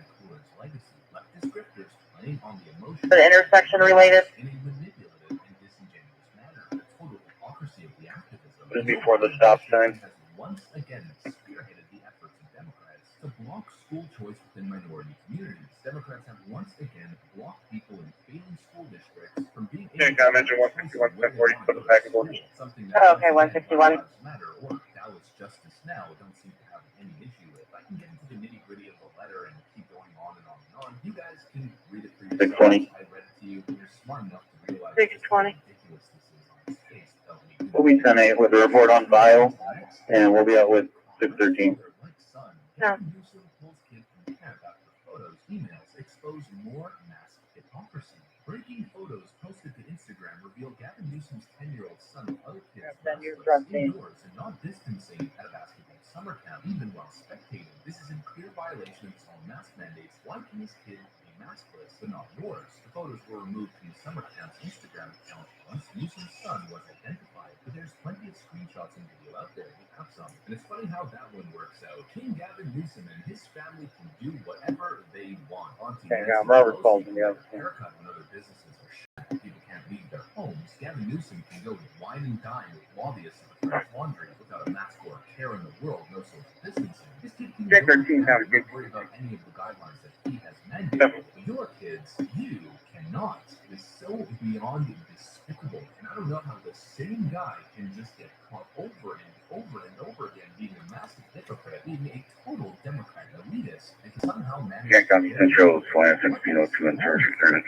legacy. Left descriptors playing on the emotions The intersection related. in a manipulative and disingenuous manner. The total hypocrisy of the activism. Just before the stop sign. Has once again spearheaded the efforts of Democrats to block school choice within minority communities. Democrats have once again blocked people in failing school districts from being able Can't mention 161 1040 for the package order. something Oh, okay, 161. Matter or Dallas Justice Now don't seem to have any issue with. I can get into the nitty gritty of the letter and keep going on and on and on. You guys can read it for yourselves. 620. I read it to you. You're smart enough to realize 620. how ridiculous this is on its face. We'll be 10-8 with the report on file, and we'll be out with 613. No. Newsom pulls kid from camp after photos, emails expose more mass hypocrisy. Breaking photos posted to Instagram reveal Gavin Newsom's 10-year-old son with other kids indoors and not distancing at a basketball summer camp, even while spectating. This is in clear violation of his own mask mandates. Why can his kid be maskless but not yours? The photos were removed from the summer camp's Instagram account once Newsom's son was identified, but there's plenty of screenshots and video out there. We have some, and it's funny how that one works out. King Gavin Newsom and his family can do whatever they want. Okay, Robert calls me up. Haircut when other businesses are shut. People can't leave their homes. Gavin Newsom can go wine and dine with lobbyists at the French Laundry without a mask or a care in the world. No social distancing. His kid can Check 13 now. not worry about any of the guidelines that he has mandated. Your kids, you cannot. It is so beyond despicable. And I don't know how the same guy can just get caught over and over and over again being a massive hypocrite, being a total Democrat elitist, and can somehow manage Can't come Central, Slant, 1602 in charge of Curtis.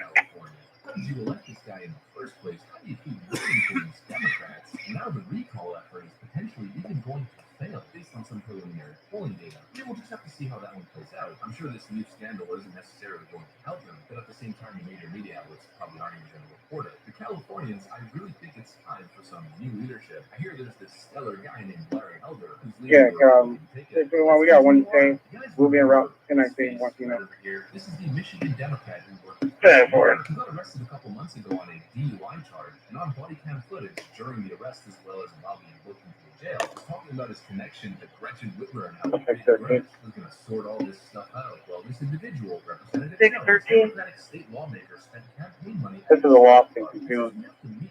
How did you elect this guy in the first place? How do you keep voting for these Democrats? And now the recall effort is potentially even going to fail based on some preliminary polling data. Yeah, we'll just have to see how that one plays out. I'm sure this new scandal isn't necessarily going to help them, but at the same time, the major media outlets probably aren't even going to report it. The Californians, I really think it's time for some new leadership. I hear there's this stellar guy named Larry Elder who's leading We got one day. We'll be in route 1019 once you know. This is the Michigan Democrat who worked with he got arrested a couple months ago on a DUI charge, and on body cam footage during the arrest as well as while being booked into the jail, was talking about his connection to Gretchen Whitmer and how he was going to sort all this stuff out. Well, this individual, Representative Democratic state lawmaker, spent campaign money. This is a law being confused.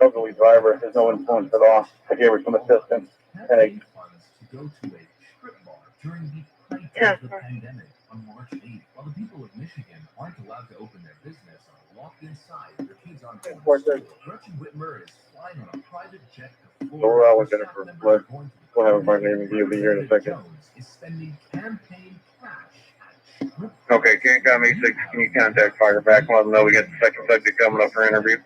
Elderly driver has no influence at all. I gave her some assistance. Headache. Funds to go to a strip bar during the height of the pandemic on March 8th. While the people of Michigan aren't allowed to open their business, are locked inside, their kids aren't going to school. Gretchen Whitmer is flying on a private jet to Florida. We're all looking for blood. We'll have a market review of the year in a second. Is spending campaign cash at strip Okay, can't come A6. Can you contact Fireback? Let them know we got the second subject coming up for interview.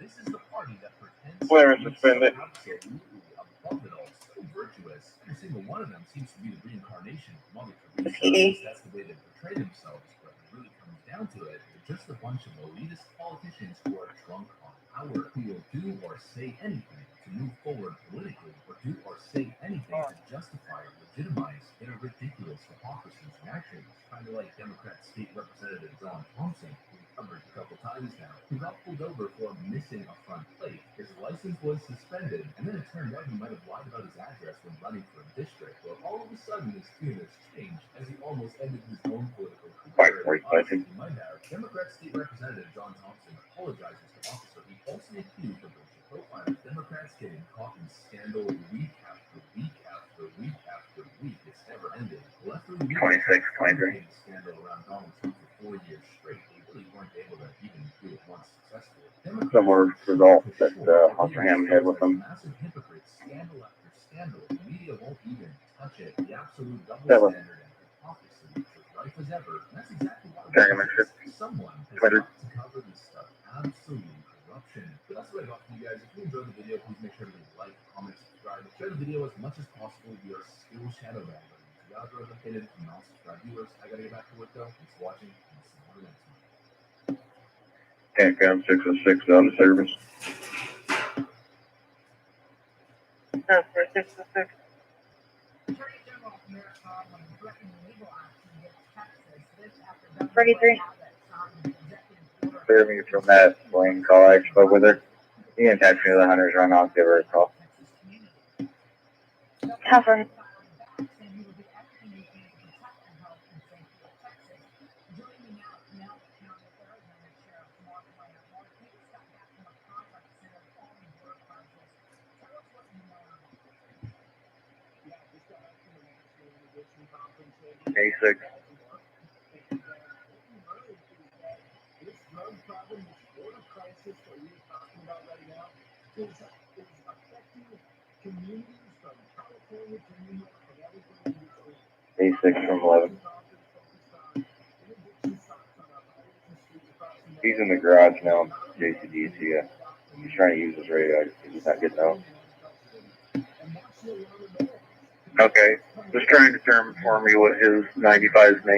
This is the party that pretends Blair is suspended. absolutely above it all, so virtuous. Every single one of them seems to be the reincarnation of Mother Teresa. That's the way they portray themselves, but when it really comes down to it, they're just a bunch of elitist politicians who are drunk on power, who will do or say anything to move forward politically, or do or say anything to justify or legitimize their ridiculous hypocrisies and actions. Kind of like Democrat State Representative John Thompson, who we covered a couple times now, who got pulled over for missing a front plate. His license was suspended, and then it turned out he might have lied about his address when running for a district. Well, all of a sudden, his tune has changed as he almost ended his own political career. He might have. Democrat State Representative John Thompson apologizes to Officer. He falsely accused of racial profiling. Democrats getting caught in scandal week after week after week after week. It's never ended. Well, after 26, 23. Scandal around Donald Trump for 4 years straight, they really weren't able to even do it once successfully. Similar result that Officer Hammond had with them. Massive hypocrites, scandal after scandal. The media won't even touch it. The absolute double Seven. standard and hypocrisy is as rife as ever. And that's exactly why someone has Twitter. got to cover this stuff. Absolute corruption. But that's what I got for you guys. If you enjoyed the video, please make sure to like, comment, subscribe, share the video as much as possible. We are still shadow banned. The algorithm hated from non-subscribed viewers. I gotta get back to work though. Thanks for watching. And see you on the next one. Can't come 606 on the service. No, for 606. Attorney General Merrick Garland threatening legal action against Texas. This after 33. Clear me from that Blaine call. I spoke with her. You can text me to the Hunters run. I'll give her a call. Cover. A6. This drug problem, this border crisis that we're talking about right now, is affecting communities from California to New York and everything in between. A6 from 11. He's in the garage now, JCDC. He's trying to use his radio. He's not getting out. Okay. Just trying to determine for me what his 95's name